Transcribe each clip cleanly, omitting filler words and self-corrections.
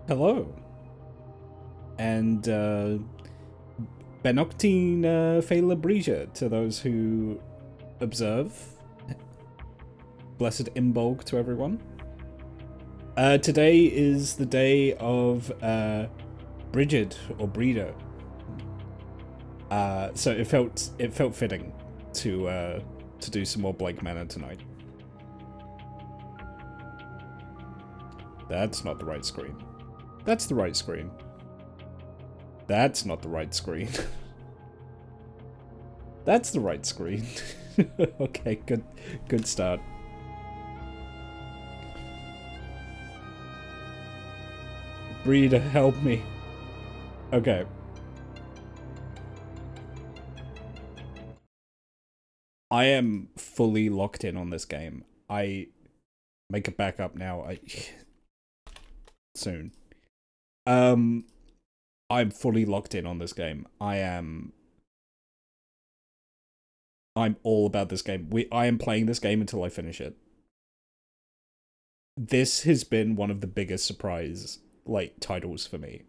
Hello. And Beannachtaí Féile Bríde to those who observe. Blessed Imbolc to everyone. Today is the day of Brigid or Brida. So it felt fitting to do some more Blake Manor tonight. That's not the right screen. That's the right screen. That's not the right screen. That's the right screen. Okay, good start. Brida, help me. Okay. I am fully locked in on this game. I make a backup now. Soon. I'm fully locked in on this game. I'm all about this game. I am playing this game until I finish it. This has been one of the biggest surprise titles for me.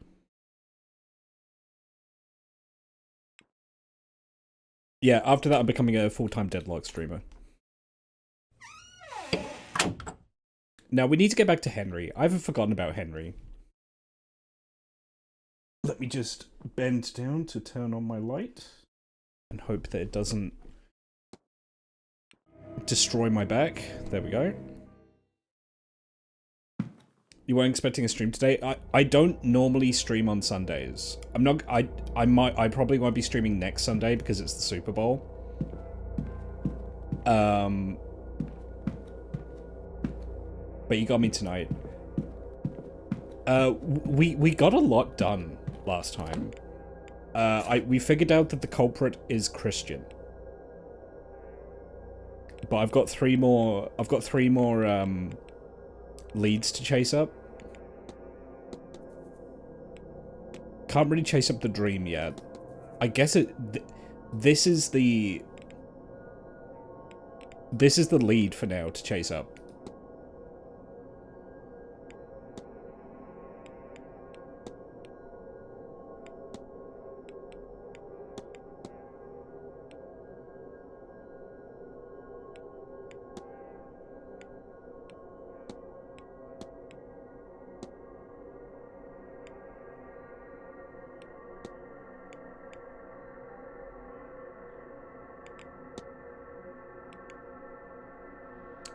Yeah, after that I'm becoming a full-time Deadlock streamer. Now we need to get back to Henry. I haven't forgotten about Henry. Let me just bend down to turn on my light and hope that it doesn't destroy my back. There we go. You weren't expecting a stream today? I don't normally stream on Sundays. I probably won't be streaming next Sunday because it's the Super Bowl. But you got me tonight. We got a lot done last time. We figured out that the culprit is Christian. But I've got three more leads to chase up. Can't really chase up the dream yet. I guess this is the lead for now to chase up.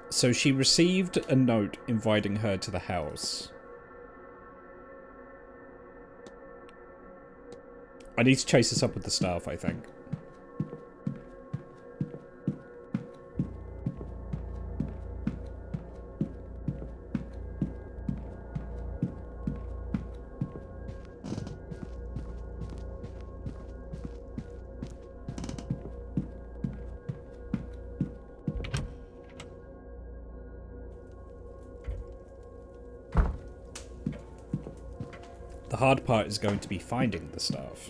So she received a note inviting her to the house. I need to chase this up with the staff, I think. The hard part is going to be finding the staff.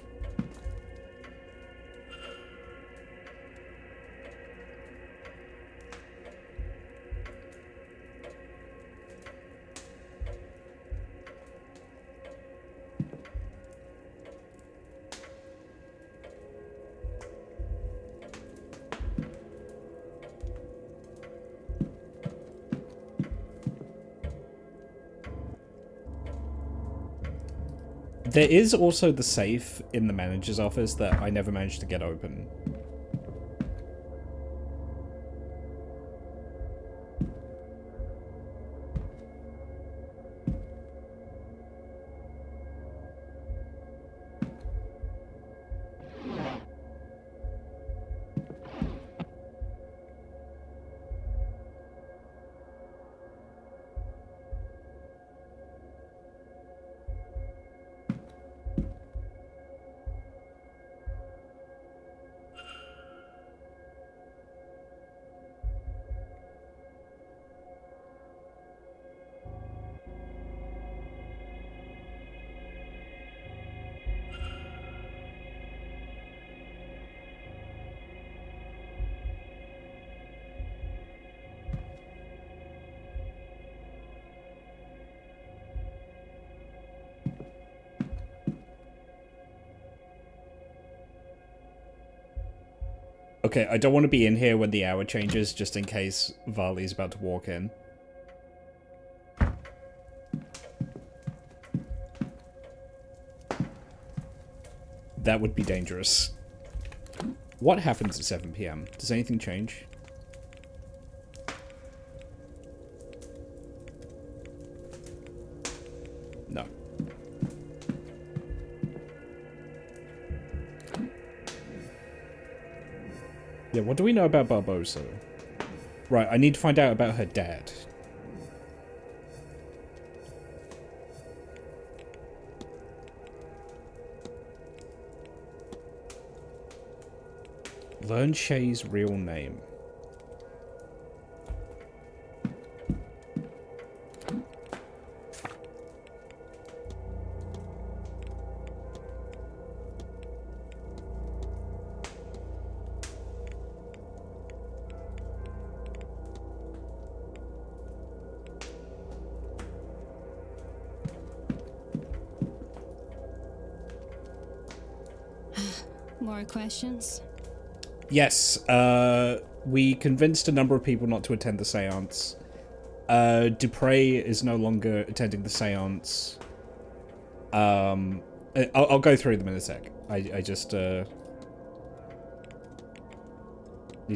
There is also the safe in the manager's office that I never managed to get open. Okay, I don't want to be in here when the hour changes, just in case Varley's about to walk in. That would be dangerous. What happens at 7 PM? Does anything change? No. Yeah, what do we know about Barbosa? Right, I need to find out about her dad. Learn Shay's real name. More questions? Yes, we convinced a number of people not to attend the seance. Dupre is no longer attending the seance. I'll go through them in a sec. I just need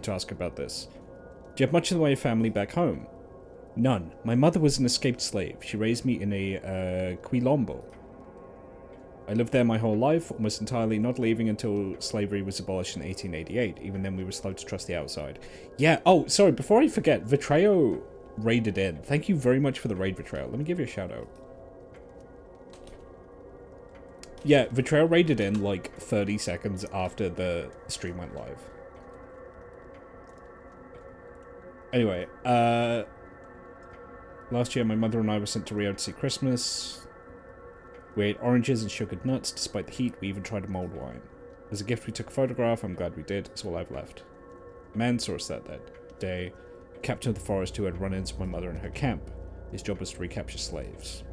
to ask about this. Do you have much in the way of family back home? None. My mother was an escaped slave. She raised me in a Quilombo. I lived there my whole life, almost entirely, not leaving until slavery was abolished in 1888. Even then, we were slow to trust the outside. Yeah, oh, sorry, before I forget, Vitreo raided in. Thank you very much for the raid, Vitreo. Let me give you a shout out. Yeah, Vitreo raided in like 30 seconds after the stream went live. Anyway, last year my mother and I were sent to Rio to see Christmas. We ate oranges and sugared nuts. Despite the heat, we even tried a mulled wine. As a gift, we took a photograph. I'm glad we did. It's all I've left. A man saw us that day. The captain of the forest who had run into my mother in her camp. His job was to recapture slaves.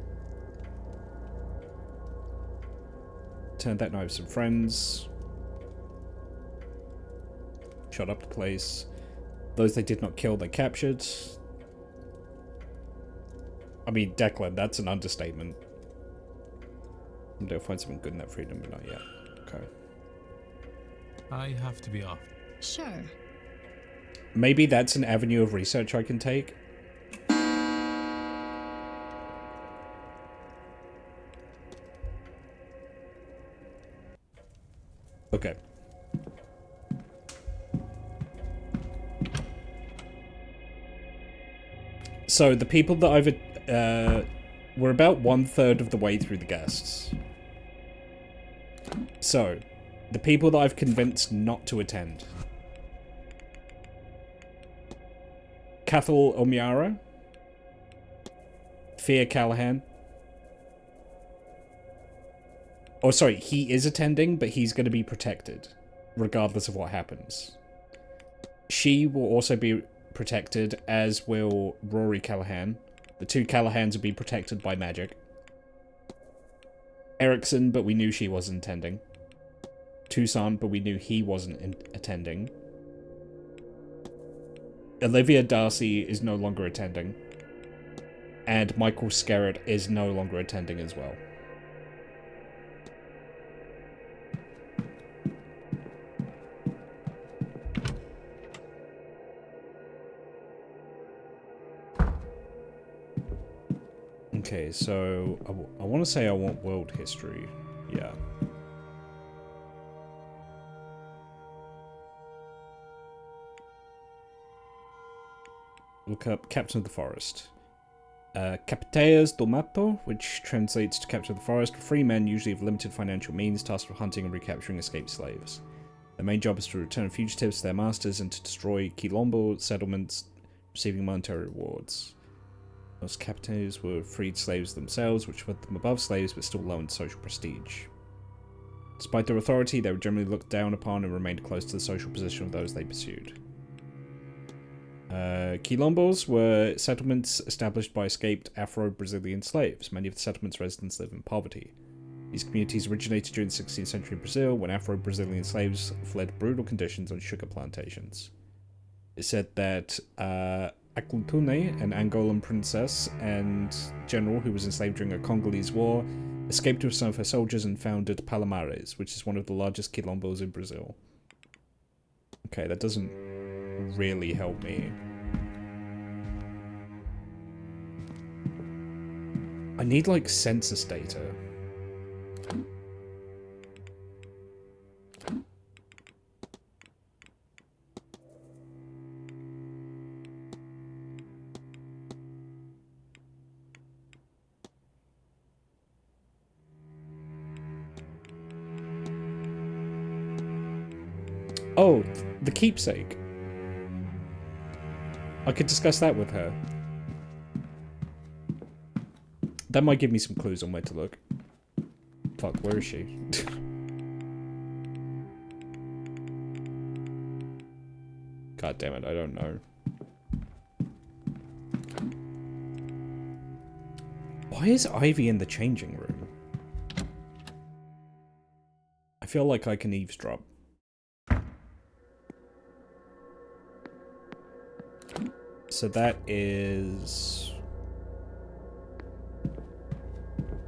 Turned that night with some friends. Shot up the place. Those they did not kill, they captured. I mean, Declan, that's an understatement. Someday I'll find something good in that freedom, but not yet. Okay. I have to be off. Sure. Maybe that's an avenue of research I can take. Okay. So the people that I've we're about 1/3 of the way through the guests. So, the people that I've convinced not to attend. Cathal O'Meara. Fia Callahan. Oh, sorry, he is attending, but he's going to be protected, regardless of what happens. She will also be protected, as will Rory Callahan. The two Callahans will be protected by magic. Erickson, but we knew she wasn't attending. Toussaint, but we knew he wasn't attending. Olivia Darcy is no longer attending. And Michael Skerritt is no longer attending as well. Okay, so I want to say I want world history. Yeah. Look up Captain of the Forest. Capitães do Mato, which translates to Captain of the Forest, free men usually of limited financial means tasked with hunting and recapturing escaped slaves. Their main job is to return fugitives to their masters and to destroy Quilombo settlements, receiving monetary rewards. Most captains were freed slaves themselves, which put them above slaves but still low in social prestige. Despite their authority, they were generally looked down upon and remained close to the social position of those they pursued. Quilombos were settlements established by escaped Afro-Brazilian slaves. Many of the settlements' residents live in poverty. These communities originated during the 16th century in Brazil when Afro-Brazilian slaves fled brutal conditions on sugar plantations. It said that Aklutune, an Angolan princess and general who was enslaved during a Congolese war, escaped with some of her soldiers and founded Palmares, which is one of the largest quilombos in Brazil. Okay, that doesn't really help me. I need, like, census data. Oh, the keepsake. I could discuss that with her. That might give me some clues on where to look. Fuck, where is she? God damn it, I don't know. Why is Ivy in the changing room? I feel like I can eavesdrop. So that is...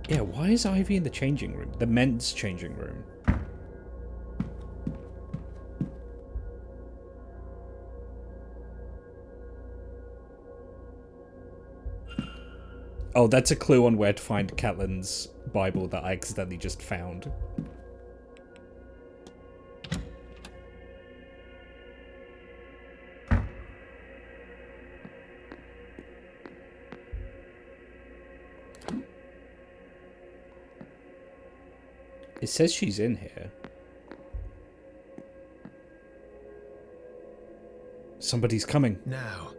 Yeah, why is Ivy in the changing room? The men's changing room. Oh, that's a clue on where to find Catelyn's Bible that I accidentally just found. It says she's in here. Somebody's coming. Now,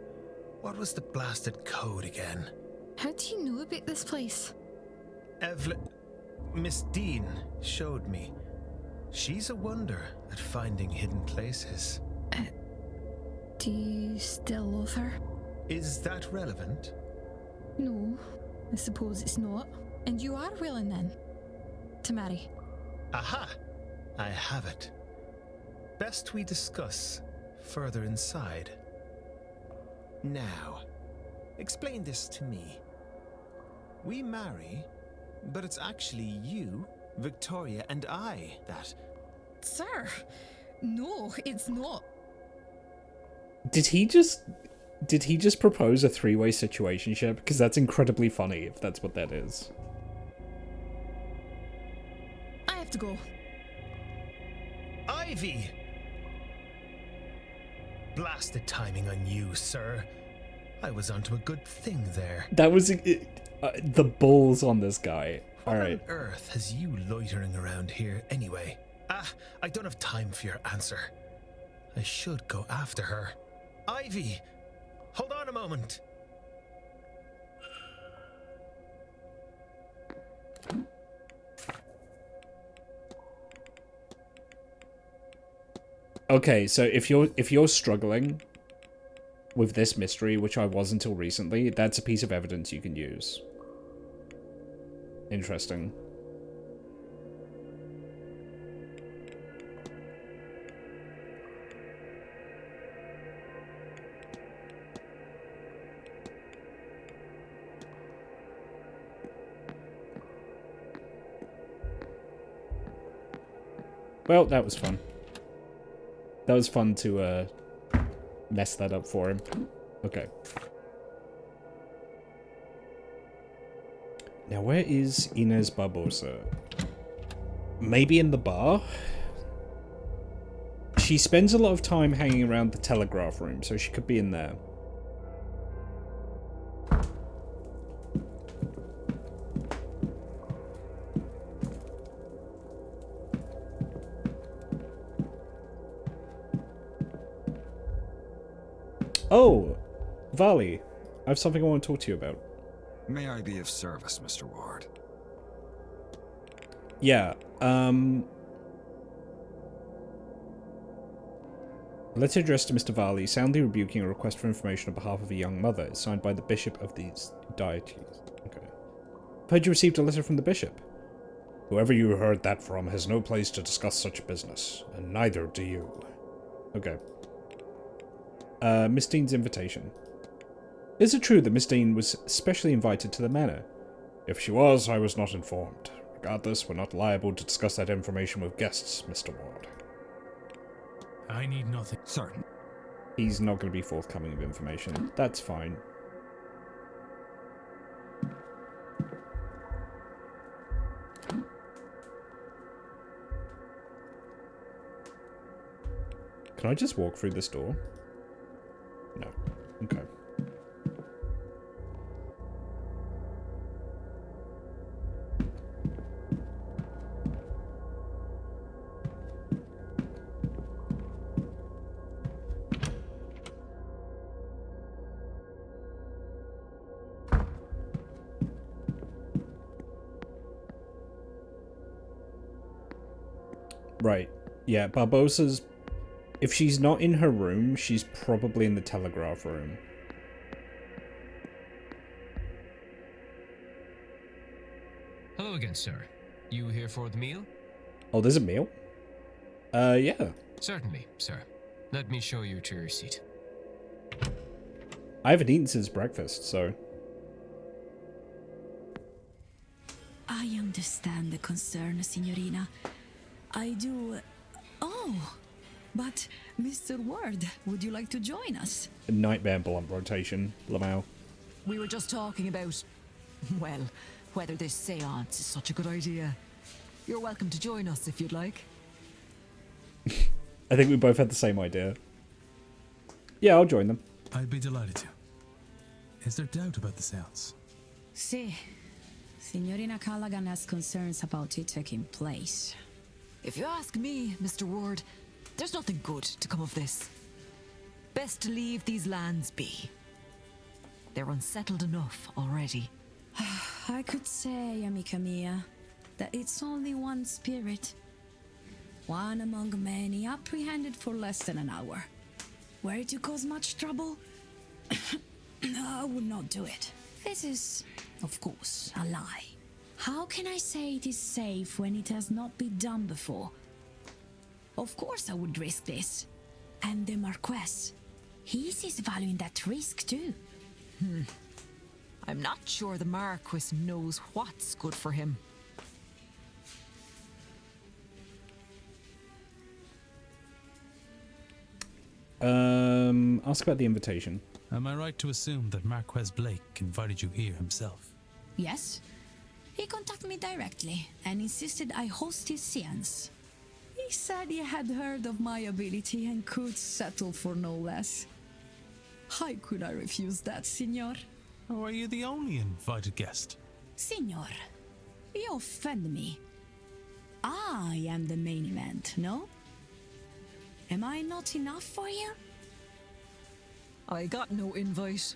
what was the blasted code again? How do you know about this place? Miss Dean showed me. She's a wonder at finding hidden places. Do you still love her? Is that relevant? No, I suppose it's not. And you are willing then to marry? Aha! I have it. Best we discuss further inside. Now, explain this to me. We marry, but it's actually you, Victoria, and I that... Sir, no, it's not. Did he just propose a three-way situationship? Because that's incredibly funny if that's what that is. I have to go. Ivy! Blasted timing on you, sir. I was onto a good thing there. That was the balls on this guy. All right. What on earth has you loitering around here anyway? I don't have time for your answer. I should go after her. Ivy! Hold on a moment. Okay, so if you're struggling with this mystery, which I was until recently, that's a piece of evidence you can use. Interesting. Well, that was fun. That was fun to mess that up for him. Okay. Now, where is Inez Barbosa? Maybe in the bar? She spends a lot of time hanging around the telegraph room, so she could be in there. Oh, Vali, I have something I want to talk to you about. May I be of service, Mr. Ward? Yeah, letter addressed to Mr. Vali, soundly rebuking a request for information on behalf of a young mother, signed by the Bishop of these deities. Okay. I've heard you received a letter from the Bishop. Whoever you heard that from has no place to discuss such business, and neither do you. Okay. Miss Dean's invitation. Is it true that Miss Dean was specially invited to the manor? If she was, I was not informed. Regardless, we're not liable to discuss that information with guests, Mr. Ward. I need nothing. Certain. He's not going to be forthcoming with information. That's fine. Can I just walk through this door? No. Okay. Right. Yeah, Barbosa's... If she's not in her room, she's probably in the telegraph room. Hello again, sir. You here for the meal? Oh, there's a meal? Yeah. Certainly, sir. Let me show you to your seat. I haven't eaten since breakfast, so... I understand the concern, Signorina. I do... Oh, but Mr. Ward, would you like to join us? Nightmare blunt rotation, Lamau. We were just talking about, well, whether this seance is such a good idea. You're welcome to join us if you'd like. I think we both had the same idea. Yeah, I'll join them. I'd be delighted to. Is there doubt about the seance? See, Signorina Callaghan has concerns about it taking place. If you ask me, Mr. Ward, there's nothing good to come of this. Best to leave these lands be. They're unsettled enough already. I could say, amica mia, that it's only one spirit. One among many apprehended for less than an hour. Were it to cause much trouble, I would not do it. This is, of course, a lie. How can I say it is safe when it has not been done before? Of course I would risk this. And the Marquess, he sees value in that risk too. I'm not sure the Marquis knows what's good for him. Ask about the invitation. Am I right to assume that Marquess Blake invited you here himself? Yes. He contacted me directly and insisted I host his seance. He said he had heard of my ability and could settle for no less. How could I refuse that, Signor? Or are you the only invited guest? Signor, you offend me. I am the main event, no? Am I not enough for you? I got no invite.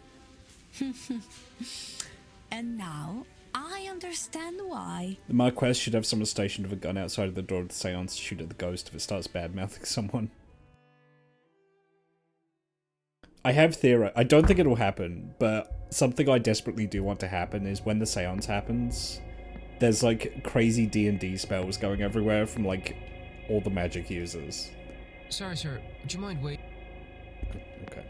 And now, I understand why. The Marquess should have someone stationed with a gun outside of the door of the seance to shoot at the ghost if it starts bad-mouthing someone. I have theory. I don't think it'll happen, but something I desperately do want to happen is when the seance happens, there's like crazy D&D spells going everywhere from like all the magic users. Sorry, sir. Would you mind waiting? Okay.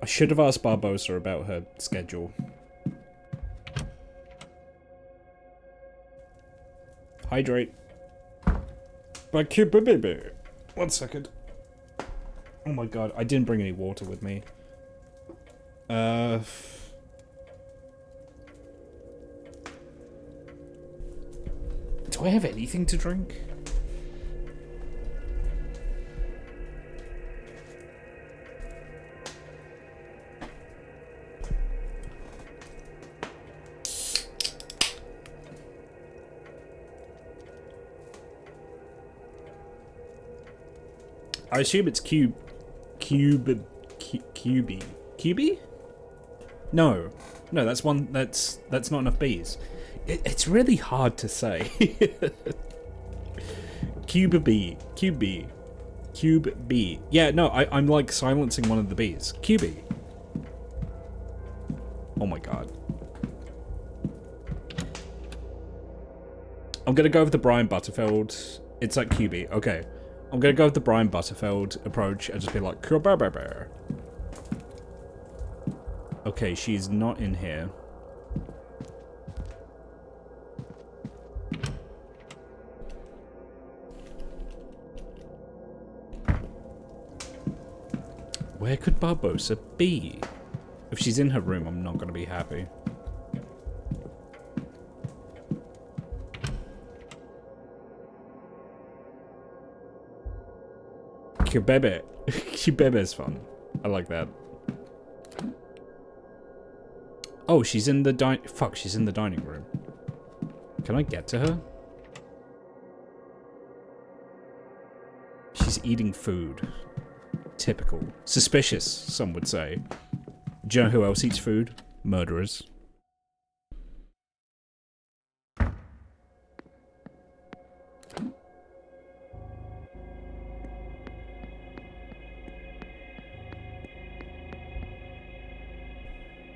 I should have asked Barbosa about her schedule. Hydrate. Baby. 1 second. Oh my god, I didn't bring any water with me. Do I have anything to drink? I assume it's QB? No, that's one. That's not enough B's. It's really hard to say. Cube B. Cube B. Cube B. Yeah, no, I'm like silencing one of the bees. QB. Oh my god. I'm gonna go with the Brian Butterfield. It's like QB. Okay. I'm gonna go with the Brian Butterfield approach and just be like, "Kurr-burr-burr-burr." Okay, she's not in here. Where could Barbosa be? If she's in her room, I'm not gonna be happy. Kibebe. Kibebe is fun. I like that. Oh, she's in the fuck, she's in the dining room. Can I get to her? She's eating food. Typical. Suspicious, some would say. Do you know who else eats food? Murderers.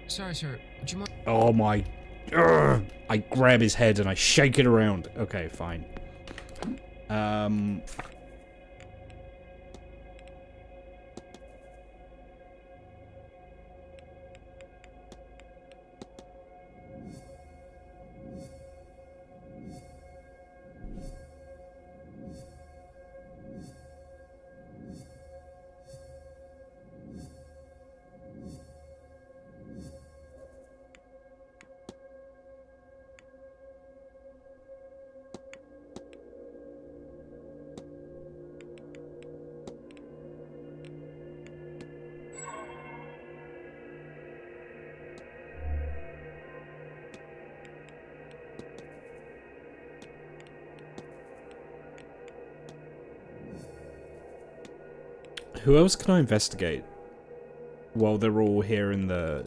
Sorry, sir. Would you mind? Oh my... Urgh. I grab his head and I shake it around. Okay, fine. Who else can I investigate while they're all here in the...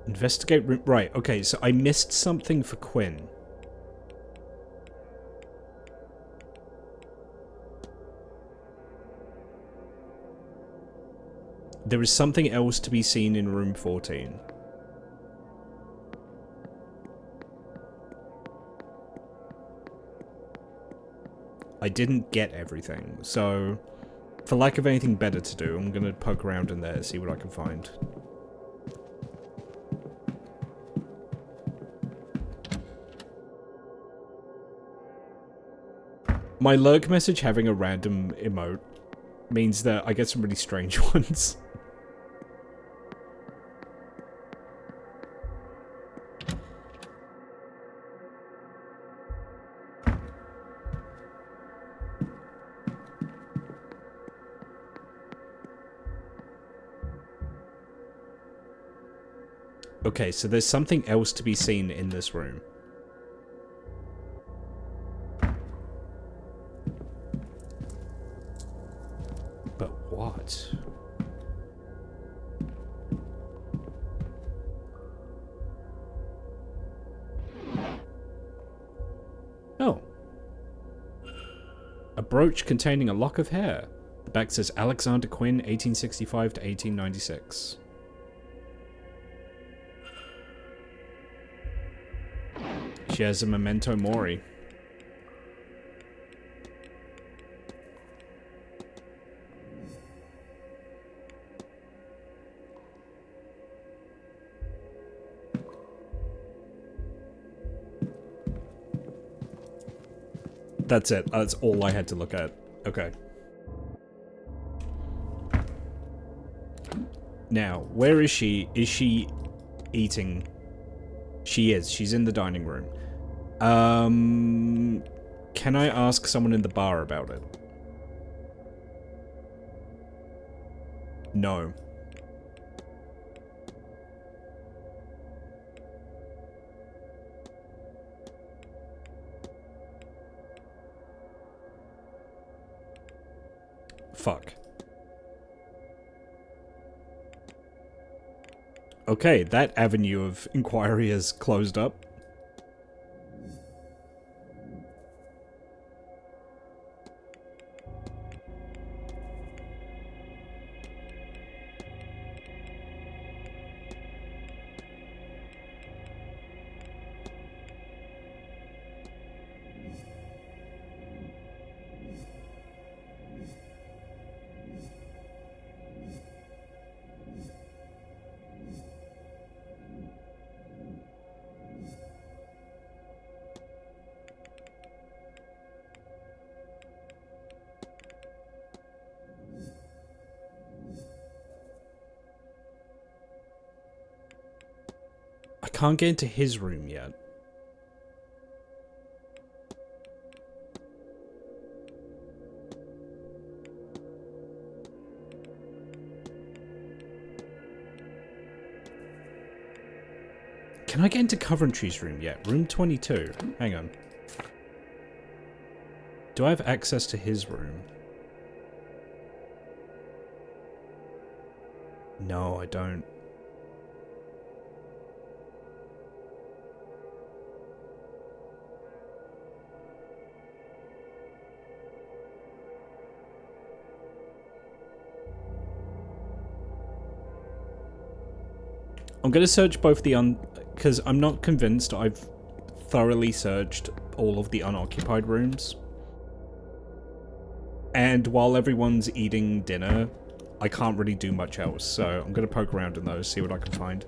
Investigate room... Right, okay, so I missed something for Quinn. There is something else to be seen in room 14. I didn't get everything, so for lack of anything better to do, I'm gonna poke around in there, see what I can find. My lurk message having a random emote means that I get some really strange ones. Okay, so there's something else to be seen in this room. But what? Oh. A brooch containing a lock of hair. The back says Alexander Quinn, 1865 to 1896. She has a memento mori. That's it. That's all I had to look at. Okay. Now, where is she? Is she eating? She is. She's in the dining room. Can Can I ask someone in the bar about it? No. Fuck. Okay, that avenue of inquiry is closed up. I can't get into his room yet. Can I get into Coventry's room yet? Room 22. Hang on. Do I have access to his room? No, I don't. I'm going to search both the because I'm not convinced I've thoroughly searched all of the unoccupied rooms. And while everyone's eating dinner, I can't really do much else, so I'm going to poke around in those, see what I can find.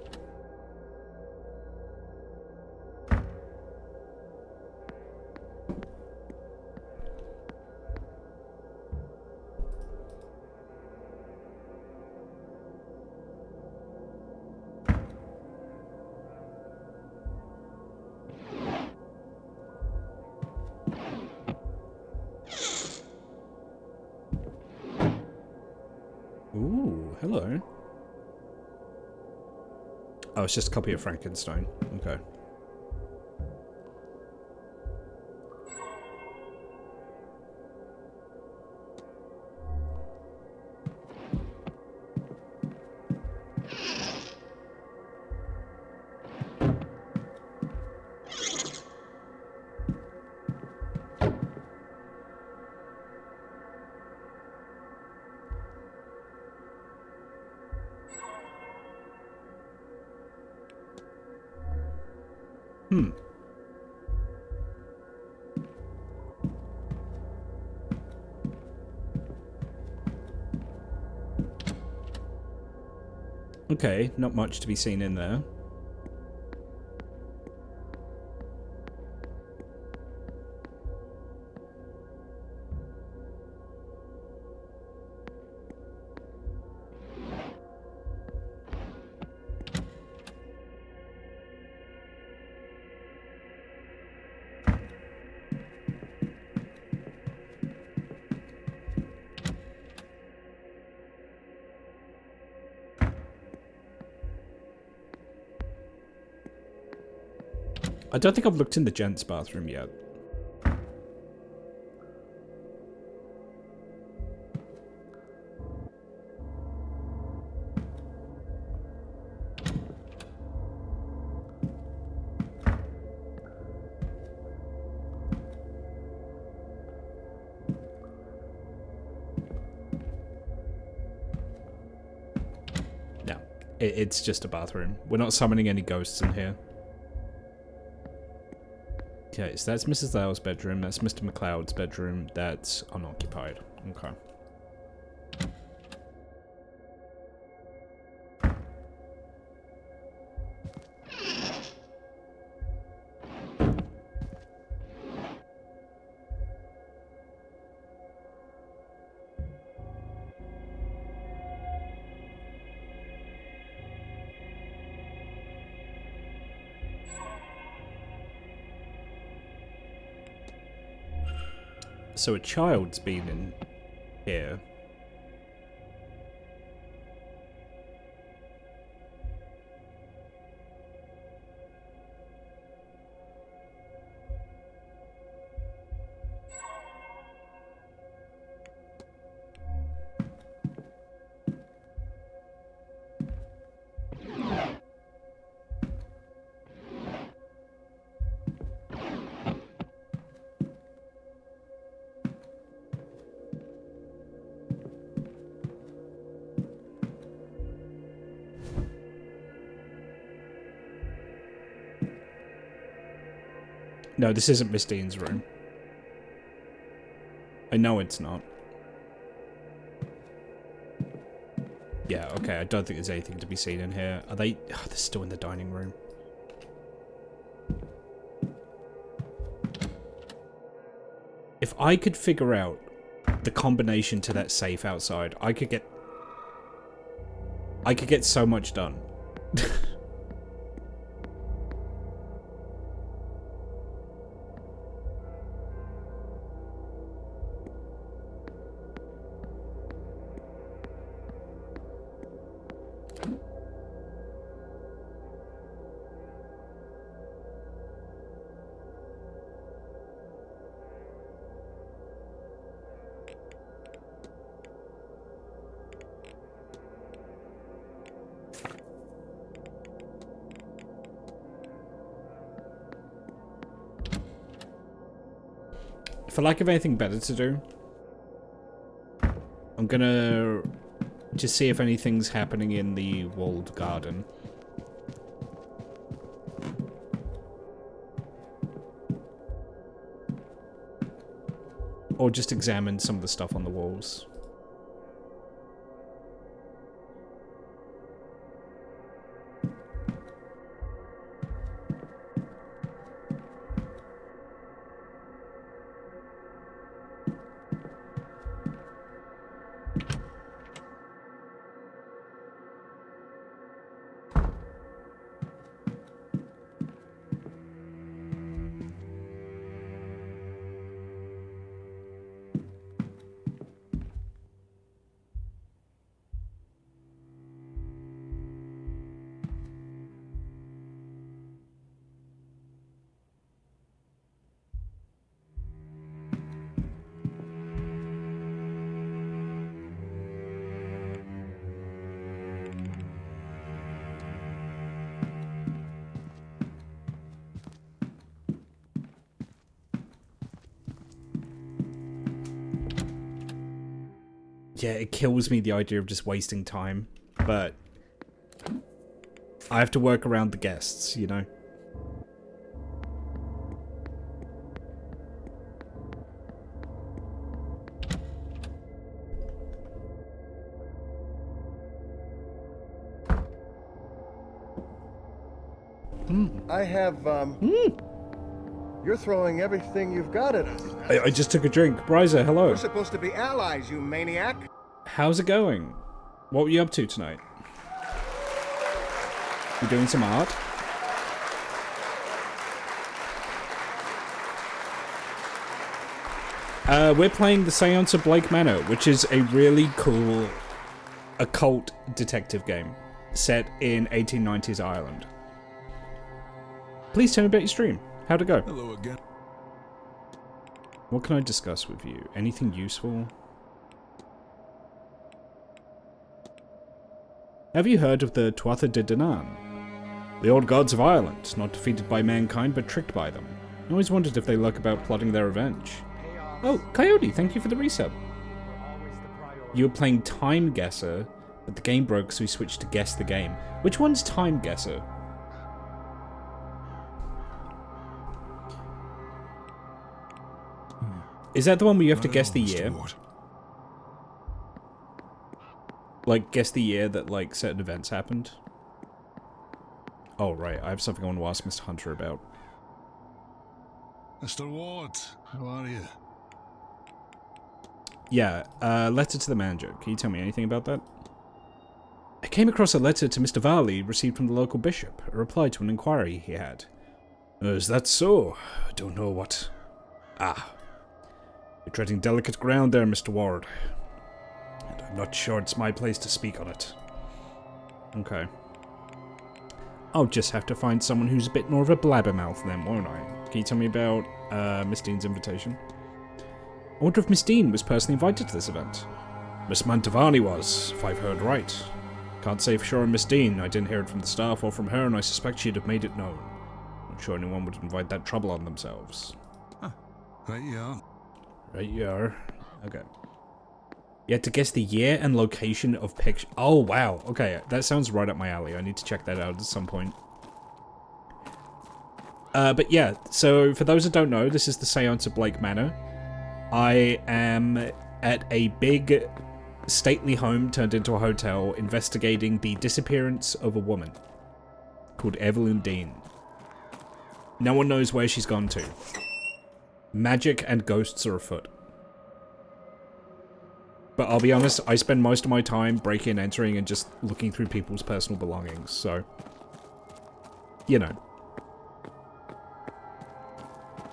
Ooh, hello. Oh, it's just a copy of Frankenstein. Okay. Hmm. Okay, not much to be seen in there. I don't think I've looked in the gents' bathroom yet. No, it's just a bathroom. We're not summoning any ghosts in here. Okay, so that's Mrs. Lau's bedroom, that's Mr. McLeod's bedroom, that's unoccupied. Okay. So a child's been in here. No, this isn't Miss Dean's room. I know it's not. Yeah, okay, I don't think there's anything to be seen in here. Are they... Oh, they're still in the dining room. If I could figure out the combination to that safe outside, I could get so much done. For lack of anything better to do, I'm gonna just see if anything's happening in the walled garden. Or just examine some of the stuff on the walls. Yeah, it kills me, the idea of just wasting time, but I have to work around the guests, you know? I have, You're throwing everything you've got at us. I just took a drink. Bryza, hello. We're supposed to be allies, you maniac. How's it going? What were you up to tonight? You doing some art? We're playing the Seance of Blake Manor, which is a really cool occult detective game set in 1890s Ireland. Please tell me about your stream. How'd it go? Hello again. What can I discuss with you? Anything useful? Have you heard of the Tuatha De Danann? The old gods of Ireland, not defeated by mankind but tricked by them. I always wondered if they lurk about plotting their revenge. Oh, Coyote, thank you for the resub. You were playing Time Guesser, but the game broke so we switched to Guess the Game. Which one's Time Guesser? Is that the one where you have to guess the year? Like, guess the year that, like, certain events happened? Oh, right. I have something I want to ask Mr. Hunter about. Mr. Ward, how are you? Yeah, letter to the manager. Can you tell me anything about that? I came across a letter to Mr. Varley received from the local bishop, a reply to an inquiry he had. Is that so? I don't know what... Ah. You're treading delicate ground there, Mr. Ward. And I'm not sure it's my place to speak on it. Okay. I'll just have to find someone who's a bit more of a blabbermouth then, won't I? Can you tell me about Miss Dean's invitation? I wonder if Miss Dean was personally invited to this event. Miss Mantovani was, if I've heard right. Can't say for sure on Miss Dean. I didn't hear it from the staff or from her, and I suspect she'd have made it known. Not sure anyone would invite that trouble on themselves. Huh. Right you are. Right you are. Okay. You had to guess the year and location of picture. Oh, wow. Okay, that sounds right up my alley. I need to check that out at some point. But yeah, so for those that don't know, this is the Seance of Blake Manor. I am at a big, stately home turned into a hotel investigating the disappearance of a woman called Evelyn Dean. No one knows where she's gone to. Magic and ghosts are afoot. But I'll be honest, I spend most of my time breaking and entering and just looking through people's personal belongings, so... You know.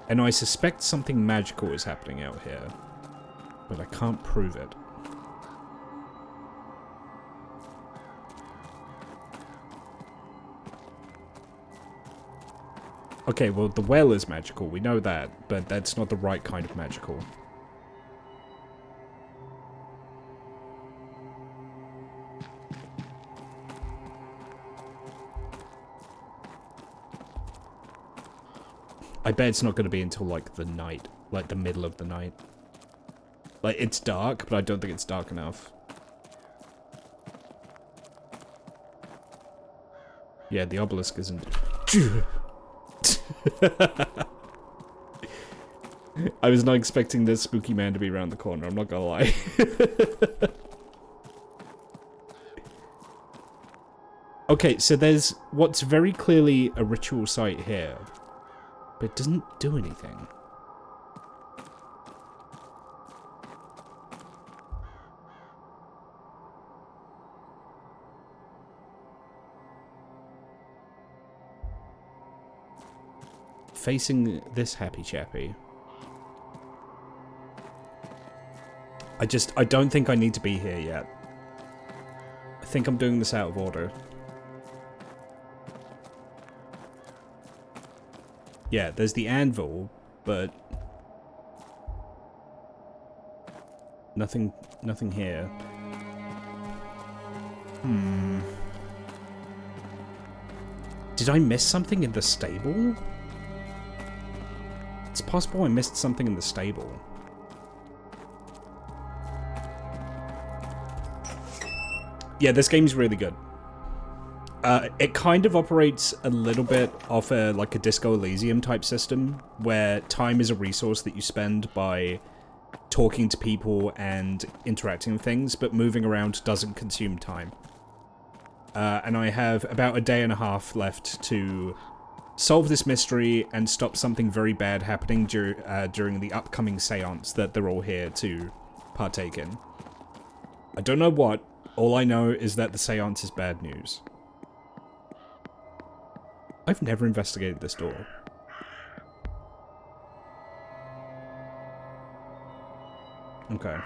And I suspect something magical is happening out here. But I can't prove it. Okay, well, the well is magical, we know that, but that's not the right kind of magical. I bet it's not going to be until, like, the night. Like, the middle of the night. Like, it's dark, but I don't think it's dark enough. Yeah, the obelisk isn't... I was not expecting this spooky man to be around the corner, I'm not gonna lie. Okay, so there's what's very clearly a ritual site here, but it doesn't do anything. Facing this happy chappy. I don't think I need to be here yet. I think I'm doing this out of order. Yeah, there's the anvil, but nothing here. Did I miss something in the stable? It's possible I missed something in the stable. Yeah, this game's really good. It kind of operates a little bit off like a Disco Elysium type system, where time is a resource that you spend by talking to people and interacting with things, but moving around doesn't consume time. And I have about a day and a half left to solve this mystery and stop something very bad happening during the upcoming seance that they're all here to partake in. I don't know what. All I know is that the seance is bad news. I've never investigated this door. Okay.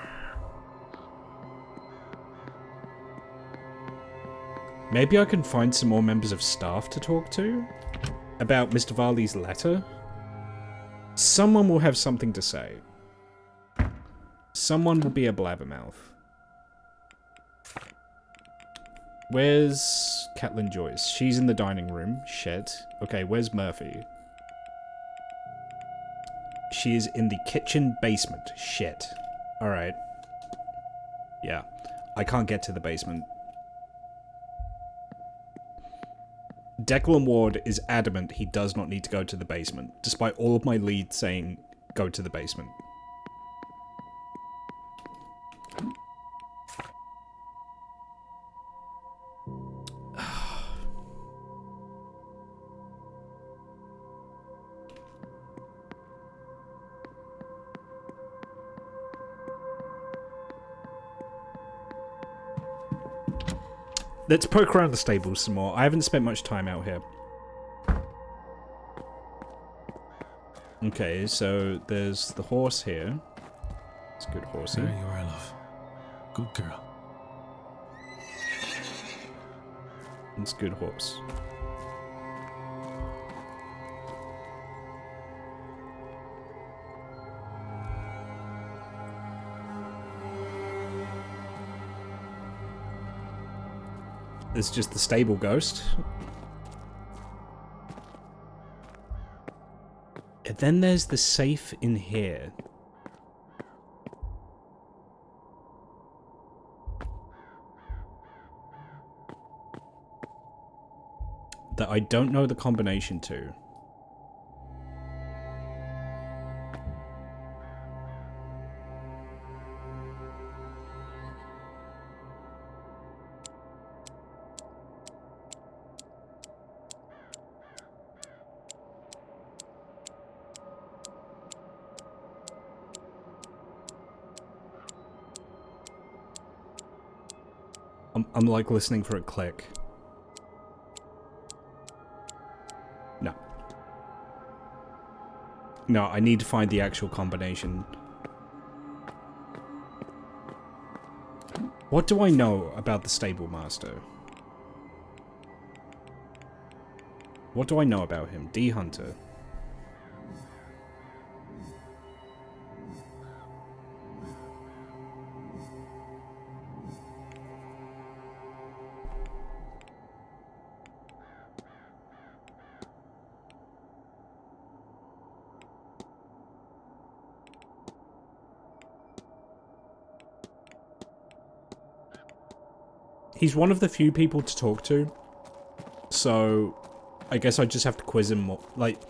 Maybe I can find some more members of staff to talk to about Mr. Varley's letter. Someone will have something to say. Someone will be a blabbermouth. Where's Catelyn Joyce? She's in the dining room. Shit. Okay, where's Murphy? She is in the kitchen basement. Shit. Alright. Yeah. I can't get to the basement. Declan Ward is adamant he does not need to go to the basement, despite all of my leads saying go to the basement. Let's poke around the stables some more. I haven't spent much time out here. Okay, so there's the horse here. It's a good horse. There you are, love. Good girl. It's a good horse. It's just the stable ghost. And then there's the safe in here. That I don't know the combination to. I'm like listening for a click. No. No, I need to find the actual combination. What do I know about the stable master? What do I know about him? D. Hunter. He's one of the few people to talk to, so I guess I just have to quiz him more. Like,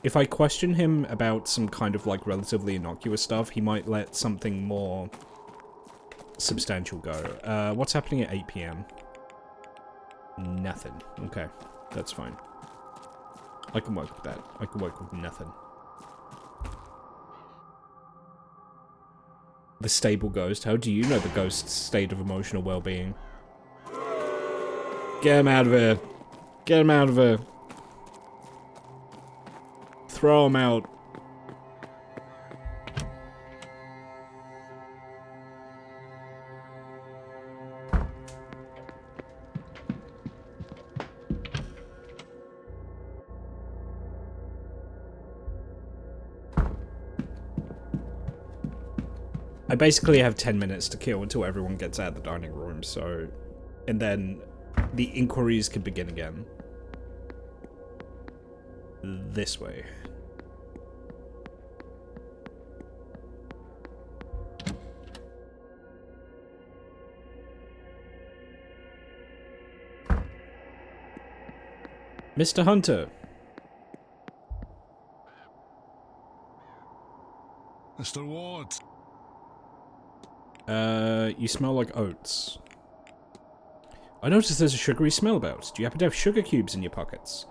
if I question him about some kind of, like, relatively innocuous stuff, he might let something more substantial go. What's happening at 8 PM? Nothing. Okay, that's fine. I can work with that. I can work with nothing. The stable ghost. How do you know the ghost's state of emotional well-being? Get him out of here. Get him out of here. Throw him out. I basically have 10 minutes to kill until everyone gets out of the dining room, so... And then the inquiries can begin again. This way. Mr. Hunter. Mr. Ward. You smell like oats. I noticed there's a sugary smell about. Do you happen to have sugar cubes in your pockets?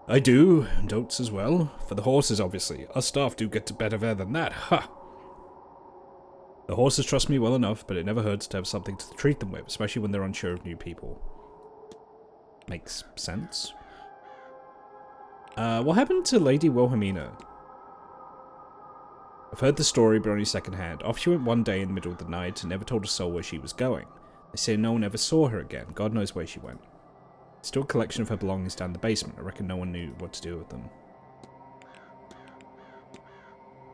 I do, and oats as well. For the horses, obviously. Us staff do get to better fare than that. Ha! The horses trust me well enough, but it never hurts to have something to treat them with, especially when they're unsure of new people. Makes sense. What happened to Lady Wilhelmina? I've heard the story, but only secondhand. Off she went one day in the middle of the night and never told a soul where she was going. They say no one ever saw her again. God knows where she went. Still a collection of her belongings down the basement. I reckon no one knew what to do with them.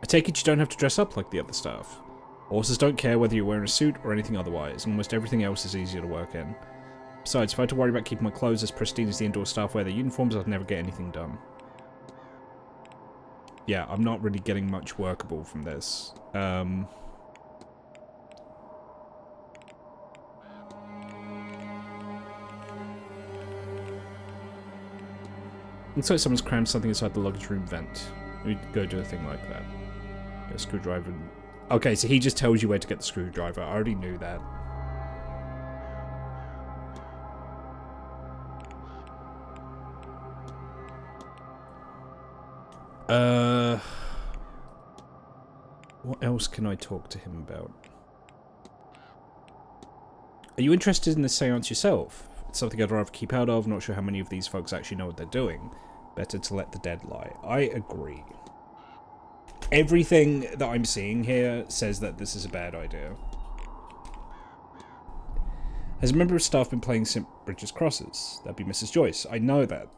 I take it you don't have to dress up like the other staff. Horses don't care whether you're wearing a suit or anything otherwise, and almost everything else is easier to work in. Besides, if I had to worry about keeping my clothes as pristine as the indoor staff wear their uniforms, I'd never get anything done. Yeah, I'm not really getting much workable from this. Looks like someone's crammed something inside the luggage room vent. We'd go do a thing like that. Get a screwdriver. Okay, so he just tells you where to get the screwdriver. I already knew that. What else can I talk to him about? Are you interested in this seance yourself? It's something I'd rather keep out of. Not sure how many of these folks actually know what they're doing. Better to let the dead lie. I agree. everything that I'm seeing here says that this is a bad idea. Has a member of staff been playing St. Bridget's Crosses? That'd be Mrs. Joyce. I know that.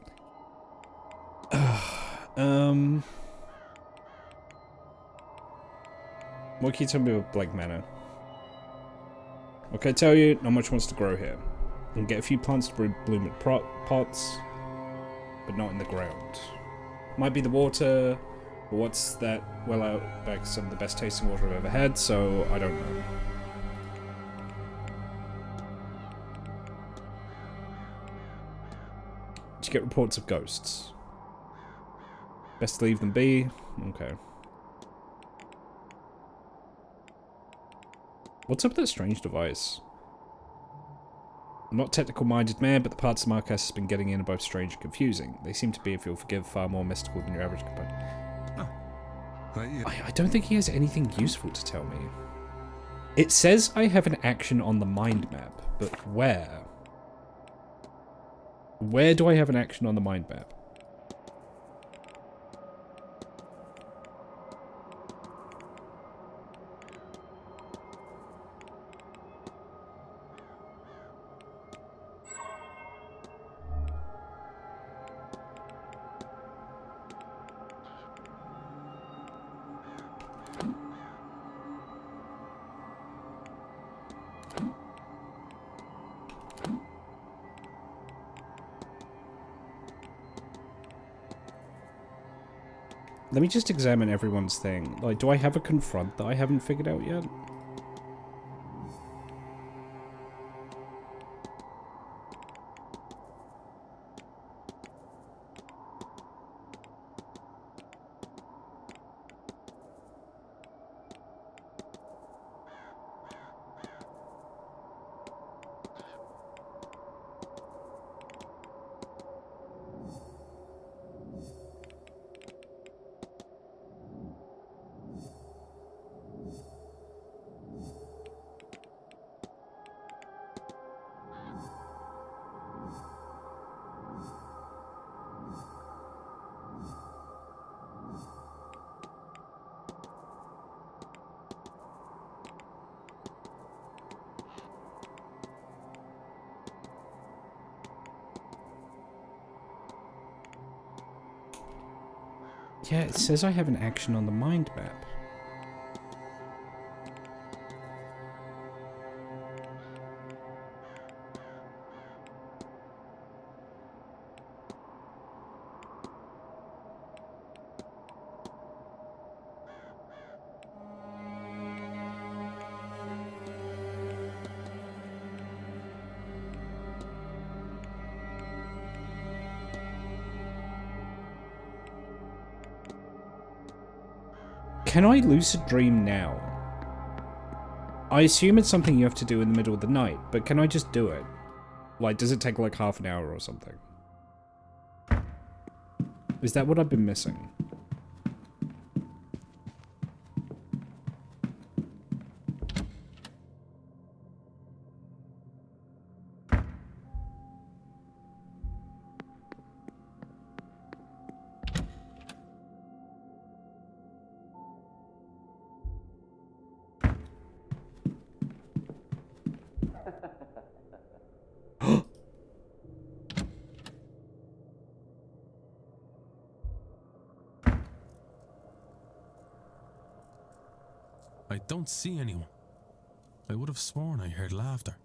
What can you tell me about Blake Manor? What can I tell you? Not much wants to grow here. You can get a few plants to bloom at pots, but not in the ground. Might be the water, but what's that well out back? Some of the best tasting water I've ever had, so I don't know. Did you get reports of ghosts? Best to leave them be. Okay. What's up with that strange device? I'm not a technical-minded man, but the parts of Marcus has been getting in are both strange and confusing. They seem to be, if you'll forgive, far more mystical than your average component. Oh. I don't think he has anything useful to tell me. It says I have an action on the mind map, but where? Where do I have an action on the mind map? Let me just examine everyone's thing. Like, do I have a confront that I haven't figured out yet? Yeah, it says I have an action on the mind map. Can I lucid dream now? I assume it's something you have to do in the middle of the night, but can I just do it? Like, does it take like half an hour or something? Is that what I've been missing? I don't see anyone. I would have sworn I heard laughter.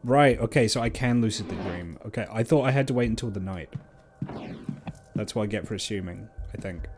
Right, okay, so I can lucidly dream. Okay, I thought I had to wait until the night. That's what I get for assuming, I think.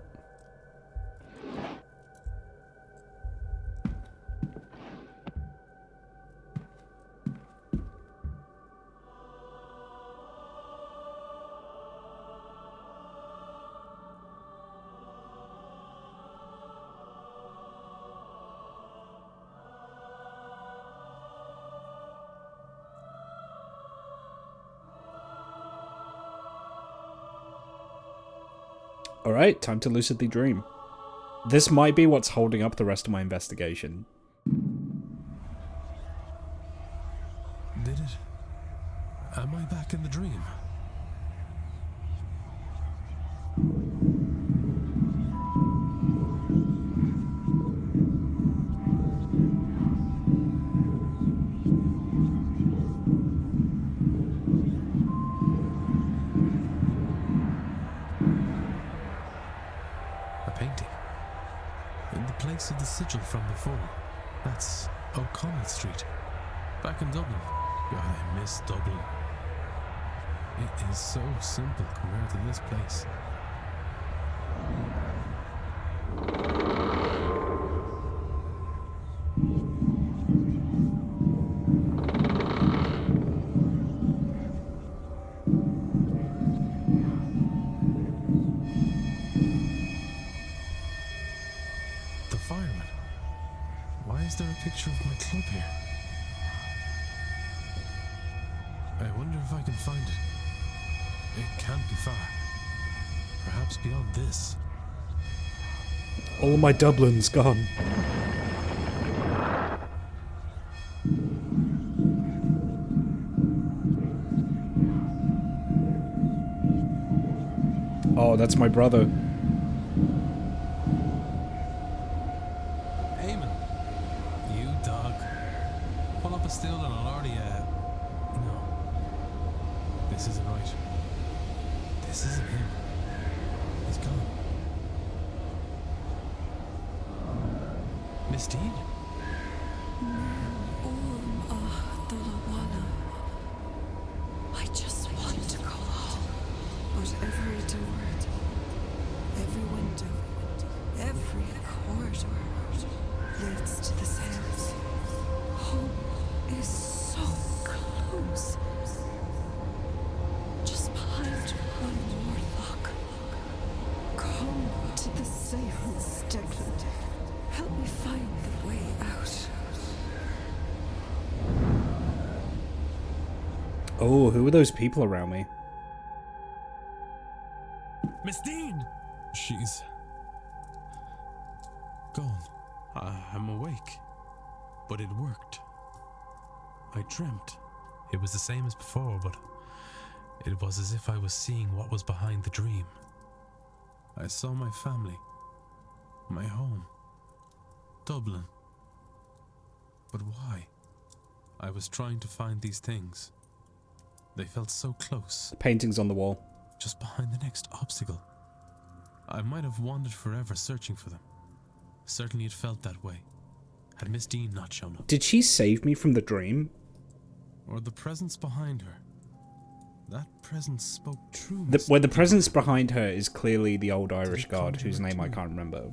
Alright, time to lucidly dream. This might be what's holding up the rest of my investigation. Did it? Am I back in the dream? A painting. In the place of the sigil from before. That's O'Connell Street. Back in Dublin. God, I miss Dublin. It is so simple compared to this place. The fireman. Why is there a picture of my club here? I wonder if I can find it. It can't be far. Perhaps beyond this. All my Dublin's gone. Oh, that's my brother. Eamon, you dog. Pull up a stool and I'll already, no. This isn't right. This isn't him. He's gone. Miss Dean? I just want to go home. But every door, every window, every corridor leads to the cells. Home is so close. Just behind one more lock. Come to the safest, Declan. Help me find the way out. Oh, who are those people around me? Miss Dean! She's gone. I'm awake. But it worked. I dreamt. It was the same as before, but it was as if I was seeing what was behind the dream. I saw my family, my home, Dublin. But why? I was trying to find these things. They felt so close. Paintings on the wall. Just behind the next obstacle. I might have wandered forever searching for them. Certainly it felt that way. Had Miss Dean not shown up. Did she save me from the dream? Or the presence behind her. That presence spoke true. The presence behind her is clearly the old Irish god, whose name I can't remember.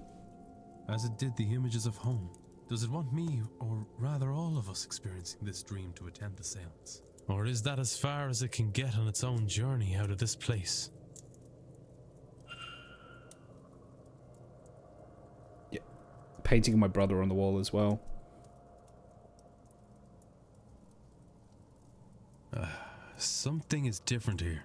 As it did the images of home. Does it want me, or rather all of us, experiencing this dream to attend the seance? Or is that as far as it can get on its own journey out of this place? Yeah. Painting of my brother on the wall as well. Something is different here.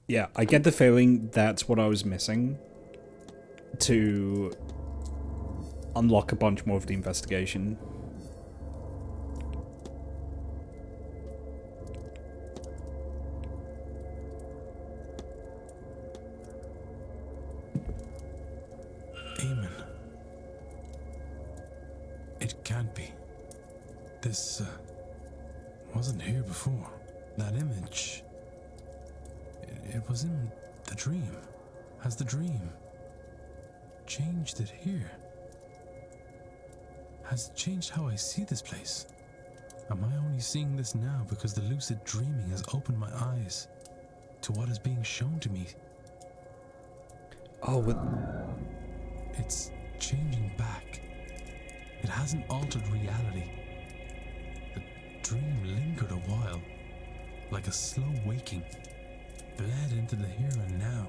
Yeah, I get the feeling that's what I was missing to unlock a bunch more of the investigation. Eamon. It can't be. This, wasn't here before. That image... It was in the dream. Has the dream changed it here? Has it changed how I see this place? Am I only seeing this now because the lucid dreaming has opened my eyes to what is being shown to me? Oh, but... It's changing back. It hasn't altered reality. The dream lingered a while, like a slow waking. Bled into the here and now,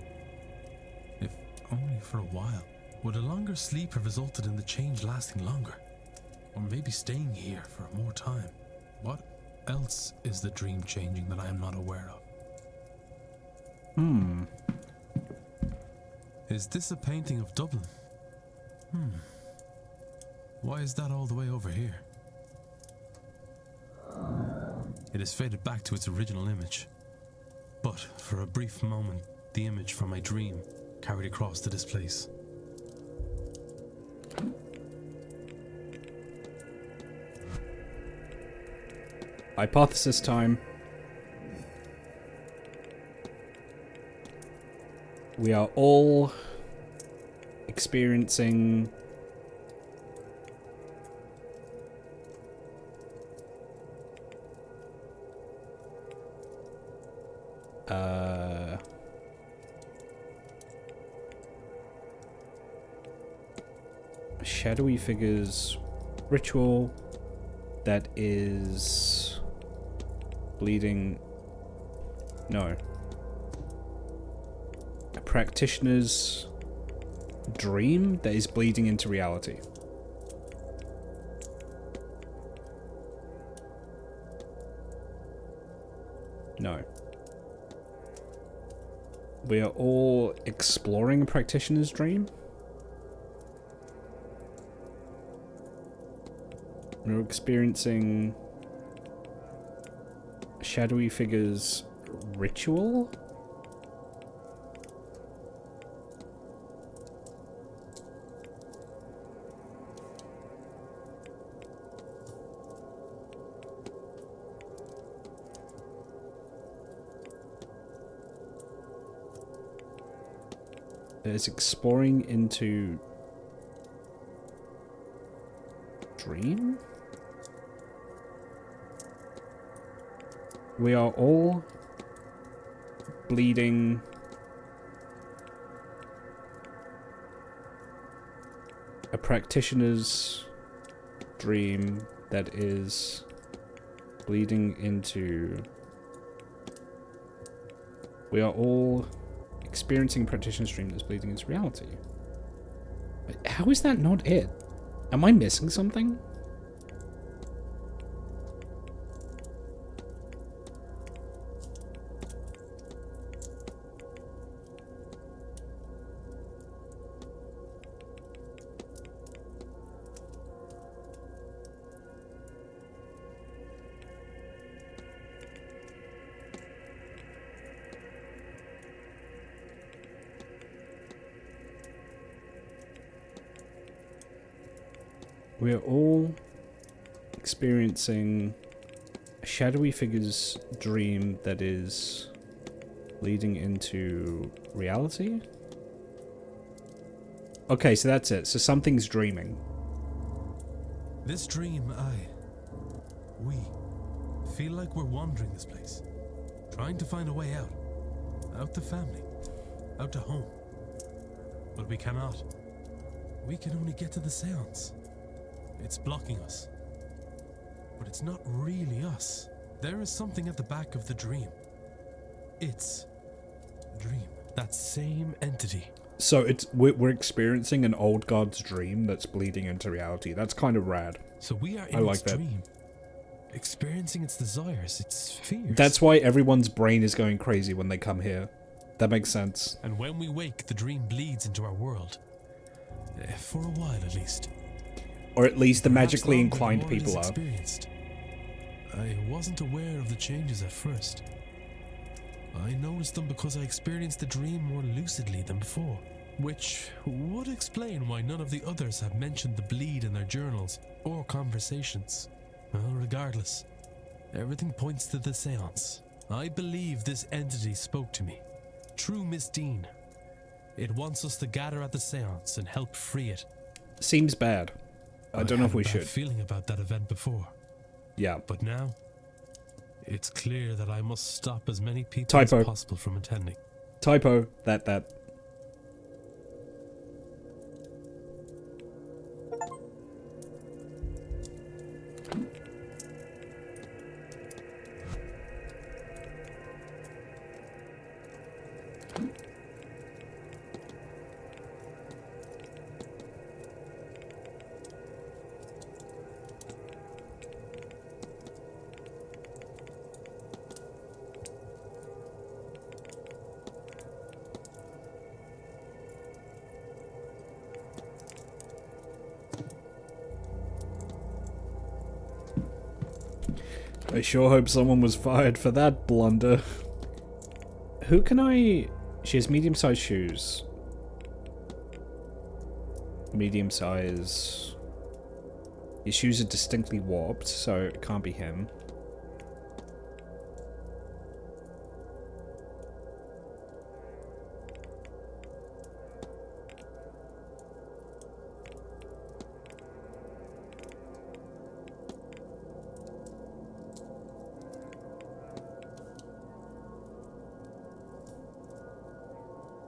if only for a while. Would a longer sleep have resulted in the change lasting longer? Or maybe staying here for more time? What else is the dream changing that I am not aware of? Is this a painting of Dublin? Why is that all the way over here? It has faded back to its original image. But for a brief moment, the image from my dream carried across to this place. Hypothesis time. We are all experiencing shadowy figures ritual that is bleeding. No. A practitioner's dream that is bleeding into reality. No. We are all exploring a practitioner's dream. We're experiencing shadowy figures ritual. Is exploring into dream? We are all bleeding a practitioner's dream that is bleeding into... We are all experiencing a practitioner's dream that's bleeding into reality. How is that not it? Am I missing something? We're all experiencing a shadowy figure's dream that is leading into reality? Okay, so that's it. So something's dreaming. This dream, we feel like we're wandering this place, trying to find a way out. Out to family, out to home. But we cannot. We can only get to the seance. It's blocking us. But it's not really us. There is something at the back of the dream. It's dream. That same entity. So we're experiencing an old god's dream that's bleeding into reality. That's kind of rad. So we are in its dream, experiencing its desires, its fears. That's why everyone's brain is going crazy when they come here. That makes sense. And when we wake, the dream bleeds into our world. For a while, at least. Or at least the magically inclined people are. I wasn't aware of the changes at first. I noticed them because I experienced the dream more lucidly than before, which would explain why none of the others have mentioned the bleed in their journals or conversations. Well, regardless, everything points to the seance. I believe this entity spoke to me. True Miss Dean. It wants us to gather at the seance and help free it. Seems bad. I don't know if we should. I had a bad feeling about that event before. Yeah. But now, it's clear that I must stop as many people Typo. as possible from attending. Typo. That. I sure hope someone was fired for that blunder. Who can I... She has medium-sized shoes. Medium size. His shoes are distinctly warped, so it can't be him.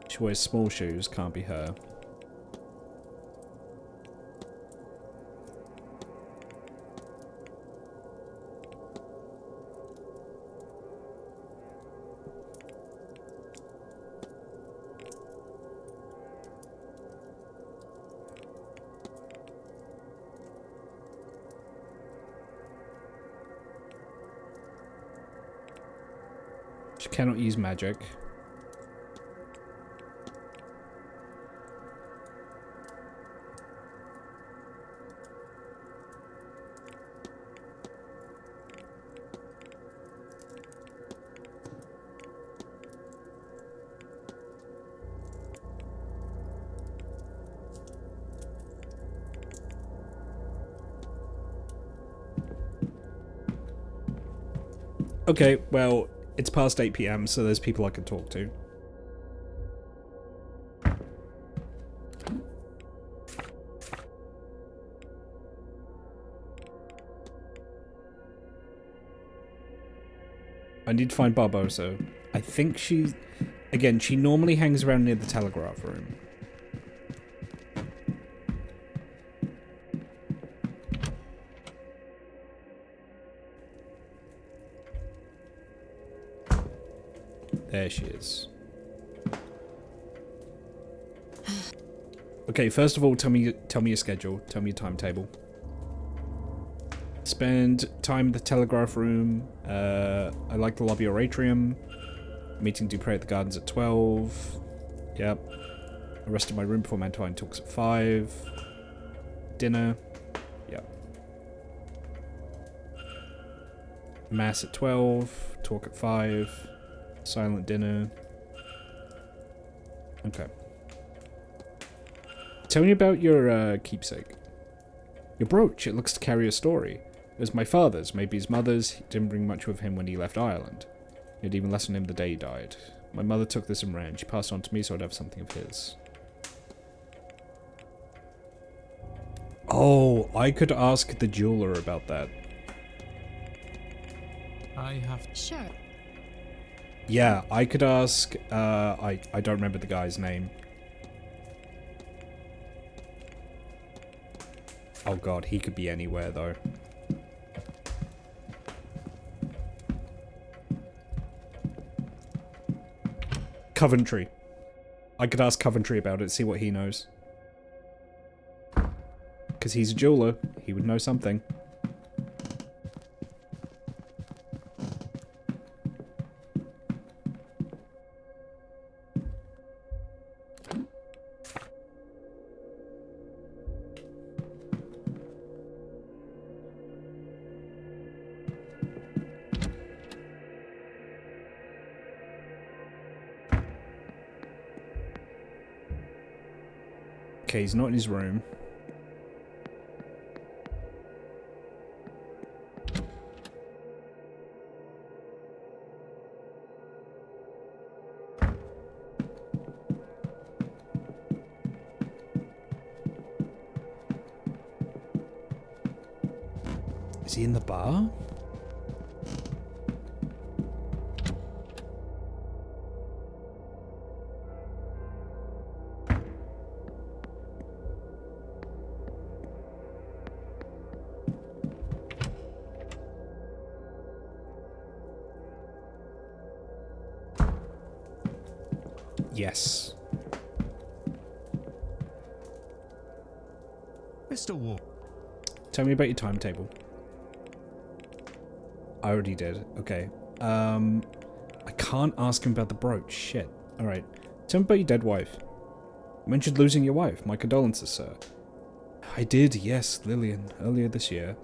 She wears small shoes, can't be her. She cannot use magic. Okay, well, it's past 8 PM, so there's people I can talk to. I need to find Barbosa. I think she... Again, she normally hangs around near the telegraph room. There she is. Okay, first of all, tell me your schedule. Tell me your timetable. Spend time in the telegraph room. I like the lobby or atrium. Meeting to pray at the gardens at 12. Yep. Arrested my room before Mantine talks at 5. Dinner. Yep. Mass at 12. Talk at 5. Silent dinner. Okay. Tell me about your keepsake. Your brooch. It looks to carry a story. It was my father's, maybe his mother's. He didn't bring much with him when he left Ireland. It had even less on him the day he died. My mother took this and ran. She passed it on to me so I'd have something of his. Oh, I could ask the jeweler about that. I have... Sure. Yeah, I could ask, I don't remember the guy's name. Oh god, he could be anywhere though. Coventry. I could ask Coventry about it, see what he knows. Because he's a jeweler, he would know something. Okay, he's not in his room. Is he in the bar? Yes. Mr. Ward. Tell me about your timetable. I already did. Okay. I can't ask him about the brooch. Shit. Alright. Tell me about your dead wife. You mentioned losing your wife. My condolences, sir. I did, yes, Lillian, earlier this year.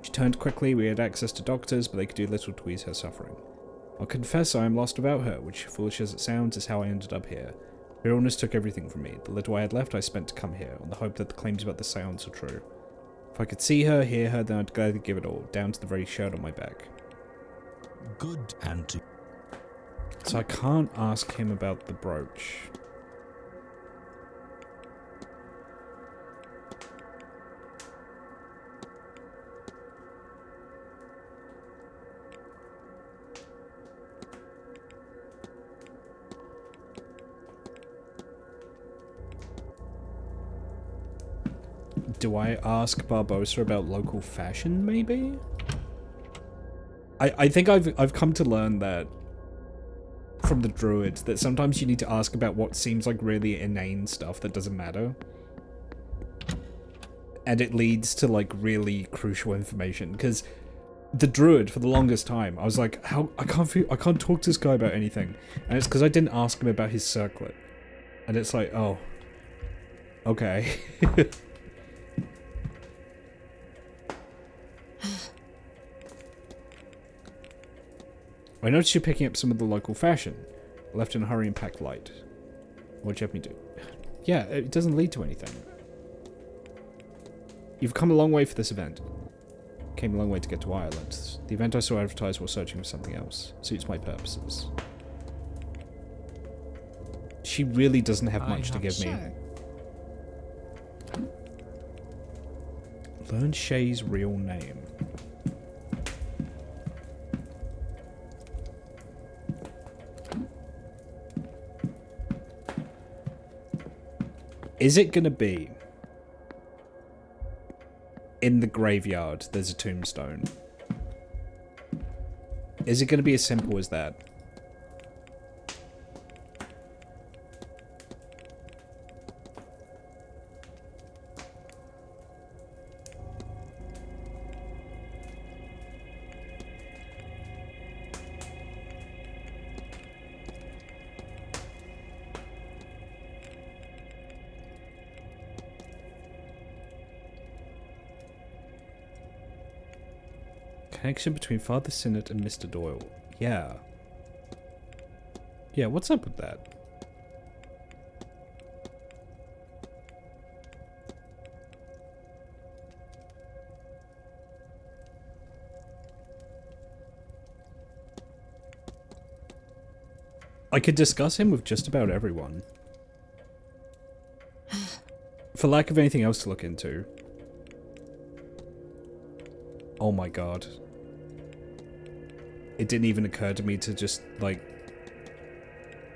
She turned quickly. We had access to doctors, but they could do little to ease her suffering. I'll confess I am lost without her, which, foolish as it sounds, is how I ended up here. Her illness took everything from me. The little I had left I spent to come here, on the hope that the claims about the seance are true. If I could see her, hear her, then I'd gladly give it all, down to the very shirt on my back. Good auntie. So I can't ask him about the brooch. Do I ask Barbosa about local fashion, maybe? I think I've come to learn that from the druids, that sometimes you need to ask about what seems like really inane stuff that doesn't matter. And it leads to like really crucial information, because the druid, for the longest time, I was like, I can't talk to this guy about anything. And it's because I didn't ask him about his circlet. And it's like, oh, okay. I noticed you picking up some of the local fashion. Left in a hurry and packed light. What'd you have me do? Yeah, it doesn't lead to anything. You've come a long way for this event. Came a long way to get to Ireland. The event I saw advertised while searching for something else. Suits my purposes. She really doesn't have much to give me. Learn Shay's real name. Is it gonna be in the graveyard there's a tombstone? Is it gonna be as simple as that? Connection between Father Sinnott and Mr. Doyle. Yeah. Yeah, what's up with that? I could discuss him with just about everyone. For lack of anything else to look into. Oh my god. It didn't even occur to me to just, like...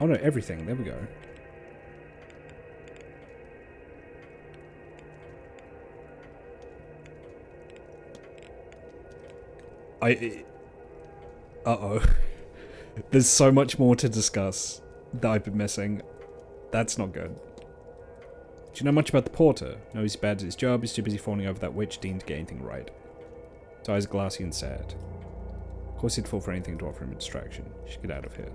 Oh no, everything. There we go. Uh-oh. There's so much more to discuss that I've been missing. That's not good. Do you know much about the porter? No, he's bad at his job. He's too busy falling over that witch dean to get anything right. His eyes are glassy and sad. Of course he'd fall for anything to offer him a distraction. Should get out of here.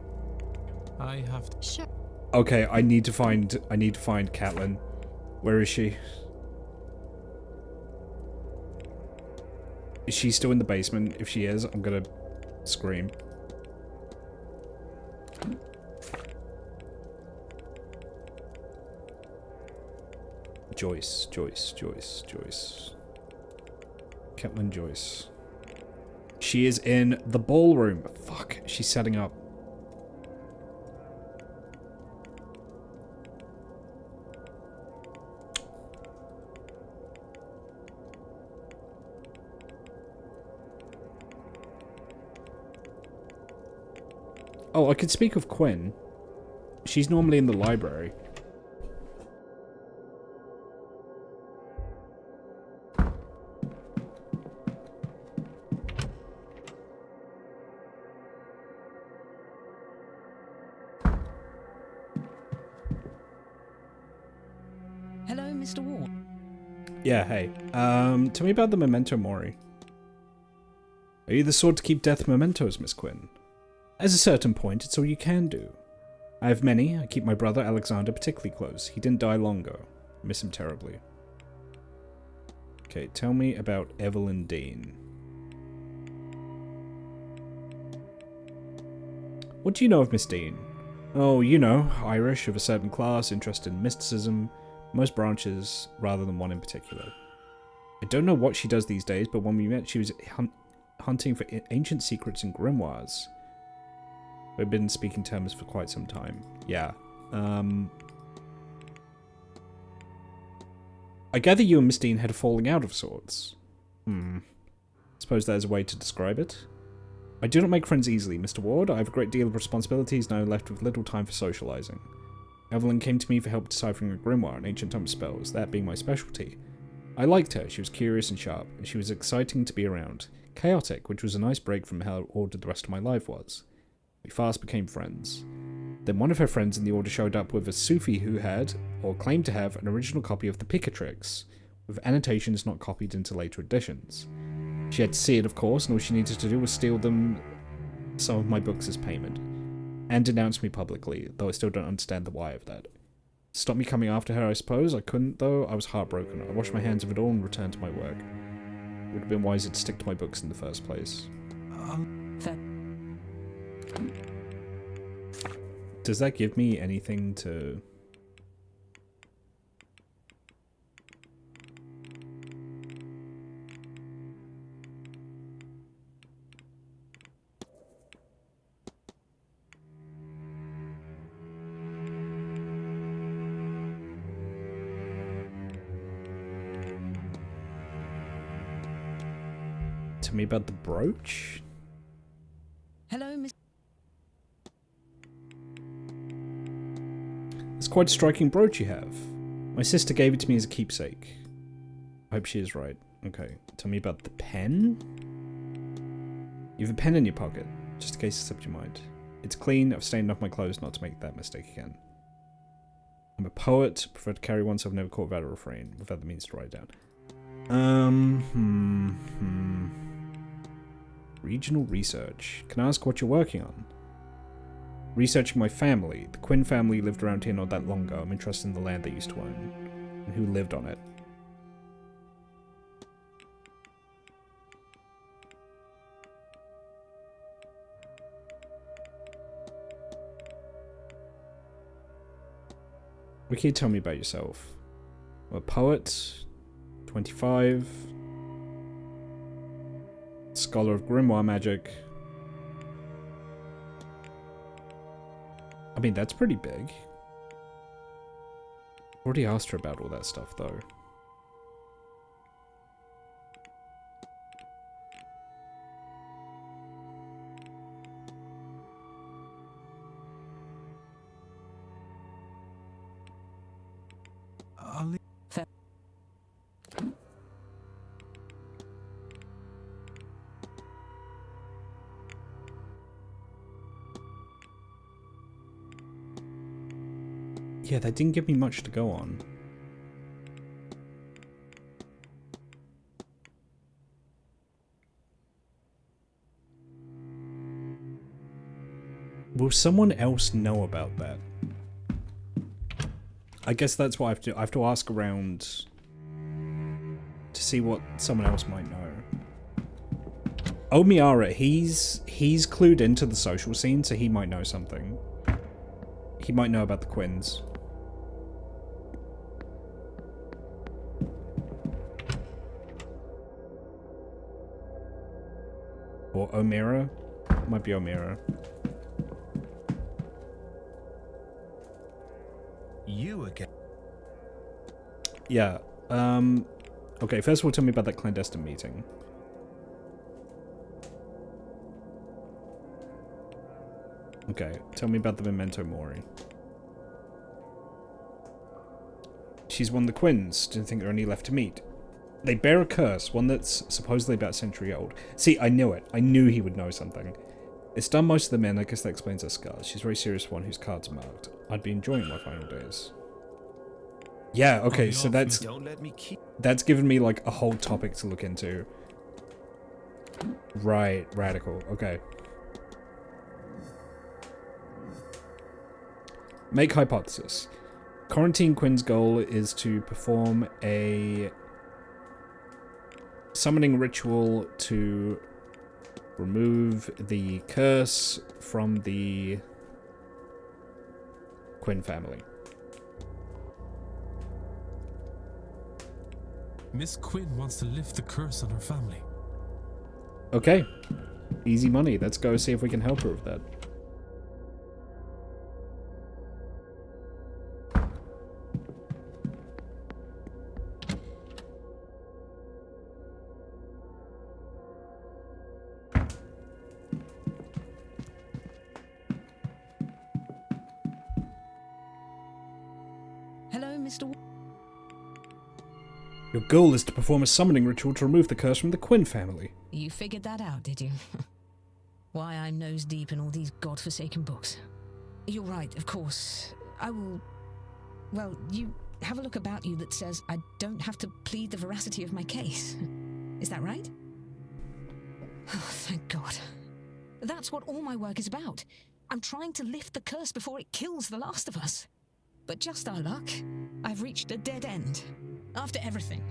I have to... Sure. Okay, I need to find Catelyn. Where is she? Is she still in the basement? If she is, I'm gonna scream. Joyce. Catelyn Joyce. She is in the ballroom. Fuck, she's setting up. Oh, I could speak of Quinn. She's normally in the library. Hello, Mr. Ward. Yeah, hey. Tell me about the memento mori. Are you the sort to keep death mementos, Miss Quinn? At a certain point, it's all you can do. I have many. I keep my brother Alexander particularly close. He didn't die long ago. I miss him terribly. Okay, tell me about Evelyn Dean. What do you know of Miss Dean? Oh, you know, Irish, of a certain class, interested in mysticism, most branches, rather than one in particular. I don't know what she does these days, but when we met, she was hunting for ancient secrets and grimoires. We've been speaking terms for quite some time. Yeah. I gather you and Miss Dean had a falling out of sorts. Suppose that is a way to describe it. I do not make friends easily, Mr. Ward. I have a great deal of responsibilities and I am left with little time for socializing. Evelyn came to me for help deciphering a grimoire and ancient tome spells, that being my specialty. I liked her. She was curious and sharp, and she was exciting to be around. Chaotic, which was a nice break from how ordered the rest of my life was. We fast became friends. Then one of her friends in the order showed up with a Sufi who had, or claimed to have, an original copy of the Picatrix, with annotations not copied into later editions. She had to see it, of course, and all she needed to do was steal some of my books as payment. And denounce me publicly, though I still don't understand the why of that. Stop me coming after her, I suppose. I couldn't, though. I was heartbroken. I washed my hands of it all and returned to my work. It would have been wiser to stick to my books in the first place. Does that give me anything to... Tell me about the brooch? Hello, Miss. It's quite a striking brooch you have. My sister gave it to me as a keepsake. I hope she is right. Okay, tell me about the pen? You have a pen in your pocket, just in case it slipped your mind. It's clean, I've stained off my clothes not to make that mistake again. I'm a poet, prefer to carry one so I've never caught without a refrain, without the means to write it down. Regional research. Can I ask what you're working on? Researching my family. The Quinn family lived around here not that long ago. I'm interested in the land they used to own, and who lived on it. What can you tell me about yourself? I'm a poet, 25, scholar of grimoire magic. I mean, that's pretty big. Already asked her about all that stuff, though. Yeah, that didn't give me much to go on. Will someone else know about that? I guess that's what I have to do. I have to ask around to see what someone else might know. Oh, Miara, he's clued into the social scene, so he might know something. He might know about the Quinns. Or Omira? Might be Omira. You again? Yeah. Okay, first of all, tell me about that clandestine meeting. Okay, tell me about the Memento Mori. She's one of the Quinns. Didn't think there are any left to meet. They bear a curse, one that's supposedly about a century old. See, I knew it. I knew he would know something. It's done most of the men, I guess that explains her scars. She's a very serious one whose cards are marked. I'd be enjoying my final days. Yeah, okay, so that's given me like a whole topic to look into. Right, radical, okay. Make hypothesis. Quarantine Quinn's goal is to perform a summoning ritual to Remove the curse from the Quinn family. Miss Quinn wants to lift the curse on her family. Okay. Easy money. Let's go see if we can help her with that. Hello, Mr. Your goal is to perform a summoning ritual to remove the curse from the Quinn family. You figured that out, did you? Why I'm nose deep in all these godforsaken books. You're right, of course. I will... Well, you have a look about you that says I don't have to plead the veracity of my case. Is that right? Oh, thank God. That's what all my work is about. I'm trying to lift the curse before it kills the last of us. But just our luck, I've reached a dead end. After everything.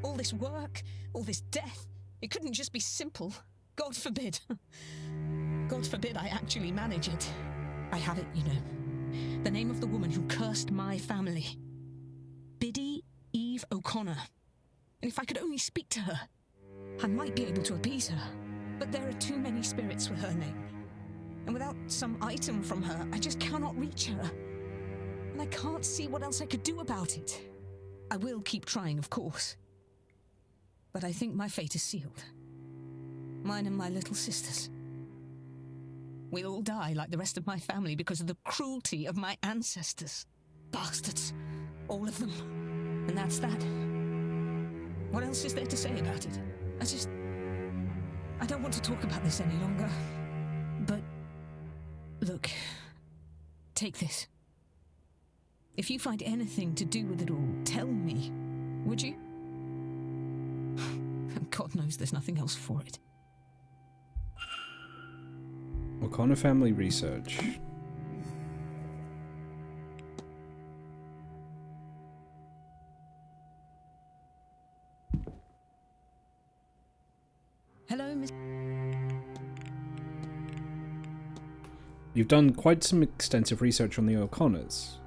All this work, all this death, it couldn't just be simple. God forbid. God forbid I actually manage it. I have it, you know. The name of the woman who cursed my family. Biddy Eve O'Connor. And if I could only speak to her, I might be able to appease her. But there are too many spirits with her name. And without some item from her, I just cannot reach her. And I can't see what else I could do about it. I will keep trying, of course. But I think my fate is sealed. Mine and my little sisters. We'll all die like the rest of my family because of the cruelty of my ancestors. Bastards. All of them. And that's that. What else is there to say about it? I don't want to talk about this any longer. But, look. Take this. If you find anything to do with it all, tell me, would you? And God knows there's nothing else for it. O'Connor family research. Hello, Miss... You've done quite some extensive research on the O'Connors.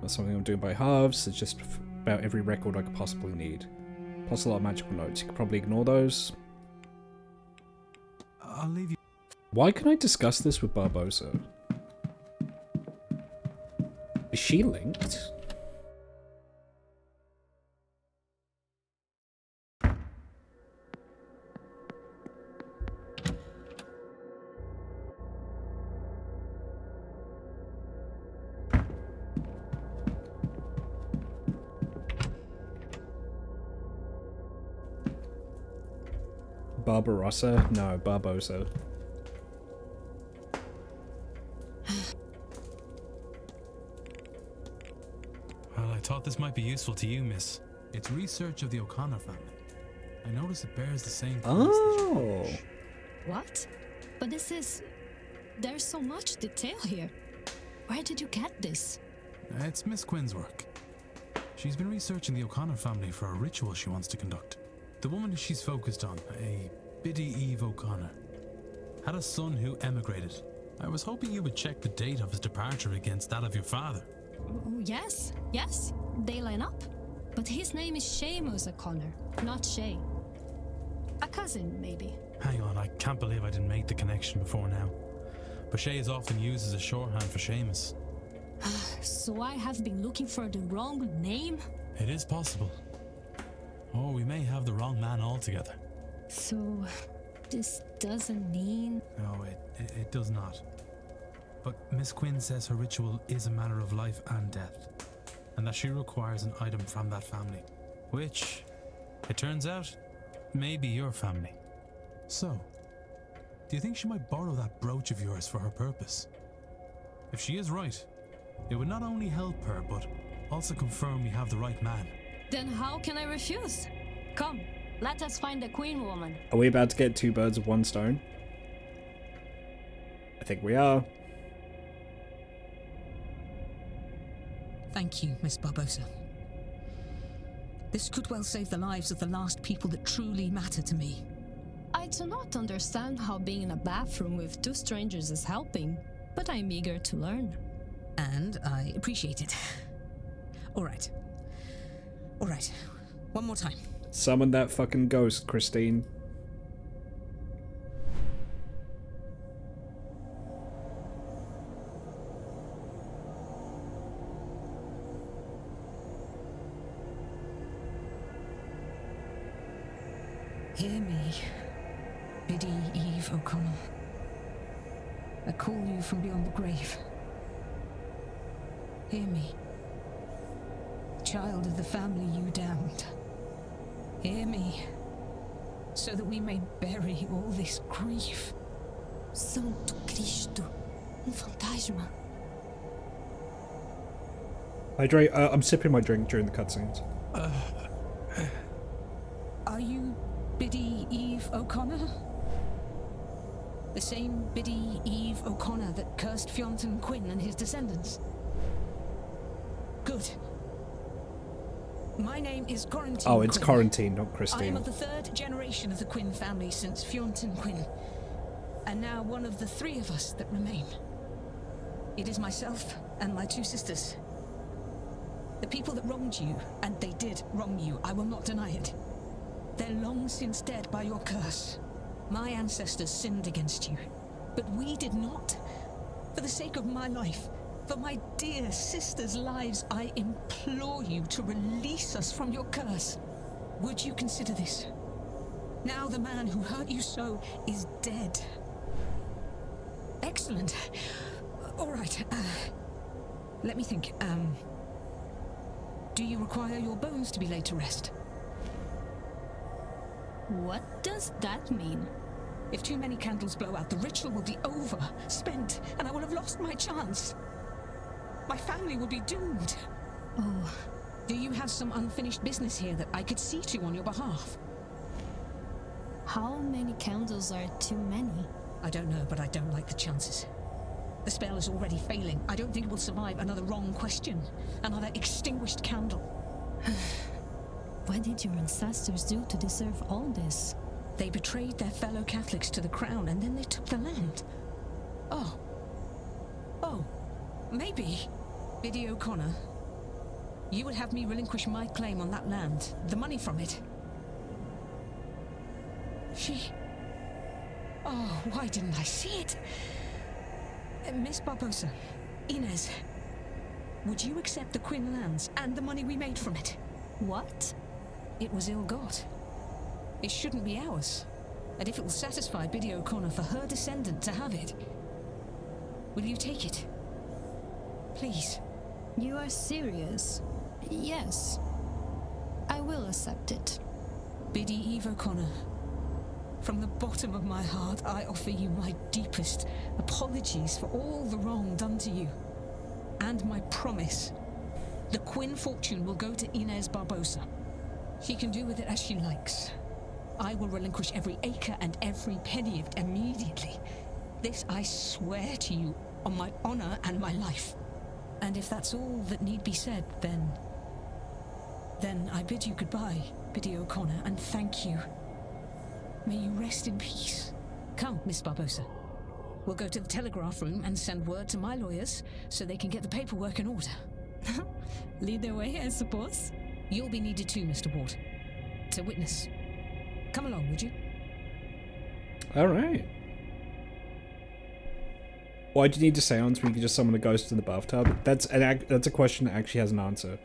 Not something I'm doing by halves, it's just about every record I could possibly need. Plus a lot of magical notes. You could probably ignore those. I'll leave you. Why can I discuss this with Barbosa? Is she linked? Barbarossa? No, Barbosa. Well, I thought this might be useful to you, miss. It's research of the O'Connor family. I notice it bears the same Oh. What? But this is... There's so much detail here. Where did you get this? It's Miss Quinn's work. She's been researching the O'Connor family for a ritual she wants to conduct. The woman she's focused on, a Biddy Eve O'Connor, had a son who emigrated. I was hoping you would check the date of his departure against that of your father. Yes, they line up. But his name is Seamus O'Connor, not Shay. A cousin, maybe. Hang on, I can't believe I didn't make the connection before now. But Shay is often used as a shorthand for Seamus. So I have been looking for the wrong name? It is possible. Or we may have the wrong man altogether. So, this doesn't mean... No, it does not. But Miss Quinn says her ritual is a matter of life and death, and that she requires an item from that family, which, it turns out, may be your family. So, do you think she might borrow that brooch of yours for her purpose? If she is right, it would not only help her, but also confirm we have the right man. Then how can I refuse? Come, let us find the Queen woman. Are we about to get 2 birds with 1 stone? I think we are. Thank you, Miss Barbosa. This could well save the lives of the last people that truly matter to me. I do not understand how being in a bathroom with two strangers is helping, but I'm eager to learn. And I appreciate it. All right. One more time. Summon that fucking ghost, Christine. Hear me, Biddy Eve O'Connell. I call you from beyond the grave. Hear me, child of the family you damned. Hear me, so that we may bury all this grief. Santo Cristo, fantasma. I'm sipping my drink during the cutscenes. Are you Biddy Eve O'Connor? The same Biddy Eve O'Connor that cursed Fionn Quinn and his descendants? Good. My name is Quarantine. Oh, it's Quinn. Quarantine, not I Christine. am of the third generation of the Quinn family since Fionn Quinn, and now one of the three of us that remain. It is myself and my two sisters. The people that wronged you, and they did wrong you, I will not deny it. They're long since dead by your curse. My ancestors sinned against you, but we did not. For the sake of my life, for my dear sisters' lives, I implore you to release us from your curse. Would you consider this? Now the man who hurt you so is dead. Excellent. All right. Let me think. Do you require your bones to be laid to rest? What does that mean? If too many candles blow out, the ritual will be over, spent, and I will have lost my chance. My family will be doomed. Oh. Do you have some unfinished business here that I could see to on your behalf? How many candles are too many? I don't know, but I don't like the chances. The spell is already failing. I don't think it will survive another wrong question, another extinguished candle. What did your ancestors do to deserve all this? They betrayed their fellow Catholics to the crown, and then they took the land. Oh, maybe, Biddy O'Connor, you would have me relinquish my claim on that land, the money from it. Oh, why didn't I see it? Miss Barbosa, Inez, would you accept the Quinn lands and the money we made from it? What? It was ill-got. It shouldn't be ours. And if it will satisfy Biddy O'Connor for her descendant to have it, will you take it? Please. You are serious? Yes. I will accept it. Biddy Eve O'Connor, from the bottom of my heart, I offer you my deepest apologies for all the wrong done to you. And my promise. The Quinn fortune will go to Inez Barbosa. She can do with it as she likes. I will relinquish every acre and every penny of it immediately. This I swear to you on my honor and my life. And if that's all that need be said, then I bid you goodbye, Biddy O'Connor, and thank you. May you rest in peace. Come, Miss Barbosa. We'll go to the telegraph room and send word to my lawyers so they can get the paperwork in order. Lead the way, I suppose. You'll be needed too, Mr. Ward. To witness. Come along, would you? All right. Why do you need a seance when you can just summon a ghost in the bathtub? That's a question that actually has an answer.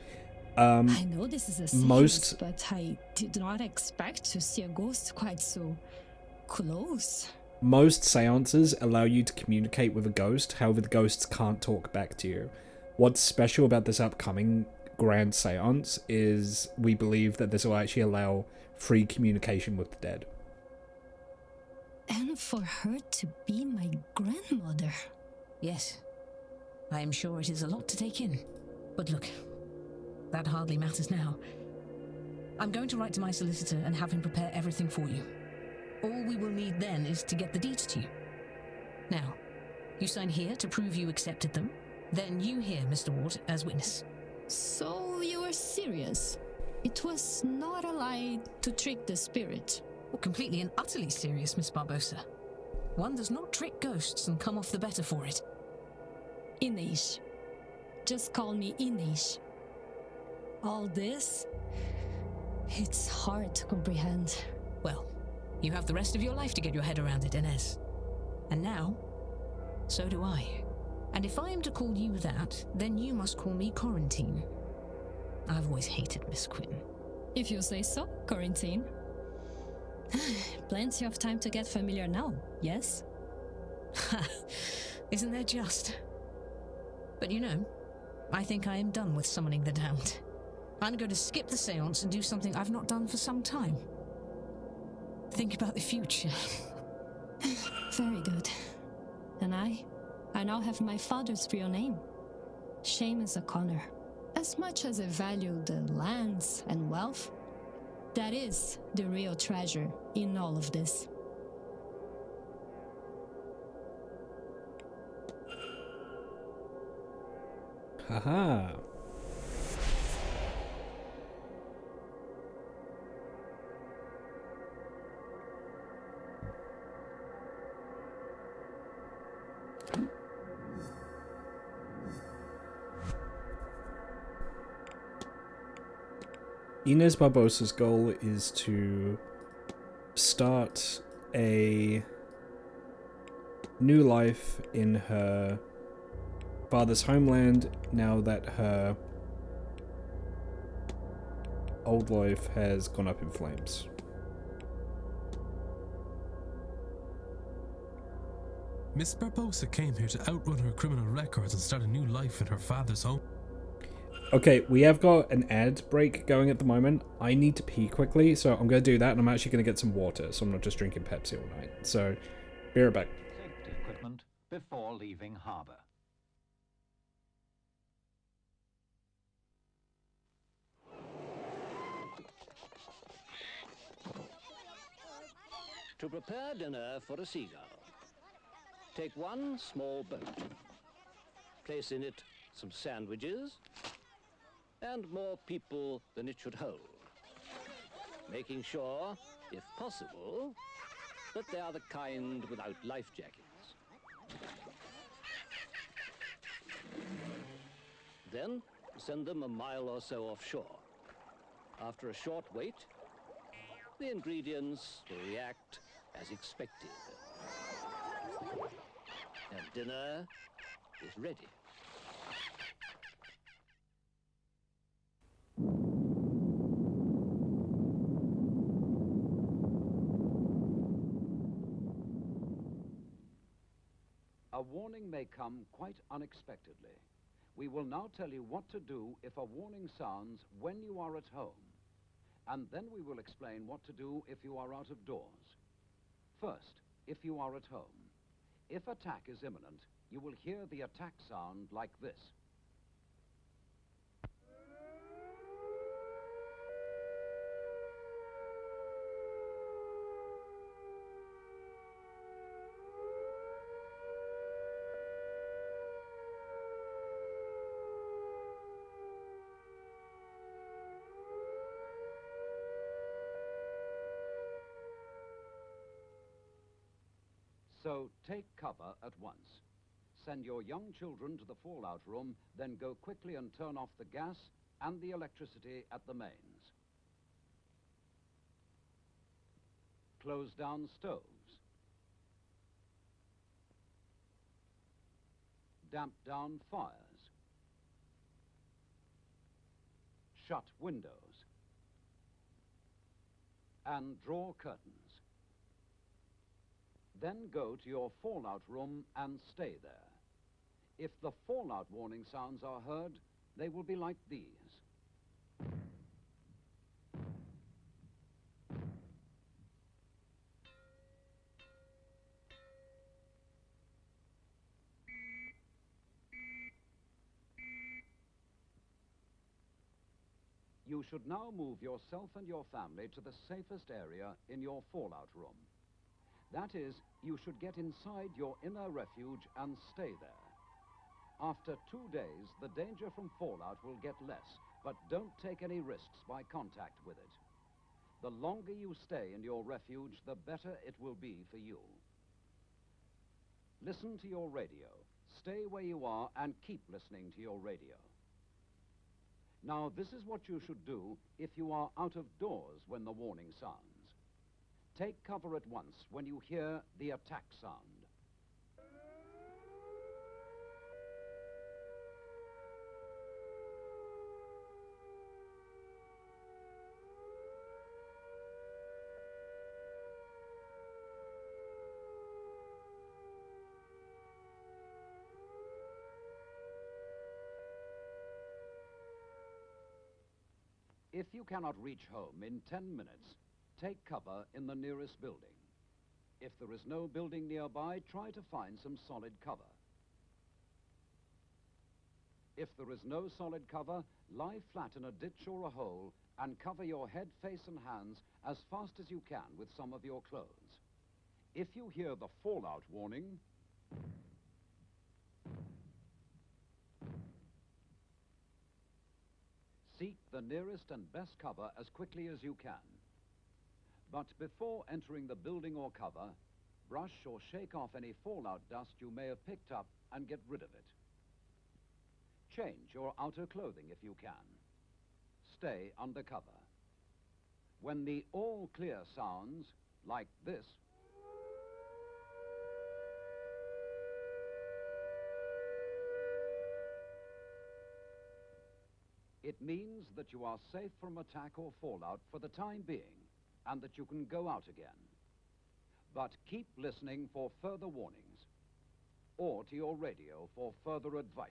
I know this is a seance, but I did not expect to see a ghost quite so close. Most seances allow you to communicate with a ghost, however the ghosts can't talk back to you. What's special about this upcoming grand seance is we believe that this will actually allow free communication with the dead. And for her to be my grandmother. Yes. I am sure it is a lot to take in. But look, that hardly matters now. I'm going to write to my solicitor and have him prepare everything for you. All we will need then is to get the deeds to you. Now, you sign here to prove you accepted them. Then you here, Mr. Ward, as witness. So you are serious? It was not a lie to trick the spirit. Well, completely and utterly serious, Miss Barbosa. One does not trick ghosts and come off the better for it. Inish. Just call me Inish. All this? It's hard to comprehend. Well, you have the rest of your life to get your head around it, Inez. And now, so do I. And if I am to call you that, then you must call me Quarantine. I've always hated Miss Quinn. If you say so, Quarantine. Plenty of time to get familiar now, yes? Isn't that just? But you know, I think I am done with summoning the damned. I'm going to skip the seance and do something I've not done for some time. Think about the future. Very good. And I now have my father's real name. Seamus O'Connor. As much as I value the lands and wealth, that is the real treasure in all of this. Haha. Inez Barbosa's goal is to start a new life in her father's homeland now that her old life has gone up in flames. Miss Barbosa came here to outrun her criminal records and start a new life in her father's home. Okay, we have got an ad break going at the moment. I need to pee quickly, so I'm going to do that, and I'm actually going to get some water, so I'm not just drinking Pepsi all night. So, be right back. Safety equipment before leaving harbour. To prepare dinner for a seagull, take one small boat. Place in it some sandwiches and more people than it should hold, making sure, if possible, that they are the kind without life jackets. Then send them a mile or so offshore. After a short wait, the ingredients will react as expected. And dinner is ready. A warning may come quite unexpectedly. We will now tell you what to do if a warning sounds when you are at home. And then we will explain what to do if you are out of doors. First, if you are at home. If attack is imminent, you will hear the attack sound like this. So take cover at once. Send your young children to the fallout room, then go quickly and turn off the gas and the electricity at the mains. Close down stoves. Damp down fires. Shut windows. And draw curtains. Then go to your fallout room and stay there. If the fallout warning sounds are heard, they will be like these. You should now move yourself and your family to the safest area in your fallout room. That is, you should get inside your inner refuge and stay there. After 2 days, the danger from fallout will get less, but don't take any risks by contact with it. The longer you stay in your refuge, the better it will be for you. Listen to your radio. Stay where you are and keep listening to your radio. Now, this is what you should do if you are out of doors when the warning sounds. Take cover at once when you hear the attack sound. If you cannot reach home in 10 minutes, take cover in the nearest building. If there is no building nearby, try to find some solid cover. If there is no solid cover, lie flat in a ditch or a hole and cover your head, face and hands as fast as you can with some of your clothes. If you hear the fallout warning, seek the nearest and best cover as quickly as you can. But before entering the building or cover, brush or shake off any fallout dust you may have picked up and get rid of it. Change your outer clothing if you can. Stay under cover. When the all clear sounds, like this, it means that you are safe from attack or fallout for the time being, and that you can go out again. But keep listening for further warnings, or to your radio for further advice.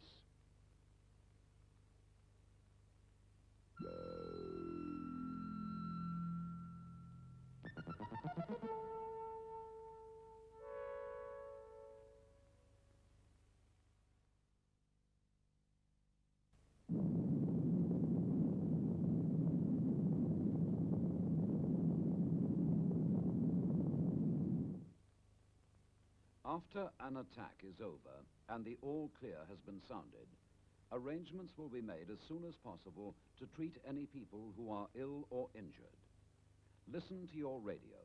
After an attack is over and the all clear has been sounded, arrangements will be made as soon as possible to treat any people who are ill or injured. Listen to your radio.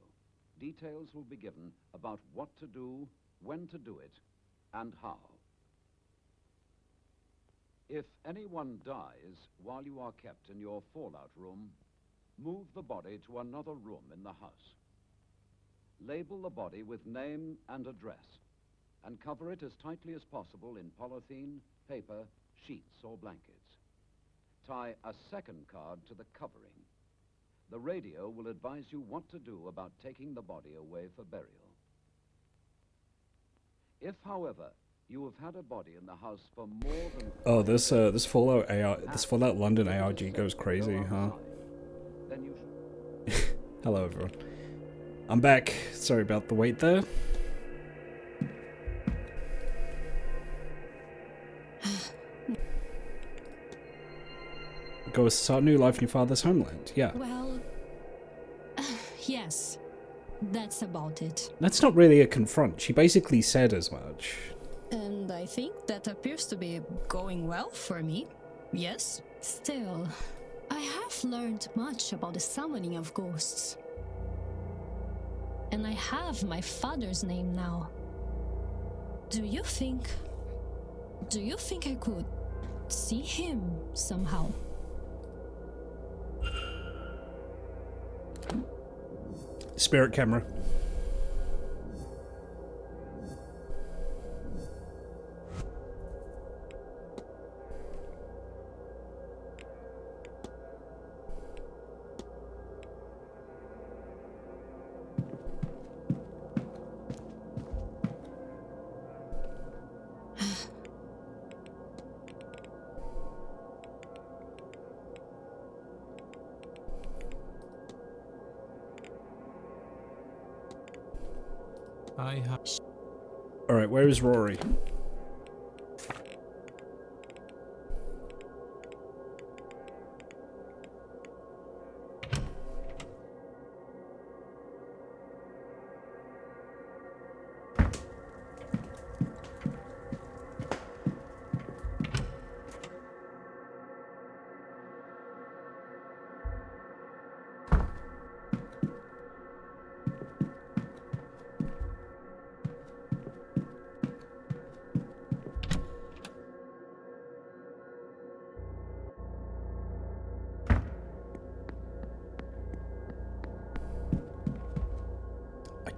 Details will be given about what to do, when to do it, and how. If anyone dies while you are kept in your fallout room, move the body to another room in the house. Label the body with name and address, and cover it as tightly as possible in polythene, paper, sheets, or blankets. Tie a second card to the covering. The radio will advise you what to do about taking the body away for burial. If, however, you have had a body in the house for more than... Oh, this Fallout London ARG goes crazy, huh? Then you should... Hello, everyone. I'm back. Sorry about the wait there. Go start a new life in your father's homeland. Yeah. Well, yes. That's about it. That's not really a confront. She basically said as much. And I think that appears to be going well for me. Yes? Still, I have learned much about the summoning of ghosts. And I have my father's name now. Do you think I could see him somehow? Spirit camera. Alright, where is Rory?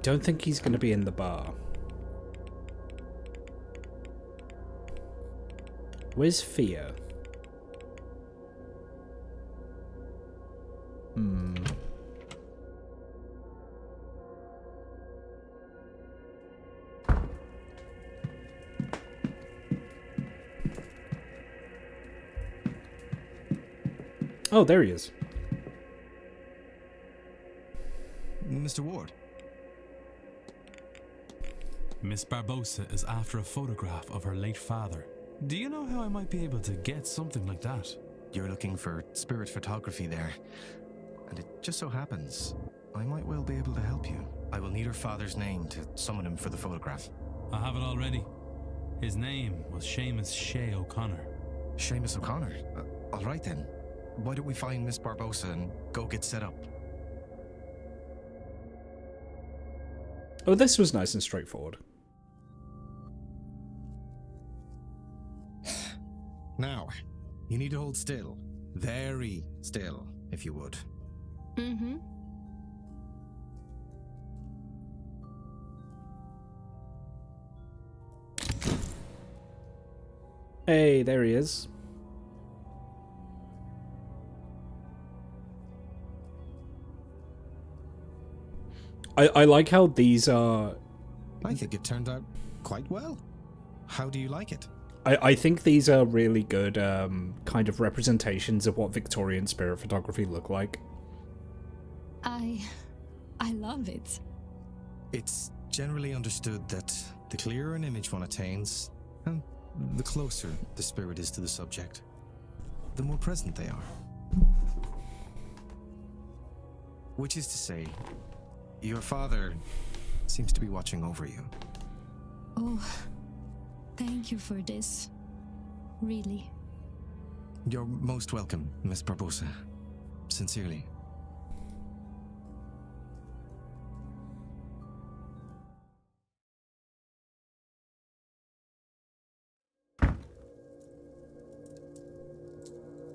don't think he's going to be in the bar. Where's Fia? Oh, there he is. Mr. Ward. Miss Barbosa is after a photograph of her late father. Do you know how I might be able to get something like that? You're looking for spirit photography there. And it just so happens, I might well be able to help you. I will need her father's name to summon him for the photograph. I have it already. His name was Seamus Shea O'Connor. Seamus O'Connor? All right then. Why don't we find Miss Barbosa and go get set up? Oh, this was nice and straightforward. Now, you need to hold still. Very still, if you would. Mm-hmm. Hey, there he is. I like how these are... I think it turned out quite well. How do you like it? I think these are really good kind of representations of what Victorian spirit photography look like. I love it. It's generally understood that the clearer an image one attains, and the closer the spirit is to the subject, the more present they are. Which is to say, your father seems to be watching over you. Oh, thank you for this. Really. You're most welcome, Miss Barbosa. Sincerely.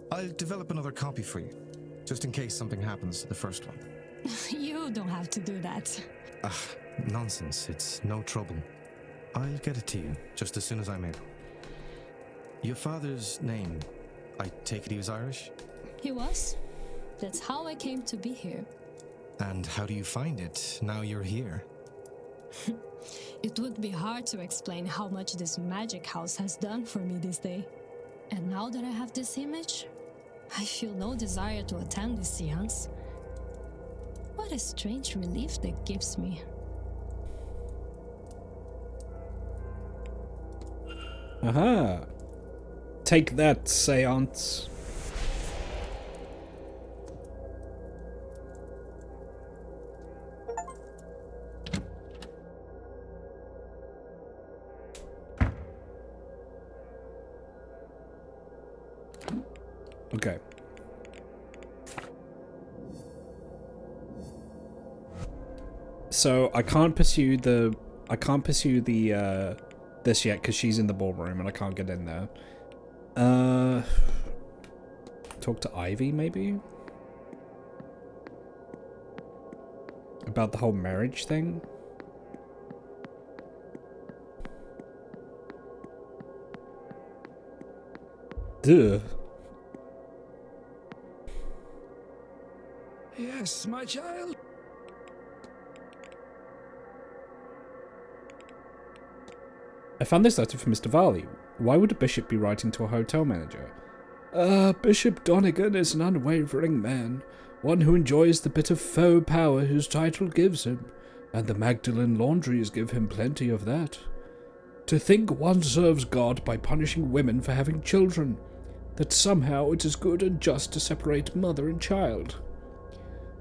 I'll develop another copy for you, just in case something happens to the first one. You don't have to do that. Nonsense. It's no trouble. I'll get it to you just as soon as I'm able. Your father's name, I take it he was Irish? He was. That's how I came to be here. And how do you find it now you're here? It would be hard to explain how much this magic house has done for me this day. And now that I have this image, I feel no desire to attend this seance. What a strange relief that gives me. Aha! Take that, seance. Okay. So I can't pursue the this yet because she's in the ballroom and I can't get in there. Talk to Ivy maybe? About the whole marriage thing? Duh. Yes, my child. I found this letter from Mr. Varley. Why would a bishop be writing to a hotel manager? Bishop Donegan is an unwavering man, one who enjoys the bit of faux power whose title gives him, and the Magdalen laundries give him plenty of that. To think one serves God by punishing women for having children, that somehow it is good and just to separate mother and child.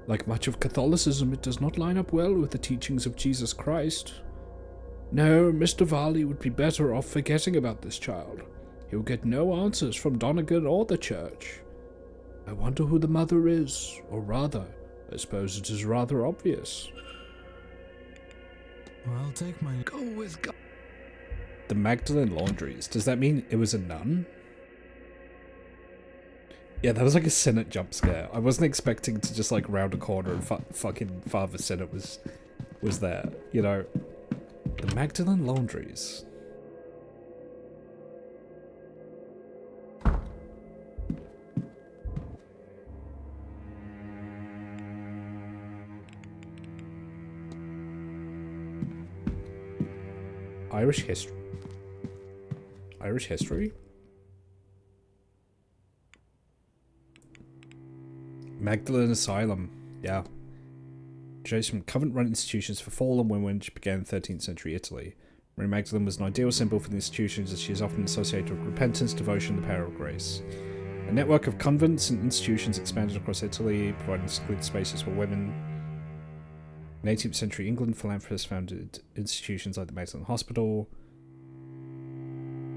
Like much of Catholicism, it does not line up well with the teachings of Jesus Christ. No, Mr. Varley would be better off forgetting about this child. He'll get no answers from Donegan or the church. I wonder who the mother is, or rather, I suppose it is rather obvious. Well, I'll take my... Go with God. The Magdalen laundries. Does that mean it was a nun? Yeah, that was like a Sinnott jump scare. I wasn't expecting to just like round a corner and fucking Father Sinnott was was there, you know. The Magdalen Laundries. Irish history. Irish history? Magdalen Asylum. Yeah. Shows from convent-run institutions for fallen women which began in 13th century Italy. Mary Magdalene was an ideal symbol for the institutions as she is often associated with repentance, devotion, and the power of grace. A network of convents and institutions expanded across Italy, providing secluded spaces for women. In 18th century England, philanthropists founded institutions like the Magdalen Hospital.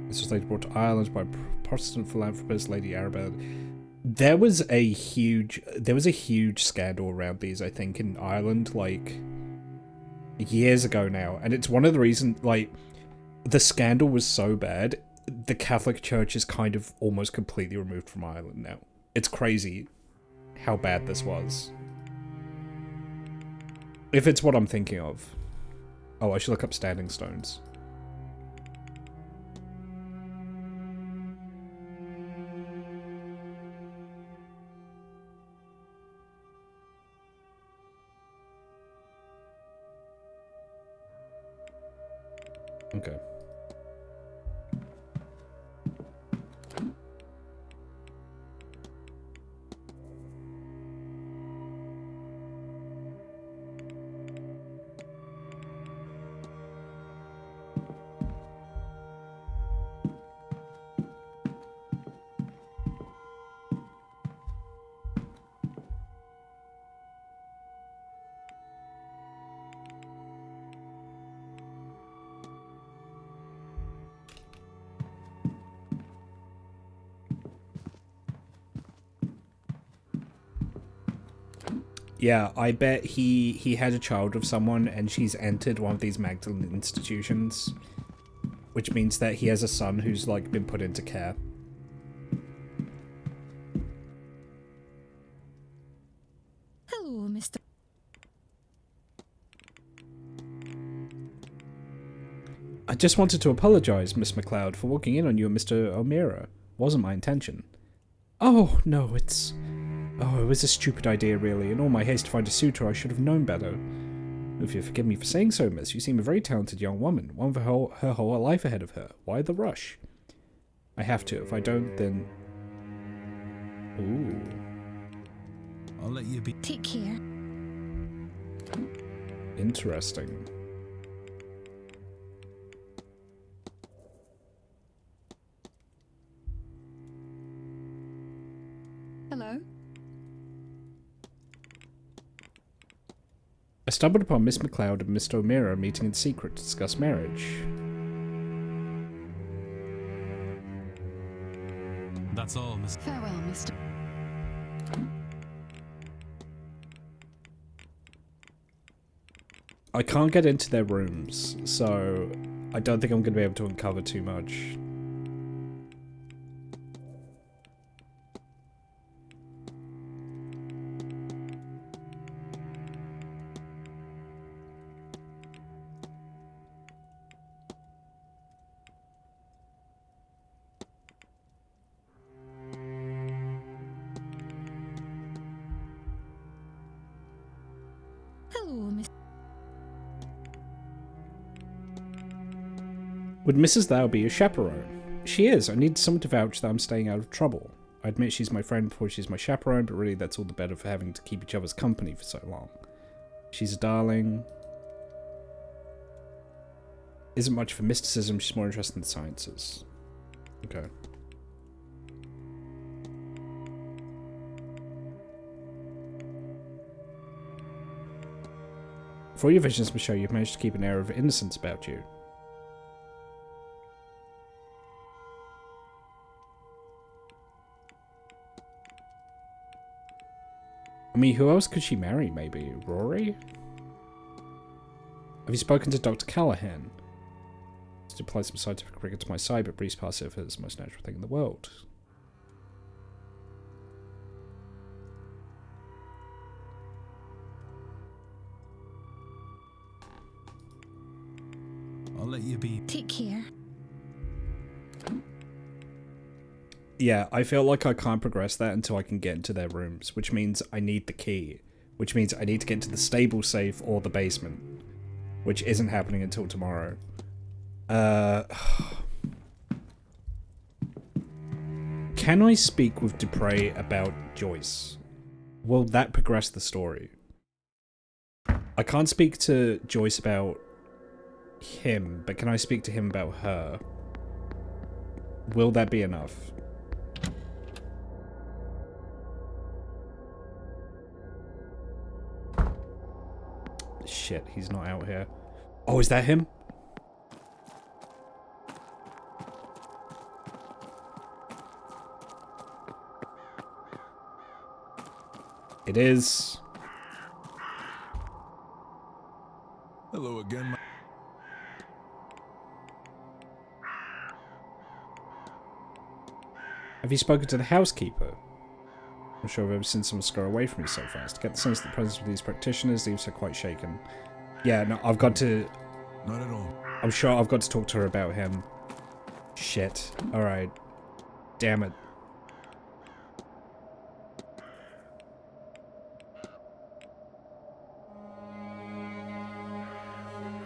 This was later brought to Ireland by Protestant philanthropist Lady Arabella. There was a huge scandal around these, I think, in Ireland, like, years ago now. And it's one of the reasons, like, the scandal was so bad, the Catholic Church is kind of almost completely removed from Ireland now. It's crazy how bad this was. If it's what I'm thinking of. Oh, I should look up Standing Stones. Okay. Yeah, I bet he had a child with someone and she's entered one of these Magdalene institutions. Which means that he has a son who's, like, been put into care. Hello, Mr. I just wanted to apologize, Miss MacLeod, for walking in on you and Mr. O'Meara. Wasn't my intention. Oh, no, it's... Oh, it was a stupid idea, really. In all my haste to find a suitor, I should have known better. If you'll forgive me for saying so, miss, you seem a very talented young woman, one with her whole life ahead of her. Why the rush? I have to. If I don't, then... Ooh. I'll let you be. Take care. Interesting. Hello? I stumbled upon Miss MacLeod and Mr. O'Meara meeting in secret to discuss marriage. That's all, Miss. Farewell, Mr. I can't get into their rooms, so I don't think I'm going to be able to uncover too much. Hello, Miss. Would Mrs. Thou be your chaperone? She is. I need someone to vouch that I'm staying out of trouble. I admit she's my friend before she's my chaperone, but really that's all the better for having to keep each other's company for so long. She's a darling. Isn't much for mysticism, she's more interested in the sciences. Okay. For all your visions, Michelle, you've managed to keep an air of innocence about you. I mean, who else could she marry, maybe? Rory? Have you spoken to Dr. Callahan? To apply some scientific rigor to my side, but breeze past it as the most natural thing in the world. let you be. Take care. Yeah, I feel like I can't progress that until I can get into their rooms, which means I need the key. Which means I need to get to the stable safe or the basement. Which isn't happening until tomorrow. Can I speak with Dupre about Joyce? Will that progress the story? I can't speak to Joyce about him, but can I speak to him about her? Will that be enough? Shit, he's not out here. Oh, is that him? It is. Hello again. Have you spoken to the housekeeper? I'm sure I've ever seen someone scurry away from me so fast. To get the sense that the presence of these practitioners leaves her quite shaken. Yeah, no, I've got to... Not at all. I'm sure I've got to talk to her about him. Shit. Alright. Damn it.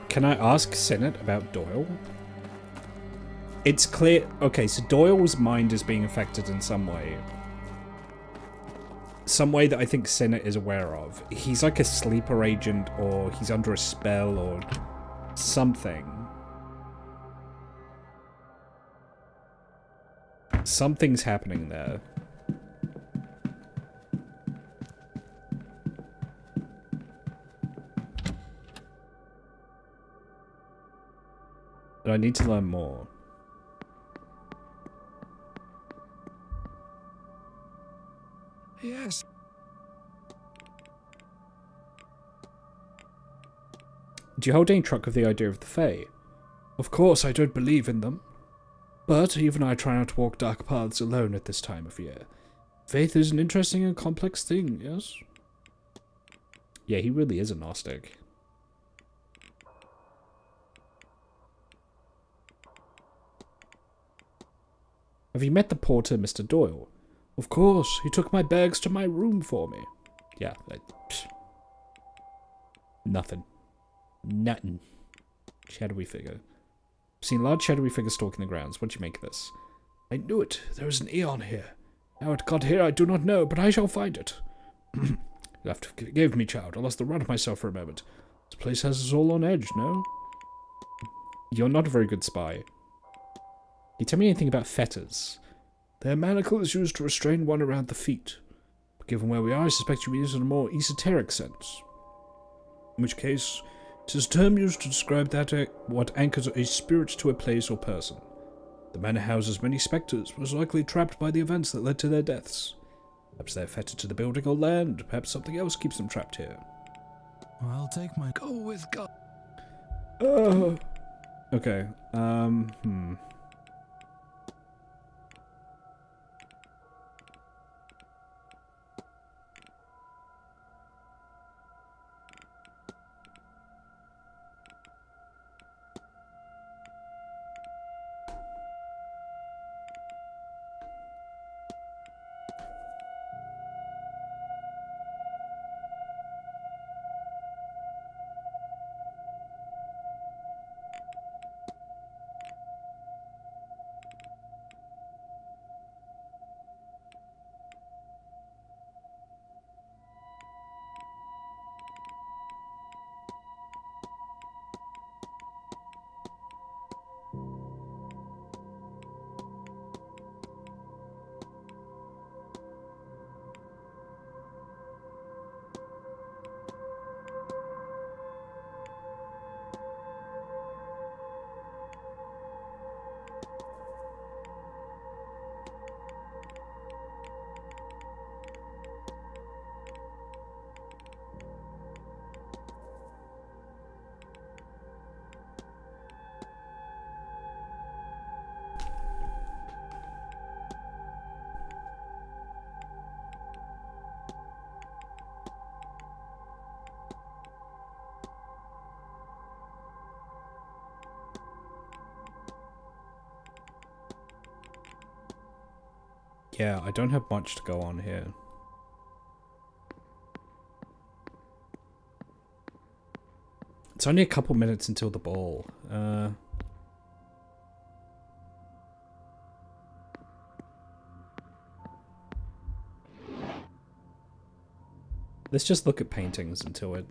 Can I ask Sinnott about Doyle? It's clear... Okay, so Doyle's mind is being affected in some way. Some way that I think Sinnott is aware of. He's like a sleeper agent, or he's under a spell, or something. Something's happening there. But I need to learn more. Yes. Do you hold any truck with the idea of the Fae? Of course, I don't believe in them. But even I try not to walk dark paths alone at this time of year. Faith is an interesting and complex thing, yes? Yeah, he really is a Gnostic. Have you met the porter, Mr. Doyle? Of course, he took my bags to my room for me. Yeah, nothing. Nothing. Shadowy figure. I've seen a large shadowy figure stalking the grounds. What do you make of this? I knew it. There is an Eon here. How it got here I do not know, but I shall find it. You'll have to forgive me, child. I lost the run of myself for a moment. This place has us all on edge, no? You're not a very good spy. Can you tell me anything about fetters? Their manacle is used to restrain one around the feet. But given where we are, I suspect you mean it in a more esoteric sense. In which case, it is a term used to describe what anchors a spirit to a place or person. The manor houses many spectres, most likely trapped by the events that led to their deaths. Perhaps they're fettered to the building or land. Perhaps something else keeps them trapped here. I'll take my... Go with God. Okay, Yeah, I don't have much to go on here. It's only a couple minutes until the ball. Let's just look at paintings until it...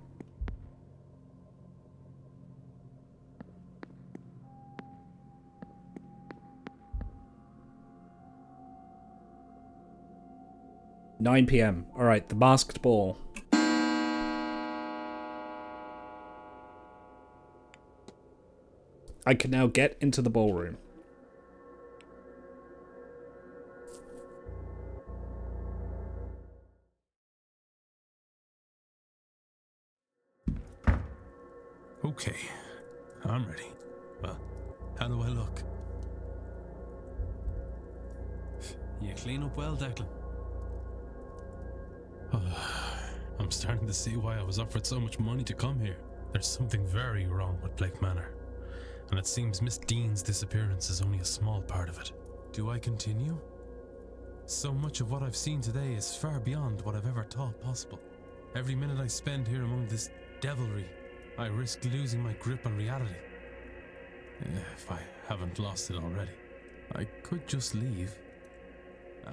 "9 p.m. Alright, the masked ball. I can now get into the ballroom. Okay, I'm ready. Well, how do I look? You clean up well, Declan? I'm starting to see why I was offered so much money to come here. There's something very wrong with Blake Manor, and it seems Miss Dean's disappearance is only a small part of it. Do I continue? So much of what I've seen today is far beyond what I've ever thought possible. Every minute I spend here among this devilry, I risk losing my grip on reality. If I haven't lost it already. I could just leave.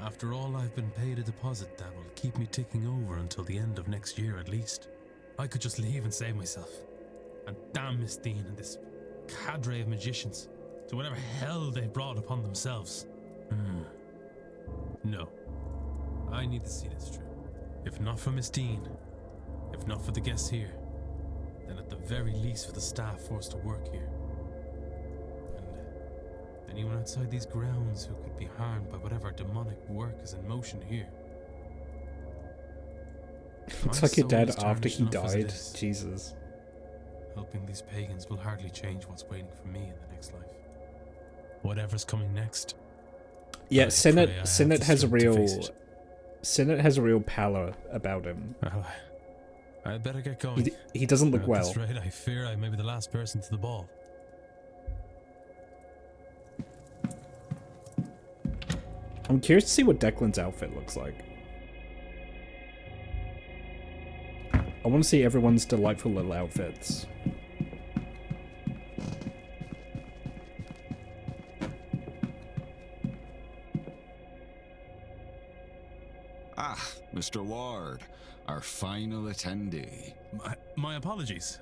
After all, I've been paid a deposit that will keep me ticking over until the end of next year at least. I could just leave and save myself. And damn Miss Dean and this cadre of magicians to whatever hell they brought upon themselves. No. I need to see this through. If not for Miss Dean, if not for the guests here, then at the very least for the staff forced to work here. And anyone outside these grounds who could be harmed by whatever demonic work is in motion here. It's like your dad after he died. Jesus. Helping these pagans will hardly change what's waiting for me in the next life. Whatever's coming next. Yeah, Sinnott has a real pallor about him. I better get going. He doesn't look well. That's right, I fear I may be the last person to the ball. I'm curious to see what Declan's outfit looks like. I want to see everyone's delightful little outfits. Ah, Mr. Ward, our final attendee. My apologies.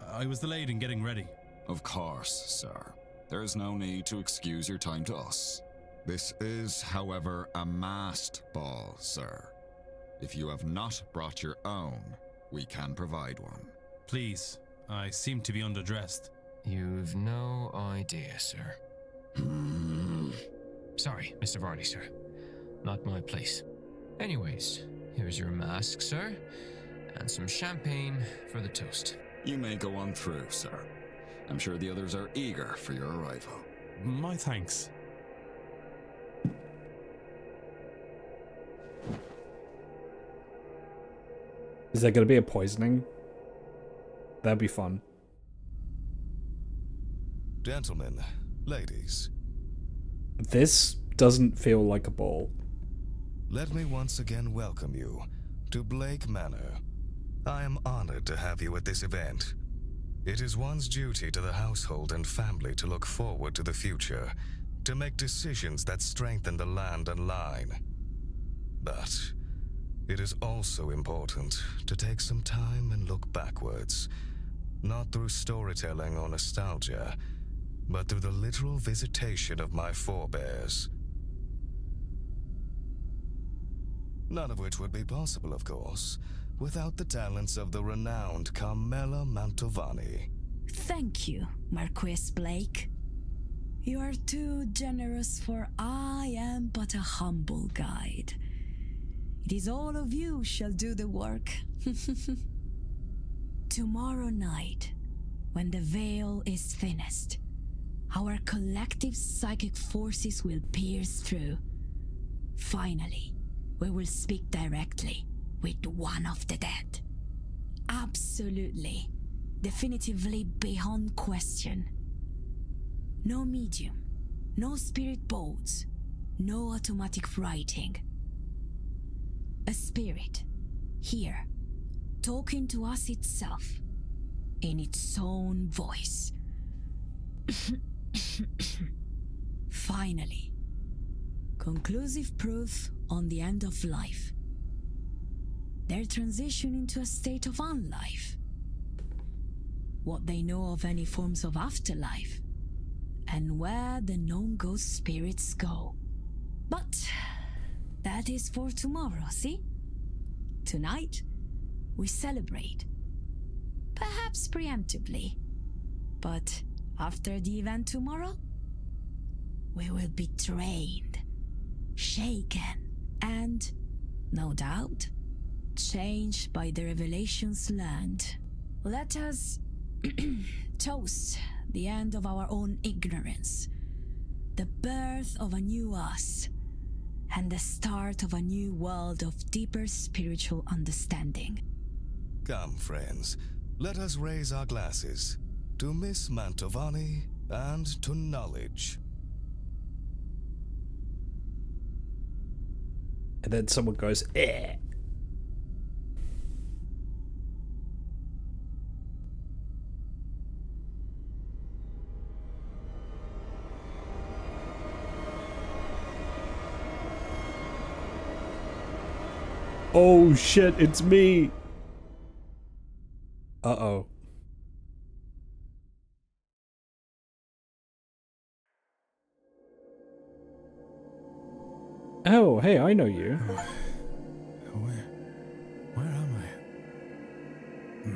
I was delayed in getting ready. Of course, sir. There is no need to excuse your time to us. This is, however, a masked ball, sir. If you have not brought your own, we can provide one. Please, I seem to be underdressed. You've no idea, sir. Sorry, Mr. Varley, sir. Not my place. Anyways, here's your mask, sir, and some champagne for the toast. You may go on through, sir. I'm sure the others are eager for your arrival. My thanks. Is there going to be a poisoning? That'd be fun. Gentlemen, ladies. This doesn't feel like a ball. Let me once again welcome you to Blake Manor. I am honored to have you at this event. It is one's duty to the household and family to look forward to the future, to make decisions that strengthen the land and line. But it is also important to take some time and look backwards, not through storytelling or nostalgia, but through the literal visitation of my forebears. None of which would be possible, of course, without the talents of the renowned Carmela Mantovani. Thank you, Marquis Blake. You are too generous, for I am but a humble guide. It is all of you shall do the work. Tomorrow night, when the veil is thinnest, our collective psychic forces will pierce through. Finally, we will speak directly with one of the dead. Absolutely, definitively beyond question. No medium, no spirit boats, no automatic writing. A spirit, here, talking to us itself, in its own voice. Finally, conclusive proof on the end of life. Their transition into a state of unlife. What they know of any forms of afterlife, and where the non-ghost spirits go. But that is for tomorrow, see? Tonight, we celebrate. Perhaps preemptively. But after the event tomorrow, we will be trained, shaken, and, no doubt, changed by the revelations learned. Let us toast the end of our own ignorance, the birth of a new us, and the start of a new world of deeper spiritual understanding. Come, friends, let us raise our glasses to Miss Mantovani and to knowledge. And then someone goes, eh. Oh shit, it's me! Uh-oh. Oh, hey, I know you. Where am I?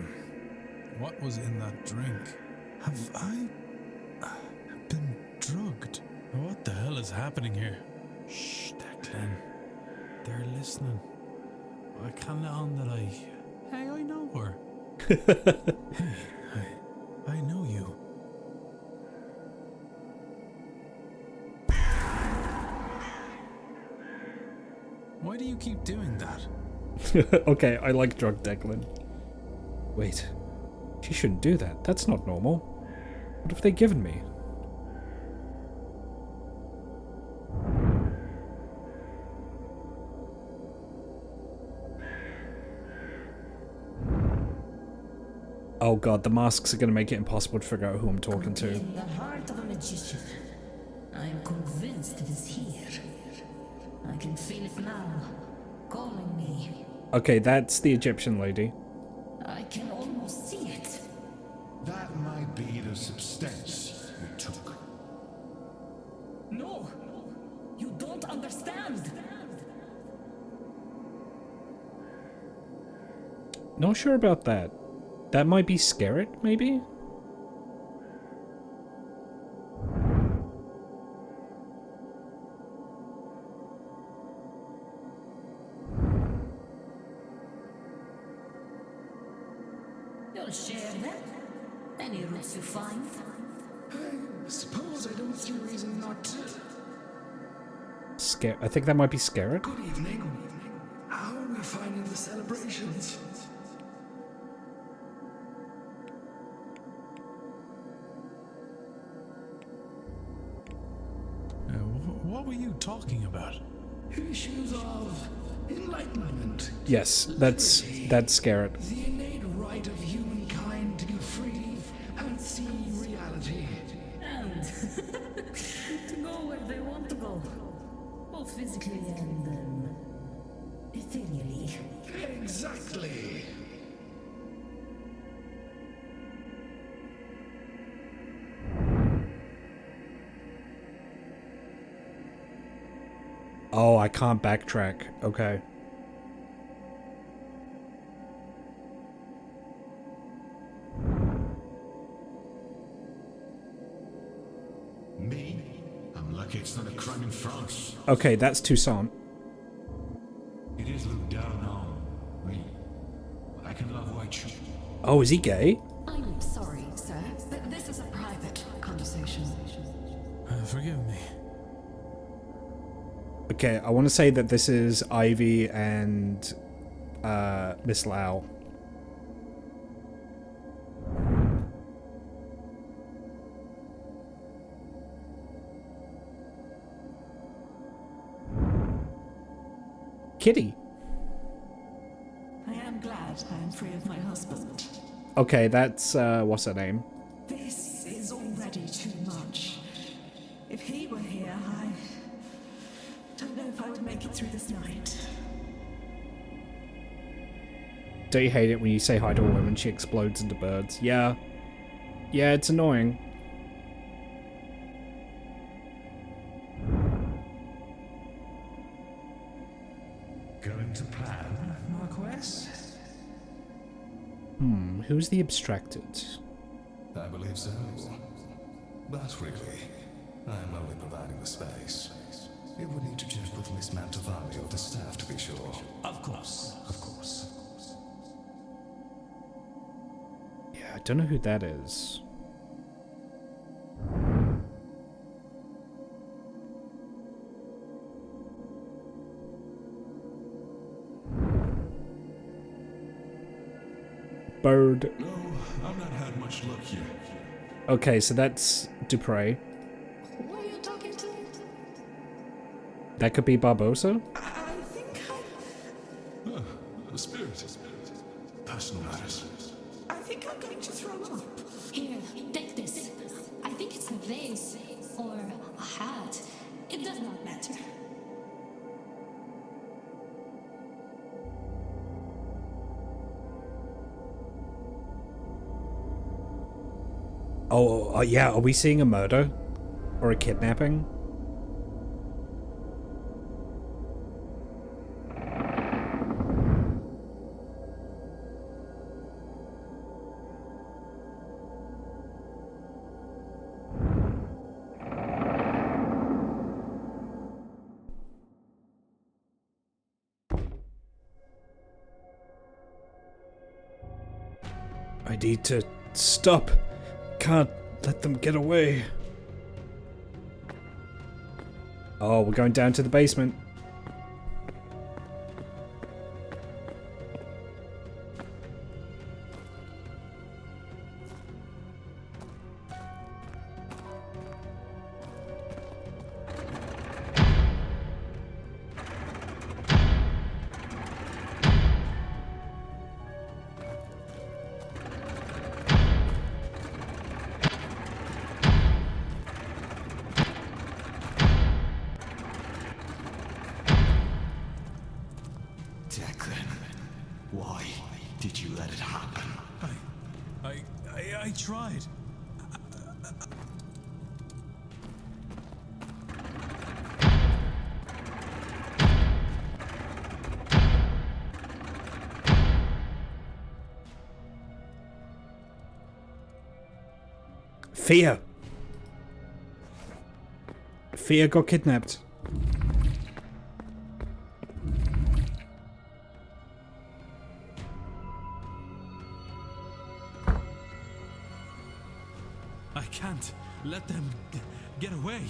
What was in that drink? Have I been drugged? What the hell is happening here? Shh, Declan. They're listening. I can't let on that Hey, I know her. Hey, I know you. Why do you keep doing that? Okay, I like drug Declan. Wait, she shouldn't do that. That's not normal. What have they given me? Oh god, the masks are going to make it impossible to figure out who I'm talking to. In the heart of a magician. I am convinced it is here. I can feel it now, calling me. Okay, that's the Egyptian lady. I can almost see it. That might be the substance you took. No! You don't understand! Not sure about that. That might be Scarret, maybe? You'll share them? Any roots you find? I suppose I don't see a reason not to. I think that might be Scarret. Good evening. How are we finding the celebrations? What were you talking about? Issues of enlightenment. Yes, that's Scarret. The innate right of humankind to be free and see reality. And to go where they want to go. Both physically and ethereally. Exactly. Oh, I can't backtrack. Okay. Me? I'm lucky it's not a crime in France. Okay, that's Toussaint. It is looked down on, really. But I can love who I choose. Oh, is he gay? I'm sorry, sir, but this is a private conversation. Forgive me. Okay, I want to say that this is Ivy and Miss Lau. kitty. I am glad I am free of my husband. Okay, that's, what's her name? This is already too much. If he were here, I don't know if I would make it through this night. Don't you hate it when you say hi to a woman, she explodes into birds? Yeah. Yeah, it's annoying. Going to plan, Marquess? Who's the abstracted? I believe so. But really, I am only providing the space. It would need to check with Miss Mantovani or the staff to be sure. Of course, of course. Yeah, I don't know who that is. Bird. No, I've not had much luck here. Okay, so that's Dupre. Who are you talking to? That could be Barbosa? I think The spirit. Personal matters. I think I'm going to throw up. Here, take this. I think it's a vase or a hat. It does not matter. Oh, yeah, are we seeing a murder? Or a kidnapping? I need to stop. Can't let them get away. Oh, we're going down to the basement. Why did you let it happen? I tried. Fia. Fia got kidnapped. I can't let them get away.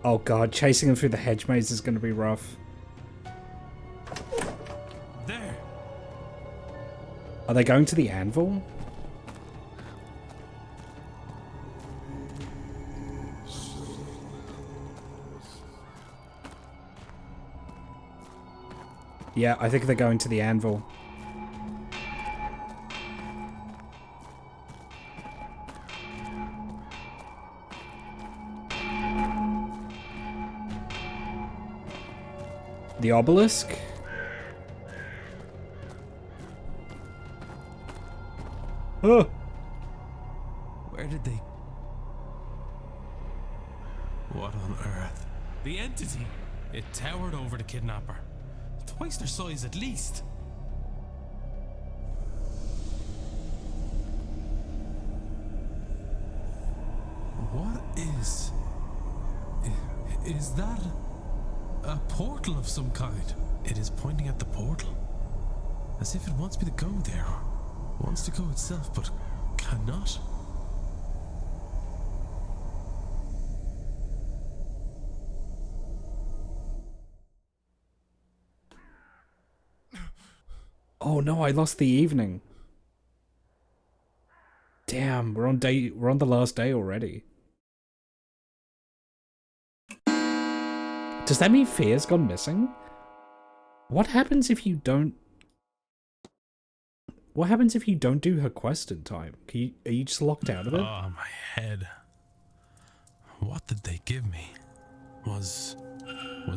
Oh god, chasing him through the hedge maze is going to be rough. There. Are they going to the anvil? Yeah, I think they're going to the anvil. The obelisk? Oh! Where did they... What on earth? The entity! It towered over the kidnapper. Twice their size at least. What is... Is that a portal of some kind? It is pointing at the portal, as if it wants me to go there, or wants to go itself, but cannot. Oh no, I lost the evening. Damn, we're on the last day already. Does that mean Fear's gone missing? What happens if you don't... What happens if you don't do her quest in time? Are you just locked out of it? Oh, my head. What did they give me? Was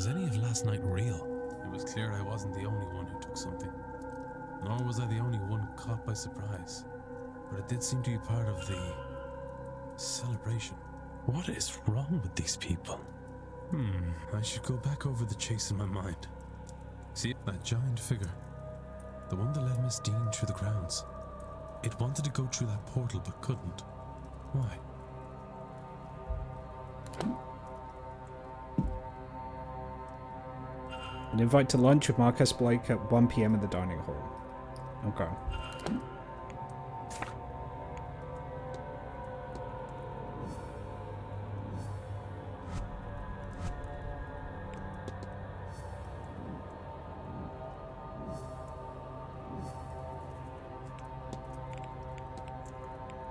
any of last night real? It was clear I wasn't the only one who took something. Nor was I the only one caught by surprise. But it did seem to be part of the celebration. What is wrong with these people? I should go back over the chase in my mind. See that giant figure? The one that led Miss Dean through the grounds. It wanted to go through that portal but couldn't. Why? An invite to lunch with Marcus Blake at 1 PM in the dining hall. Okay.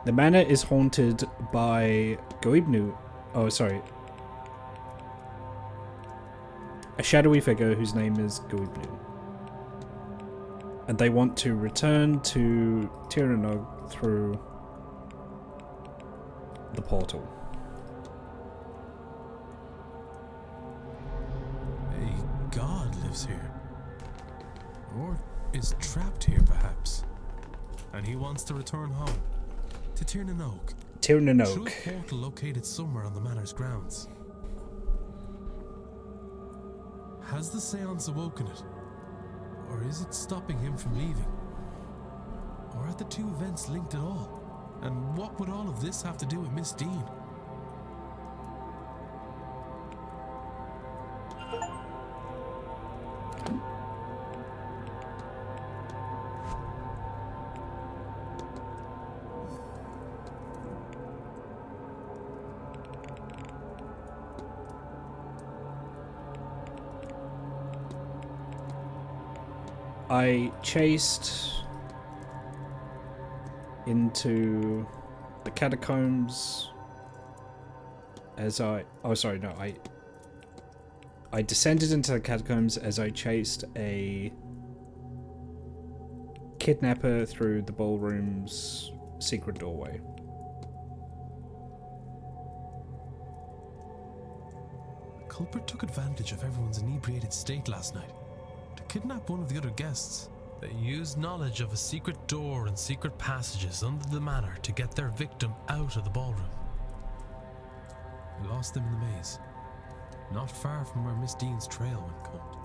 The manor is haunted by Goibnu. Oh, sorry. A shadowy figure whose name is Goibnu. And they want to return to Tirnanog through the portal. A god lives here. Or is trapped here, perhaps. And he wants to return home. To Tirnanog. Tirnanog. Through a portal located somewhere on the manor's grounds. Has the seance awoken it? Or is it stopping him from leaving? Or are the two events linked at all? And what would all of this have to do with Miss Dean? I chased into the catacombs as I descended into the catacombs as I chased a kidnapper through the ballroom's secret doorway. The culprit took advantage of everyone's inebriated state last night to kidnap one of the other guests. They used knowledge of a secret door and secret passages under the manor to get their victim out of the ballroom. We lost them in the maze, not far from where Miss Dean's trail went cold,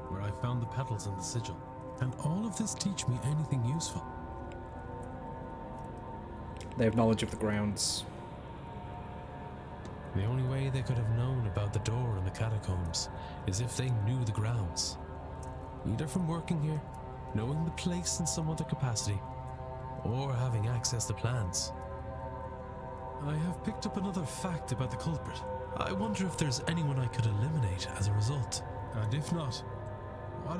where I found the petals and the sigil. And all of this teach me anything useful? They have knowledge of the grounds. The only way they could have known about the door in the catacombs is if they knew the grounds. Either from working here, knowing the place in some other capacity, or having access to plans. I have picked up another fact about the culprit. I wonder if there's anyone I could eliminate as a result. And if not, what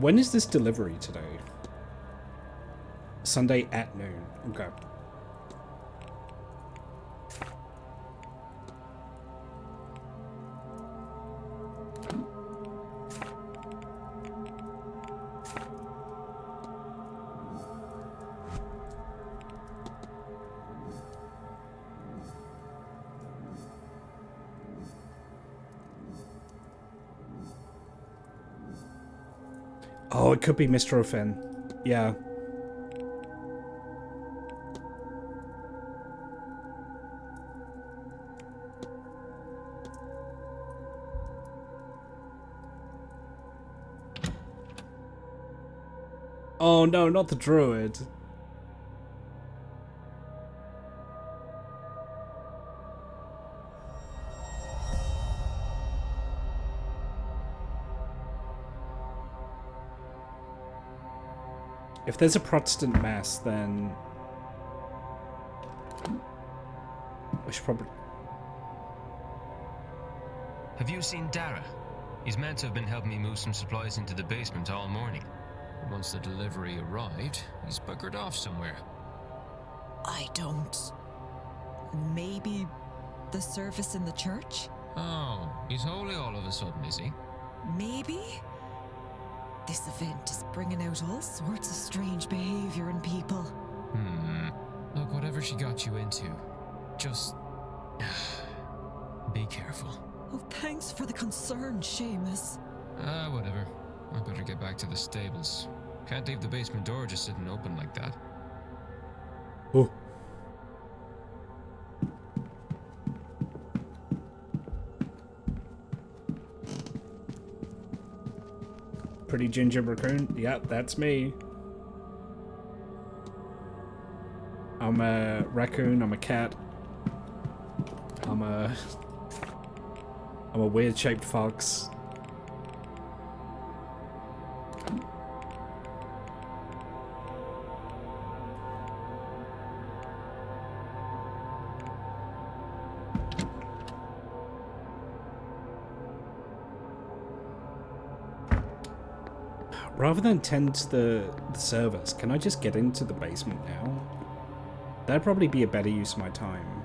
When is this delivery today? Sunday at noon. Okay. Oh, it could be Mr. O'Finn. Yeah. Oh no, not the druid. If there's a Protestant mass, then we should probably... Have you seen Dara? He's meant to have been helping me move some supplies into the basement all morning. But once the delivery arrived, he's buggered off somewhere. I don't... Maybe the service in the church? Oh, he's holy all of a sudden, is he? Maybe? This event is bringing out all sorts of strange behavior in people. Look, whatever she got you into, just... be careful. Oh, thanks for the concern, Seamus. Whatever. I better get back to the stables. Can't leave the basement door just sitting open like that. Oh. Pretty ginger raccoon? Yep, that's me. I'm a raccoon, I'm a cat. I'm a weird shaped fox. Rather than tend to the servers, can I just get into the basement now? That'd probably be a better use of my time.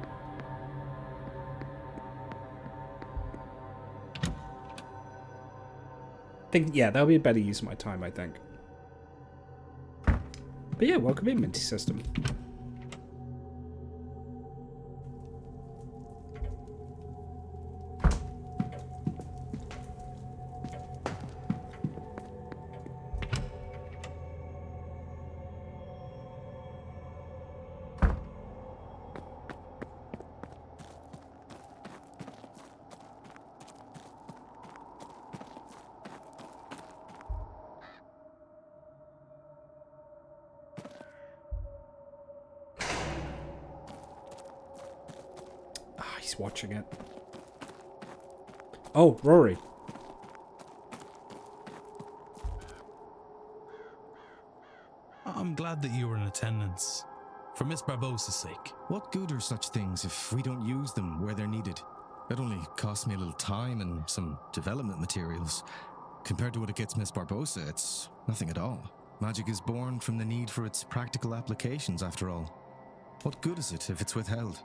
Yeah, that'll be a better use of my time, I think. But yeah, welcome in, Minty System. He's watching it. Oh, Rory. I'm glad that you were in attendance. For Miss Barbossa's sake. What good are such things if we don't use them where they're needed? It only costs me a little time and some development materials. Compared to what it gets Miss Barbossa, it's nothing at all. Magic is born from the need for its practical applications, after all. What good is it if it's withheld?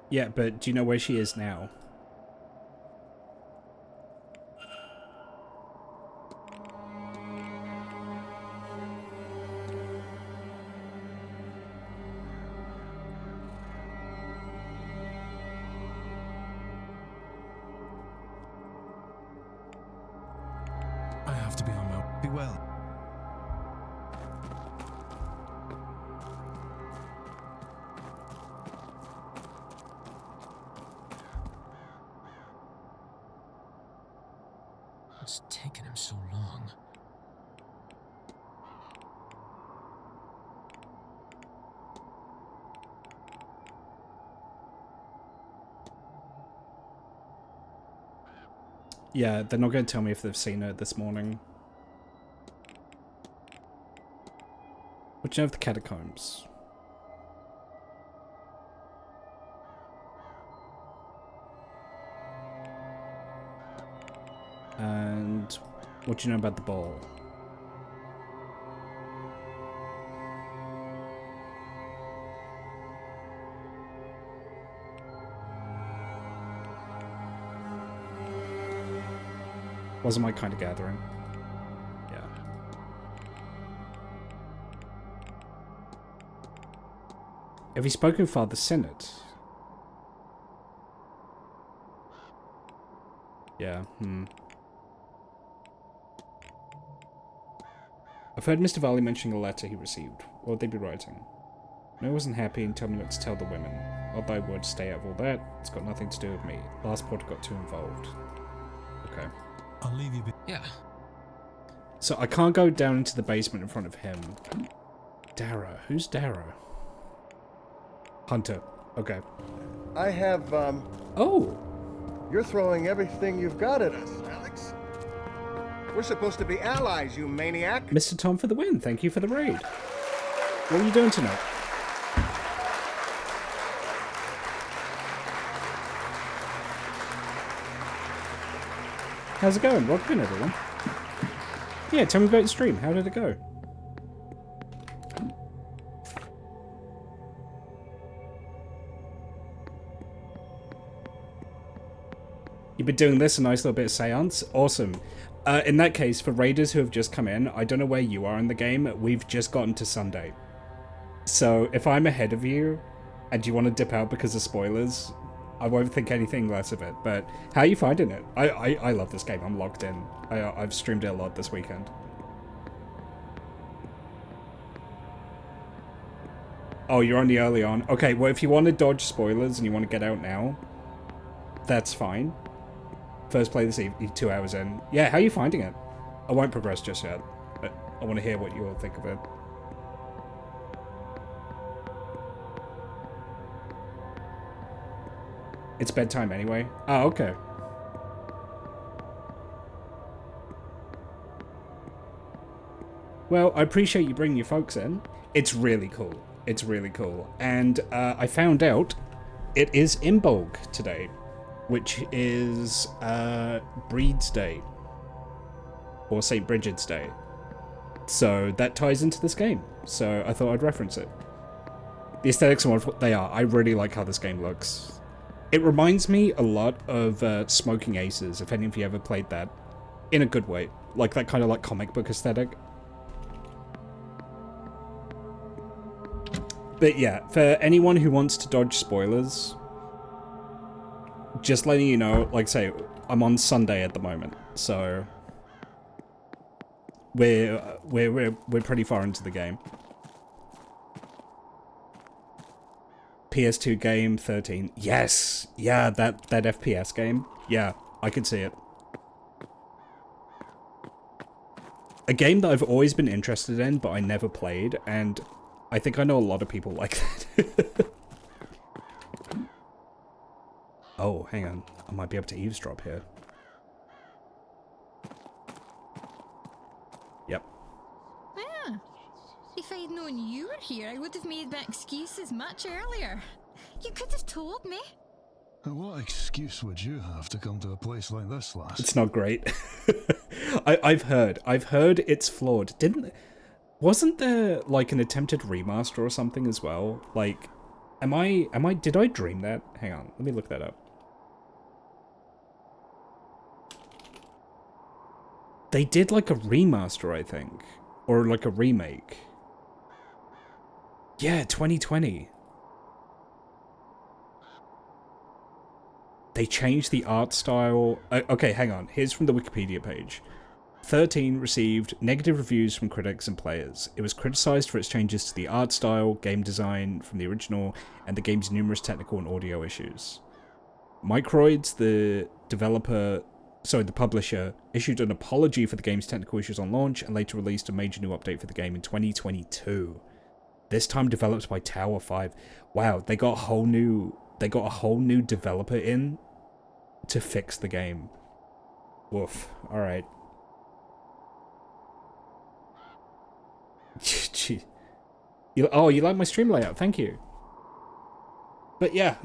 Yeah, but do you know where she is now? I have to be on my... Be well. What's taking him so long? Yeah, they're not going to tell me if they've seen her this morning. What do you know of the catacombs? And what do you know about the ball? Wasn't my kind of gathering. Yeah. Have you spoken with Father Senate? Yeah, I've heard Mr. Varley mentioning a letter he received. What would they be writing? No, I wasn't happy and told me not to tell the women. Not that I would stay out of all that. It's got nothing to do with me. Last porter got too involved. Okay. I'll leave you. Yeah. So I can't go down into the basement in front of him. Dara. Who's Dara? Hunter. Okay. I have, Oh! You're throwing everything you've got at us, Alex. We're supposed to be allies, you maniac. Mr. Tom for the win. Thank you for the raid. What are you doing tonight? How's it going? Welcome in, everyone. Yeah, tell me about your stream. How did it go? You've been doing this, a nice little bit of seance? Awesome. In that case, for raiders who have just come in, I don't know where you are in the game, we've just gotten to Sunday. So if I'm ahead of you, and you want to dip out because of spoilers, I won't think anything less of it. But how are you finding it? I love this game. I'm locked in. I've streamed it a lot this weekend. Oh, you're on the early on. Okay, well, if you want to dodge spoilers and you want to get out now, that's fine. First play this evening, 2 hours in. Yeah, how are you finding it? I won't progress just yet, but I want to hear what you all think of it. It's bedtime anyway. Oh, okay. Well, I appreciate you bringing your folks in. It's really cool. It's really cool. And I found out it is Imbolc today, which is Bríde's Day, or St. Bridget's Day. So that ties into this game. So I thought I'd reference it. The aesthetics are what they are. I really like how this game looks. It reminds me a lot of Smoking Aces, if any of you ever played that. In a good way. Like that kind of like comic book aesthetic. But yeah, for anyone who wants to dodge spoilers, just letting you know, like say, I'm on Sunday at the moment, so we're pretty far into the game. PS2 game 13. Yes, yeah, that FPS game. Yeah, I could see it. A game that I've always been interested in, but I never played, and I think I know a lot of people like that. Oh, hang on. I might be able to eavesdrop here. Yep. Yeah. If I'd known you were here, I would have made my excuses much earlier. You could have told me. What excuse would you have to come to a place like this, lass? It's not great. I've heard it's flawed. Wasn't there like an attempted remaster or something as well? Like, did I dream that? Hang on, let me look that up. They did like a remaster, I think, or like a remake. Yeah, 2020. They changed the art style. Okay, hang on. Here's from the Wikipedia page. 13 received negative reviews from critics and players. It was criticized for its changes to the art style, game design from the original, and the game's numerous technical and audio issues. Microids, the publisher, issued an apology for the game's technical issues on launch and later released a major new update for the game in 2022. This time developed by Tower 5. Wow, they got a whole new developer in to fix the game. Woof. All right. You like my stream layout? Thank you. But yeah,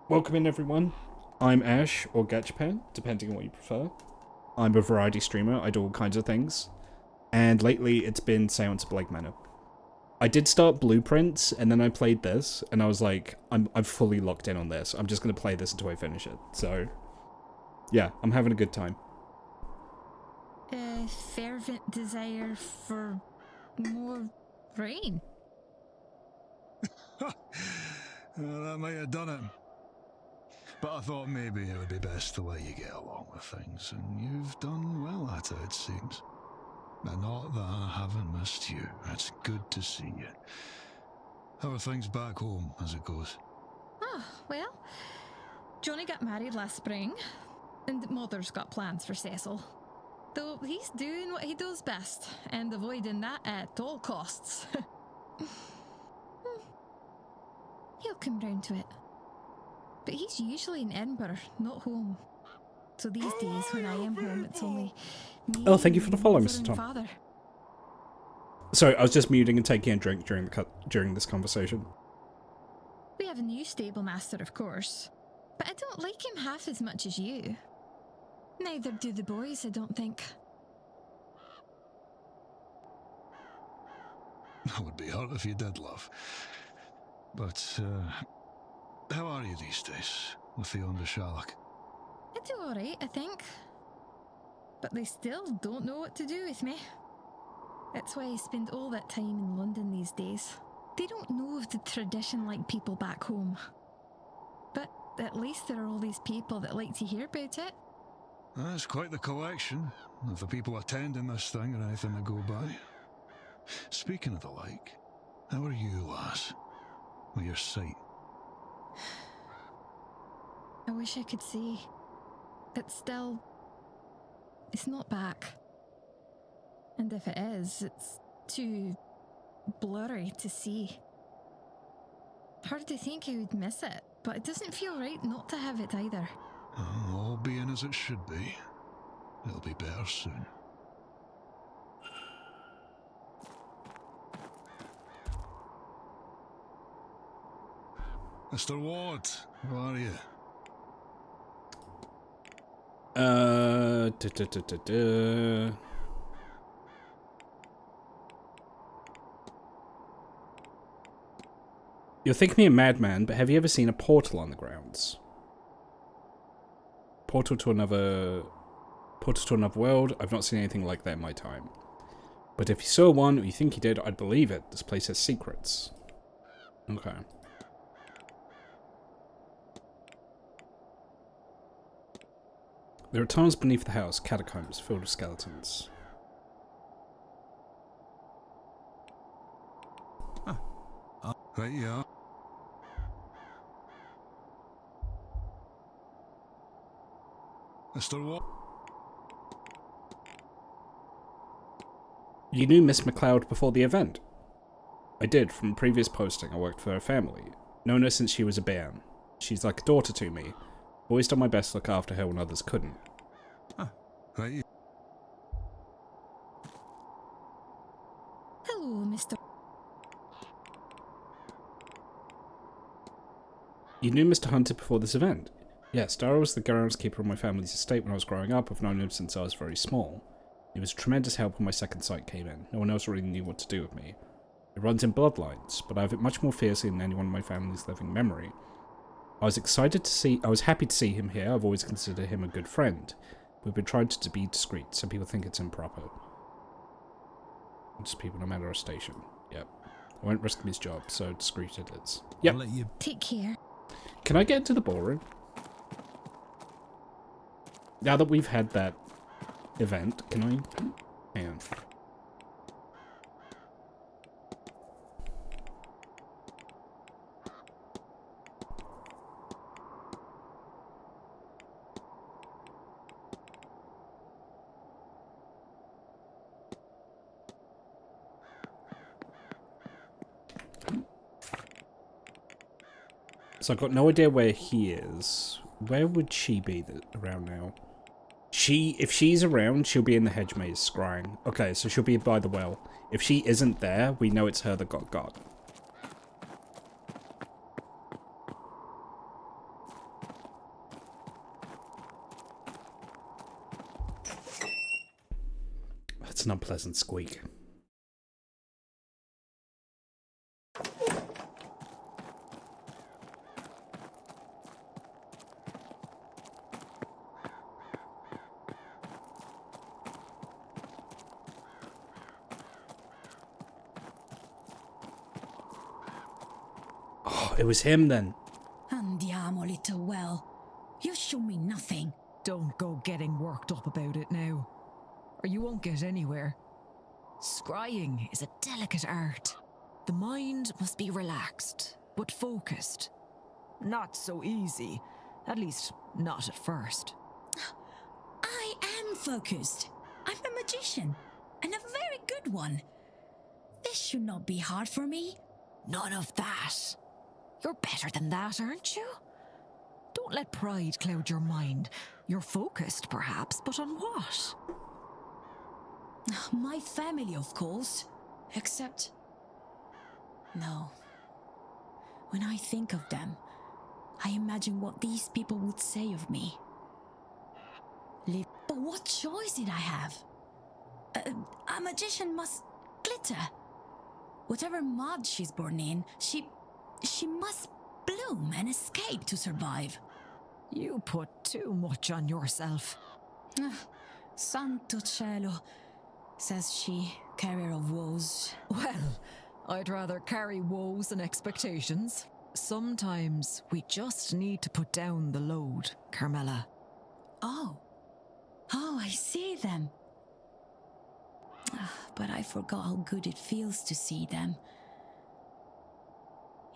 welcome in everyone. I'm Ash, or Gatchapan, depending on what you prefer. I'm a variety streamer. I do all kinds of things. And lately, it's been Seance of Blake Manor. I did start Blueprints, and then I played this, and I was like, I'm fully locked in on this. I'm just going to play this until I finish it. So, yeah, I'm having a good time. Fervent desire for more rain. That might have done it. But I thought maybe it would be best to let you get along with things, and you've done well at it seems. And not that I haven't missed you. It's good to see you. How are things back home as it goes? Oh, well, Johnny got married last spring, and Mother's got plans for Cecil. Though he's doing what he does best, and avoiding that at all costs. He'll come round to it. But he's usually in Edinburgh, not home. So these days, when I am home, it's only me. Oh, thank you for the follow, Mother Mr. and Tom. Father. Sorry, I was just muting and taking a drink during this conversation. We have a new stable master, of course, but I don't like him half as much as you. Neither do the boys, I don't think. I would be hurt if you did, love. But, how are you these days with the Undershallock? I do alright, I think. But they still don't know what to do with me. That's why I spend all that time in London these days. They don't know of the tradition like people back home. But at least there are all these people that like to hear about it. That's quite the collection of the people attending this thing or anything to go by. Speaking of the like, how are you, lass? With your sight? I wish I could see. It's not back. And if it is, it's too blurry to see. Hard to think I would miss it, but it doesn't feel right not to have it either. All being as it should be. It'll be better soon. Mr. Ward, how are you? You'll think me a madman, but have you ever seen a portal on the grounds? Portal to another world? I've not seen anything like that in my time. But if you saw one, or you think you did, I'd believe it. This place has secrets. Okay. There are tunnels beneath the house, catacombs filled with skeletons. Right, yeah. Mr. What? You knew Miss MacLeod before the event? I did, from a previous posting. I worked for her family. Known her since she was a bairn. She's like a daughter to me. Always done my best to look after her when others couldn't. Right. Hello, Mr. You knew Mr. Hunter before this event? Yes, Dara was the groundskeeper of my family's estate when I was growing up. I've known him since I was very small. He was a tremendous help when my second sight came in. No one else really knew what to do with me. It runs in bloodlines, but I have it much more fiercely than anyone in my family's living memory. I was happy to see him here. I've always considered him a good friend. We've been trying to be discreet. Some people think it's improper. Just people no matter our station. Yep. I won't risk his job, so discreet it is. Yep. I'll let you... Take care. Can I get into the ballroom? Now that we've had that event, can I? Hang on. So I've got no idea where he is. Where would she be around now? If she's around, she'll be in the hedge maze scrying. Okay, so she'll be by the well. If she isn't there, we know it's her that got. That's an unpleasant squeak. it was him then. Andiamo, little well. You show me nothing. Don't go getting worked up about it now, or you won't get anywhere. Scrying is a delicate art. The mind must be relaxed, but focused. Not so easy, at least not at first. I am focused. I'm a magician, and a very good one. This should not be hard for me. None of that. You're better than that, aren't you? Don't let pride cloud your mind. You're focused, perhaps, but on what? My family, of course. Except... No. When I think of them, I imagine what these people would say of me. But what choice did I have? A magician must glitter. Whatever mud she's born in, she must bloom and escape to survive. You put too much on yourself. Santo cielo, says she, carrier of woes. Well, I'd rather carry woes than expectations. Sometimes we just need to put down the load, Carmela. Oh, I see them. But I forgot how good it feels to see them.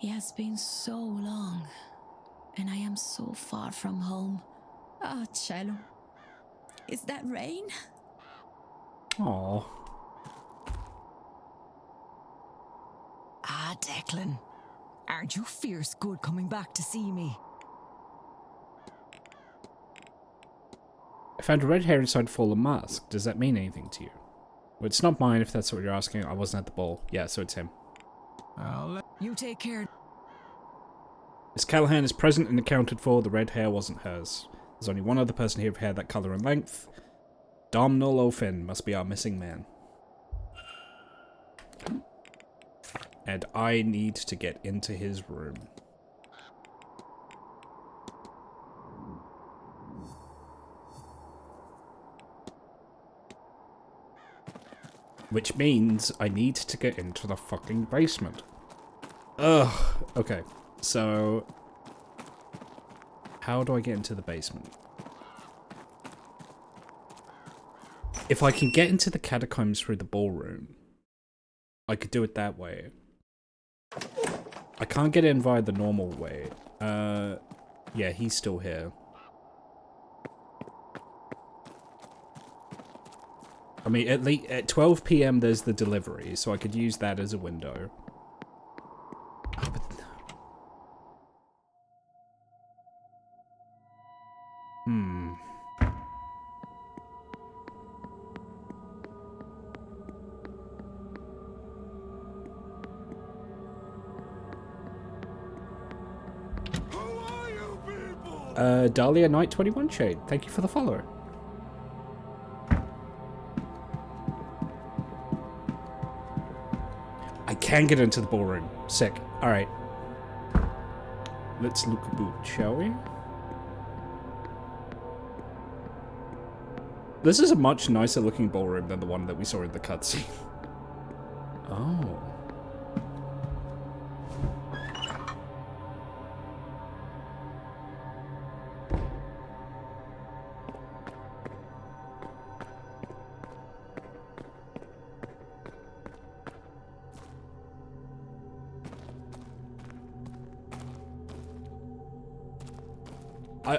It has been so long, and I am so far from home. Ah, cielo. Is that rain? Aww. Ah, Declan. Aren't you fierce good coming back to see me? I found a red hair inside Fallen Mask. Does that mean anything to you? Well, it's not mine if that's what you're asking. I wasn't at the ball. Yeah, so it's him. You take care. Miss Callahan is present and accounted for. The red hair wasn't hers. There's only one other person here of hair that colour and length. Domhnall O'Finn must be our missing man. And I need to get into his room. Which means I need to get into the fucking basement. Ugh. Okay, so... how do I get into the basement? If I can get into the catacombs through the ballroom, I could do it that way. I can't get in via the normal way. Yeah, he's still here. I mean, at least at 12 PM there's the delivery, so I could use that as a window. Oh, but... Dahlia Knight 21 Shade, thank you for the follow. I can get into the ballroom. Sick. Alright. Let's look about, shall we? This is a much nicer looking ballroom than the one that we saw in the cutscene. Oh.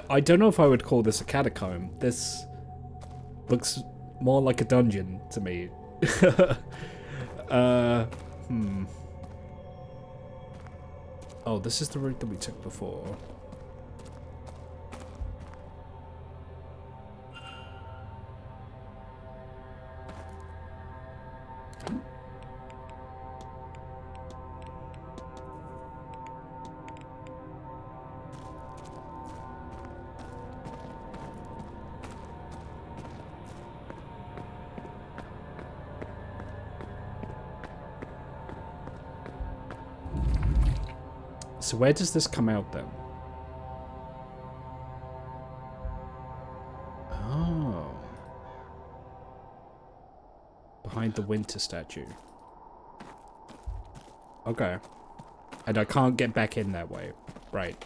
I don't know if I would call this a catacomb. This looks more like a dungeon to me. Oh, this is the route that we took before. So where does this come out then? Oh. Behind the winter statue. Okay. And I can't get back in that way. Right.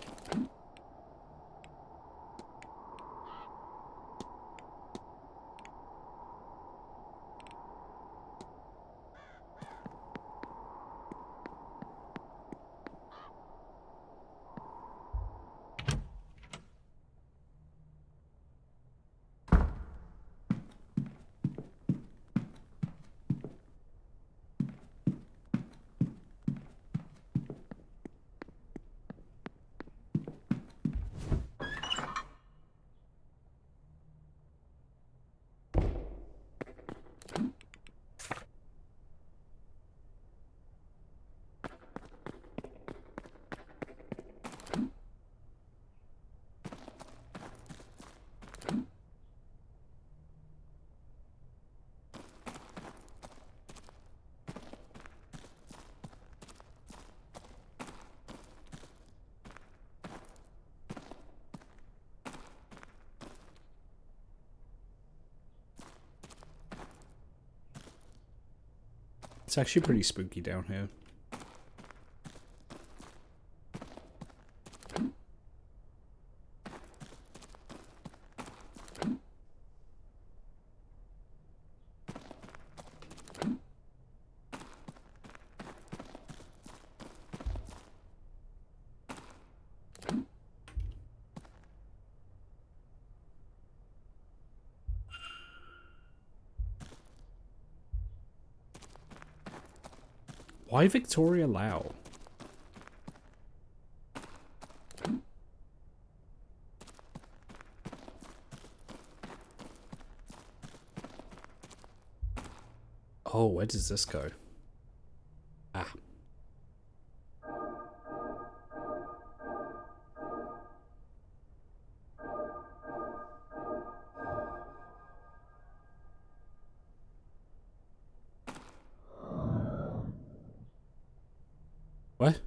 It's actually pretty spooky down here. Why Victoria Lau? Oh, where does this go? Ah. What?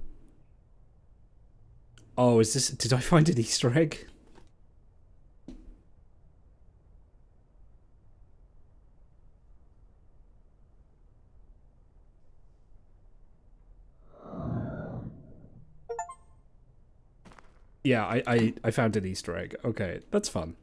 Oh, is this... Did I find an Easter egg? Yeah, I found an Easter egg. Okay, that's fun.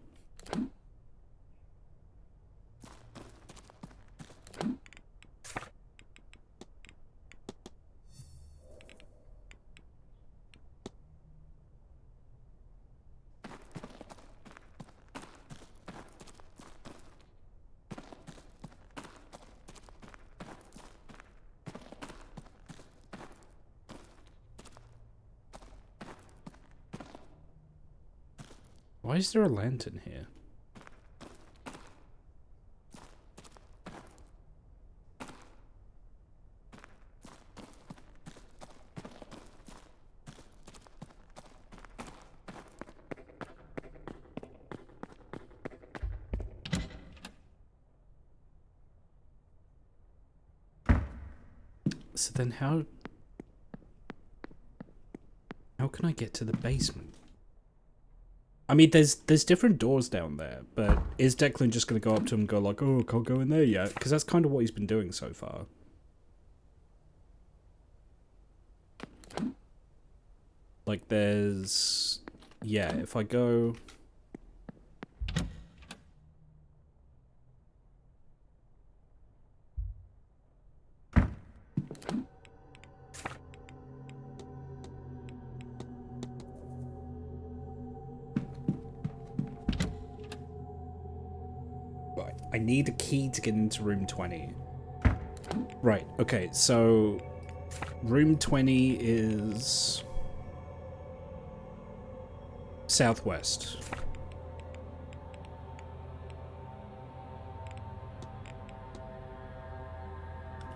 Why is there a lantern here? So then how can I get to the basement? I mean, there's different doors down there, but is Declan just going to go up to him and go like, oh, can't go in there yet? Because that's kind of what he's been doing so far. Like, there's... Yeah, if I go... I need a key to get into room 20. Right, okay, so room 20 is southwest.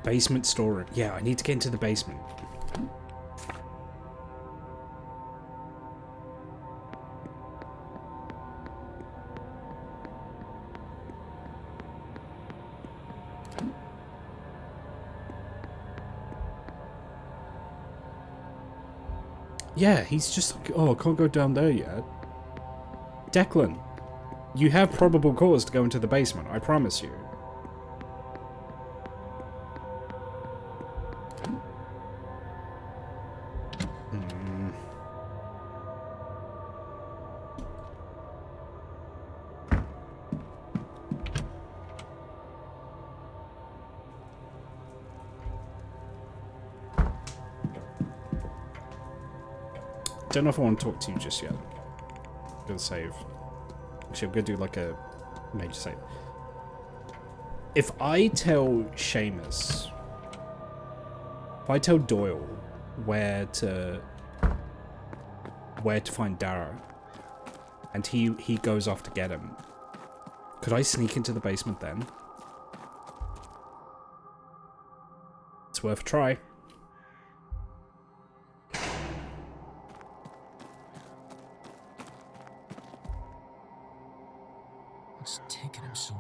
Basement storage. Yeah, I need to get into the basement. Yeah, he's just like, oh, I can't go down there yet. Declan, you have probable cause to go into the basement, I promise you. Don't know if I want to talk to you just yet. I'm gonna save. Actually, I'm gonna do like a major save. If I tell Seamus, if I tell Doyle where to find Dara, and he goes off to get him, could I sneak into the basement then? It's worth a try. What's taking him so?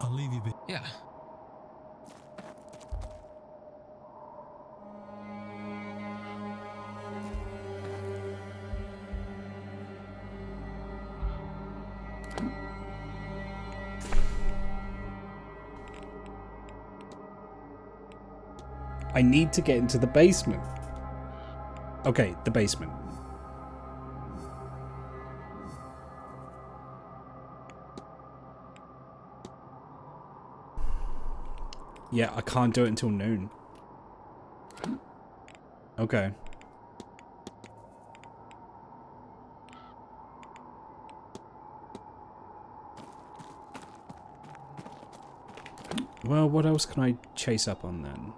I'll leave you be. Yeah. I need to get into the basement. Okay, the basement. Yeah, I can't do it until noon. Okay. Well, what else can I chase up on then?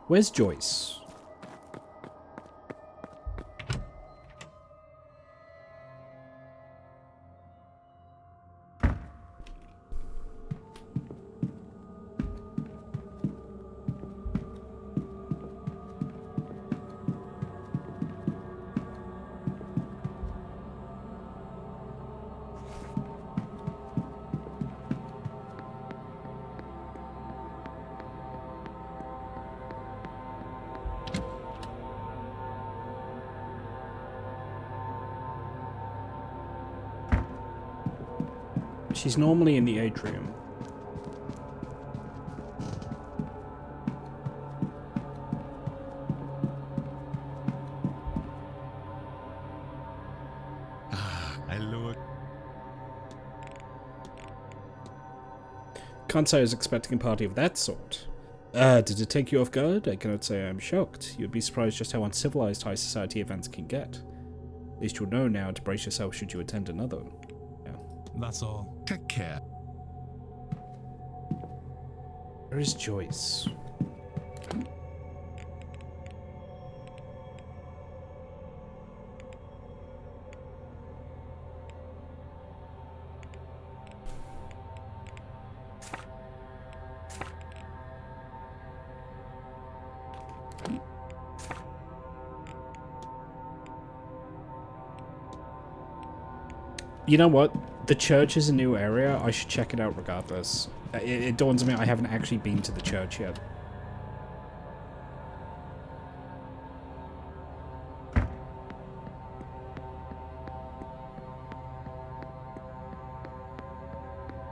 Where's Joyce? She's normally in the atrium. Hello. Can't say I was expecting a party of that sort. Did it take you off guard? I cannot say I'm shocked. You'd be surprised just how uncivilized high society events can get. At least you'll know now to brace yourself should you attend another. That's all. Take care. Where is Joyce? You know what? The church is a new area. I should check it out regardless. It dawns on me I haven't actually been to the church yet.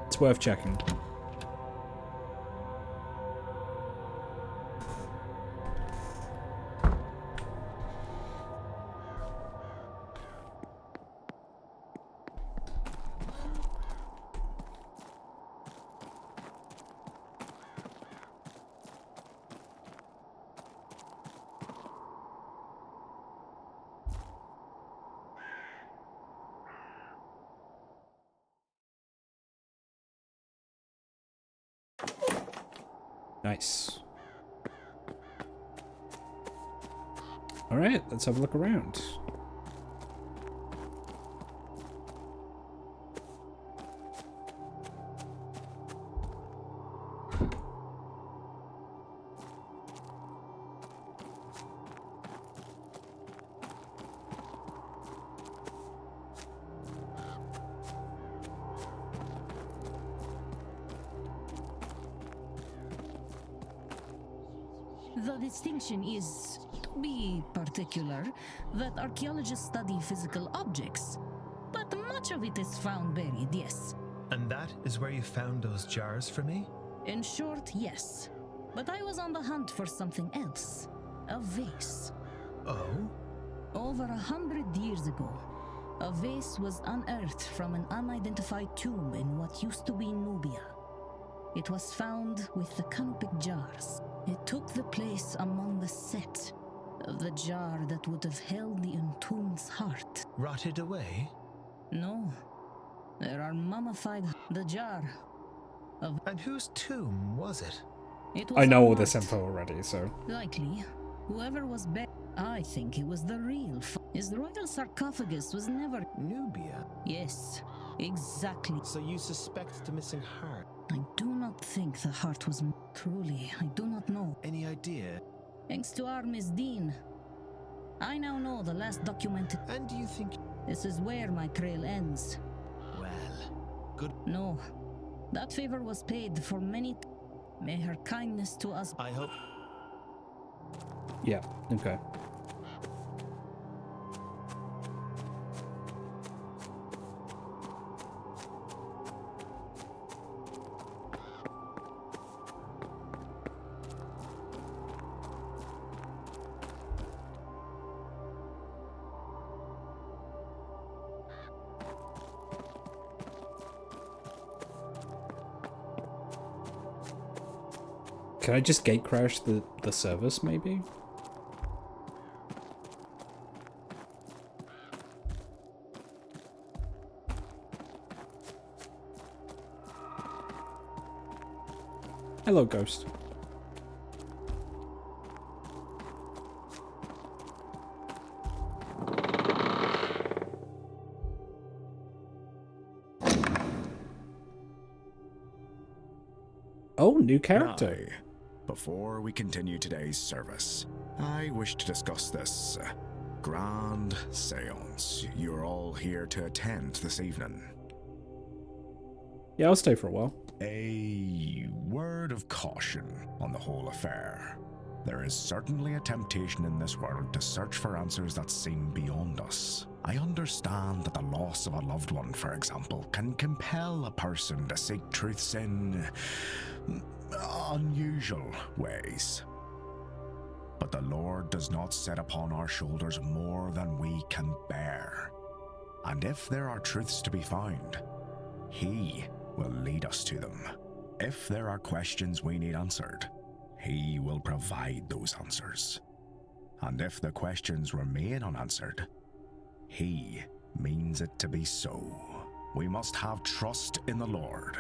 It's worth checking. Nice. Alright, let's have a look around. The distinction is, to be particular, that archaeologists study physical objects, but much of it is found buried, yes. And that is where you found those jars for me? In short, yes. But I was on the hunt for something else. A vase. Oh? Over 100 years ago, a vase was unearthed from an unidentified tomb in what used to be Nubia. It was found with the canopic jars. It took the place among the set of the jar that would have held the entombed's heart. Rotted away? No. There are mummified... The jar of... And whose tomb was it? It was I know all unmarked. this info already, so... Likely. Whoever was buried... I think it was the real... His royal sarcophagus was never... Nubia? Yes, exactly. So you suspect the missing heart? I do not think the heart was... Truly, I do not know. Any idea? Thanks to our Miss Dean, I now know the last documented... And do you think... This is where my trail ends. Well, good... No. That favor was paid for many... May her kindness to us... I hope... Yeah, okay. Can I just gate crash the service, maybe? Hello, Ghost. Oh, new character. Now, before we continue today's service, I wish to discuss this grand seance you're all here to attend this evening. Yeah, I'll stay for a while. A word of caution on the whole affair. There is certainly a temptation in this world to search for answers that seem beyond us. I understand that the loss of a loved one, for example, can compel a person to seek truths in unusual ways. But the Lord does not set upon our shoulders more than we can bear. And if there are truths to be found, He will lead us to them. If there are questions we need answered, He will provide those answers. And if the questions remain unanswered, He means it to be so. We must have trust in the Lord.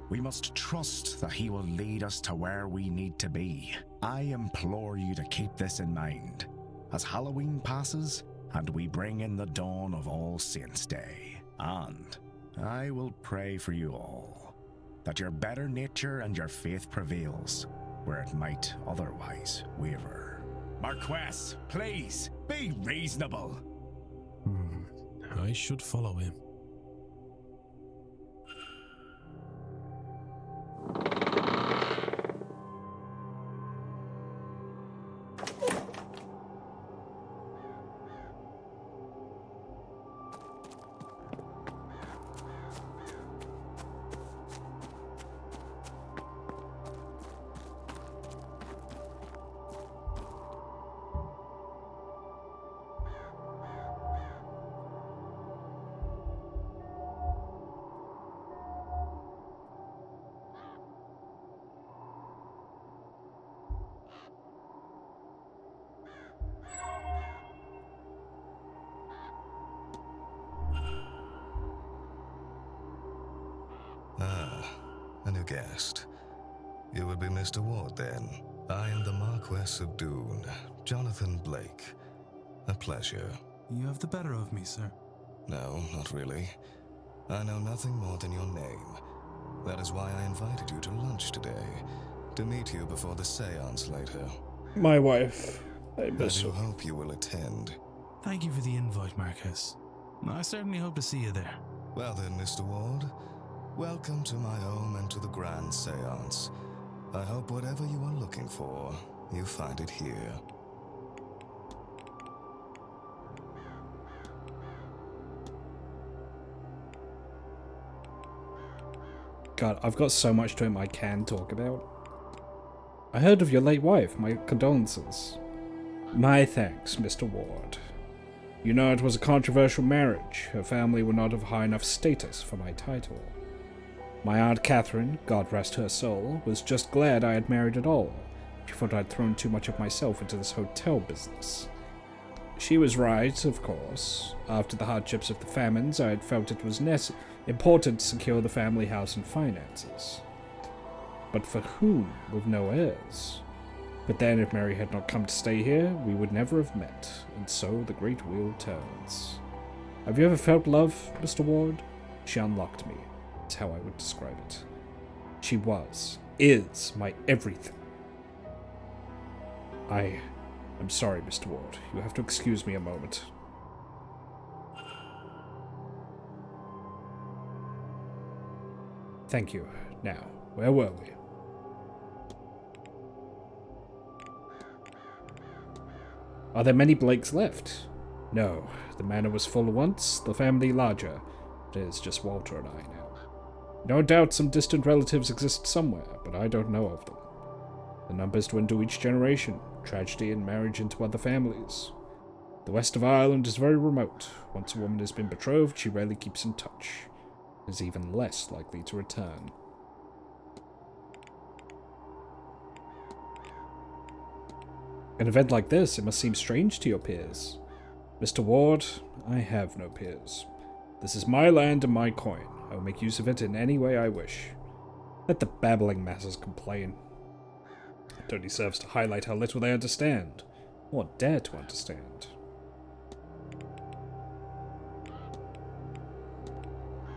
We must trust that He will lead us to where we need to be. I implore you to keep this in mind as Halloween passes and we bring in the dawn of All Saints' Day. And I will pray for you all, that your better nature and your faith prevails where it might otherwise waver. Marquess, please, be reasonable. I should follow him. A new guest. You would be Mr. Ward, then. I am the Marquess of Doon, Jonathan Blake. A pleasure. You have the better of me, sir. No, not really. I know nothing more than your name. That is why I invited you to lunch today, to meet you before the seance later. My wife. I miss I do her. hope you will attend. Thank you for the invite, Marquess. I certainly hope to see you there. Well then, Mr. Ward, welcome to my home and to the grand seance. I hope whatever you are looking for you find it here. God, I've got so much to him I can talk about. I heard of your late wife. My condolences. My thanks, Mr. Ward. You know, it was a controversial marriage. Her family were not of high enough status for my title. My Aunt Catherine, God rest her soul, was just glad I had married at all. She thought I'd thrown too much of myself into this hotel business. She was right, of course. After the hardships of the famines, I had felt it was important to secure the family house and finances. But for whom, with no heirs? But then, if Mary had not come to stay here, we would never have met, and so the great wheel turns. Have you ever felt love, Mr. Ward? She unlocked me. That's how I would describe it. She is my everything. I'm sorry, Mr. Ward. You have to excuse me a moment. Thank you. Now, where were we? Are there many Blakes left? No, the manor was full once, the family larger. It is just Walter and I now. No doubt some distant relatives exist somewhere, but I don't know of them. The numbers dwindle each generation, tragedy and marriage into other families. The west of Ireland is very remote. Once a woman has been betrothed, she rarely keeps in touch. Is even less likely to return. An event like this, it must seem strange to your peers. Mr. Ward, I have no peers. This is my land and my coin. I will make use of it in any way I wish. Let the babbling masses complain. It only serves to highlight how little they understand, or dare to understand.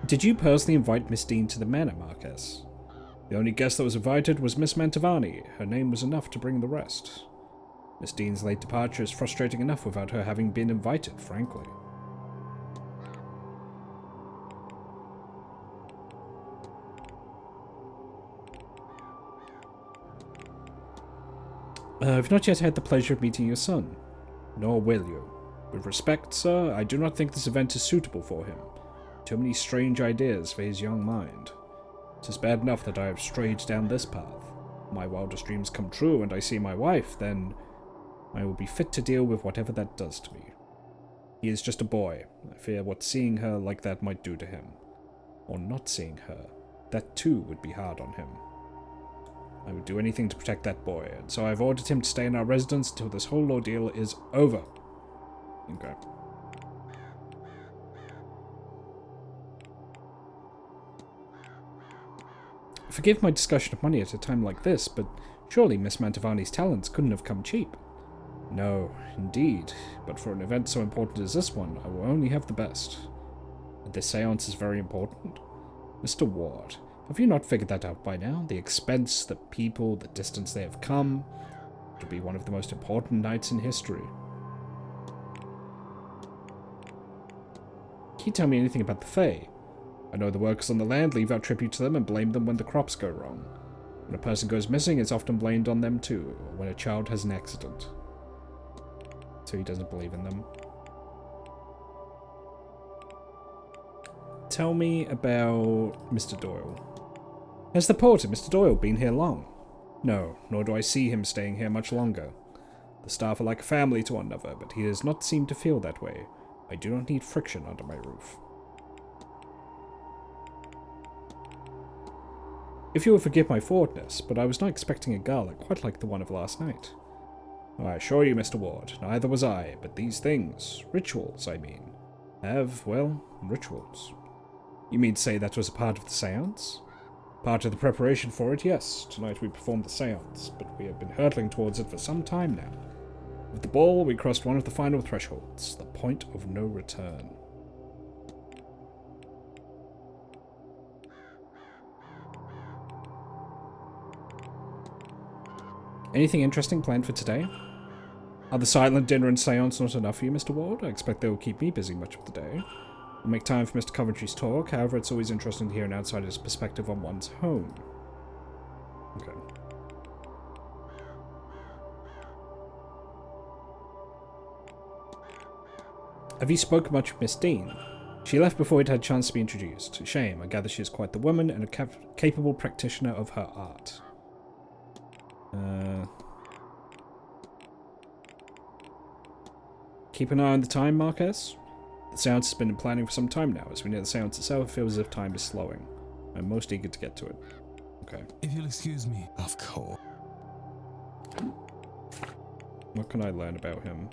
Did you personally invite Miss Dean to the manor, Marquess? The only guest that was invited was Miss Mantovani. Her name was enough to bring the rest. Miss Dean's late departure is frustrating enough without her having been invited, frankly. I've not yet had the pleasure of meeting your son, nor will you. With respect, sir, I do not think this event is suitable for him. Too many strange ideas for his young mind. It is bad enough that I have strayed down this path. If my wildest dreams come true and I see my wife, then I will be fit to deal with whatever that does to me. He is just a boy. I fear what seeing her like that might do to him. Or not seeing her. That too would be hard on him. I would do anything to protect that boy, and so I've ordered him to stay in our residence until this whole ordeal is over. Okay. Forgive my discussion of money at a time like this, but surely Miss Mantovani's talents couldn't have come cheap. No, indeed, but for an event so important as this one, I will only have the best. And this seance is very important. Mr. Ward, have you not figured that out by now? The expense, the people, the distance they have come. It will be one of the most important nights in history. Can you tell me anything about the Fae? I know the workers on the land leave out tribute to them and blame them when the crops go wrong. When a person goes missing, it's often blamed on them too, or when a child has an accident. So he doesn't believe in them. Tell me about Mr. Doyle. Has the porter, Mr. Doyle, been here long? No, nor do I see him staying here much longer. The staff are like a family to one another, but he does not seem to feel that way. I do not need friction under my roof. If you will forgive my forwardness, but I was not expecting a gala quite like the one of last night. I assure you, Mr. Ward, neither was I, but these things, rituals, I mean, have, well, rituals. You mean to say that was a part of the seance? Part of the preparation for it, yes. Tonight we performed the seance, but we have been hurtling towards it for some time now. With the ball, we crossed one of the final thresholds, the point of no return. Anything interesting planned for today? Are the silent dinner and seance not enough for you, Mr. Ward? I expect they will keep me busy much of the day. I'll make time for Mr. Coventry's talk, however it's always interesting to hear an outsider's perspective on one's home. Okay. Have you spoken much with Miss Dean? She left before we'd had a chance to be introduced. Shame, I gather she is quite the woman and a capable practitioner of her art. Keep an eye on the time, Marquez. The seance has been in planning for some time now. As we near the seance itself, it feels as if time is slowing. I'm most eager to get to it. Okay. If you'll excuse me. Of course. What can I learn about him?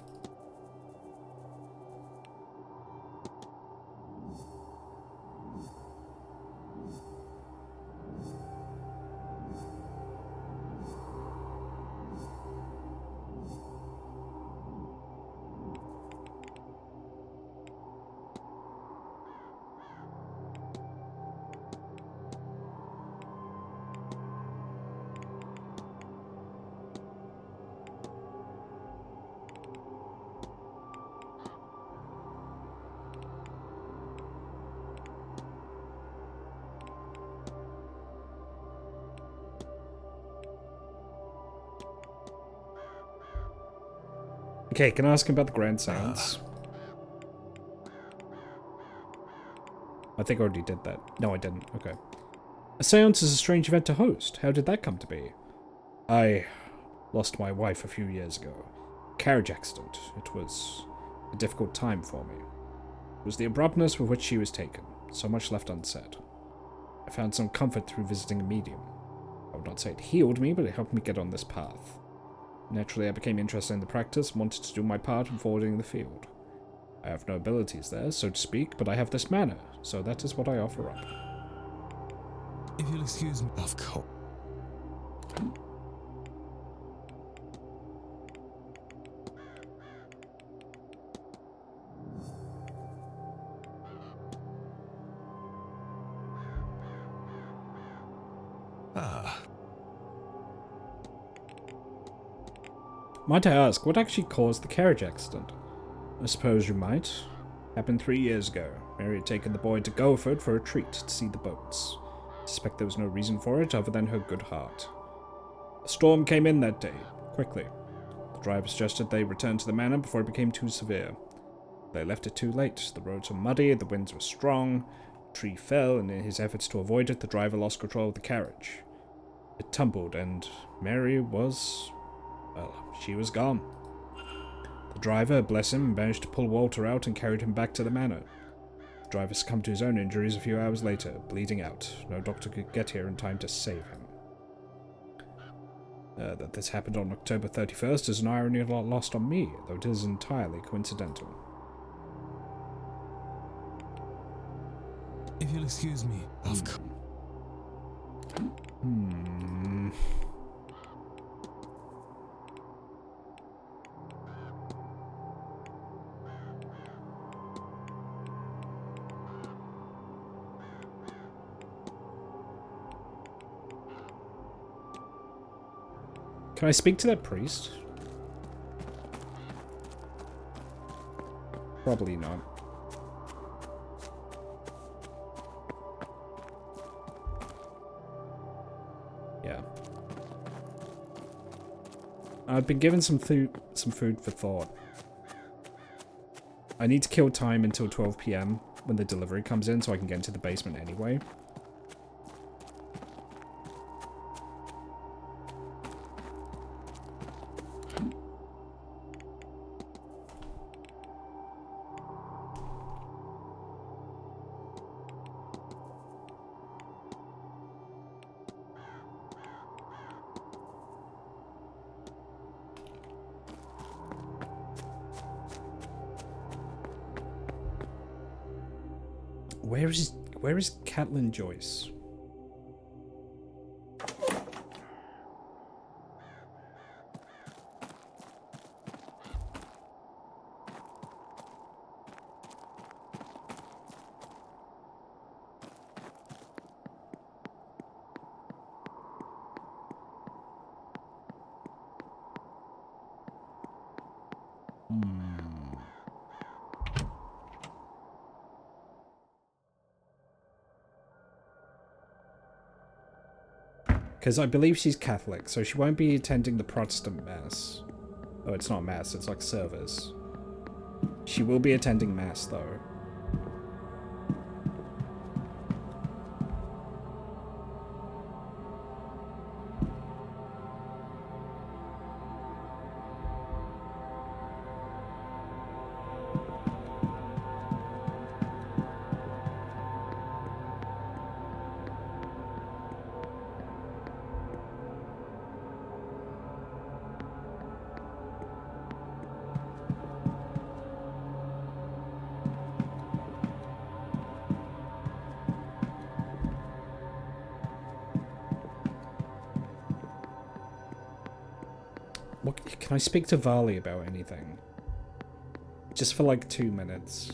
Okay, can I ask him about the grand seance? I think I already did that. No, I didn't. Okay. A seance is a strange event to host. How did that come to be? I lost my wife a few years ago. Carriage accident. It was a difficult time for me. It was the abruptness with which she was taken. So much left unsaid. I found some comfort through visiting a medium. I would not say it healed me, but it helped me get on this path. Naturally, I became interested in the practice and wanted to do my part in forwarding the field. I have no abilities there, so to speak, but I have this manner, so that is what I offer up. If you'll excuse me. Of course. Might I ask, what actually caused the carriage accident? I suppose you might. Happened 3 years ago. Mary had taken the boy to Guilford for a treat to see the boats. I suspect there was no reason for it other than her good heart. A storm came in that day, quickly. The driver suggested they return to the manor before it became too severe. They left it too late. The roads were muddy, the winds were strong, a tree fell, and in his efforts to avoid it, the driver lost control of the carriage. It tumbled, and Mary was... well, she was gone. The driver, bless him, managed to pull Walter out and carried him back to the manor. The driver succumbed to his own injuries a few hours later, bleeding out. No doctor could get here in time to save him. That this happened on October 31st is an irony not lost on me, though it is entirely coincidental. If you'll excuse me. Of course. Can I speak to that priest? Probably not. Yeah. I've been given some food for thought. I need to kill time until 12 PM when the delivery comes in so I can get into the basement anyway. Where is Catelyn Joyce? Because I believe she's Catholic, so she won't be attending the Protestant Mass. Oh, it's not Mass, it's like service. She will be attending Mass, though. Can I speak to Varley about anything? Just for like 2 minutes.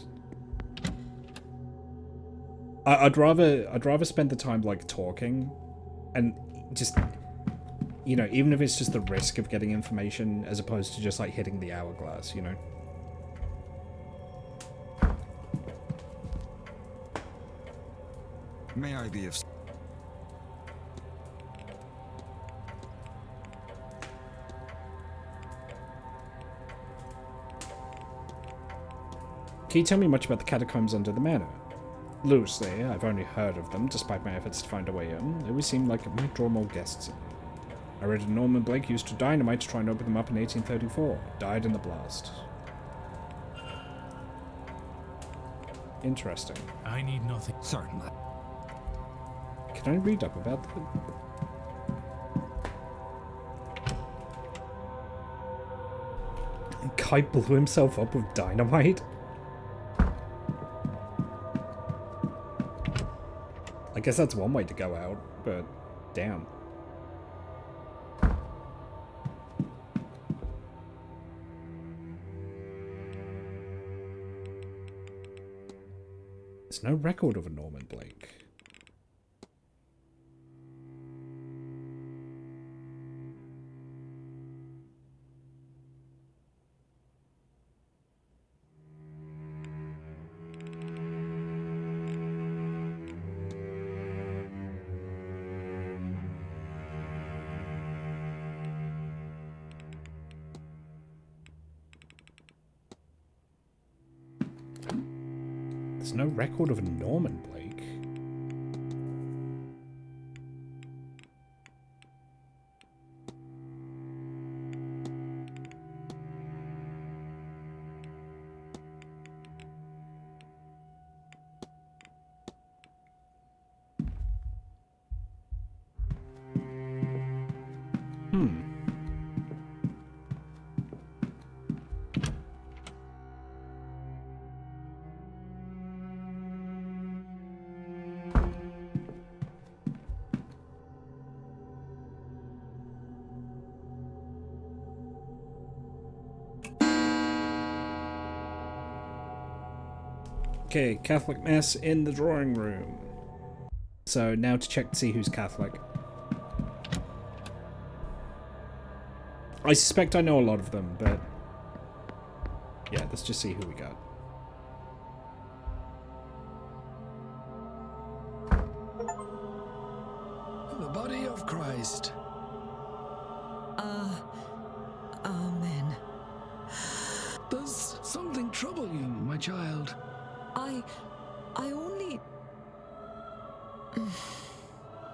I'd rather spend the time like talking, and just, you know, even if it's just the risk of getting information as opposed to just like hitting the hourglass, you know. May I be of... Can you tell me much about the catacombs under the manor? Loosely, I've only heard of them, despite my efforts to find a way in. They always seem like it might draw more guests in. I read Norman Blake used to dynamite to try and open them up in 1834. Died in the blast. Interesting. I need nothing. Certainly. Can I read up about that? Guy blew himself up with dynamite? I guess that's one way to go out, but damn. There's no record of a Norman Blake. There's no record of a Norman Blake. Okay, Catholic Mass in the drawing room. So now to check to see who's Catholic. I suspect I know a lot of them, but yeah, let's just see who we got. The body of Christ. Amen. Does something trouble you, my child? I only...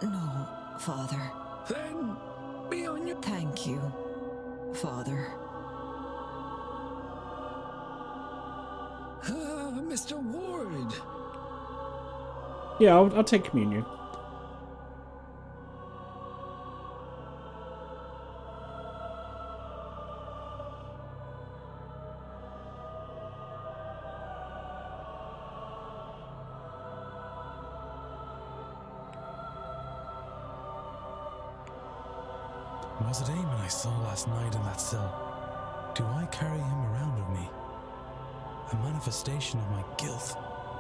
No, Father. Then be on your... Thank you, Father. Mr. Ward. Yeah, I'll take communion. Was it Eamon I saw last night in that cell? Do I carry him around with me? A manifestation of my guilt?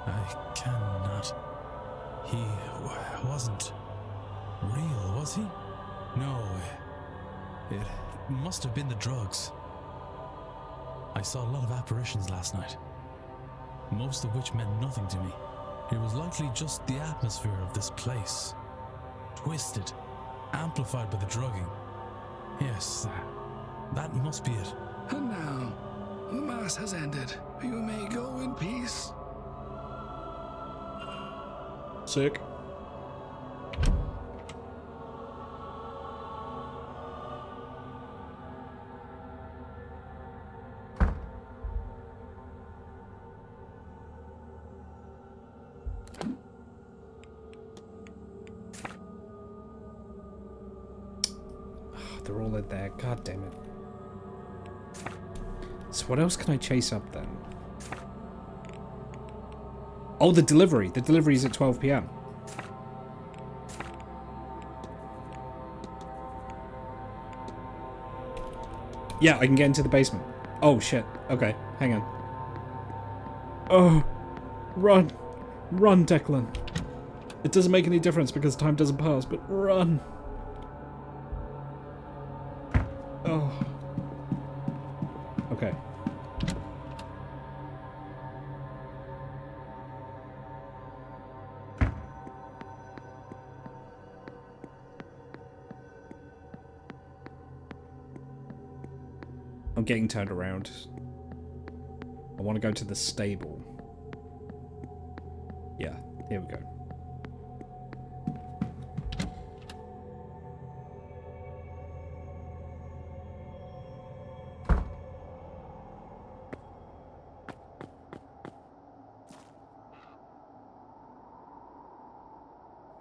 I cannot. He wasn't real, was he? No, it must have been the drugs. I saw a lot of apparitions last night, most of which meant nothing to me. It was likely just the atmosphere of this place, twisted, amplified by the drugging. Yes, that must be it. And now, the Mass has ended, You may go in peace. Sick. They're all in there. God damn it. So what else can I chase up then? Oh, the delivery. The delivery is at 12 PM. Yeah, I can get into the basement. Oh, shit. Okay, hang on. Oh, run. Run, Declan. It doesn't make any difference because time doesn't pass, but run. Oh. Okay. I'm getting turned around. I want to go to the stable. Yeah, here we go.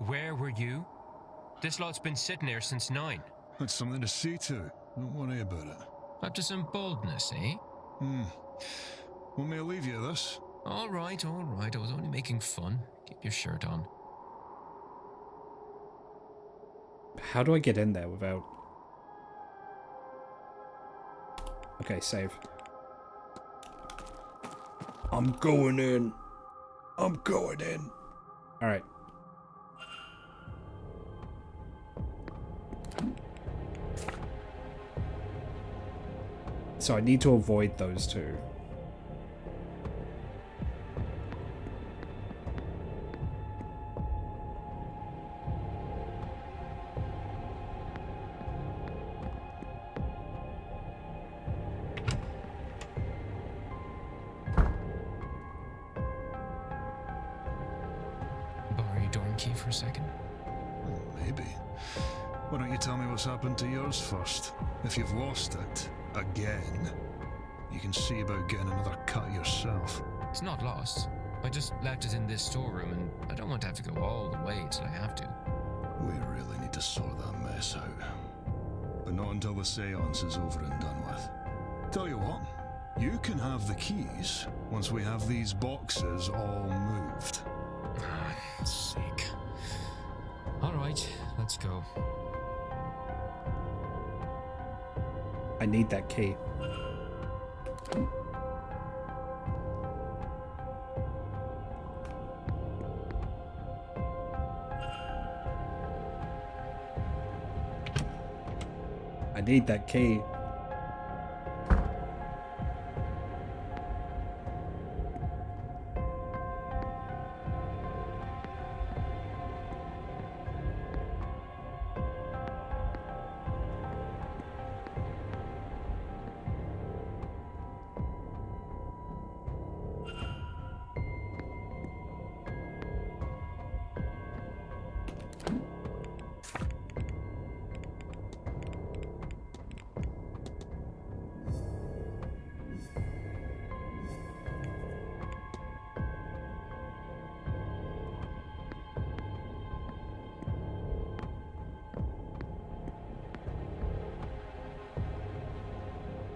Where were you? This lot's been sitting here since 9. That's something to see to. Don't worry about it. Up to some boldness, eh? Want me to leave you this? All right, all right. I was only making fun. Keep your shirt on. How do I get in there without... Okay, save. I'm going in. I'm going in. Alright. So I need to avoid those two. Borrow your dorm key for a second? Maybe. Why don't you tell me what's happened to yours first? If you've lost it, again, you can see about getting another cut yourself. It's not lost. I just left it in this storeroom and I don't want to have to go all the way till I have to. We really need to sort that mess out. But not until the seance is over and done with. Tell you what, you can have the keys once we have these boxes all moved. Ah, sick. All right, let's go. I need that key. I need that key.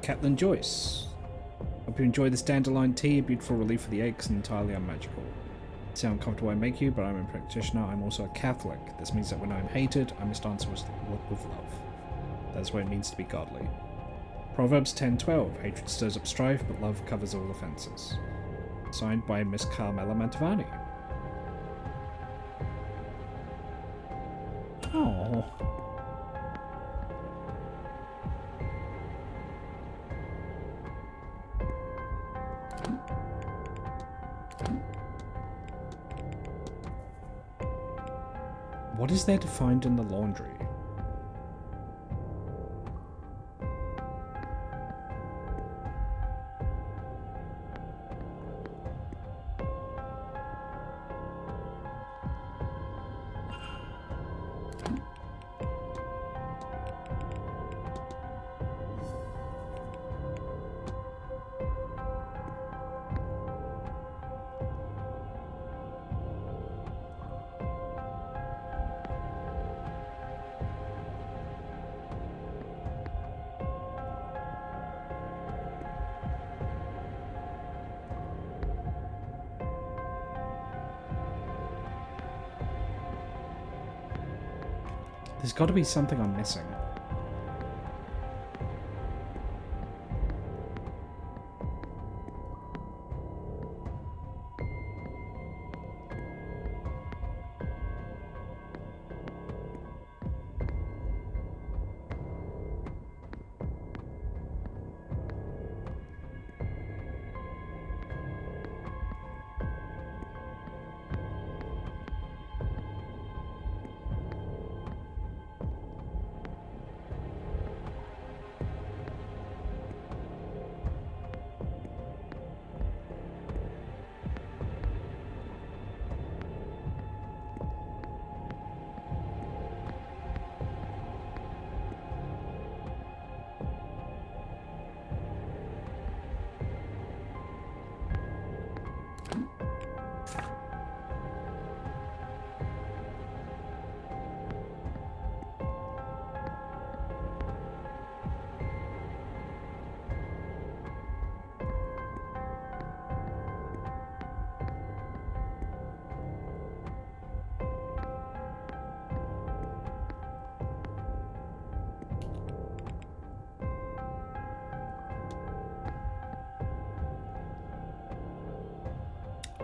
Catelyn Joyce. Hope you enjoy this dandelion tea, a beautiful relief for the aches and entirely unmagical. See how uncomfortable I make you, but I'm a practitioner. I'm also a Catholic. This means that when I'm hated, I must answer with love. That's what it means to be godly. Proverbs 10:12. Hatred stirs up strife, but love covers all offences. Signed by Miss Carmela Mantovani. Oh. What is there to find in the laundry? There's got to be something I'm missing.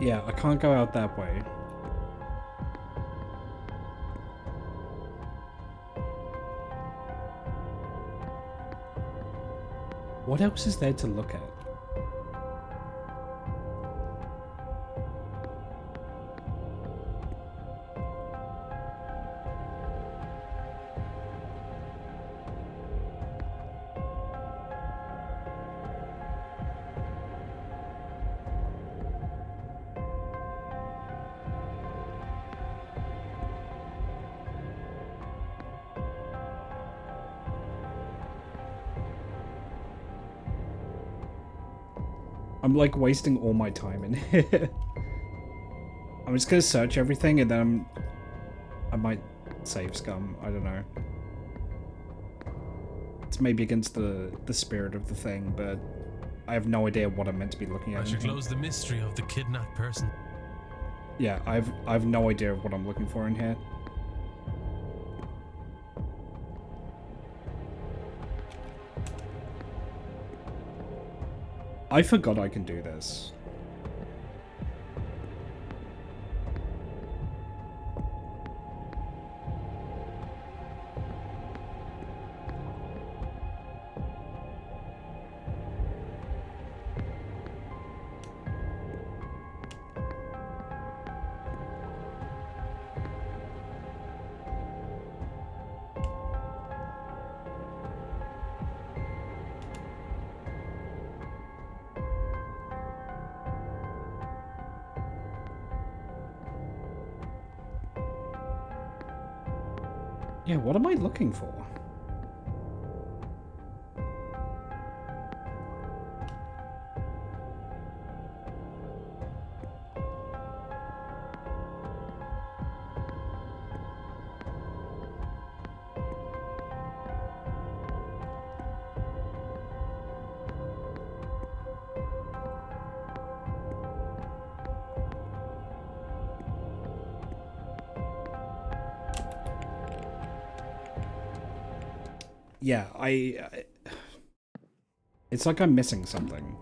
Yeah, I can't go out that way. What else is there to look at? I'm like wasting all my time in here. I'm just gonna search everything and then I might save scum. I don't know. It's maybe against the spirit of the thing, but I have no idea what I'm meant to be looking at. I should close the mystery of the kidnapped person. Yeah, I've no idea what I'm looking for in here. I forgot I can do this. Yeah, what am I looking for? Yeah, it's like I'm missing something.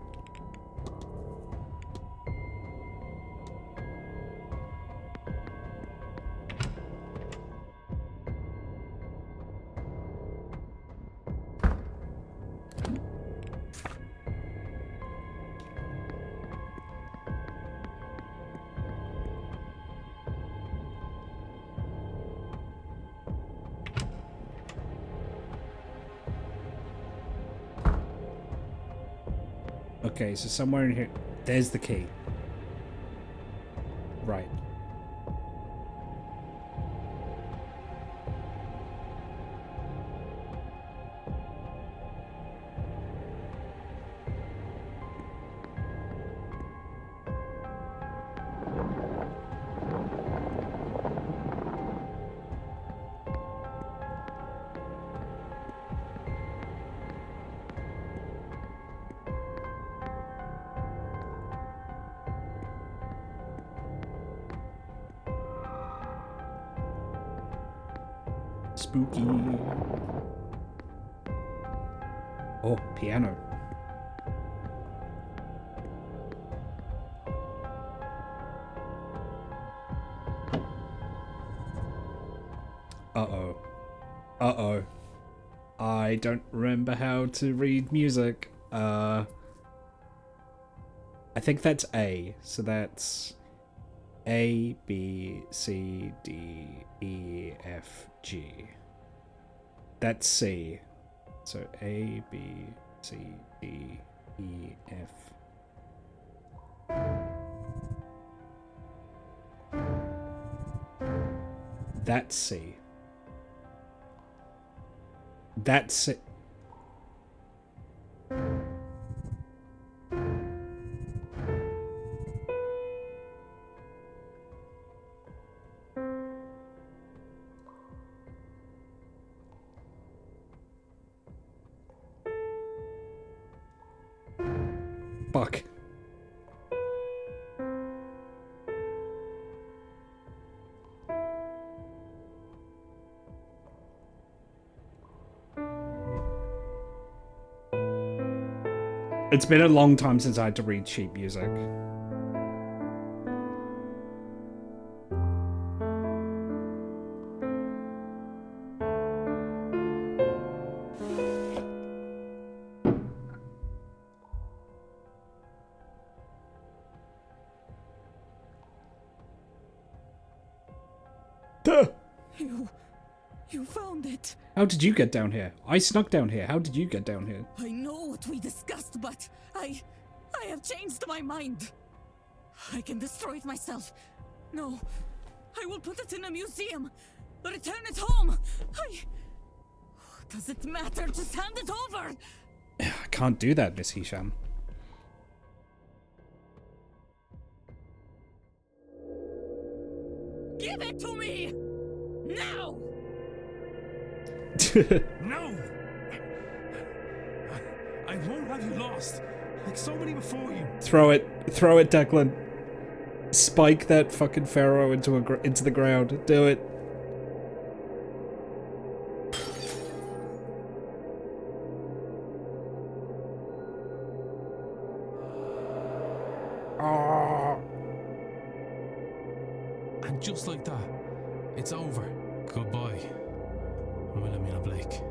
Okay, so somewhere in here... There's the key. Right. Spooky. Oh, piano. Uh-oh. Uh-oh. I don't remember how to read music. I think that's A. So that's A, B, C, D, E, F, G. That's C. So A, B, C, D, E, F. That's C. That's it. Fuck. It's been a long time since I had to read sheet music. You found it. How did you get down here? I snuck down here. How did you get down here? I know what we discussed, but I have changed my mind. I can destroy it myself. No, I will put it in a museum. Return it home. Does it matter? Just hand it over. I can't do that, Miss Hisham. Give it to me! Now! No! I won't have you lost, like so many before you. Throw it, Declan. Spike that fucking pharaoh into the ground. Do it. And just like that, it's over. Goodbye, Wilhelmina Blake.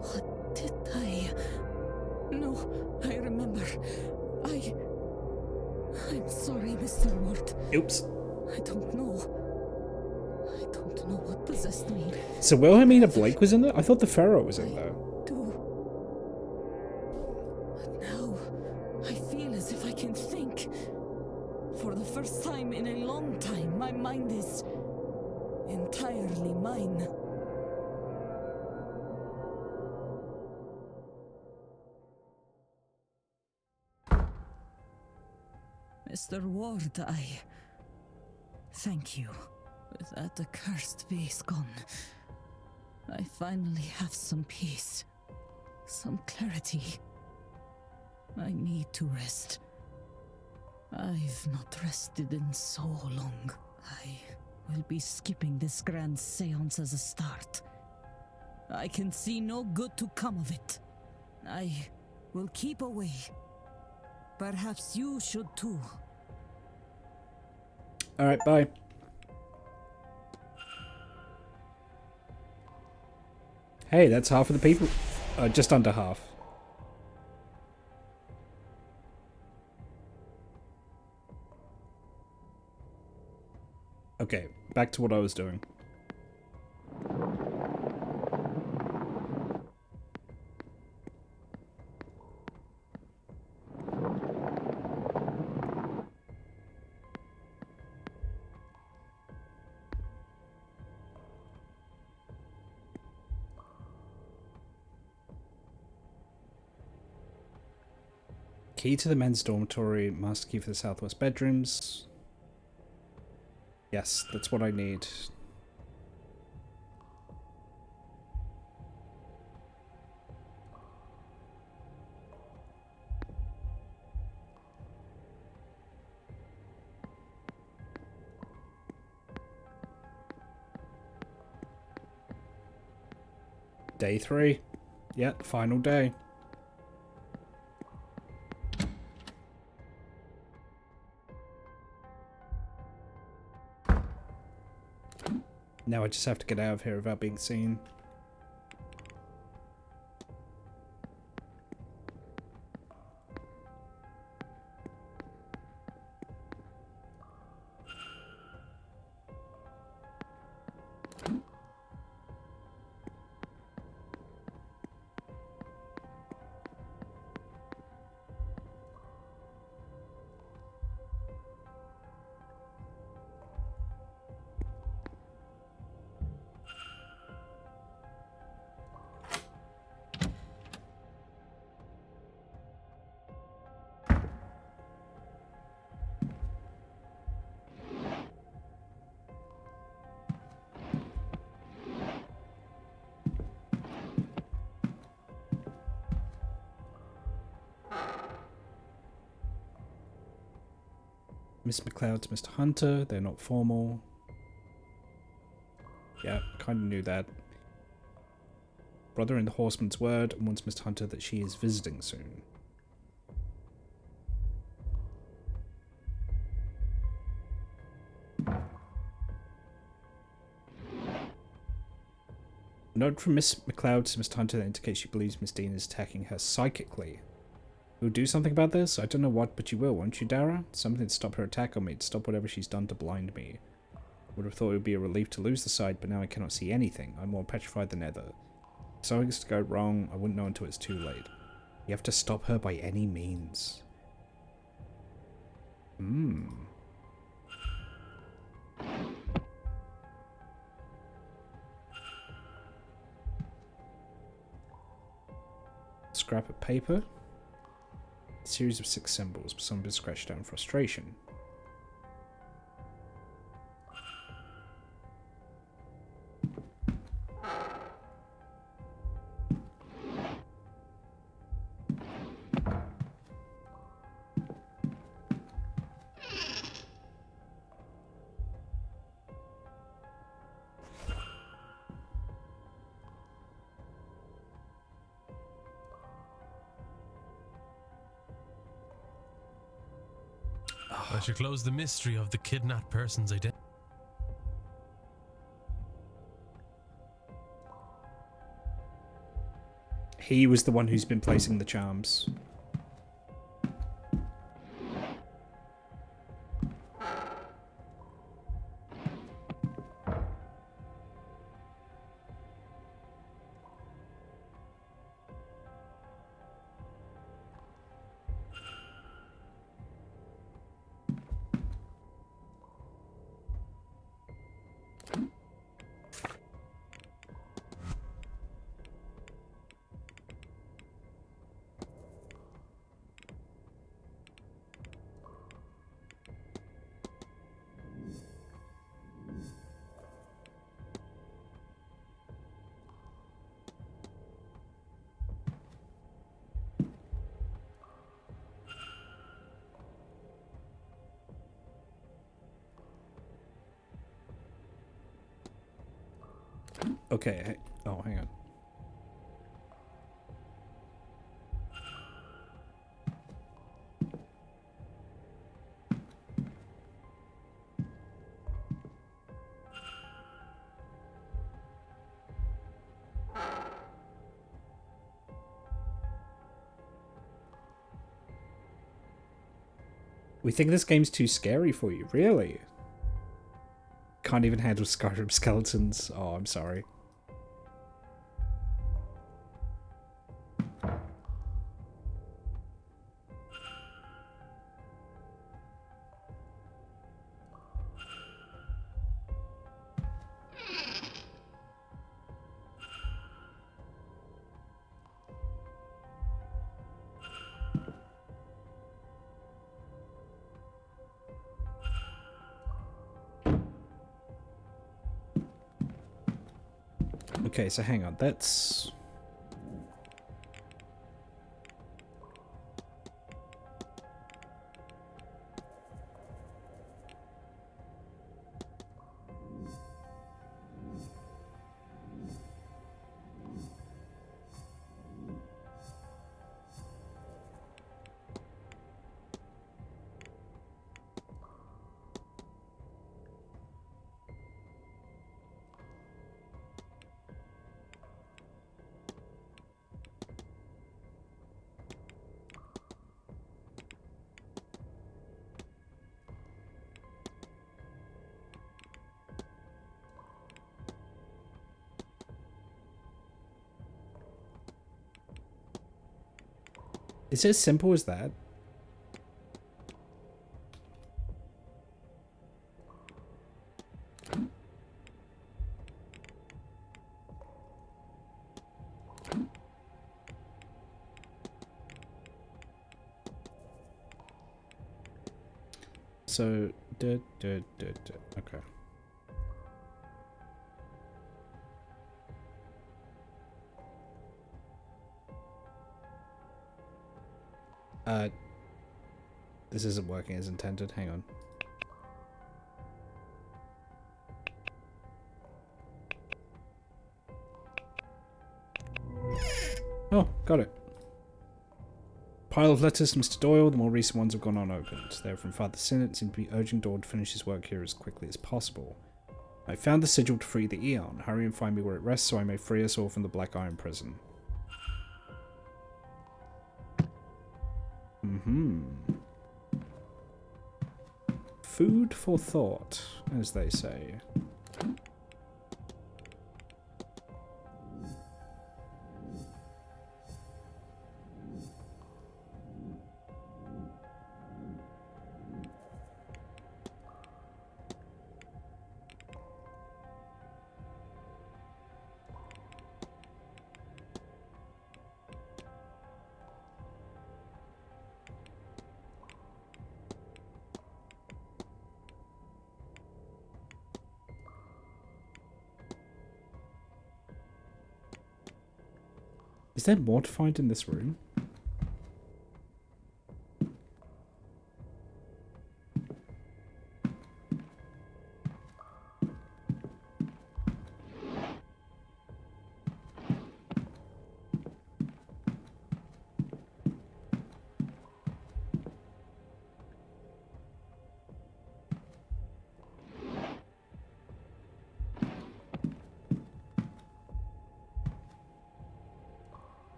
What did I... No, I remember. I'm sorry, Mr. Ward. Oops. I don't know what possessed me. So Wilhelmina Blake was in there? I thought the pharaoh was in there. But now, I feel as if I can think. For the first time in a long time, my mind is entirely mine. Mr. Ward, I thank you. With that accursed base gone, I finally have some peace, some clarity. I need to rest. I've not rested in so long. I will be skipping this grand seance as a start. I can see no good to come of it. I will keep away. Perhaps you should too. Alright, bye. Hey, that's half of the people. Just under half. Okay, back to what I was doing. Key to the men's dormitory, master key for the southwest bedrooms. Yes, that's what I need. Day 3. Yep, final day. Now I just have to get out of here without being seen. Miss McLeod to Mr. Hunter. They're not formal. Yeah, kind of knew that. Brother in the Horseman's word and warns Mr. Hunter that she is visiting soon. Note from Miss McLeod to Mr. Hunter that indicates she believes Miss Dean is attacking her psychically. You'll do something about this? I don't know what, but you will, won't you, Dara? Something to stop her attack on me, to stop whatever she's done to blind me. Would have thought it would be a relief to lose the sight, but now I cannot see anything. I'm more petrified than ever. If something's to go wrong, I wouldn't know until it's too late. You have to stop her by any means. Scrap of paper. A series of 6 symbols, but some have been scratched out in frustration. I should close the mystery of the kidnapped person's identity. He was the one who's been placing the charms. Okay, oh, hang on. We think this game's too scary for you, really? Can't even handle Skyrim skeletons. Oh, I'm sorry. Okay, so hang on, that's... Is it as simple as that? So, okay. This isn't working as intended. Hang on. Oh, got it. Pile of letters to Mr. Doyle. The more recent ones have gone unopened. They're from Father Sinnott, seem to be urging Doyle to finish his work here as quickly as possible. I found the sigil to free the Eon. Hurry and find me where it rests so I may free us all from the Black Iron Prison. Food for thought, as they say. Is there more to find in this room?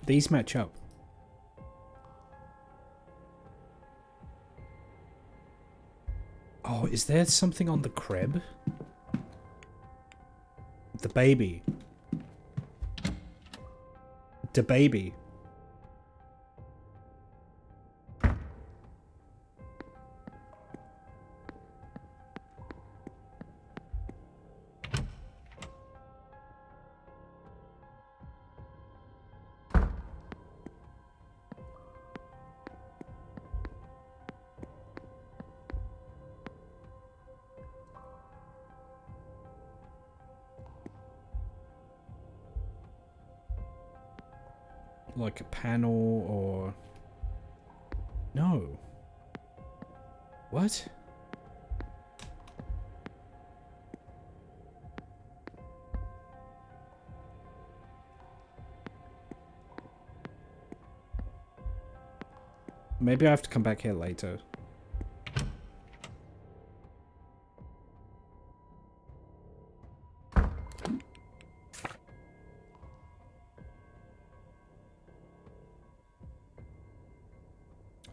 These match up. Oh, is there something on the crib? The baby. The baby. Like a panel or... No. What? Maybe I have to come back here later.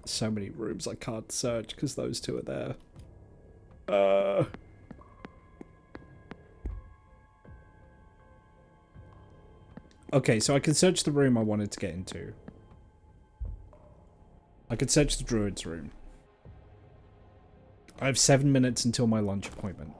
So many rooms I can't search because those two are there. Okay, so I can search the room I wanted to get into. I could search the druid's room. I have 7 minutes until my lunch appointment.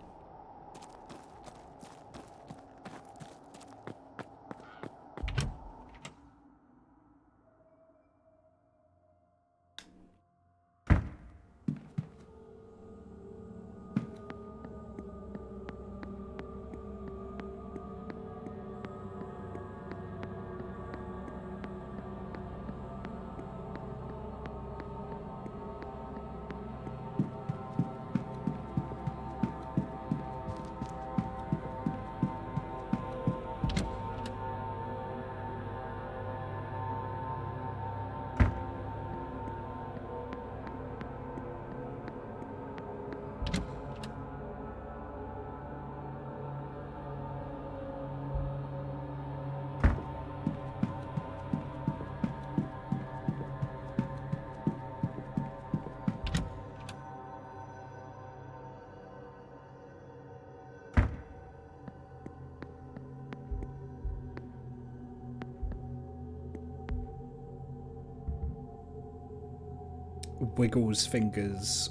wiggles fingers.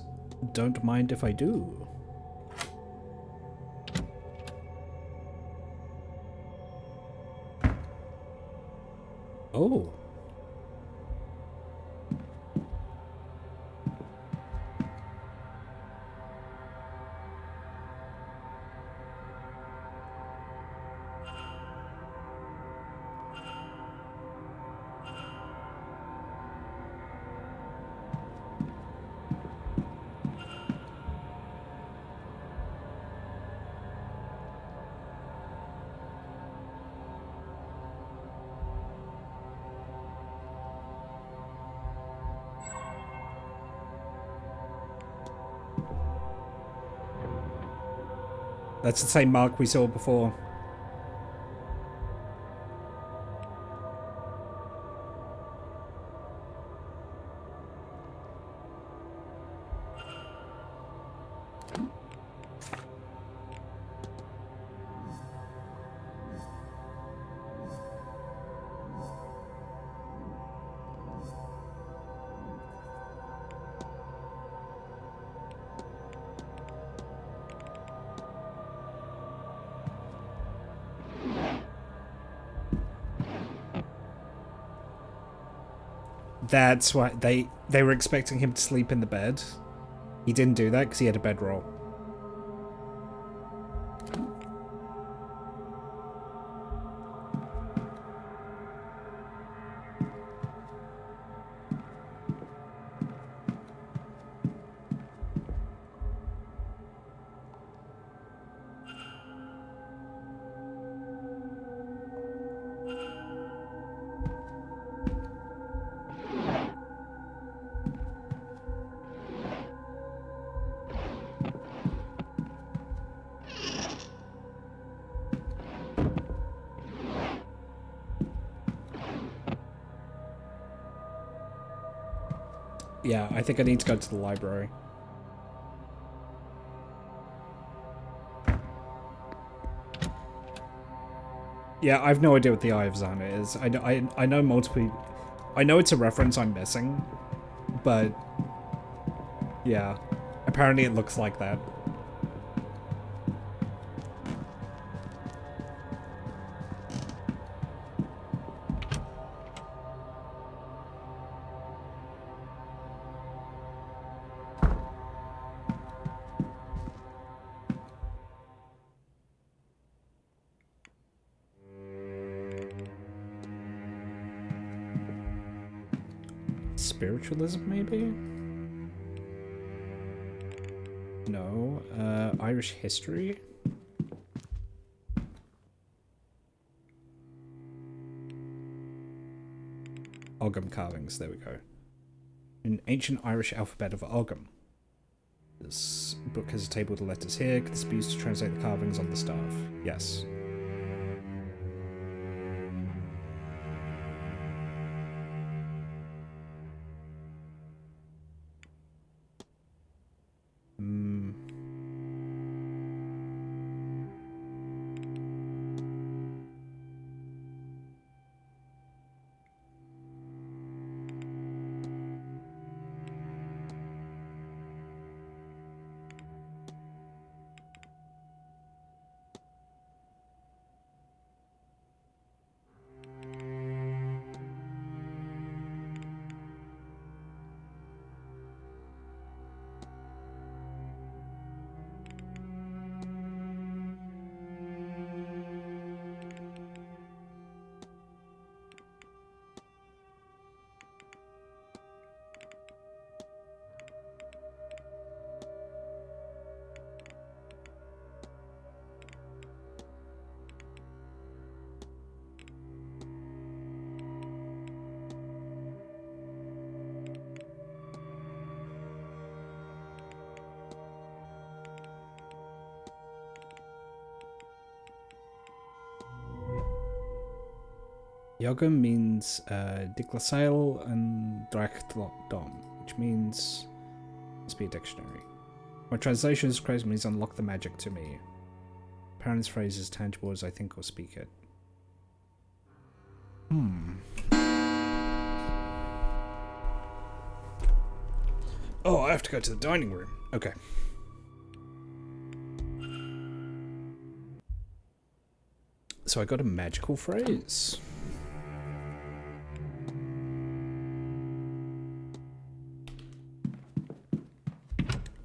Don't mind if I do. Oh. That's the same mark we saw before. That's why they were expecting him to sleep in the bed. He didn't do that because he had a bedroll. Yeah, I think I need to go to the library. Yeah, I have no idea what the Eye of Zana is. I know multiple... I know it's a reference I'm missing, but... yeah, apparently it looks like that. Spiritualism, maybe? No. Irish history? Ogham carvings, there we go. An ancient Irish alphabet of Ogham. This book has a table with the letters here. Could this be used to translate the carvings on the staff? Yes. Yogam means Diclasail and Drachdom, which means must be a dictionary. My translation is crazy means unlock the magic to me. Parents' phrase is tangible as I think or speak it. Oh, I have to go to the dining room. Okay. So I got a magical phrase.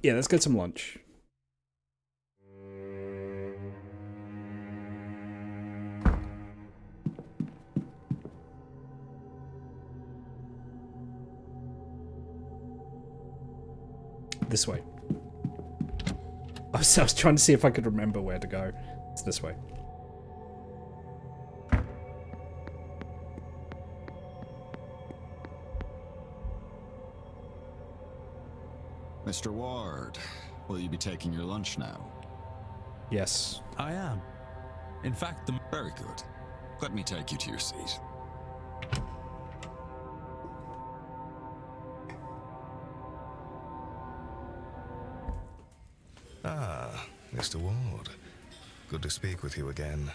Yeah, let's get some lunch. This way. I was trying to see if I could remember where to go. It's this way. Mr. Ward, will you be taking your lunch now? Yes. I am. In fact, Very good. Let me take you to your seat. Ah, Mr. Ward. Good to speak with you again.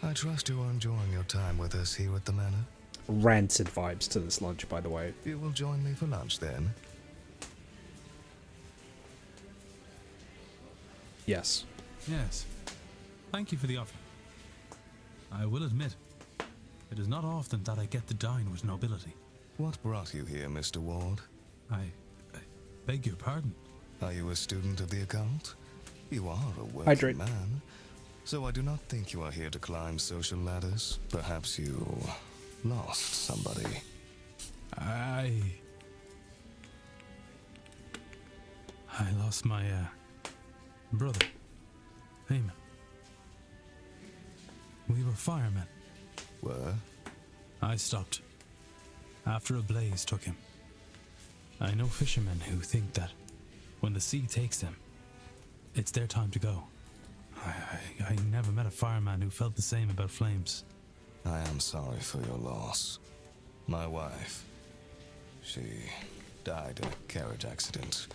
I trust you are enjoying your time with us here at the manor. Rancid vibes to this lunch, by the way. You will join me for lunch then? Yes. Yes. Thank you for the offer. I will admit, it is not often that I get to dine with nobility. What brought you here, Mr. Ward? I beg your pardon. Are you a student of the occult? You are a working Hydrate. man, so I do not think you are here to climb social ladders. Perhaps you lost somebody. I lost my brother, Eamon. We were firemen. Were? I stopped after a blaze took him. I know fishermen who think that when the sea takes them, it's their time to go. I never met a fireman who felt the same about flames. I am sorry for your loss. My wife, she died in a carriage accident.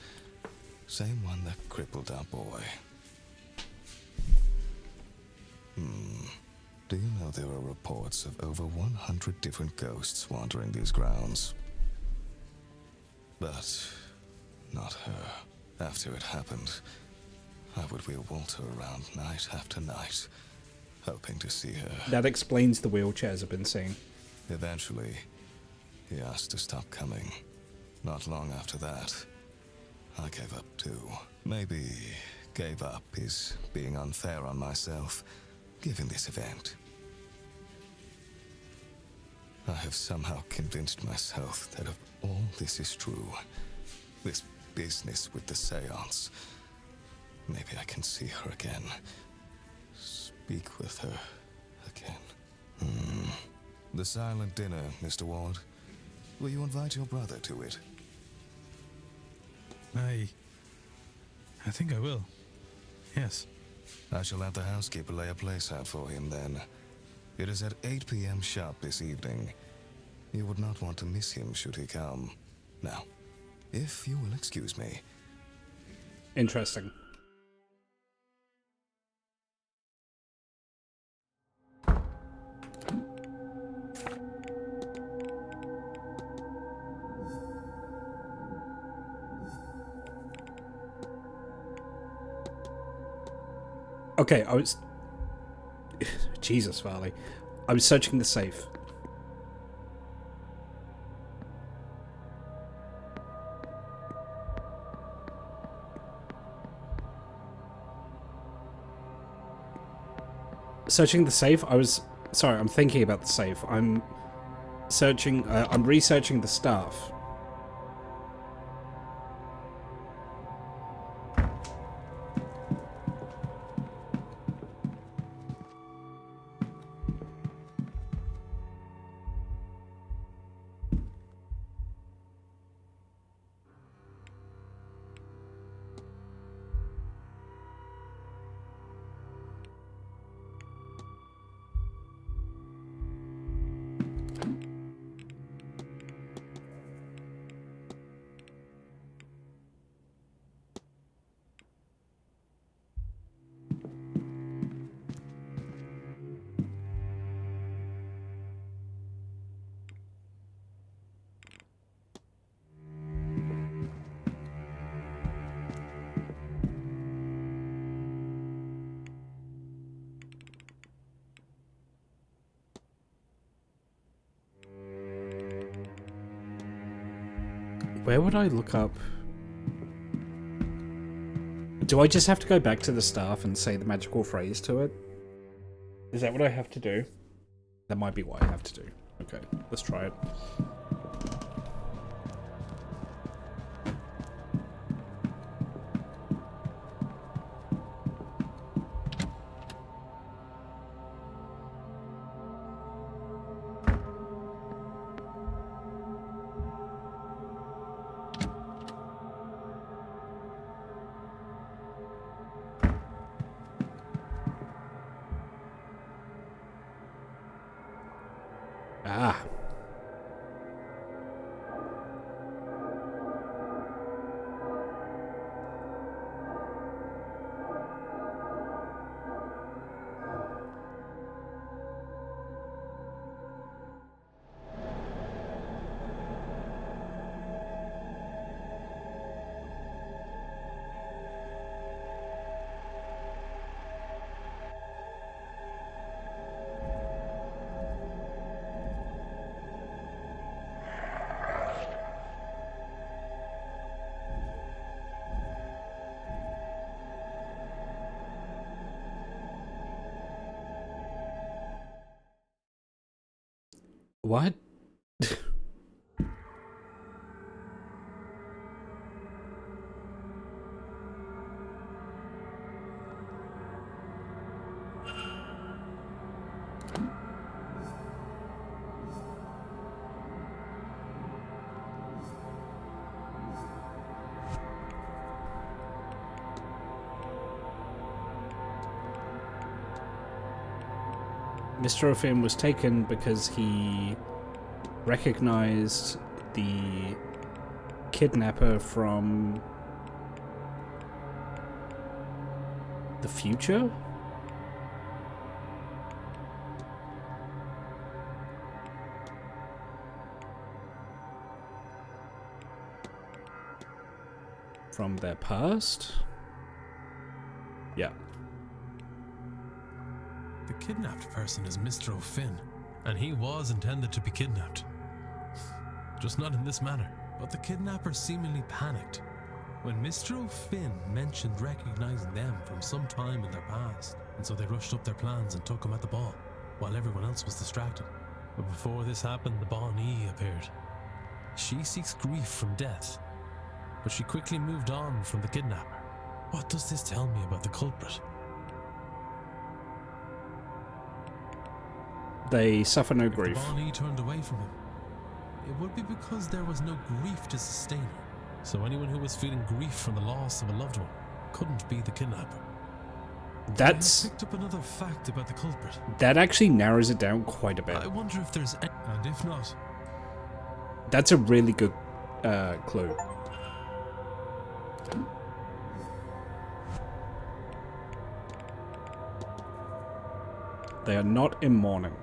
Same one that crippled our boy. Do you know there are reports of over 100 different ghosts wandering these grounds? But not her. After it happened, I would wheel Walter around night after night, hoping to see her. That explains the wheelchairs I've been seeing. Eventually, he asked to stop coming. Not long after that, I gave up too. Maybe gave up is being unfair on myself, given this event. I have somehow convinced myself that if all this is true, this business with the seance, maybe I can see her again. Speak with her again. The silent dinner, Mr. Ward. Will you invite your brother to it? I think I will. Yes. I shall have the housekeeper lay a place out for him then. It is at 8 p.m. sharp this evening. You would not want to miss him should he come. Now, if you will excuse me. Interesting. Okay, I was... Jesus, Varley. I was searching the safe. Searching the safe? I was... Sorry, I'm thinking about the safe. I'm searching... I'm researching the staff. Where would I look up? Do I just have to go back to the staff and say the magical phrase to it? Is that what I have to do? That might be what I have to do. Okay, let's try it. Ah. What? Mr. O'Finn was taken because he recognized the kidnapper from the future? From their past? Yeah. The kidnapped person is Mr. O'Finn, and he was intended to be kidnapped. Just not in this manner. But the kidnapper seemingly panicked when Mr. O'Finn mentioned recognizing them from some time in their past, and so they rushed up their plans and took him at the ball, while everyone else was distracted. But before this happened, the Beannachtaí appeared. She seeks grief from death, but she quickly moved on from the kidnapper. What does this tell me about the culprit? They suffer no If grief. the Beannachtaí turned away from him, it would be because there was no grief to sustain her. So anyone who was feeling grief from the loss of a loved one couldn't be the kidnapper. That's... I picked up another fact about the culprit. That actually narrows it down quite a bit. I wonder if there's any, and if not, That's a really good clue. They are not in mourning.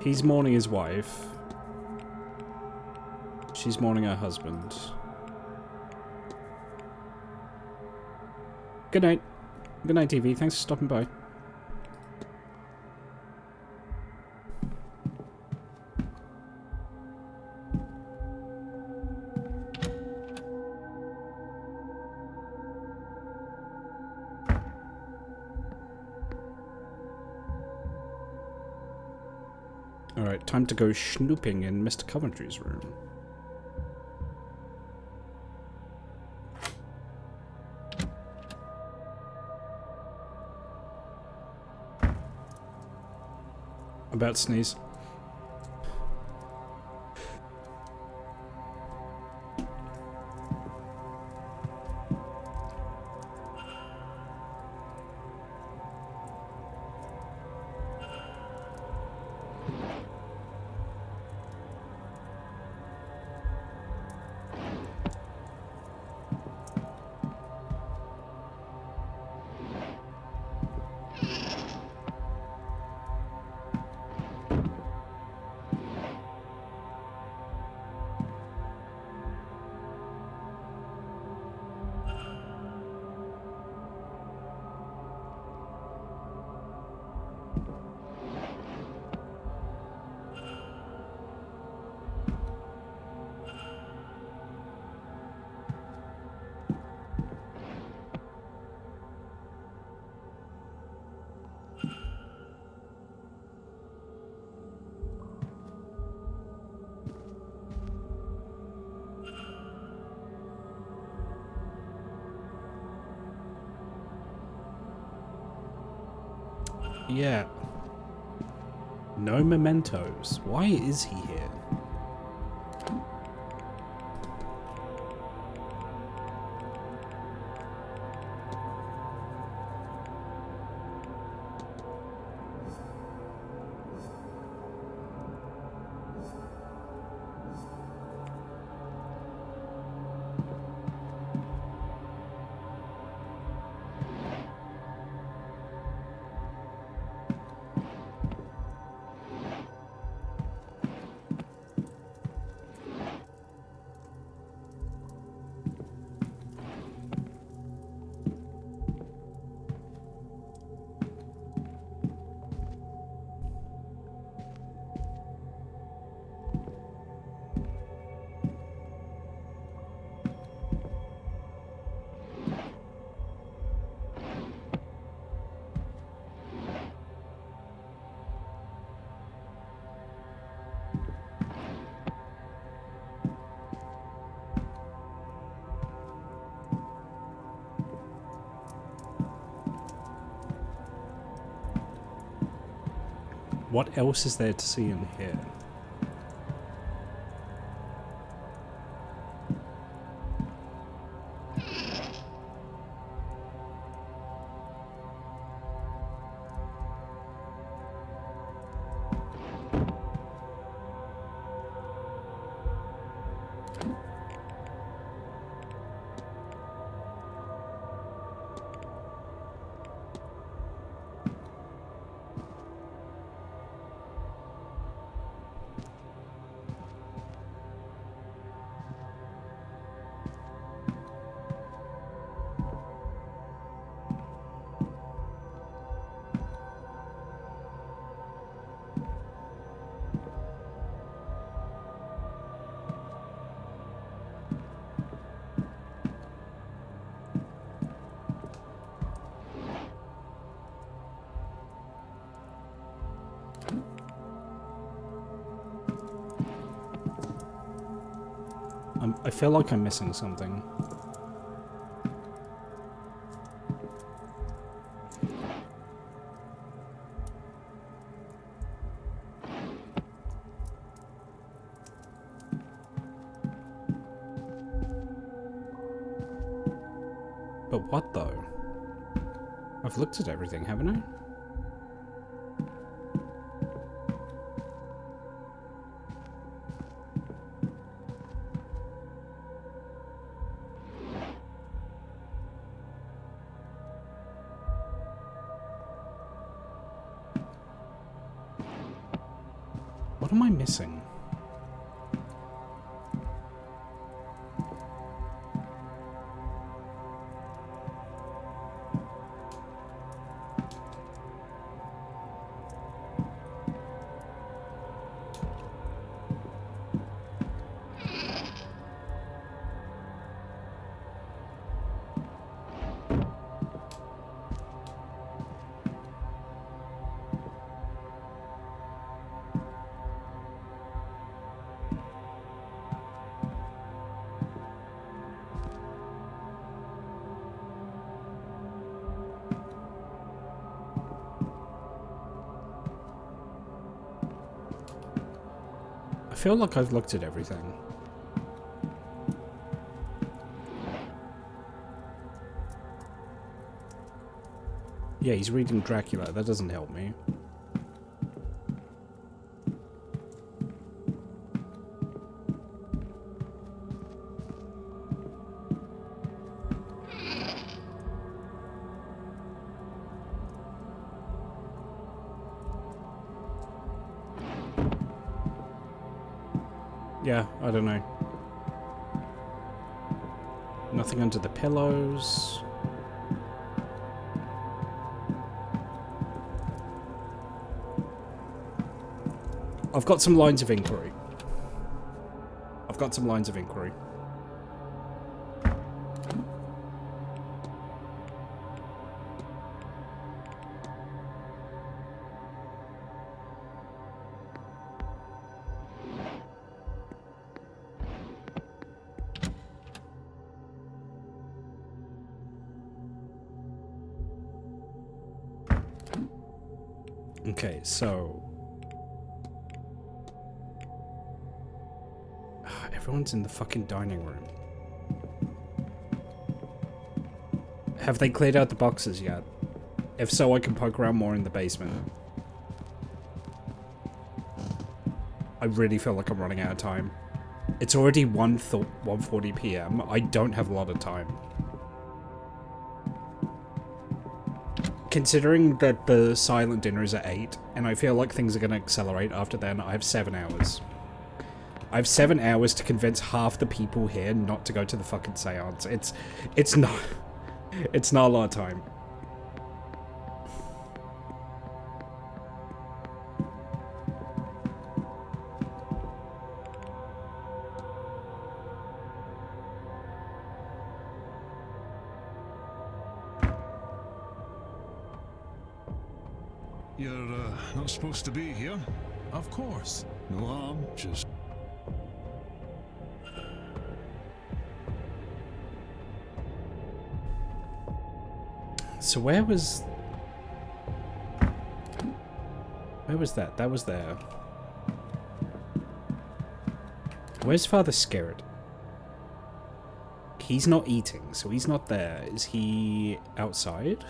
He's mourning his wife. She's mourning her husband. Good night. Good night, TV. Thanks for stopping by. Alright, time to go snooping in Mr. Coventry's room. About to sneeze. Yeah. No mementos. Why is he here? What else is there to see in here? I feel like I'm missing something. But what though? I've looked at everything, haven't I? What am I missing? I feel like I've looked at everything. Yeah, he's reading Dracula. That doesn't help me. Yeah, I don't know. Nothing under the pillows. I've got some lines of inquiry. Okay, so... Everyone's in the fucking dining room. Have they cleared out the boxes yet? If so, I can poke around more in the basement. I really feel like I'm running out of time. It's already 1:40 PM. I don't have a lot of time. Considering that the silent dinner is at 8, and I feel like things are going to accelerate after then, I have 7 hours. I have 7 hours to convince half the people here not to go to the fucking seance. It's not a lot of time. You're not supposed to be here. Of course. No harm, just... So where was that? That was there. Where's Father Scarrett? He's not eating, so he's not there. Is he outside?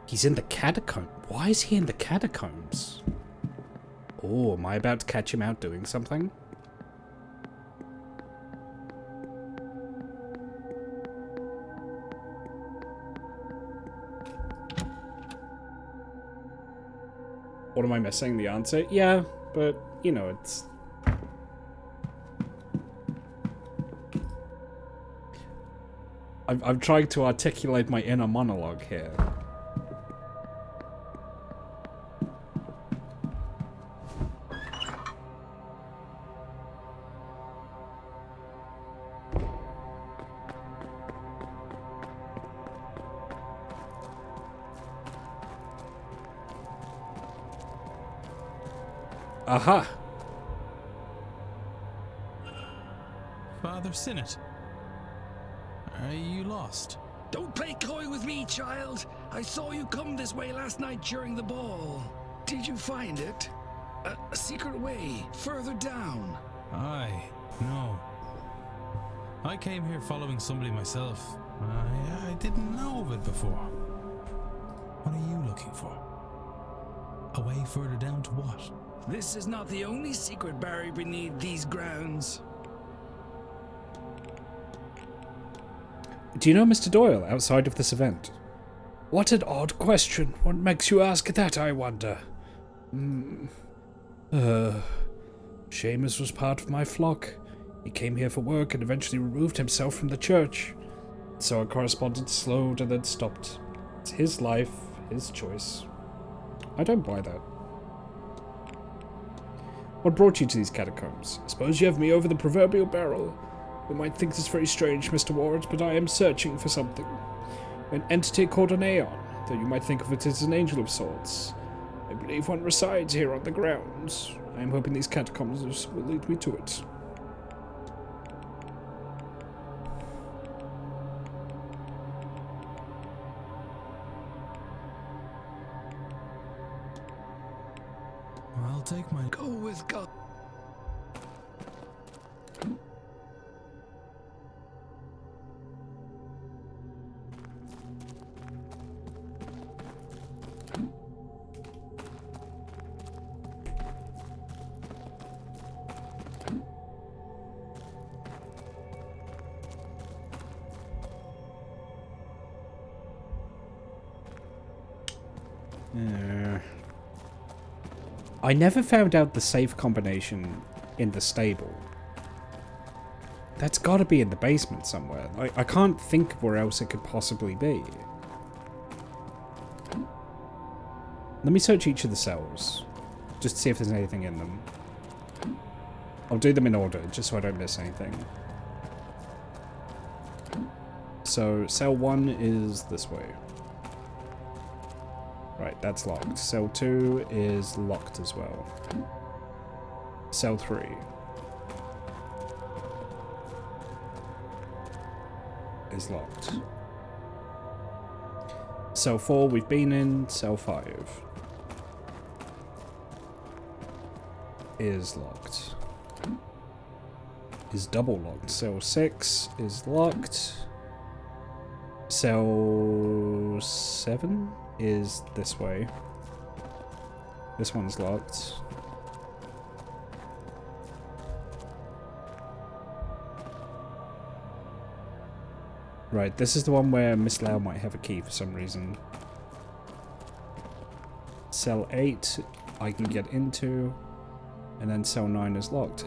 He's in the catacomb. Why is he in the catacombs? Oh, am I about to catch him out doing something? What am I missing? The answer? Yeah, but, you know, it's... I'm trying to articulate my inner monologue here. Aha! Father Sinnott, are you lost? Don't play coy with me, child. I saw you come this way last night during the ball. Did you find it? A secret way further down? Aye, no. I came here following somebody myself. I didn't know of it before. What are you looking for? A way further down to what? This is not the only secret buried beneath these grounds. Do you know Mr. Doyle outside of this event? What an odd question. What makes you ask that, I wonder? Seamus was part of my flock. He came here for work and eventually removed himself from the church. So our correspondence slowed and then stopped. It's his life, his choice. I don't buy that. What brought you to these catacombs? I suppose you have me over the proverbial barrel. You might think this very strange, Mr. Ward, but I am searching for something. An entity called an Aeon, though you might think of it as an angel of sorts. I believe one resides here on the grounds. I am hoping these catacombs will lead me to it. I'll take my... Go with God. I never found out the safe combination in the stable. That's got to be in the basement somewhere. I can't think where else it could possibly be. Let me search each of the cells, just to see if there's anything in them. I'll do them in order, just so I don't miss anything. So, cell 1 is this way. Right, that's locked. Cell 2 is locked as well. Cell 3. Is locked. Cell 4 we've been in. Cell 5 is locked. Is double locked. Cell 6 is locked. Cell 7 is this way. This one's locked. Right, this is the one where Miss Lau might have a key for some reason. Cell 8 I can get into, and then cell 9 is locked.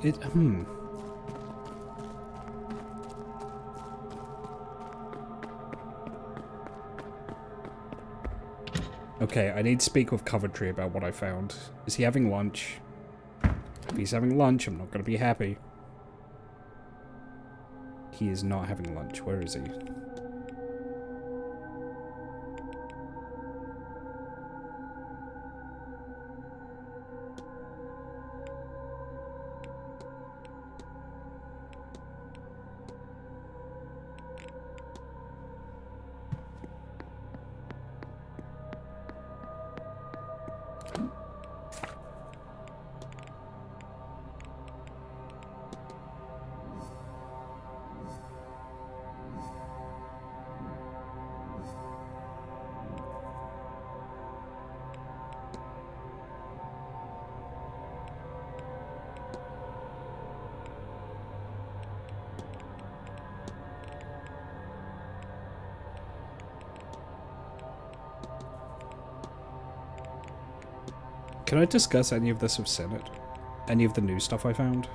Okay, I need to speak with Coventry about what I found. Is he having lunch? If he's having lunch, I'm not going to be happy. He is not having lunch. Where is he? Can I discuss any of this with Senate? Any of the new stuff I found?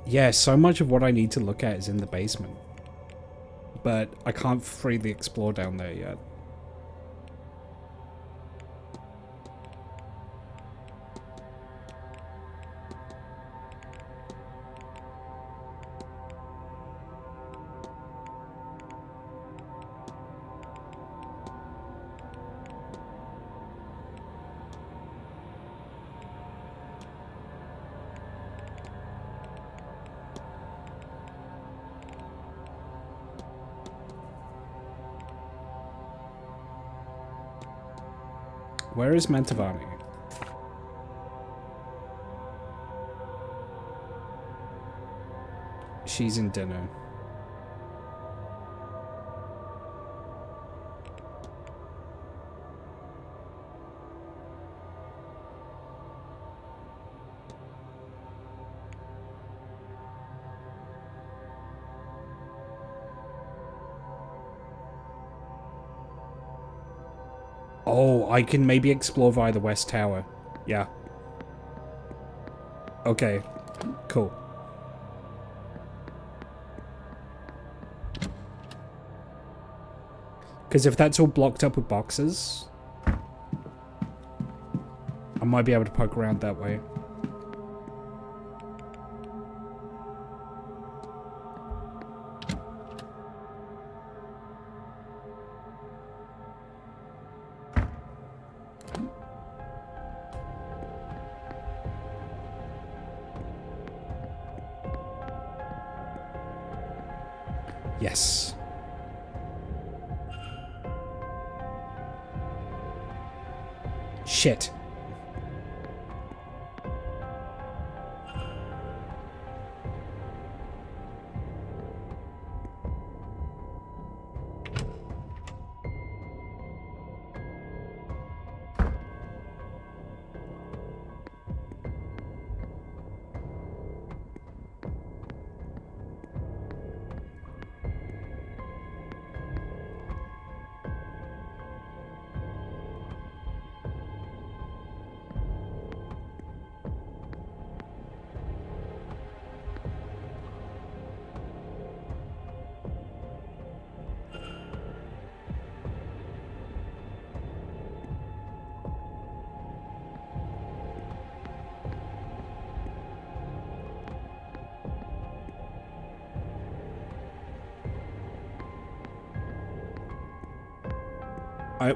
Yeah, so much of what I need to look at is in the basement. But I can't freely explore down there yet. Where is Mantovani? She's in dinner. Oh, I can maybe explore via the West Tower. Yeah. Okay. Cool. Because if that's all blocked up with boxes... I might be able to poke around that way. Yes. Shit.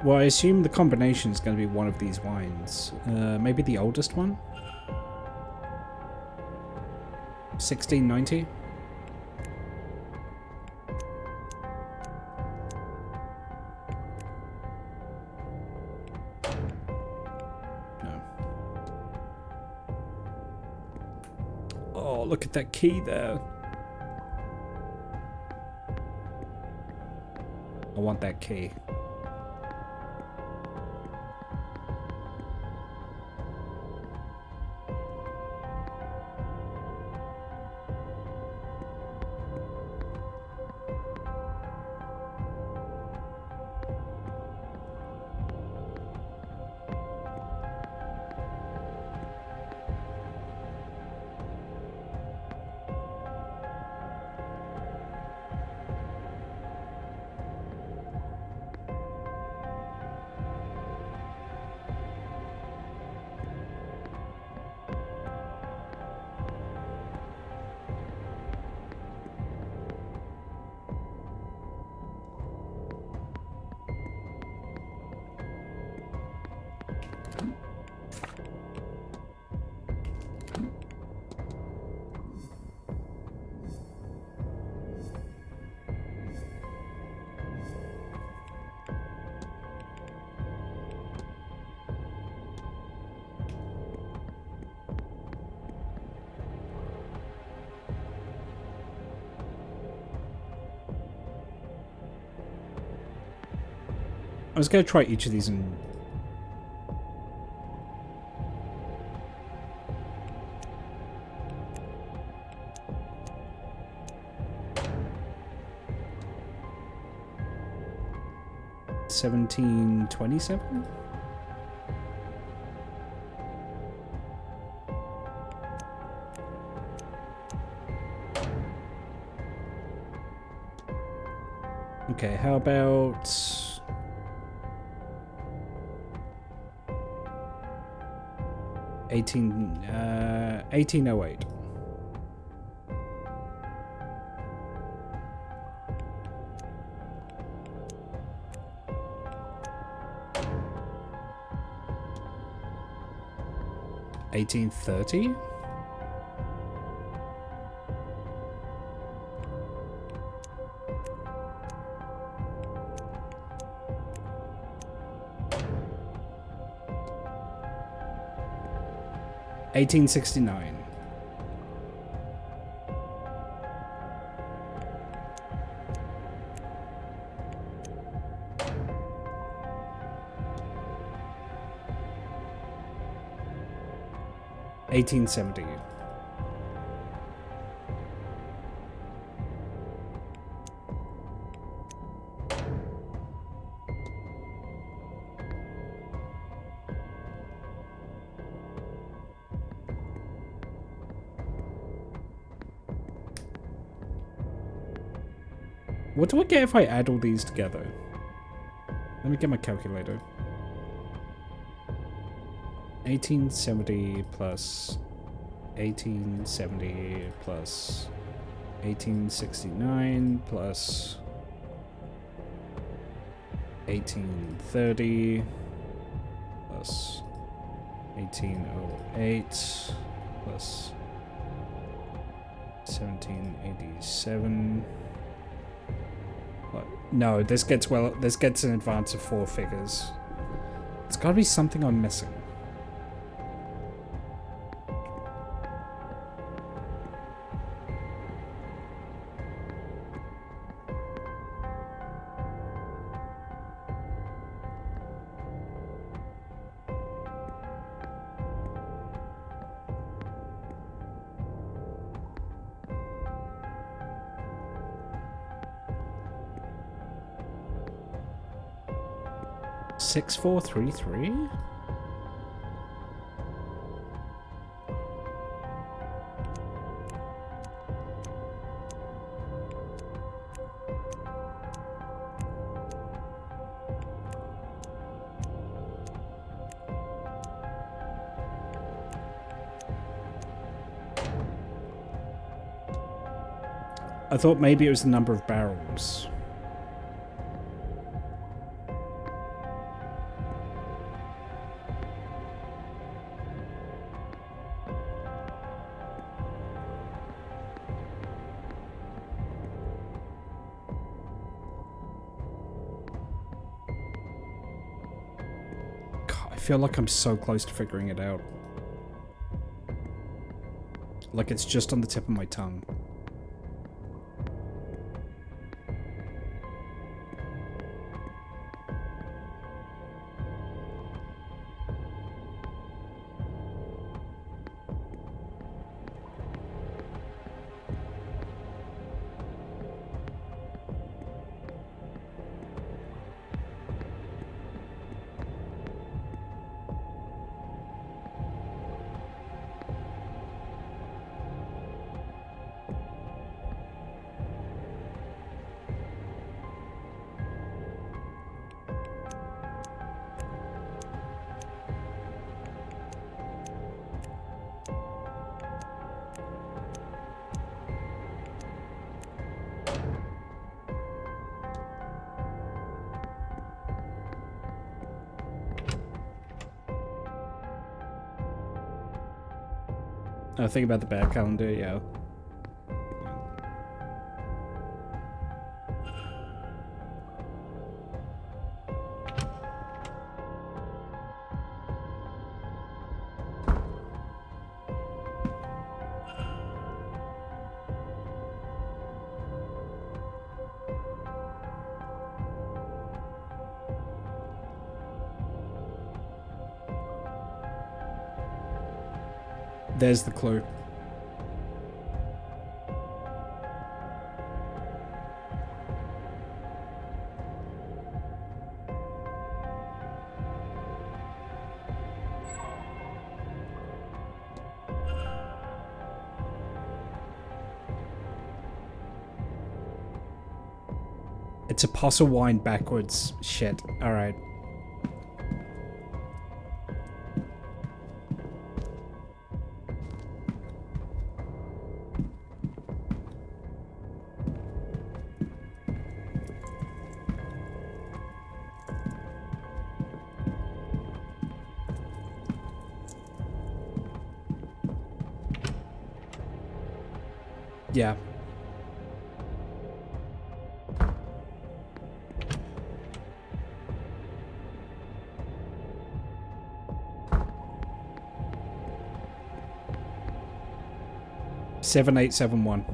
Well, I assume the combination is going to be one of these wines. Maybe the oldest one? 1690? No. Oh, look at that key there. I want that key. I was going to try each of these and... $17.27? Okay, how about... 1808. $1830? $1869. $1870. What do I get if I add all these together? Let me get my calculator. 1870 plus 1870 plus 1869 plus 1830 plus 1808 plus 1787. What? No, this gets an advance of 4 figures. It's gotta be something I'm missing. Six, 4, 3, 3? I thought maybe it was the number of barrels. God, I feel like I'm so close to figuring it out. Like it's just on the tip of my tongue. I think about the bad calendar, yeah. There's the clue. It's apostle wine backwards. Shit. Alright. Yeah. Seven, 8, 7, 1.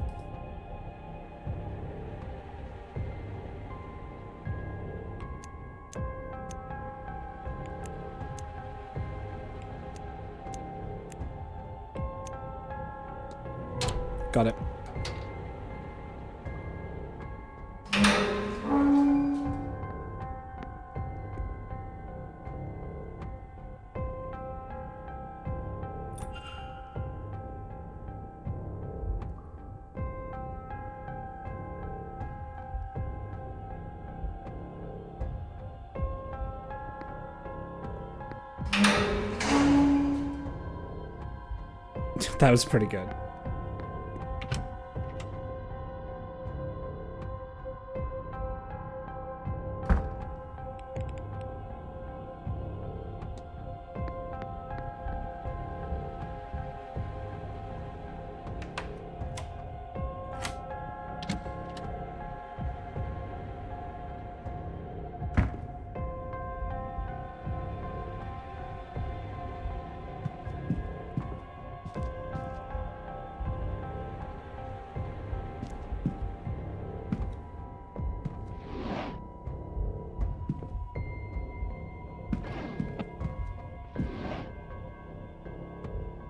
Got it. That was pretty good.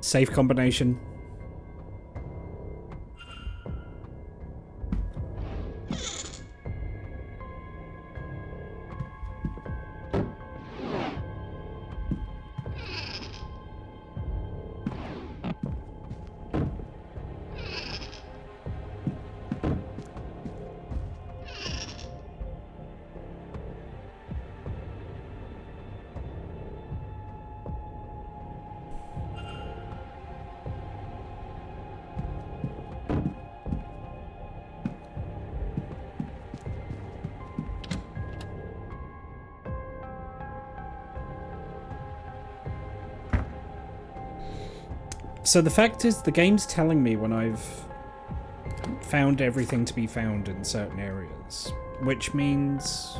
Safe combination. So the fact is, the game's telling me when I've found everything to be found in certain areas, which means...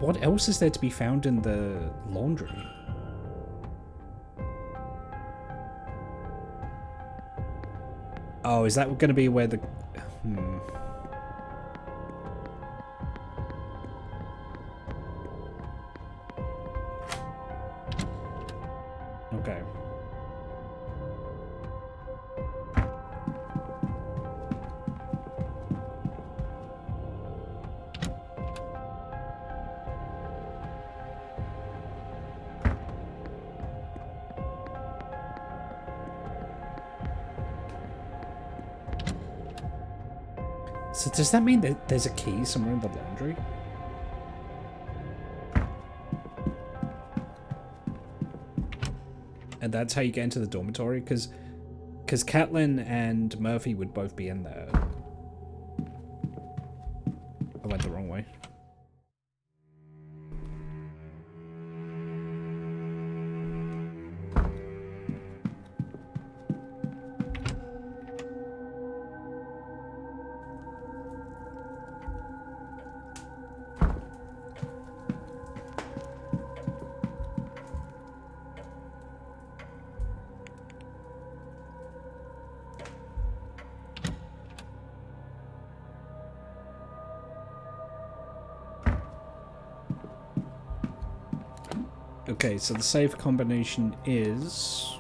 what else is there to be found in the laundry? Oh, is that going to be where the... Okay. So does that mean that there's a key somewhere in the laundry? And that's how you get into the dormitory? Because Catelyn and Murphy would both be in there. I went the wrong way. Okay, so the safe combination is...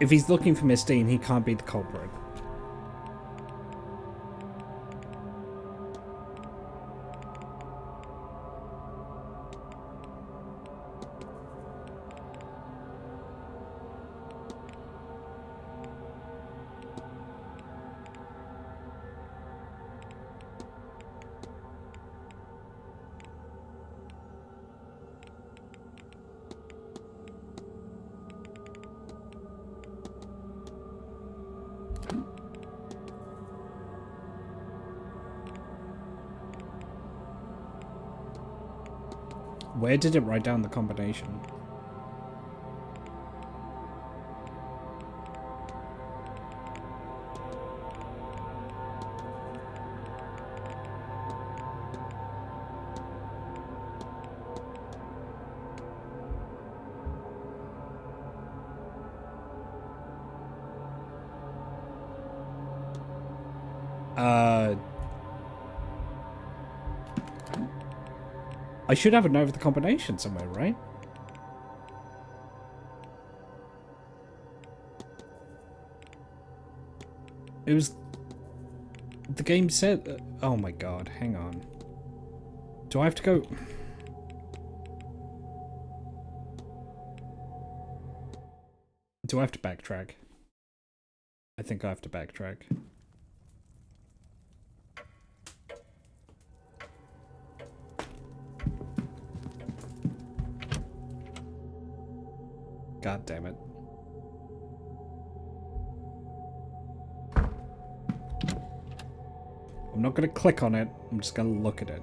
if he's looking for Miss Dean, he can't be the culprit. Where did it write down the combination? I should have a note of the combination somewhere, right? It was... The game said... oh my god, hang on. Do I have to go... Do I have to backtrack? I think I have to backtrack. God damn it. I'm not gonna click on it, I'm just gonna look at it.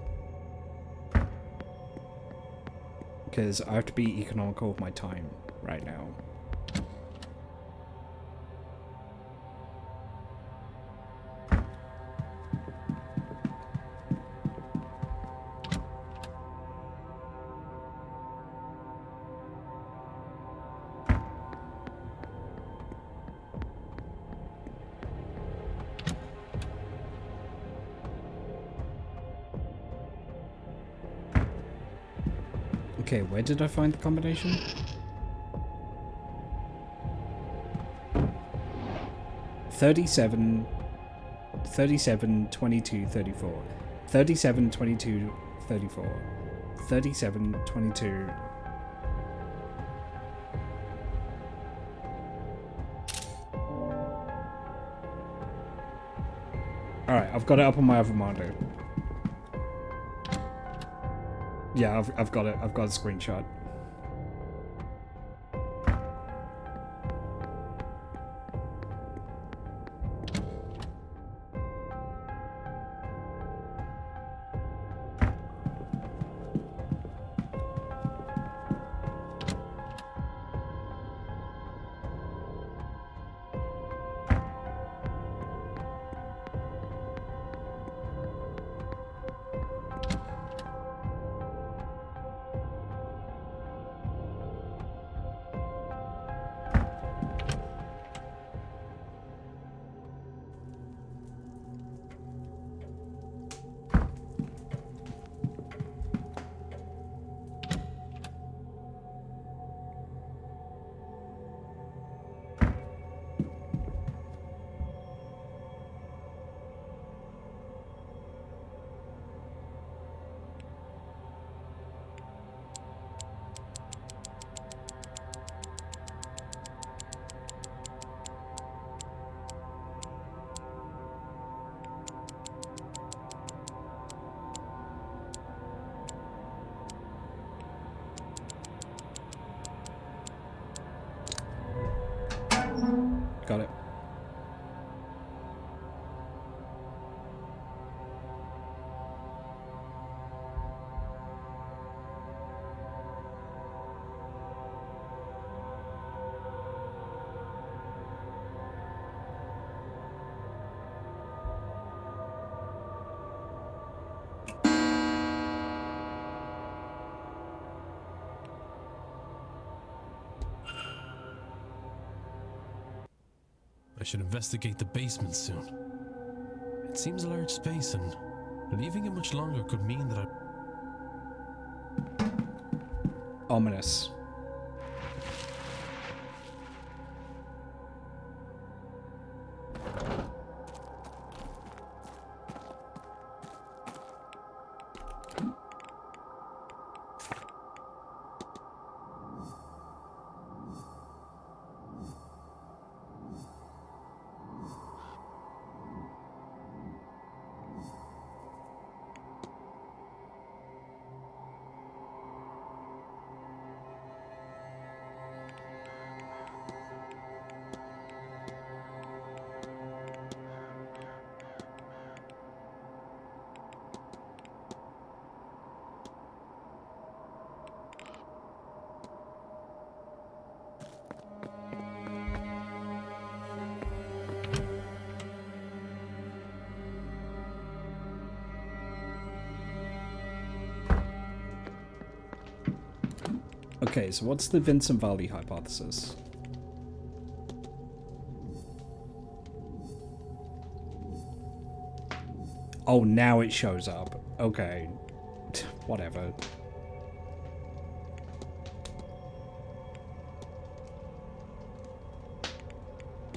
Because I have to be economical with my time right now. Okay, where did I find the combination? $37, 22, 34. 37, 22, 34. 37, 22. Alright, I've got it up on my other monitor. Yeah, I've got it. I've got a screenshot. Got it. I should investigate the basement soon. It seems a large space, and leaving it much longer could mean that Ominous. Okay, so what's the Vincent Valley hypothesis? Oh, now it shows up. Okay. Whatever.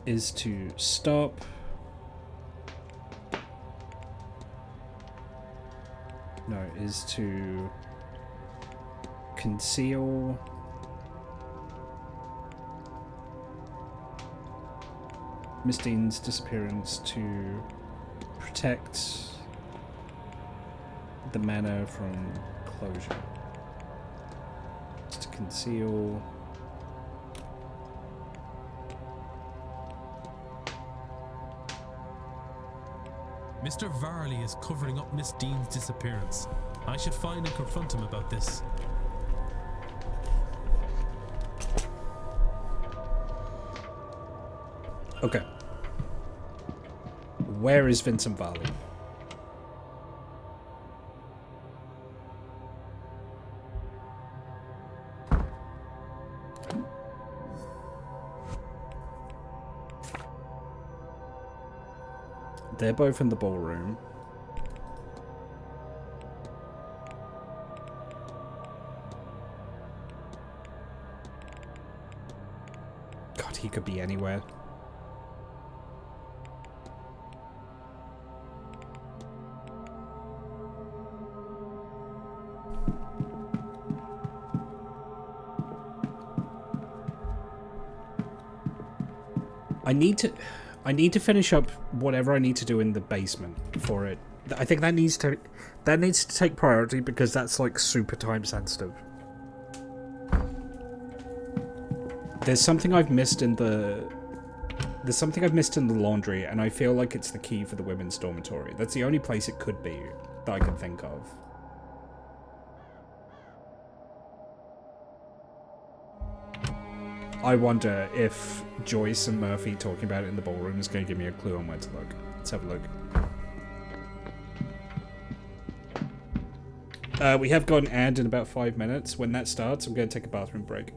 Is to stop No, is to conceal Miss Dean's disappearance, to protect the manor from closure. To conceal Mr. Varley is covering up Miss Dean's disappearance. I should find and confront him about this. Okay. Where is Vincent Varley? They're both in the ballroom. God, he could be anywhere. I need to finish up whatever I need to do in the basement for it. I think that needs to take priority because that's like super time sensitive. There's something I've missed in the laundry, and I feel like it's the key for the women's dormitory. That's the only place it could be that I can think of. I wonder if Joyce and Murphy talking about it in the ballroom is going to give me a clue on where to look. Let's have a look. We have got an ad in about 5 minutes. When that starts, I'm going to take a bathroom break.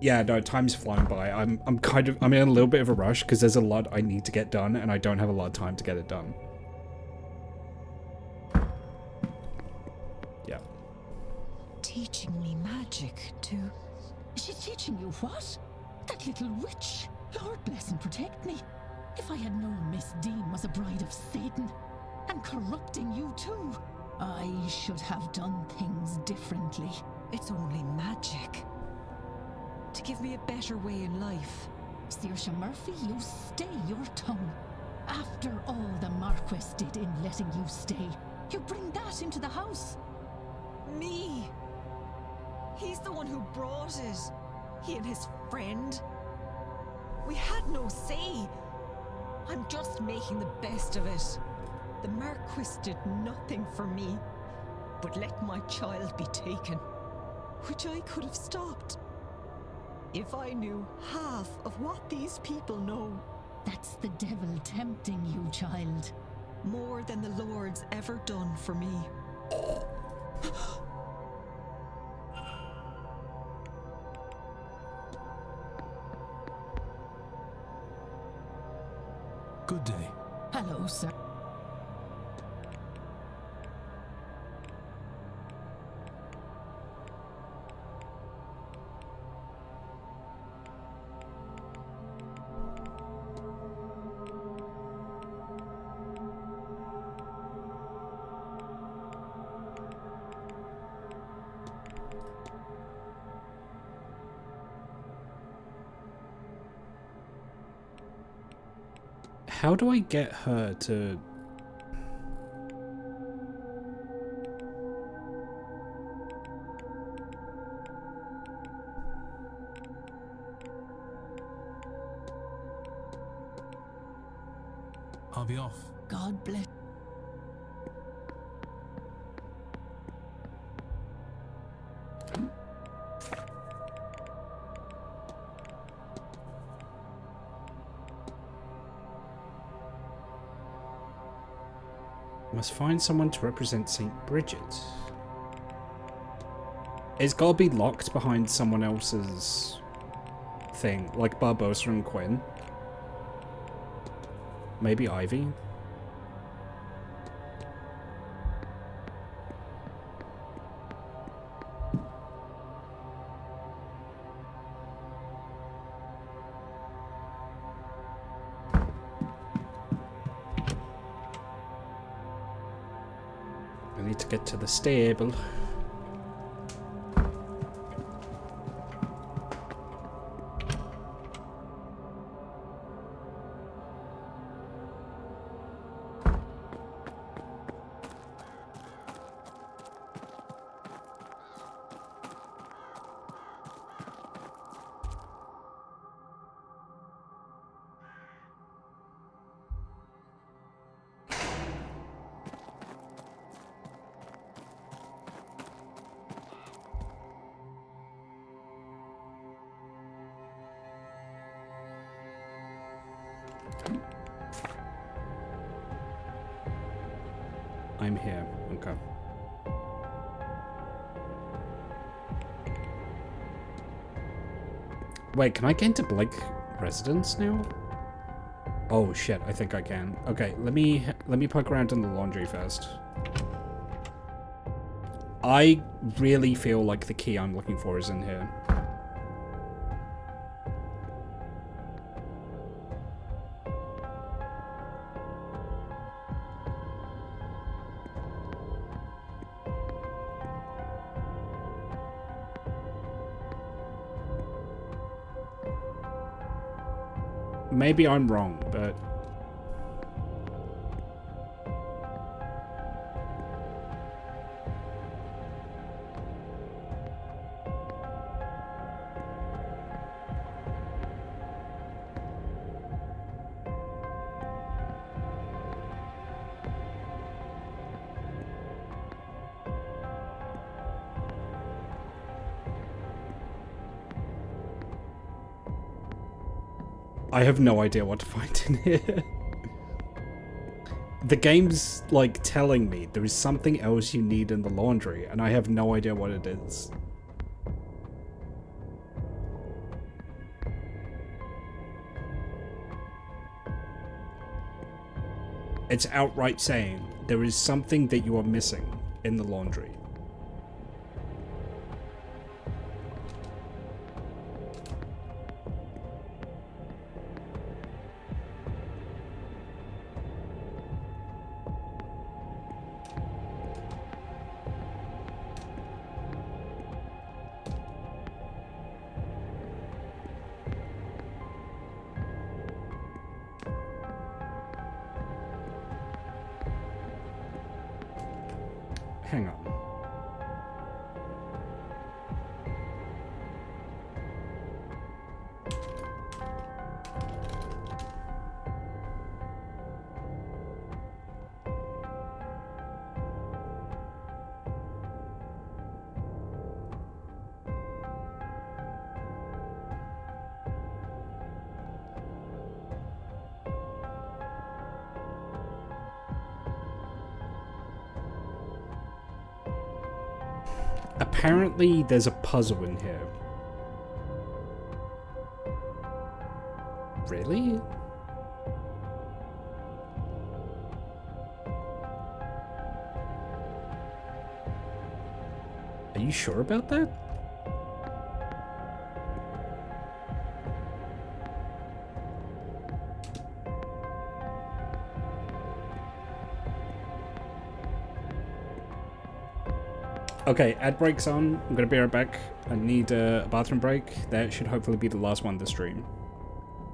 Yeah, no, time's flying by. I'm in a little bit of a rush because there's a lot I need to get done, and I don't have a lot of time to get it done. Yeah. Teaching me magic too. She's teaching you what? That little witch? Lord bless and protect me. If I had known Miss Dean was a bride of Satan, and corrupting you too, I should have done things differently. It's only magic. To give me a better way in life. Saoirse Murphy, you stay your tongue. After all the Marquis did in letting you stay, you bring that into the house. Me? He's the one who brought it. He and his friend. We had no say. I'm just making the best of it. The Marquis did nothing for me, but let my child be taken, which I could have stopped. If I knew half of what these people know. That's the devil tempting you, child. More than the Lord's ever done for me. Good day. Hello, sir. How do I get her to... I'll be off. God bless. Must find someone to represent St. Bridget. It's gotta be locked behind someone else's thing, like Barbossa and Quinn. Maybe Ivy? get to the stable. I'm here. Okay. Wait, can I get into Blake residence now? Oh shit, I think I can. Okay, let me poke around in the laundry first. I really feel like the key I'm looking for is in here. Maybe I'm wrong, but... I have no idea what to find in here. The game's, like, telling me there is something else you need in the laundry, and I have no idea what it is. It's outright saying there is something that you are missing in the laundry. Hang on. Apparently, there's a puzzle in here. Really? Are you sure about that? Okay, ad break's on. I'm gonna be right back. I need a bathroom break. That should hopefully be the last one this stream.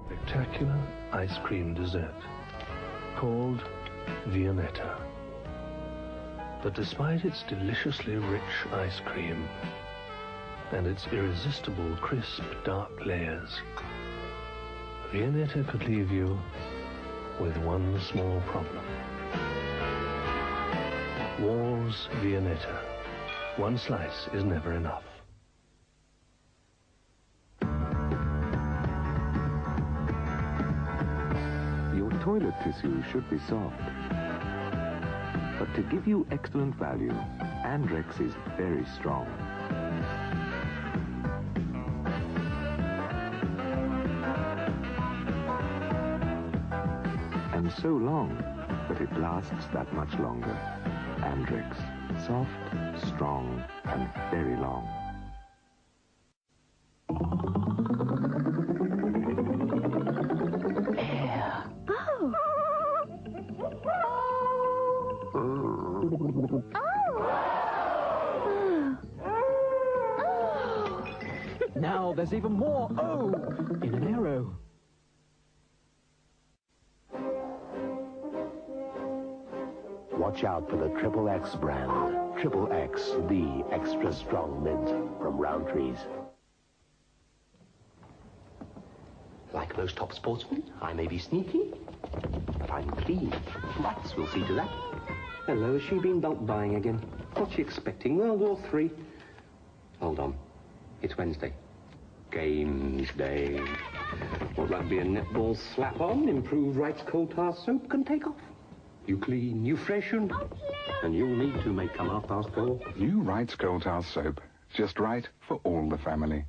Spectacular ice cream dessert called Beannachtaí. But despite its deliciously rich ice cream and its irresistible crisp dark layers, Beannachtaí could leave you with one small problem. Wall's Beannachtaí. One slice is never enough. Your toilet tissue should be soft. But to give you excellent value, Andrex is very strong. And so long that it lasts that much longer. Andrex. Soft, strong, and very long. Air. Oh. now there's even more O in an arrow. Watch out for the XXX brand. XXX, the extra strong mint from Roundtree's. Like most top sportsmen, I may be sneaky, but I'm clean. Rats will see to that. Hello, has she been bulk buying again? What's she expecting? World War III? Hold on. It's Wednesday. Games day. What rugby and netball slap on, improved Wright's coal tar soap can take off. You clean, you freshen, and you'll need to make come 4:30. New Wright's coal tar soap. Just right for all the family.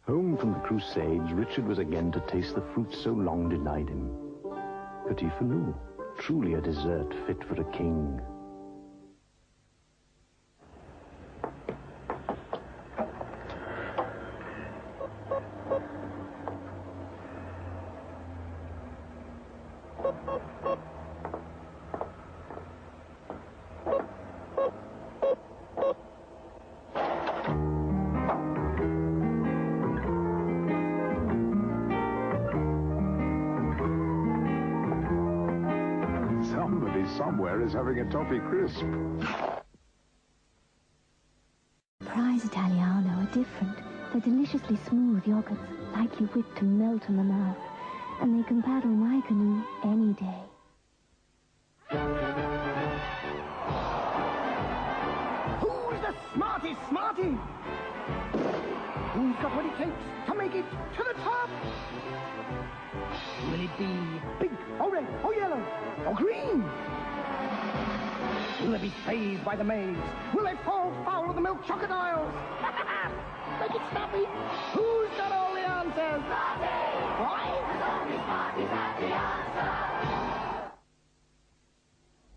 Home from the Crusades, Richard was again to taste the fruit so long denied him. Petit Filou, truly a dessert fit for a king. Somewhere is having a toffee crisp. Prize Italiano are different. They're deliciously smooth yogurts, lightly whipped to melt in the mouth. And they can paddle my canoe any day. Who's the smartest smarty? Who's got what it takes to make it to the top? Will it be pink, or red, or yellow, or green? Will they be saved by the maize? Will they fall foul of the milk crocodiles? Make it snappy. Who's got all the answers? Smarty! Why? Because only Smarties have the answer.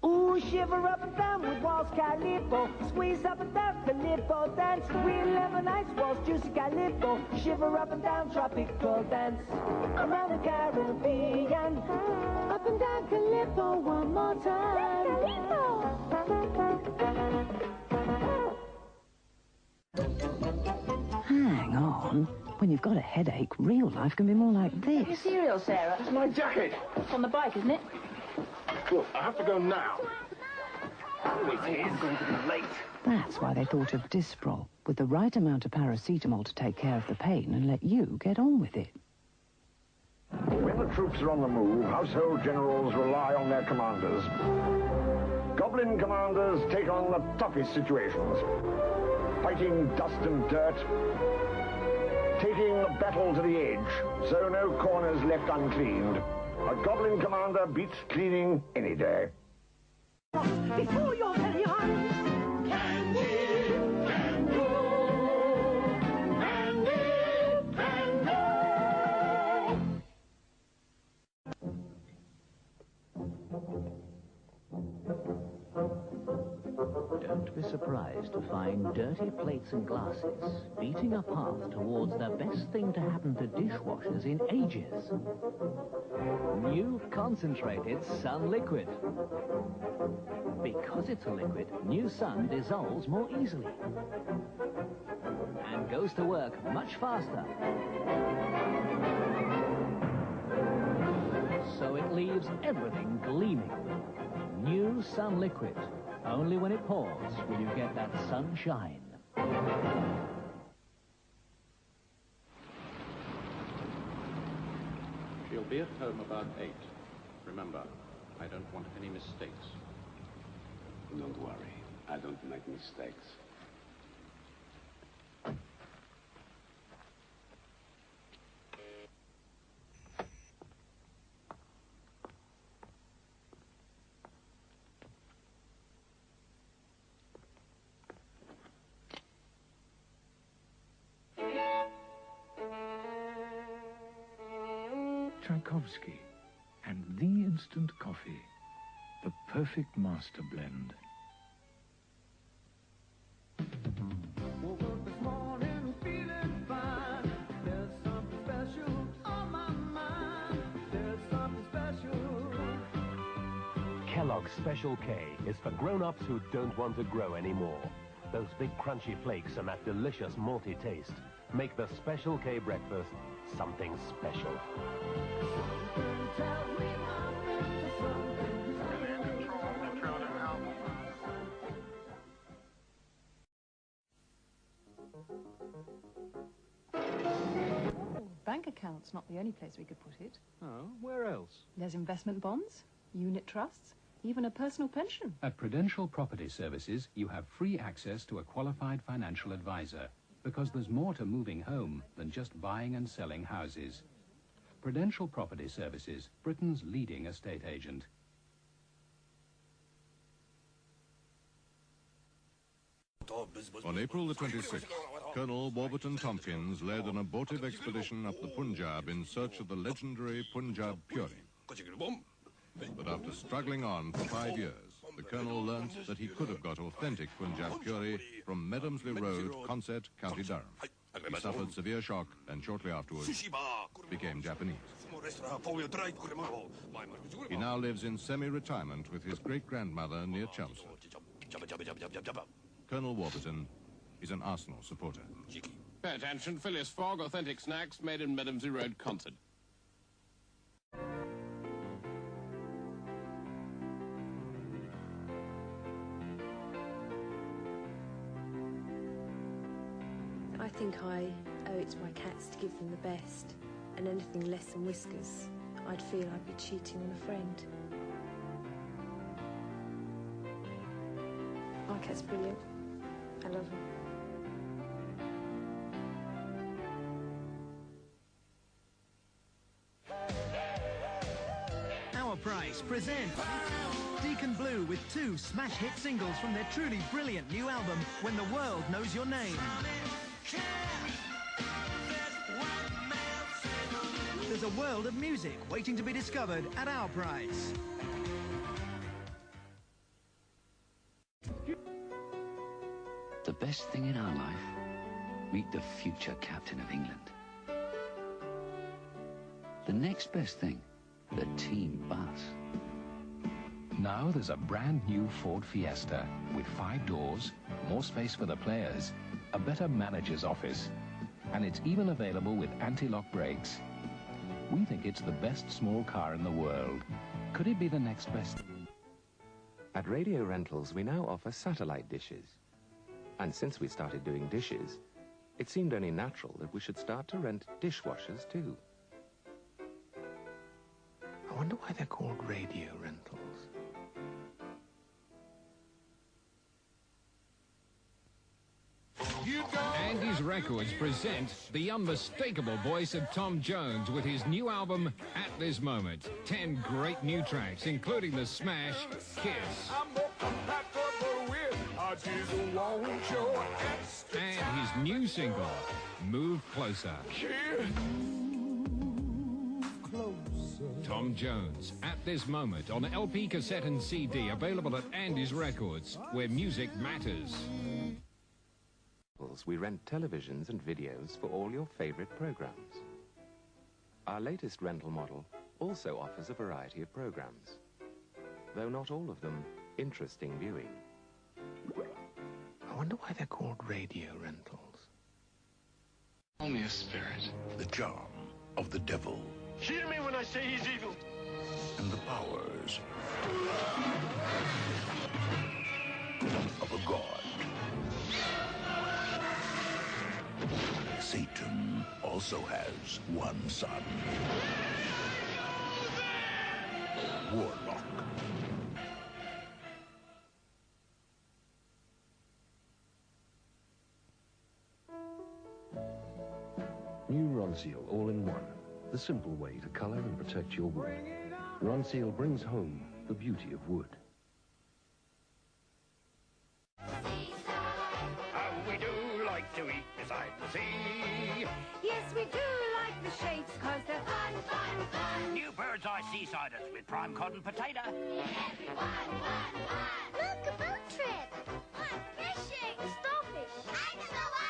Ooh, shiver up and down with waltz Calippo. Squeeze up and down Filippo dance. Real lemon ice waltz, juicy Calippo. Shiver up and down tropical dance. Around the Caribbean. Up and down Calippo one more time. Hang on. When you've got a headache, real life can be more like this. Your cereal, Sarah. It's my jacket. It's on the bike, isn't it? Look, I have to go now. It is going to be late. That's why they thought of Disprol, with the right amount of paracetamol to take care of the pain and let you get on with it. When the troops are on the move, household generals rely on their commanders. Goblin commanders take on the toughest situations. Fighting dust and dirt. Taking the battle to the edge, so no corners left uncleaned. A goblin commander beats cleaning any day. Before your very eyes. Candy, candy, candy, candy. Don't be surprised to find dirty plates and glasses beating a path towards the best thing to happen to dishwashers in ages. New concentrated Sun Liquid. Because it's a liquid, New Sun dissolves more easily and goes to work much faster. So it leaves everything gleaming. New Sun Liquid. Only when it pours will you get that sunshine. She'll be at home about 8. Remember, I don't want any mistakes. Don't worry, I don't make mistakes. Tchaikovsky and the instant coffee, the perfect master blend. Woke up this morning feeling fine. There's something special on my mind. There's something special. Kellogg's Special K is for grown-ups who don't want to grow anymore. Those big crunchy flakes and that delicious malty taste. Make the Special K breakfast something special. Bank account's not the only place we could put it. Oh, where else? There's investment bonds, unit trusts, even a personal pension. At Prudential Property Services, you have free access to a qualified financial advisor, because there's more to moving home than just buying and selling houses. Prudential Property Services, Britain's leading estate agent. On April the 26th, Colonel Warburton Tompkins led an abortive expedition up the Punjab in search of the legendary Punjab Puri. But after struggling on for 5 years, the Colonel learnt that he could have got authentic Punjab Puri from Medhamsley Road, Consett, County Durham. He suffered severe shock and shortly afterwards became Japanese. He now lives in semi-retirement with his great-grandmother near Chelmsford. Colonel Warburton is an Arsenal supporter. Pay attention, Phileas Fogg, authentic snacks made in Medhamsley Road, Consett. I think I owe it to my cats to give them the best, and anything less than whiskers, I'd feel I'd be cheating on a friend. My cat's brilliant. I love him. Our Price presents Deacon Blue with 2 smash hit singles from their truly brilliant new album, When the World Knows Your Name. There's a world of music waiting to be discovered at Our Price. The best thing in our life, meet the future captain of England. The next best thing, the team bus. Now there's a brand new Ford Fiesta with 5 doors, more space for the players, a better manager's office, and it's even available with anti-lock brakes. We think it's the best small car in the world. Could it be the next best? At Radio Rentals, we now offer satellite dishes. And since we started doing dishes, it seemed only natural that we should start to rent dishwashers too. I wonder why they're called Radio Rentals. Andy's Records present the unmistakable voice of Tom Jones with his new album, At This Moment. 10 great new tracks, including the smash, Kiss. And his new single, Move Closer. Tom Jones, At This Moment, on LP, cassette and CD, available at Andy's Records, where music matters. We rent televisions and videos for all your favorite programs. Our latest rental model also offers a variety of programs, though not all of them interesting viewing. I wonder why they're called Radio Rentals. Only a spirit. The charm of the devil. Hear me when I say he's evil. And the powers of a god. Satan also has one son. Warlock. New Ronseal all-in-one. The simple way to colour and protect your wood. Ronseal brings home the beauty of wood. How we do like to eat beside the sea. Yes, we do like the shakes, cause they're fun, fun, fun. New bird's eye seasiders with prime cotton potato. Look, a boat trip. What? Fishing. Starfish. And so on.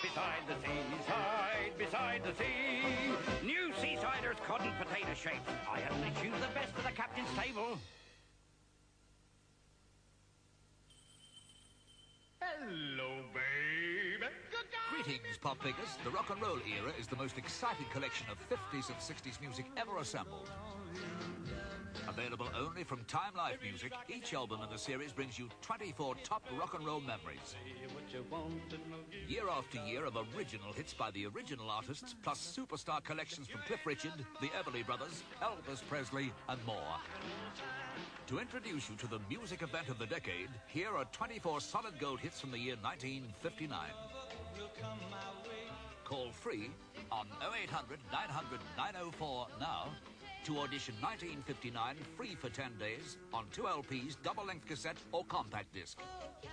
Beside the seaside, beside the sea. New seasiders cotton potato shapes. I only choose the best for the captain's table. Hello, baby. Good Greetings, pop figures. The rock and roll era is the most exciting collection of 50s and 60s music ever assembled. Available only from Time Life Music, each album in the series brings you 24 top rock and roll memories. Year after year of original hits by the original artists, plus superstar collections from Cliff Richard, the Everly Brothers, Elvis Presley, and more. To introduce you to the music event of the decade, here are 24 solid gold hits from the year 1959. Call free on 0800 900 904 now to audition 1959 free for 10 days on 2 LPs, double-length cassette or compact disc.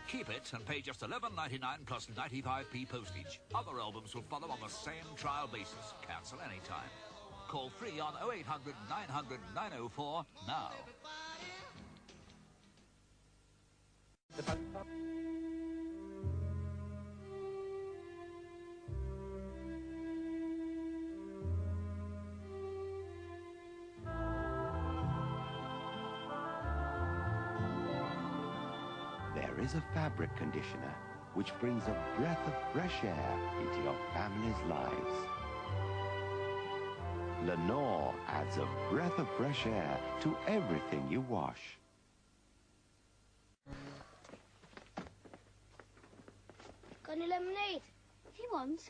Keep it and pay just $11.99 plus 95p postage. Other albums will follow on the same trial basis. Cancel anytime. Call free on 0800 900 904 now. There is a fabric conditioner which brings a breath of fresh air into your family's lives. Lenore adds a breath of fresh air to everything you wash. Got any lemonade? He wants.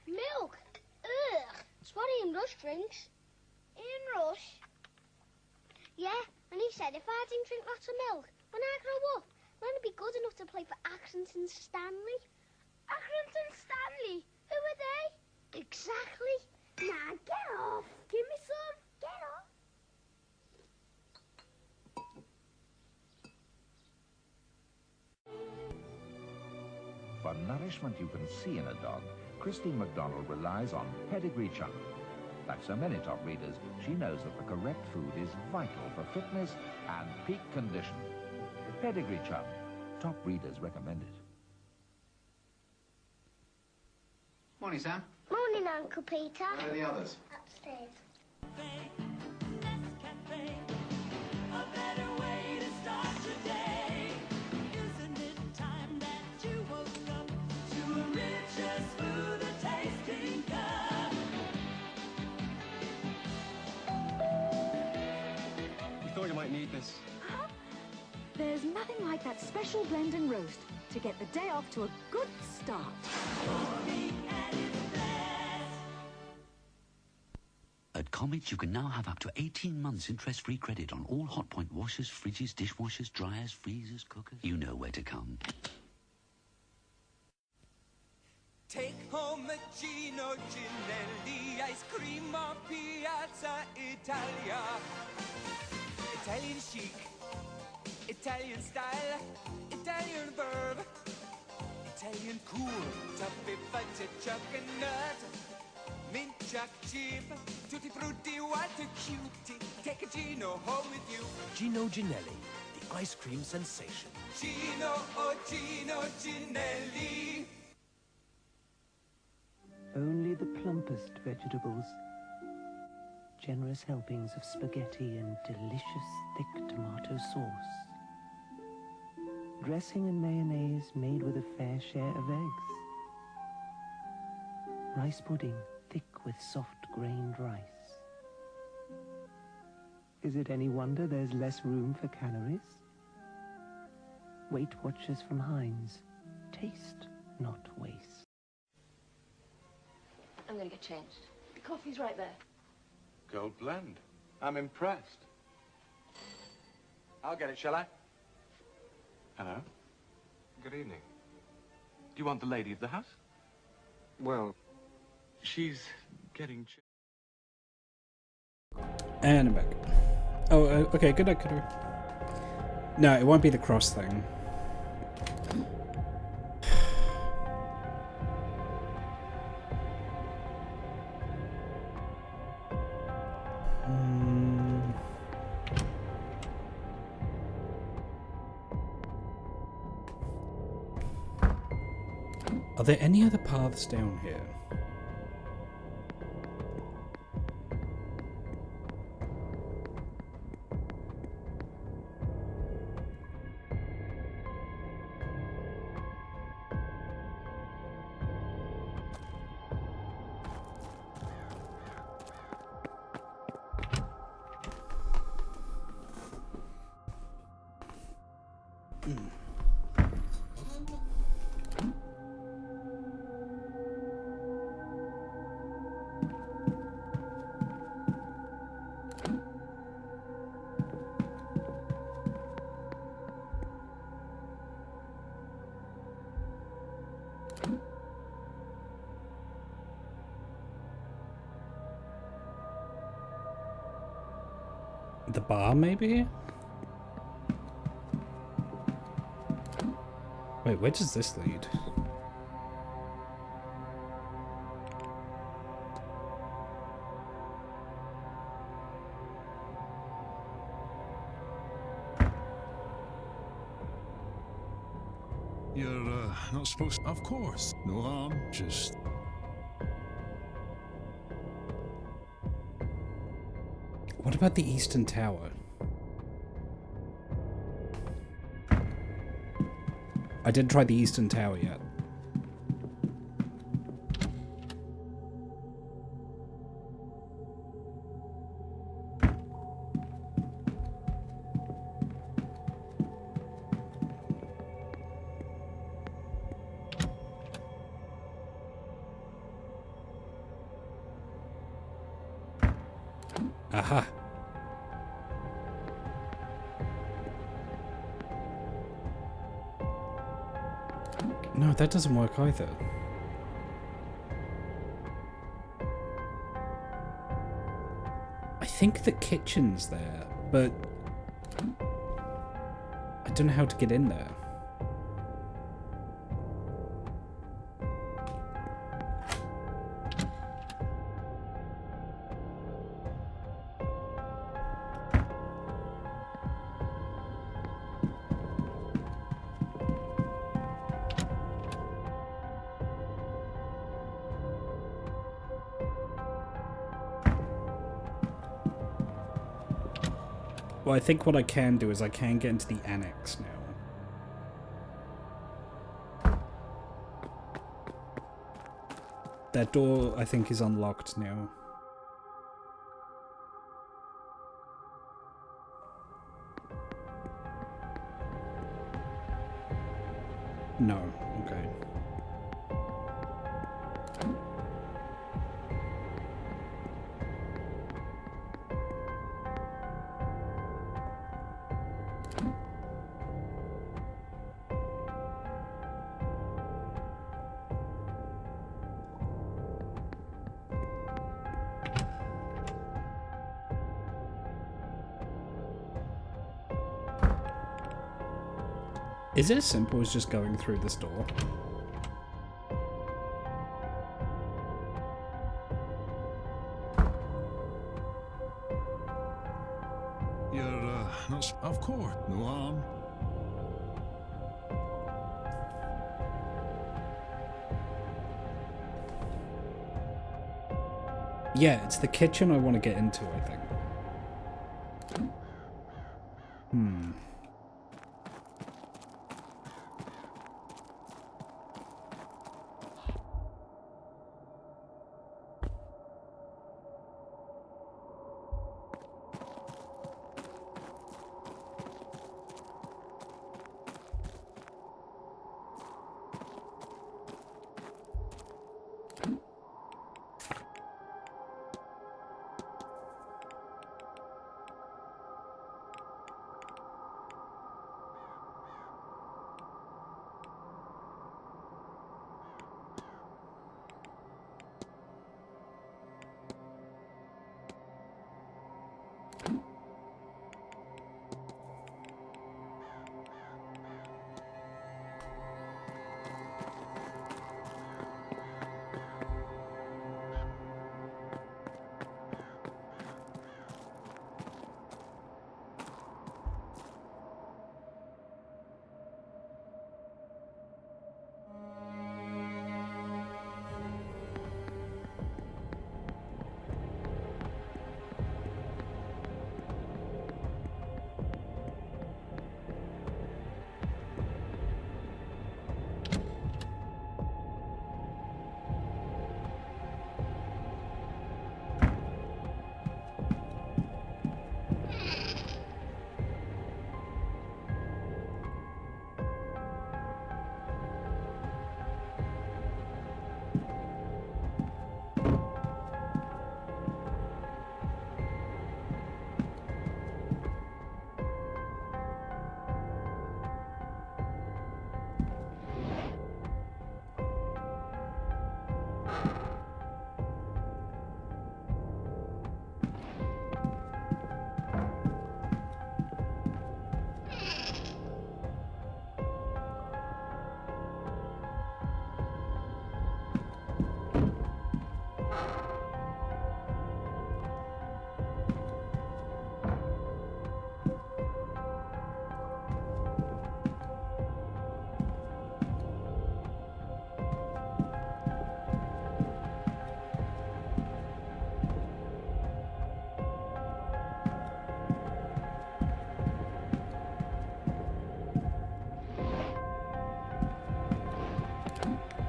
Milk? Ugh! It's what Ian Rush drinks. Ian Rush? Yeah, and he said if I didn't drink lots of milk, when I grow up, I'm going to be good enough to play for Accrington Stanley. Accrington Stanley? Who are they? Exactly. Nah, get off. Give me some. Get off. For nourishment you can see in a dog, Christine MacDonald relies on Pedigree Chum. Like so many top breeders, she knows that the correct food is vital for fitness and peak condition. Pedigree Chum. Top breeders recommend it. Morning, Sam. Morning, Uncle Peter. Where are the others? Upstairs. You thought you might need this. There's nothing like that special blend and roast to get the day off to a good start. At Comet, you can now have up to 18 months interest-free credit on all Hotpoint washers, fridges, dishwashers, dryers, freezers, cookers. You know where to come. Take home a Gino Ginelli ice cream of Piazza Italia. Italian chic, Italian style, Italian verb, Italian cool, toffee, fudge, chocolate, mint choc chip, tutti frutti, what a cutie. Take a Gino home with you. Gino Ginelli, the ice cream sensation. Gino, oh Gino Ginelli. Only the plumpest vegetables. Generous helpings of spaghetti and delicious thick tomato sauce. Dressing and mayonnaise made with a fair share of eggs. Rice pudding thick with soft-grained rice. Is it any wonder there's less room for calories? Weight Watchers from Heinz. Taste, not waste. I'm going to get changed. The coffee's right there. Gold blend. I'm impressed. I'll get it, shall I? Hello? Good evening. Do you want the lady of the house? Well, she's getting... And I'm back. Oh, okay, good night, Cutter. No, it won't be the cross thing. Are there any other paths down here? The bar, maybe? Wait, where does this lead? You're, not supposed... Of course. No harm, just... What about the Eastern Tower? I didn't try the Eastern Tower yet. Aha. No, that doesn't work either. I think the kitchen's there, but I don't know how to get in there. Well, I think what I can do is I can get into the annex now. That door, I think, is unlocked now. No, okay. Is it as simple as just going through this door? You're, not... Of course. No harm. Yeah, it's the kitchen I want to get into, I think.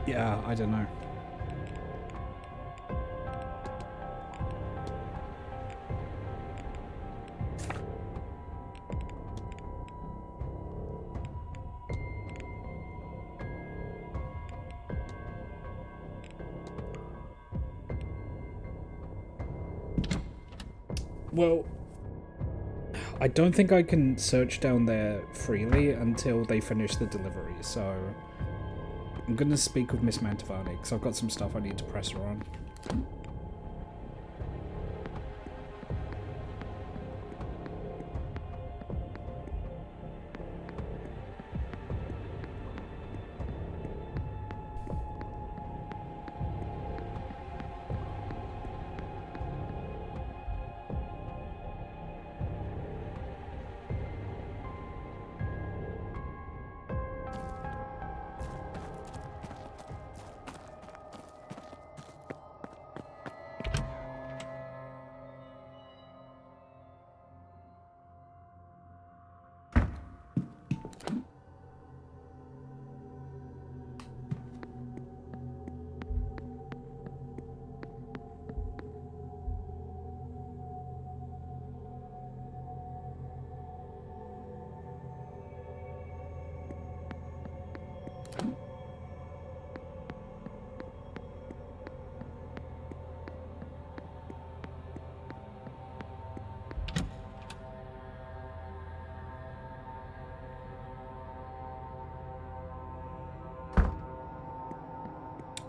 Yeah, I don't know. Well, I don't think I can search down there freely until they finish the delivery, so I'm going to speak with Miss Mantovani, because I've got some stuff I need to press her on.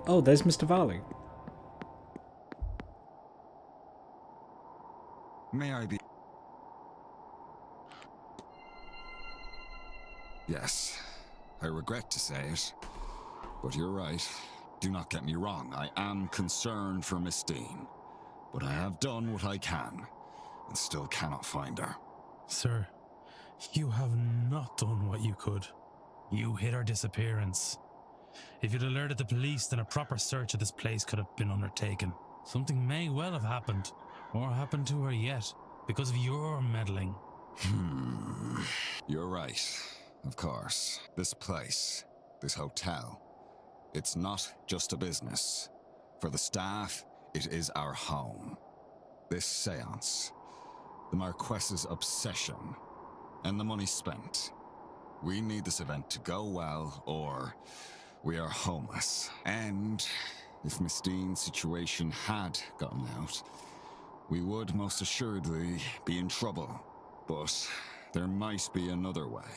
Oh, there's Mr. Varley. May I be... Yes, I regret to say it, but you're right. Do not get me wrong, I am concerned for Miss Dean, but I have done what I can, and still cannot find her. Sir, you have not done what you could. You hid her disappearance. If you'd alerted the police, then a proper search of this place could have been undertaken. Something may well have happened, or happened to her yet, because of your meddling. You're right, of course. This place, this hotel, it's not just a business. For the staff, it is our home. This seance, the Marquess's obsession, and the money spent. We need this event to go well, or we are homeless. And if Miss Dean's situation had gotten out, we would most assuredly be in trouble. But there might be another way,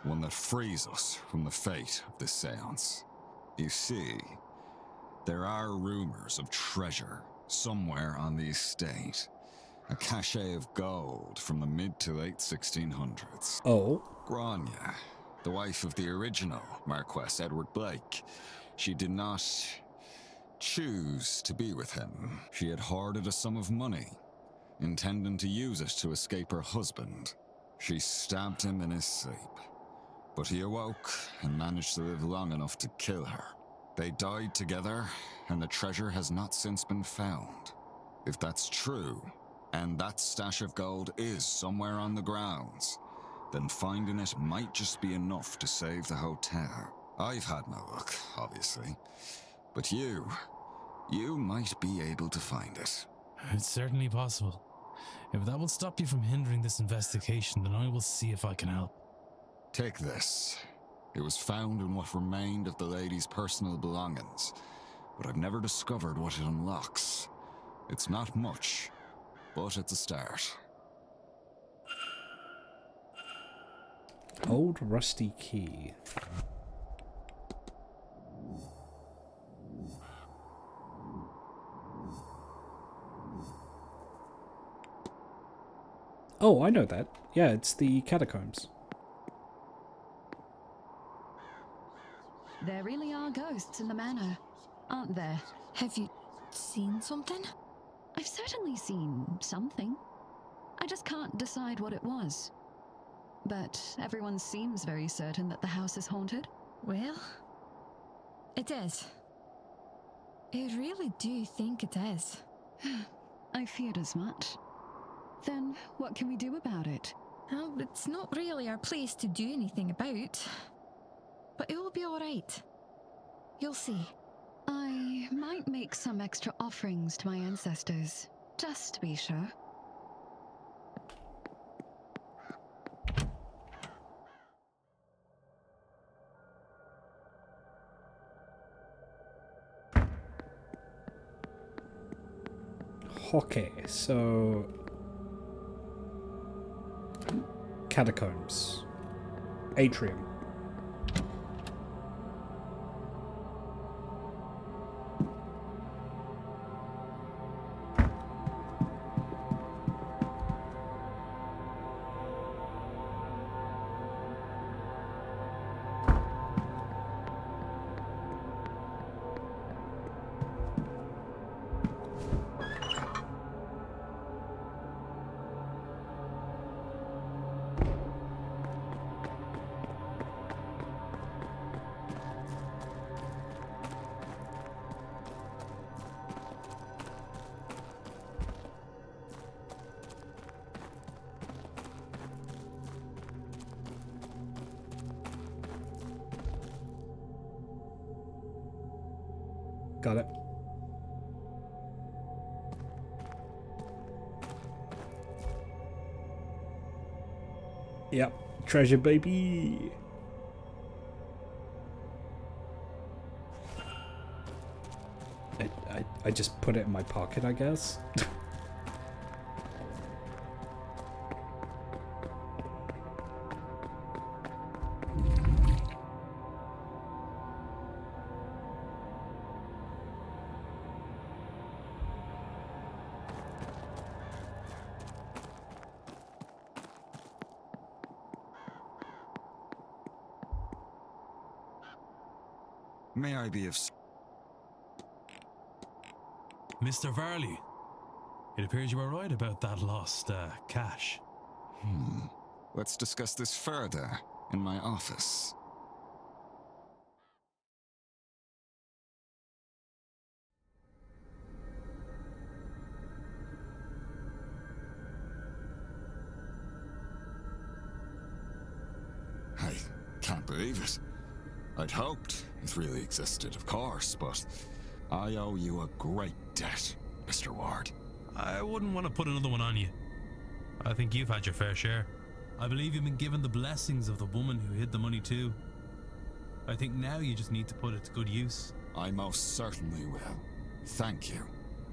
one that frees us from the fate of this seance. You see, there are rumors of treasure somewhere on the estate. A cache of gold from the mid to late 1600s. Oh? Grania, the wife of the original Marquess Edward Blake, she did not choose to be with him. She had hoarded a sum of money, intending to use it to escape her husband. She stabbed him in his sleep, but he awoke and managed to live long enough to kill her. They died together, and the treasure has not since been found. If that's true, and that stash of gold is somewhere on the grounds, then finding it might just be enough to save the hotel. I've had no luck, obviously, but you might be able to find it. It's certainly possible. If that will stop you from hindering this investigation, then I will see if I can help. Take this. It was found in what remained of the lady's personal belongings, but I've never discovered what it unlocks. It's not much, but it's a start. Old rusty key. Oh, I know that. Yeah, it's the catacombs. There really are ghosts in the manor, aren't there? Have you seen something? I've certainly seen something. I just can't decide what it was. But everyone seems very certain that the house is haunted. Well, it is. I really do think it is. I feared as much. Then what can we do about it? Well, it's not really our place to do anything about. But it will be alright. You'll see. I might make some extra offerings to my ancestors, just to be sure. Okay, so... Catacombs. Atrium. Got it. Yep. Treasure, baby. I just put it in my pocket, I guess. May I be of... Mr. Varley, it appears you were right about that lost cash. Let's discuss this further in my office. I can't believe it. I'd hoped it really existed, of course, but I owe you a great debt, Mr. Ward. I wouldn't want to put another one on you. I think you've had your fair share. I believe you've been given the blessings of the woman who hid the money too. I think now you just need to put it to good use. I most certainly will. Thank you,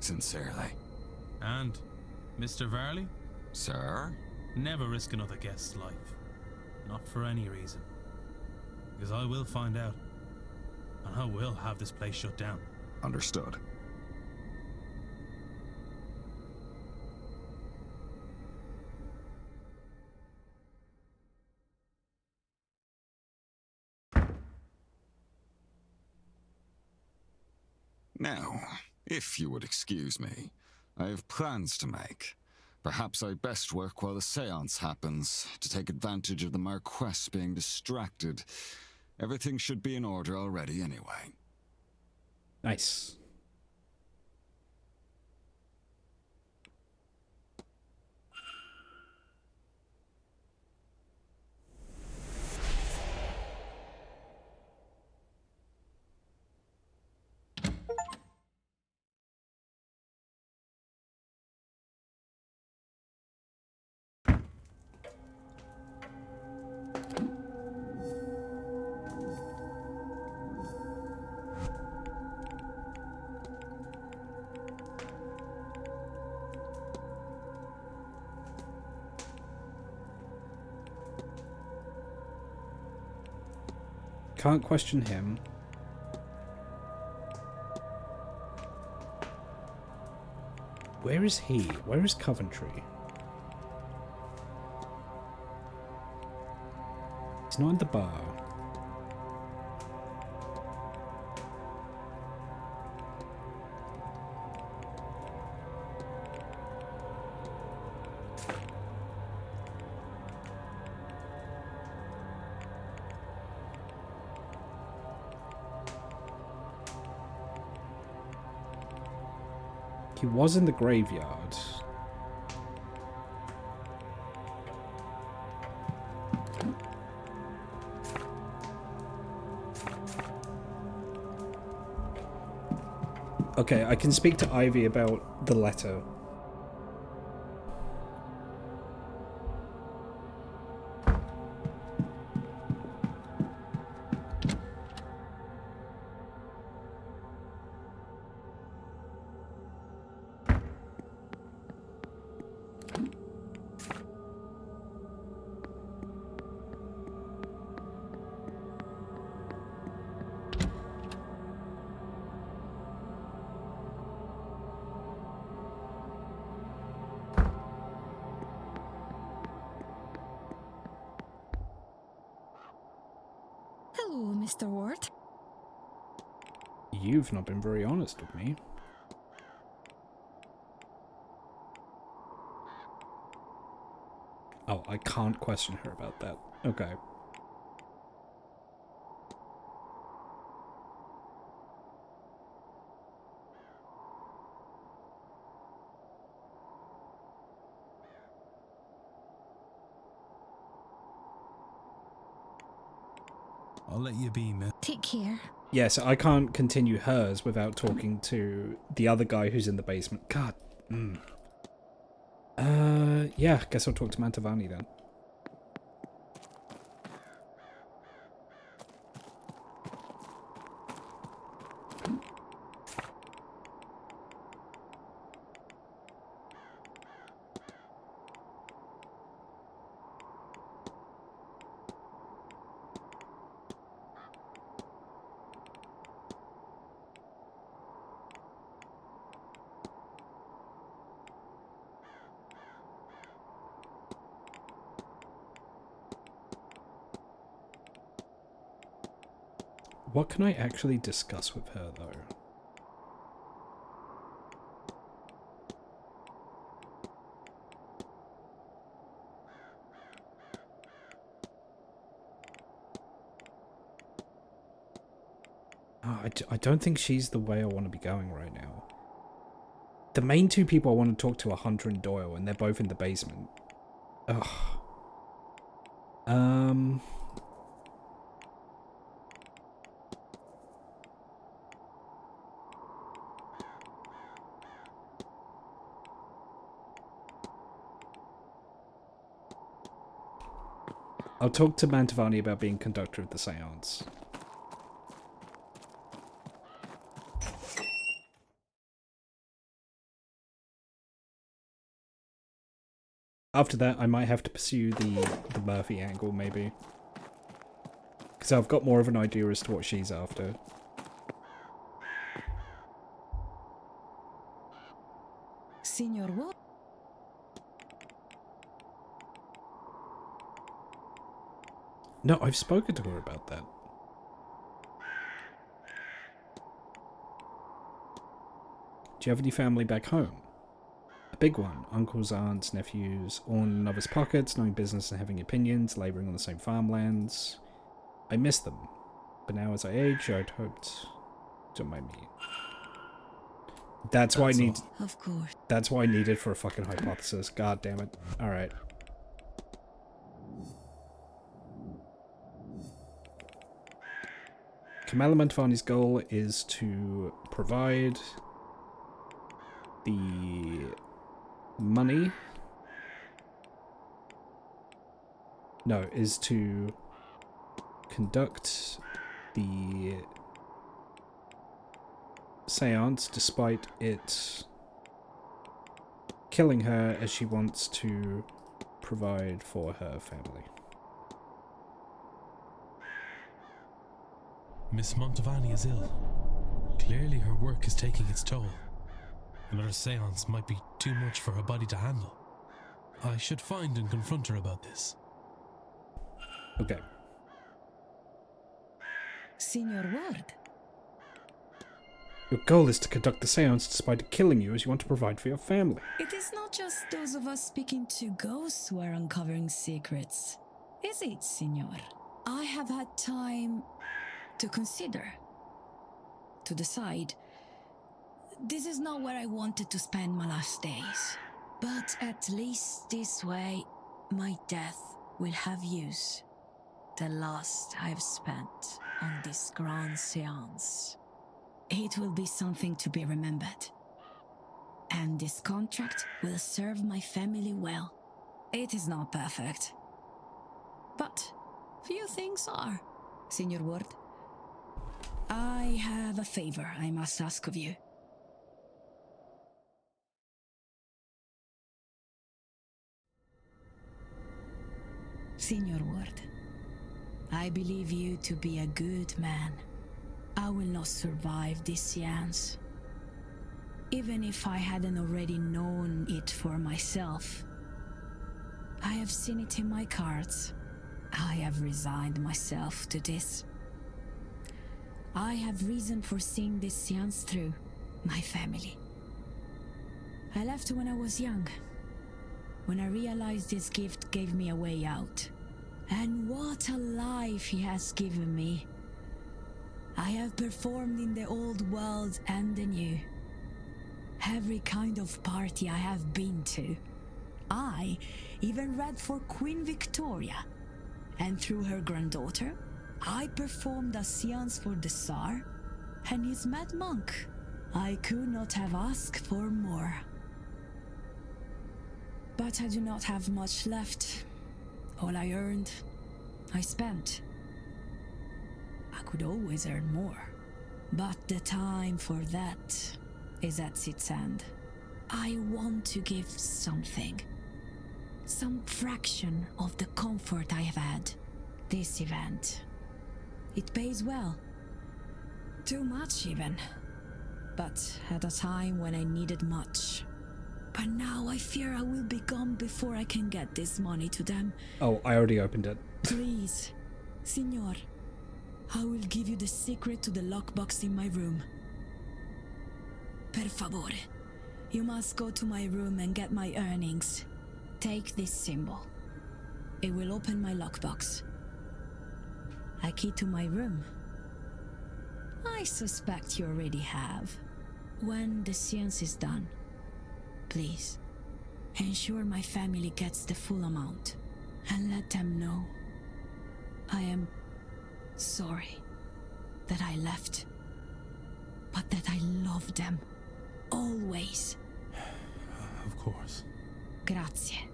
sincerely. And, Mr. Varley? Sir? Never risk another guest's life. Not for any reason. Because I will find out. And I will have this place shut down. Understood. Now, if you would excuse me, I have plans to make. Perhaps I best work while the seance happens, to take advantage of the Marquess being distracted. Everything should be in order already anyway. Nice. Can't question him. Where is he? Where is Coventry? He's not in the bar. He was in the graveyard. Okay, I can speak to Ivy about the letter. Hello, Mr. Ward. You've not been very honest with me. Oh, I can't question her about that. Okay. I'll let you be, man. Take care. Yeah, so I can't continue hers without talking to the other guy who's in the basement. God. Yeah, guess I'll talk to Mantovani then. What can I actually discuss with her, though? Oh, I don't think she's the way I want to be going right now. The main two people I want to talk to are Hunter and Doyle, and they're both in the basement. Ugh. I'll talk to Mantovani about being conductor of the seance. After that, I might have to pursue the Murphy angle, maybe. Because I've got more of an idea as to what she's after. Senor Ward. No, I've spoken to her about that. Do you have any family back home? A big one. Uncles, aunts, nephews, all in others' pockets, knowing business and having opinions, labouring on the same farmlands. I miss them. But now as I age, I'd hoped... Don't mind me. That's why I need... Of course. That's why I needed for a fucking hypothesis. God damn it. Alright. Kamala Mantovani's goal is to provide the money. No, is to conduct the seance despite it killing her, as she wants to provide for her family. Miss Mantovani is ill. Clearly her work is taking its toll. Another seance might be too much for her body to handle. I should find and confront her about this. Okay. Senor Ward. Your goal is to conduct the seance despite it killing you, as you want to provide for your family. It is not just those of us speaking to ghosts who are uncovering secrets, is it, Senor? I have had time to consider, to decide. This is not where I wanted to spend my last days. But at least this way, my death will have used the last I've spent on this grand seance. It will be something to be remembered. And this contract will serve my family well. It is not perfect. But few things are, Senior Ward. I have a favor I must ask of you. Senior Ward, I believe you to be a good man. I will not survive this seance. Even if I hadn't already known it for myself. I have seen it in my cards. I have resigned myself to this. I have reason for seeing this seance through. My family. I left when I was young. When I realized this gift gave me a way out. And what a life he has given me. I have performed in the old world and the new. Every kind of party I have been to. I even read for Queen Victoria. And through her granddaughter, I performed a seance for the Tsar and his mad monk. I could not have asked for more. But I do not have much left. All I earned, I spent. I could always earn more. But the time for that is at its end. I want to give something. Some fraction of the comfort I have had. This event. It pays well. Too much even. But at a time when I needed much. But now I fear I will be gone before I can get this money to them. Oh, I already opened it. Please, Signor, I will give you the secret to the lockbox in my room. Per favore, you must go to my room and get my earnings. Take this symbol. It will open my lockbox. A key to my room. I suspect you already have. When the seance is done, please, ensure my family gets the full amount. And let them know I am sorry that I left. But that I love them. Always. Of course. Grazie.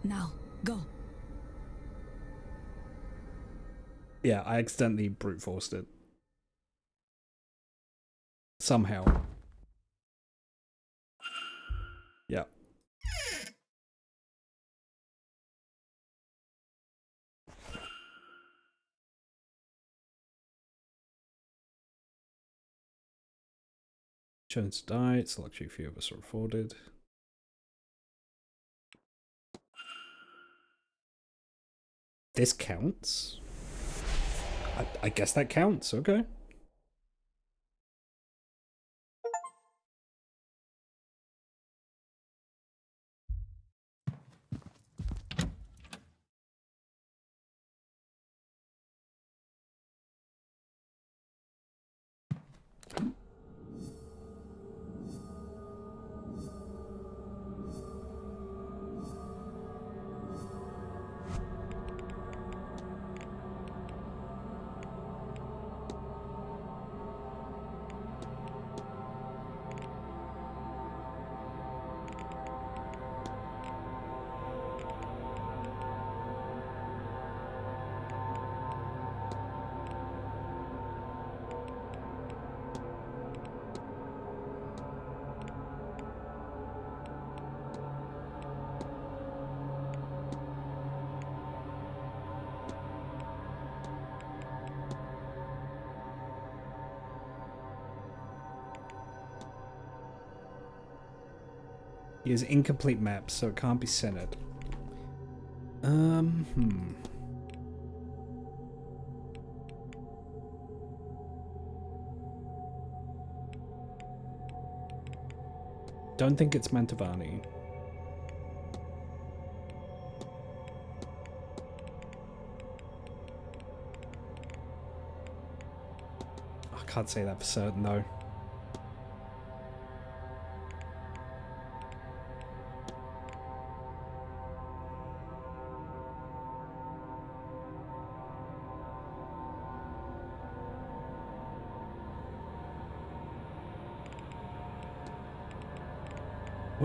Now, go. Yeah, I accidentally brute forced it. Somehow. Yeah. Chance died, select a few of us are afforded. This counts? I guess that counts, okay. He has incomplete maps, so it can't be centered. Don't think it's Mantovani. I can't say that for certain though.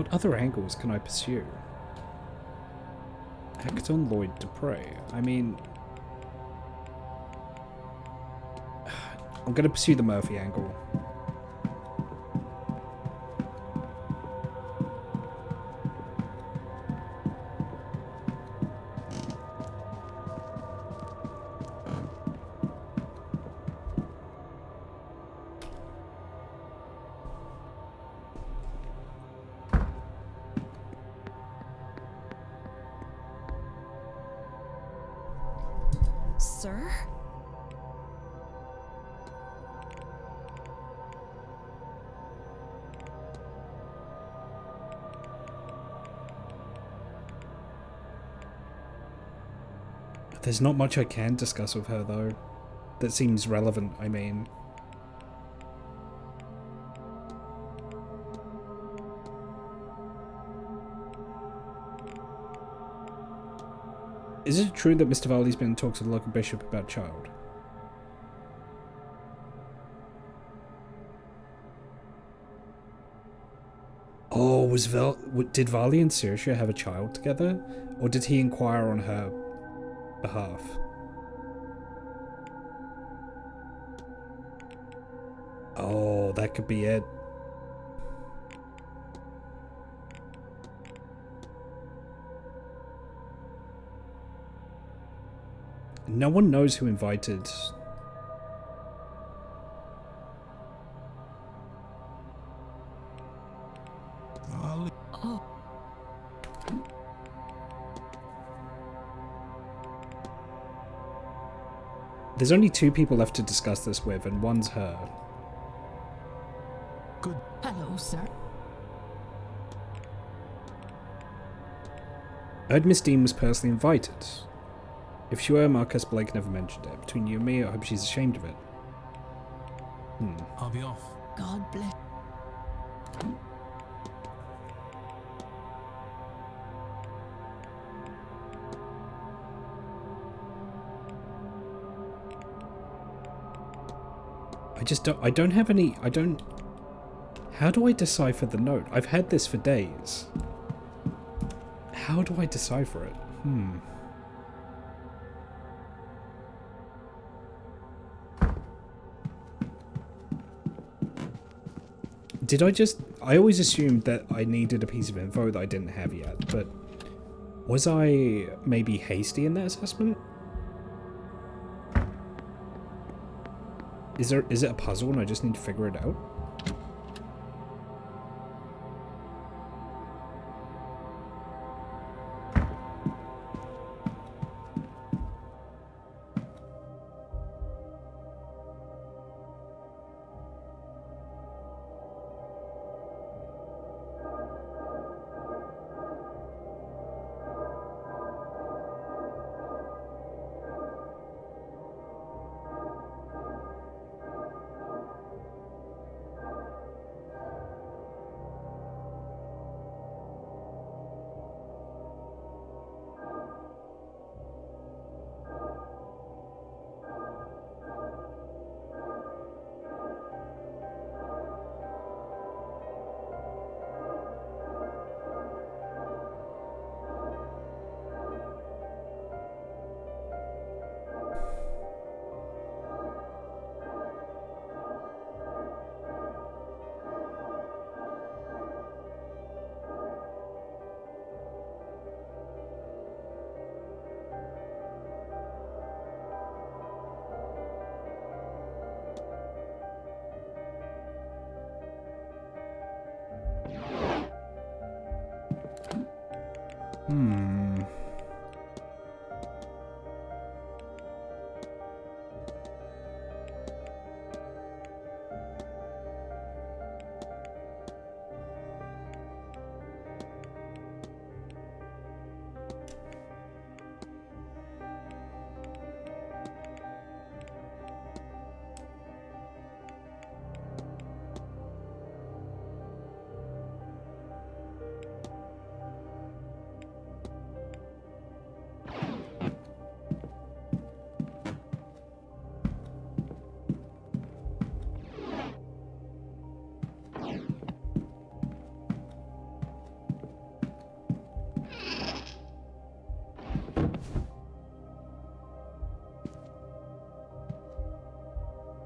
What other angles can I pursue? Acton Lloyd Dupre. I mean... I'm going to pursue the Murphy angle. Sir? There's not much I can discuss with her, though. That seems relevant, I mean. Is it true that Mr. Valdi's been in talks with the local bishop about child? Oh, did Vali and Saoirse have a child together? Or did he inquire on her behalf? Oh, that could be it. No one knows who invited... Oh. There's only 2 people left to discuss this with, and one's her. Good. Hello, sir. I heard Miss Dean was personally invited. If she were, Marcus Blake never mentioned it. Between you and me, I hope she's ashamed of it. I'll be off. God bless. I don't have any, how do I decipher the note? I've had this for days. How do I decipher it? I always assumed that I needed a piece of info that I didn't have yet, but was I maybe hasty in that assessment? Is it a puzzle and I just need to figure it out?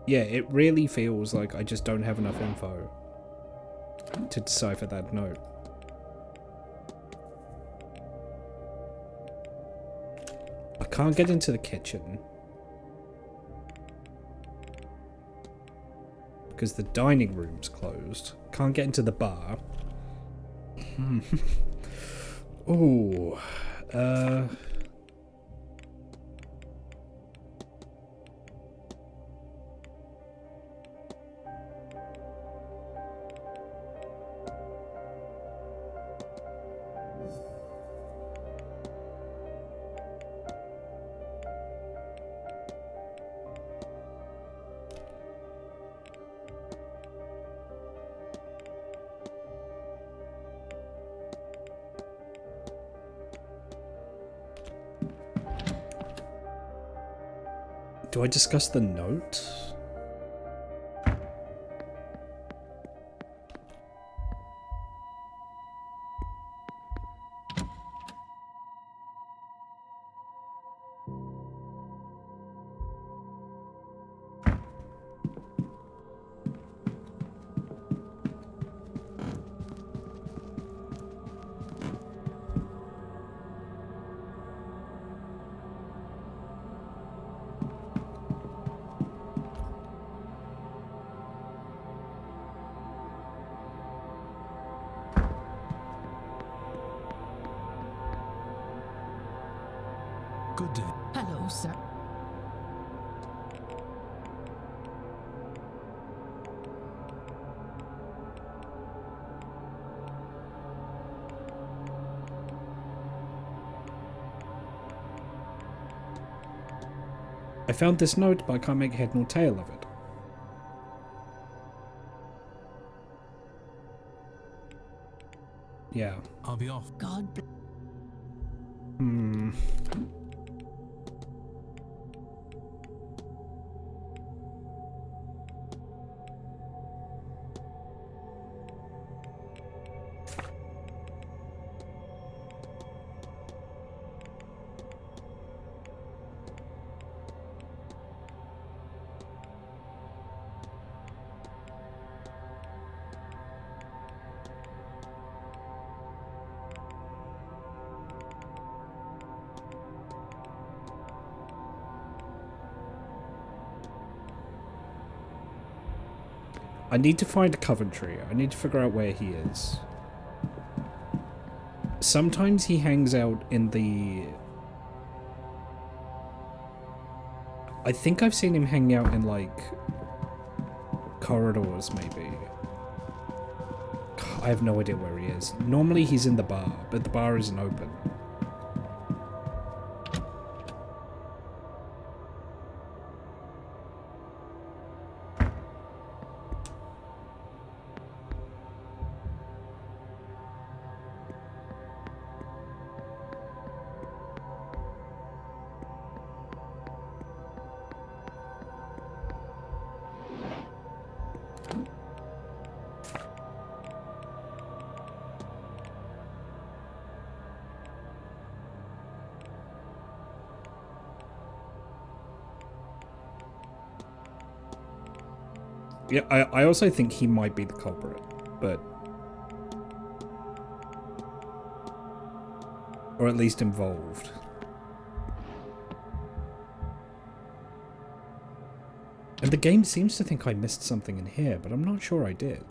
Yeah, it really feels like I just don't have enough info to decipher that note. I can't get into the kitchen because the dining room's closed. Can't get into the bar. Oh, do I discuss the note? Good day. Hello, sir. I found this note, but I can't make head nor tail of it. Yeah. I'll be off. God. I need to find Coventry. I need to figure out where he is. Sometimes he hangs out in the... I think I've seen him hang out in, like, corridors, maybe. I have no idea where he is. Normally he's in the bar, but the bar isn't open. Yeah, I also think he might be the culprit, but... or at least involved. And the game seems to think I missed something in here, but I'm not sure I did.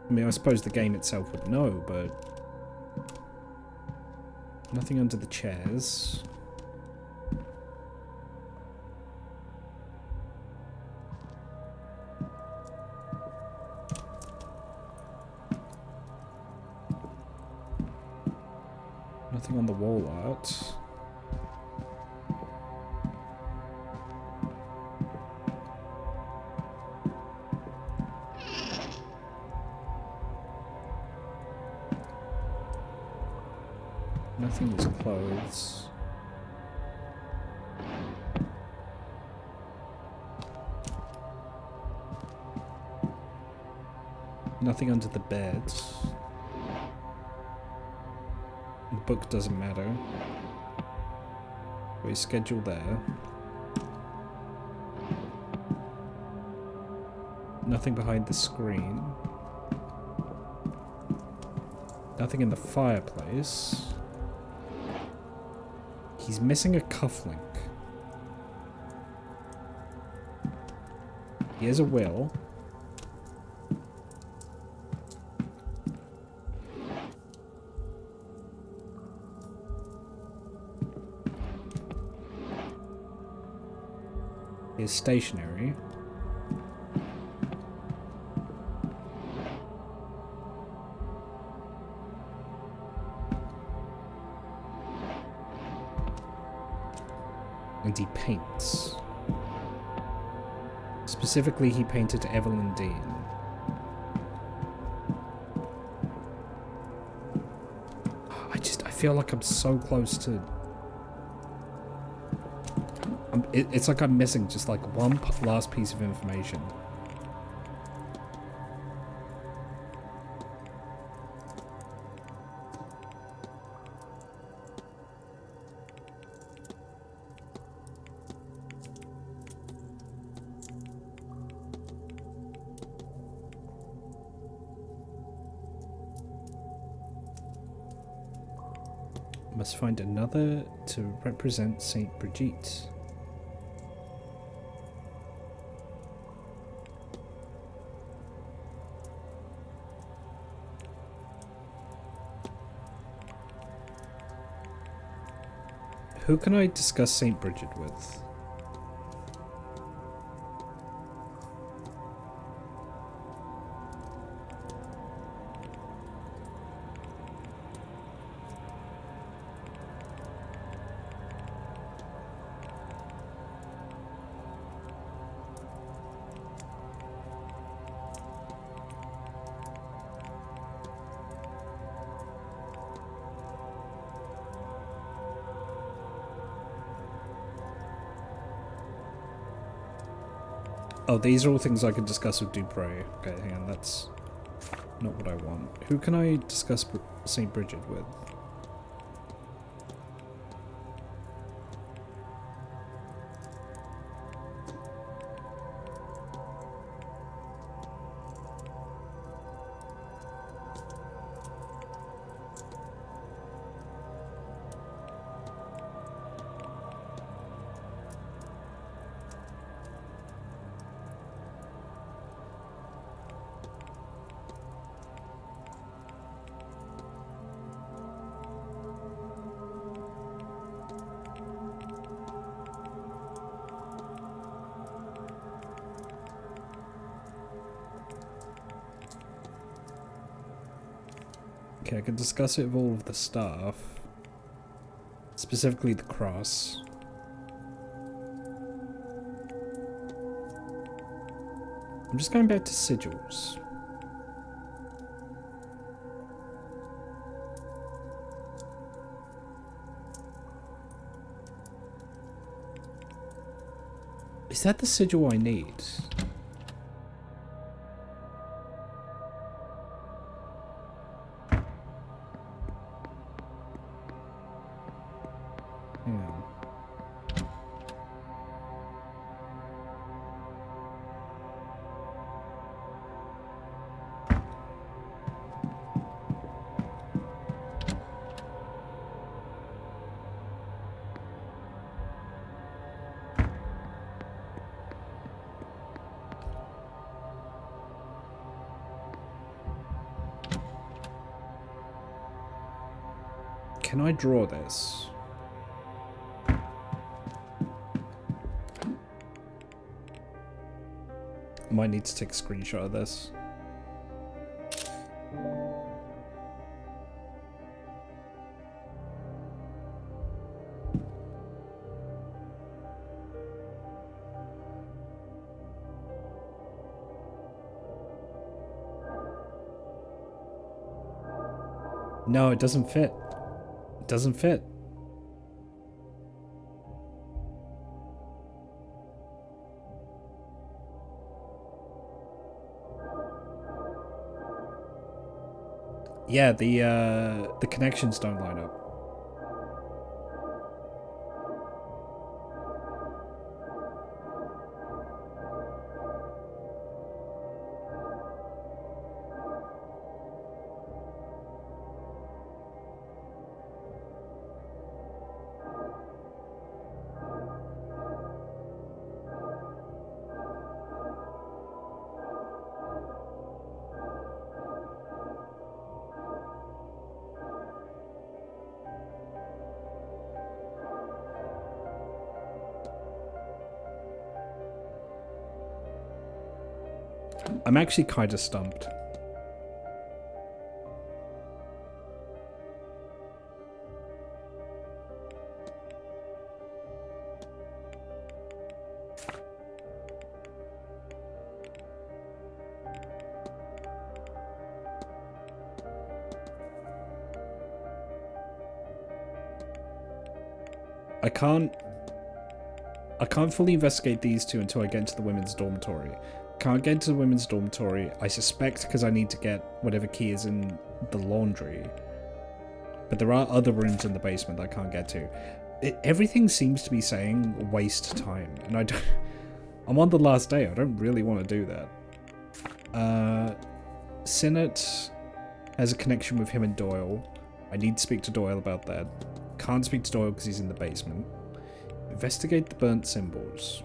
I mean, I suppose the game itself would know, but... nothing under the chairs. Nothing on the wall art. Nothing in his clothes. Nothing under the bed. The book doesn't matter. We schedule there. Nothing behind the screen. Nothing in the fireplace. He's missing a cufflink. He has a will. He is stationary. And he paints. Specifically, he painted Evelyn Dean. I feel like I'm so close to... It's like I'm missing just like one last piece of information. Must find another to represent Saint Brigitte. Who can I discuss Saint Bridget with? Oh, these are all things I can discuss with Dupre. Okay, hang on, that's not what I want. Who can I discuss Saint Bridget with? Okay, I can discuss it with all of the staff. Specifically the cross. I'm just going back to sigils. Is that the sigil I need? Can I draw this? Might need to take a screenshot of this. No, it doesn't fit. It doesn't fit. Yeah, the connections don't line up. I'm actually kind of stumped. I can't fully investigate these two until I get into the women's dormitory. Can't get into the women's dormitory, I suspect because I need to get whatever key is in the laundry. But there are other rooms in the basement that I can't get to. Everything seems to be saying waste time, and I don't... I'm on the last day, I don't really want to do that. Sinnott has a connection with him and Doyle. I need to speak to Doyle about that. Can't speak to Doyle because he's in the basement. Investigate the burnt symbols.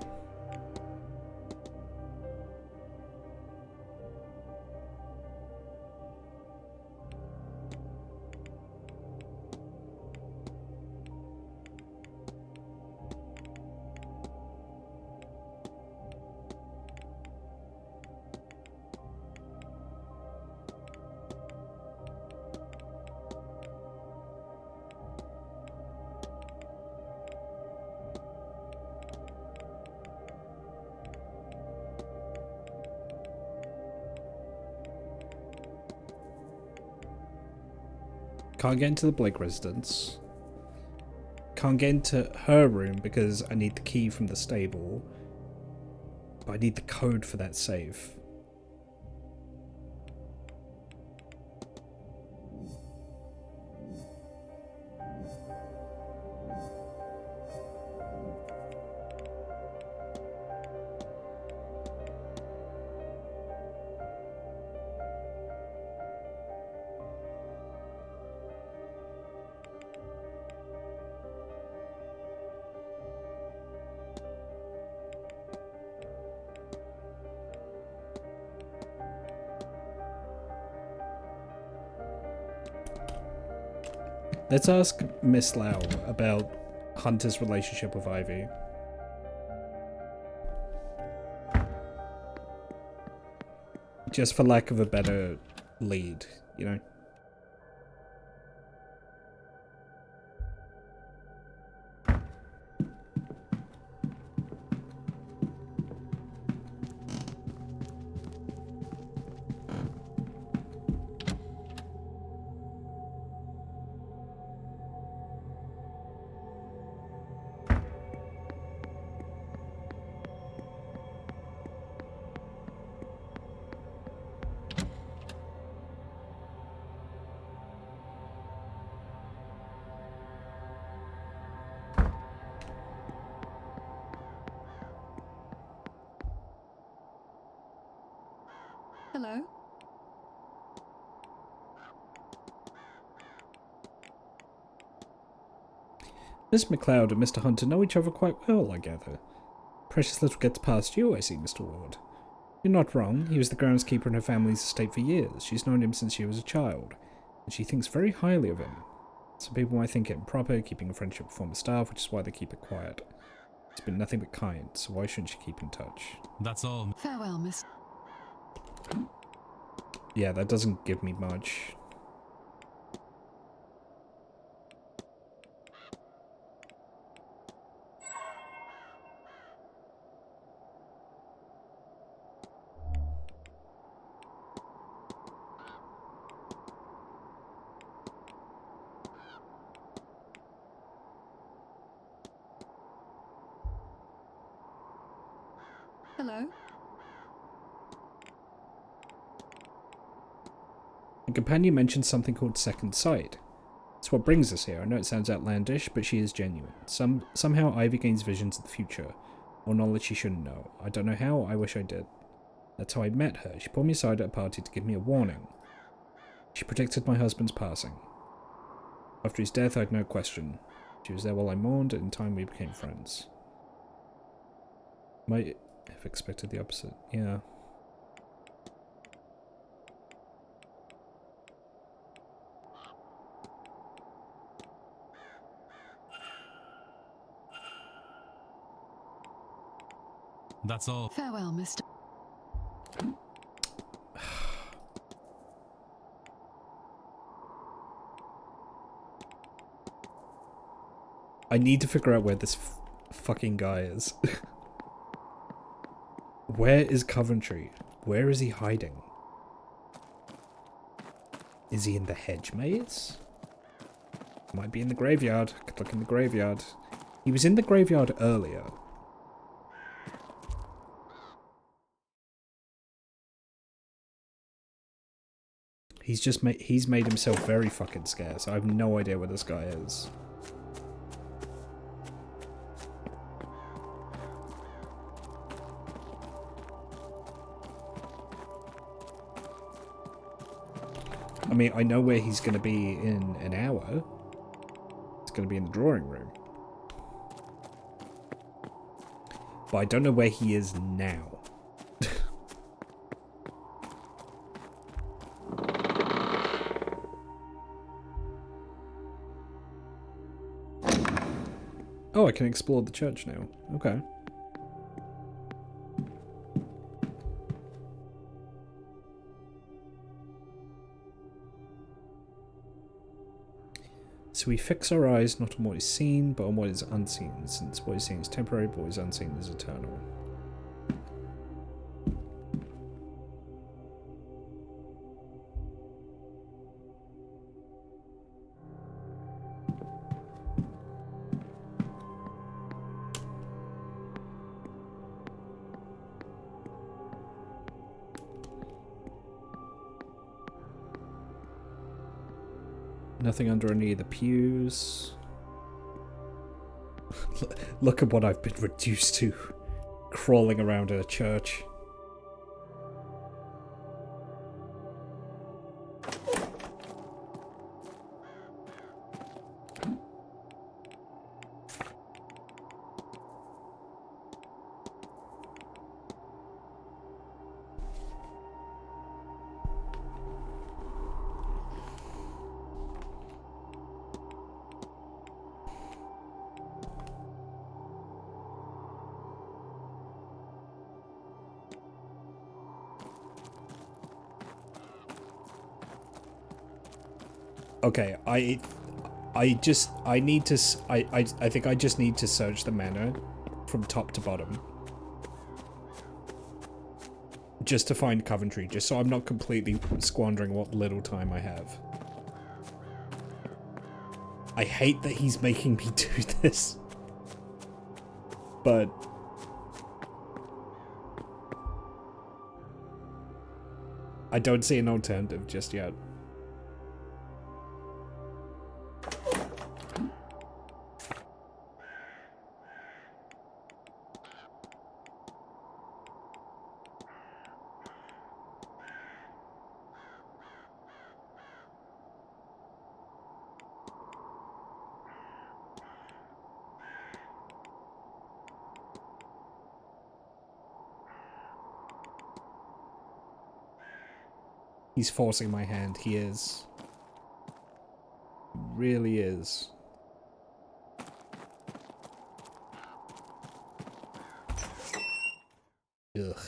Can't get into the Blake residence. Can't get into her room because I need the key from the stable. But I need the code for that safe. Let's ask Miss Lau about Hunter's relationship with Ivy. Just for lack of a better lead, you know? Hello? Miss McLeod and Mr. Hunter know each other quite well, I gather. Precious little gets past you, I see, Mr. Ward. You're not wrong. He was the groundskeeper in her family's estate for years. She's known him since she was a child, and she thinks very highly of him. Some people might think it improper, keeping a friendship with former staff, which is why they keep it quiet. It's been nothing but kind, so why shouldn't she keep in touch? That's all. Farewell, miss. Yeah, that doesn't give me much. Hello? A companion mentioned something called Second Sight. It's what brings us here. I know it sounds outlandish, but she is genuine. Somehow Ivy gains visions of the future, or knowledge she shouldn't know. I don't know how, I wish I did. That's how I met her. She pulled me aside at a party to give me a warning. She predicted my husband's passing. After his death, I had no question. She was there while I mourned, and in time we became friends. Might have expected the opposite. Yeah. That's all. Farewell, Mr. I need to figure out where this fucking guy is. Where is Coventry? Where is he hiding? Is he in the hedge maze? Might be in the graveyard. Could look in the graveyard. He was in the graveyard earlier. He's made himself very fucking scarce. I have no idea where this guy is. I mean, I know where he's going to be in an hour. It's going to be in the drawing room. But I don't know where he is now. Oh, I can explore the church now. Okay. So we fix our eyes not on what is seen, but on what is unseen, since what is seen is temporary, but what is unseen is eternal. Nothing under any of the pews. Look at what I've been reduced to. Crawling around in a church. Okay, I think I just need to search the manor from top to bottom. Just to find Coventry, just so I'm not completely squandering what little time I have. I hate that he's making me do this. But I don't see an alternative just yet. He's forcing my hand. He is. He really is. Ugh.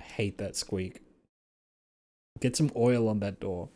I hate that squeak. Get some oil on that door.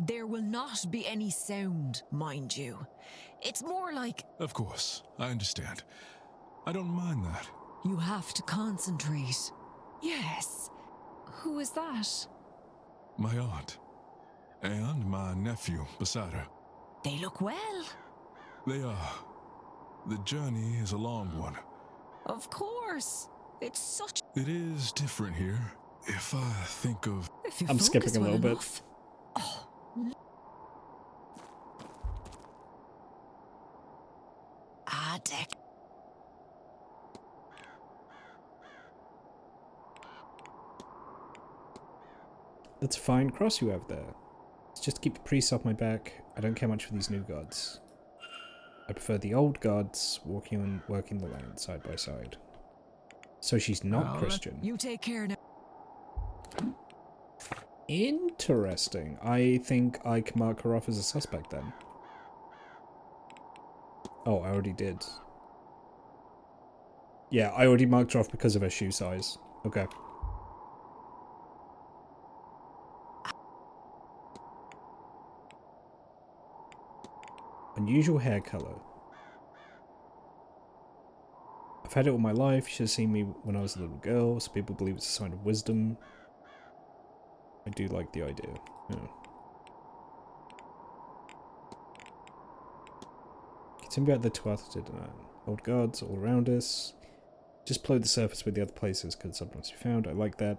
There will not be any sound, mind you. It's more like... Of course, I understand. I don't mind that. You have to concentrate. Yes. Who is that? My aunt. And my nephew beside her. They look well. They are. The journey is a long one. Of course. It's such... It is different here. If I think of... I'm skipping a little bit. Oh. Dick. That's a fine cross you have there. It's just to keep the priests off my back. I don't care much for these new gods. I prefer the old gods working the land side by side. So she's not Christian. You take care now. Interesting. I think I can mark her off as a suspect then. Oh, I already did. Yeah, I already marked her off because of her shoe size. Okay. Unusual hair color. I've had it all my life. She has seen me when I was a little girl, so people believe it's a sign of wisdom. I do like the idea. Yeah. Can about the 12th tonight. Old guards all around us. Just below the surface where the other places could sometimes be found. I like that.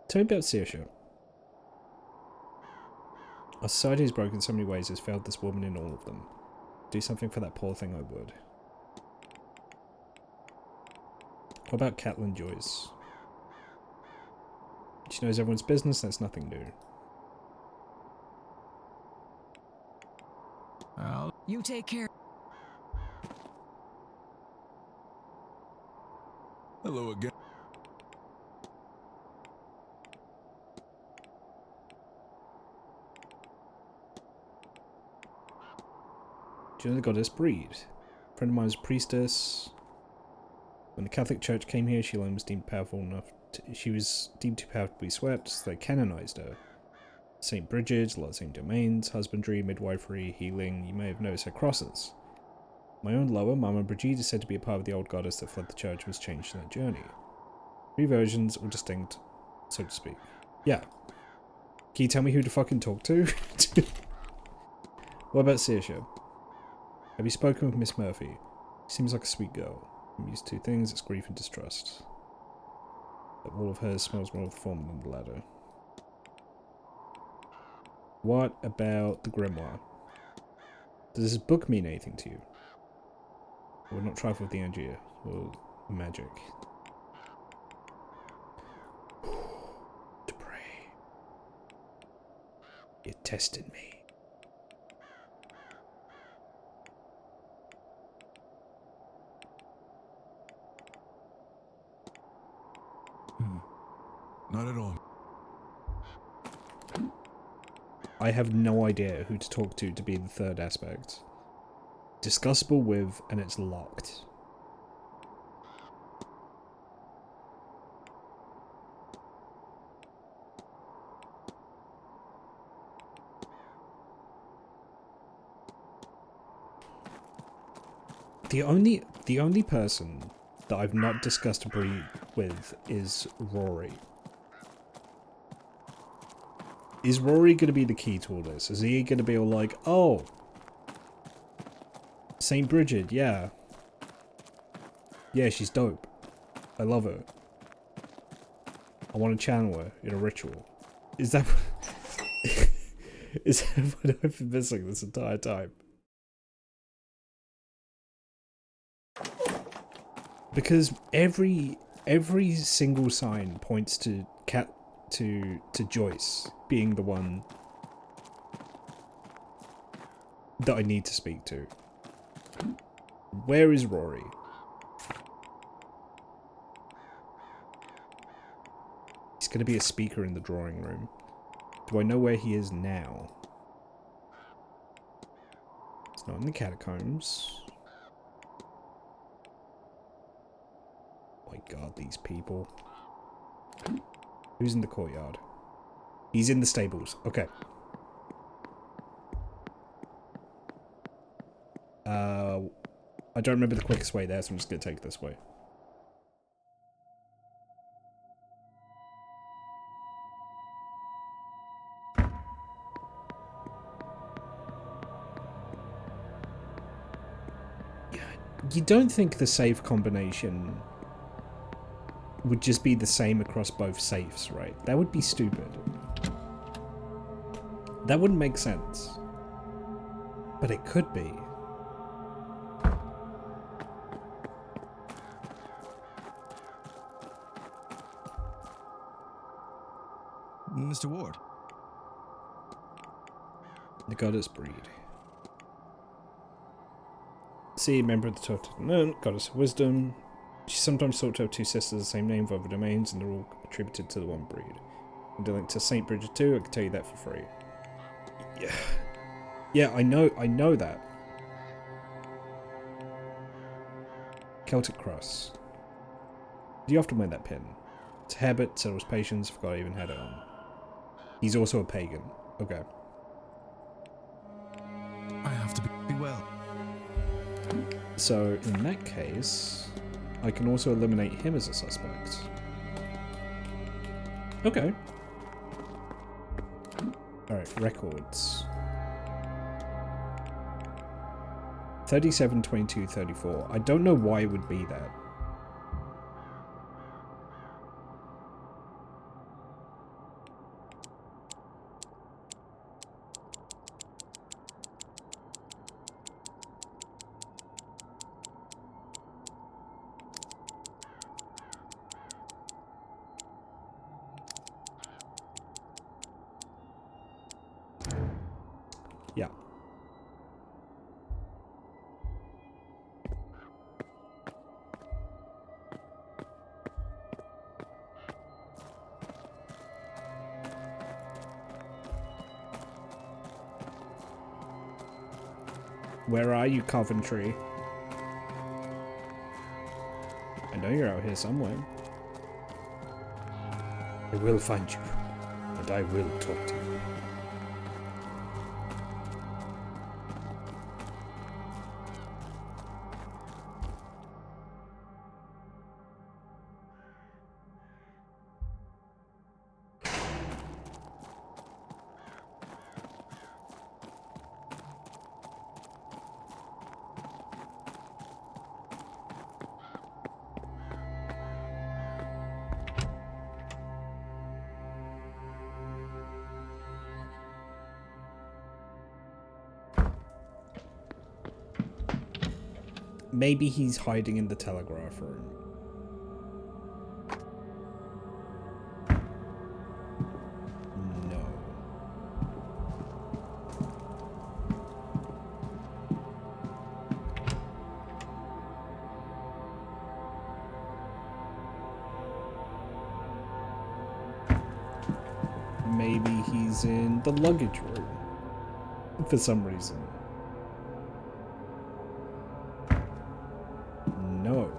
Tell me about Saoirse. Our society is broken in so many ways, has failed this woman in all of them. Do something for that poor thing, I would. What about Catelyn Joyce? She knows everyone's business, that's nothing new. You take care. Hello again. Do you know the goddess Bríde? A friend of mine was a priestess. When the Catholic Church came here, she alone was deemed powerful enough. She was deemed too powerful to be swept, so they canonized her. St. Bridget, a lot of same domains, husbandry, midwifery, healing. You may have noticed her crosses. My own lover, Mama Brigitte, is said to be a part of the old goddess that fled the church and was changed in that journey. 3 versions, all distinct, so to speak. Yeah. Can you tell me who to fucking talk to? What about Saoirse? Have you spoken with Miss Murphy? She seems like a sweet girl. I'm used to 2 things, it's grief and distrust. That wall of hers smells more of the former than the latter. What about the grimoire? Does this book mean anything to you? I would not trifle with the Angier, or magic. To pray. You tested me. Not at all. I have no idea who to talk to be the 3rd aspect. Discussable with, and it's locked. The only person that I've not discussed a breed with is Rory. Is Rory going to be the key to all this? Is he going to be all like, oh, St. Bridget, yeah. Yeah, she's dope. I love her. I want to channel her in a ritual. Is that... is that what I've been missing this entire time? Because every single sign points to Joyce being the one that I need to speak to. Where is Rory? He's going to be a speaker in the drawing room. Do I know where he is now? It's not in the catacombs. Oh my god, these people. Who's in the courtyard? He's in the stables. Okay. I don't remember the quickest way there, so I'm just going to take this way. You don't think the safe combination would just be the same across both safes, right? That would be stupid. That wouldn't make sense. But it could be. Mr. Ward. The goddess breed. See, member of the Total goddess of wisdom. She's sometimes thought to have two sisters of the same name with other domains, and they're all attributed to the one breed. And the link to Saint Bridget too, I can tell you that for free. Yeah, I know that. Celtic cross. Do you often wear that pin? It's a habit, settles patience, forgot I even had it on. He's also a pagan. Okay. I have to be well. So, in that case, I can also eliminate him as a suspect. Okay. Alright, records. 37, 22, 34. I don't know why it would be that. Yeah. Where are you, Coventry? I know you're out here somewhere. I will find you, and I will talk to you. Maybe he's hiding in the telegraph room. No. Maybe he's in the luggage room. For some reason. No.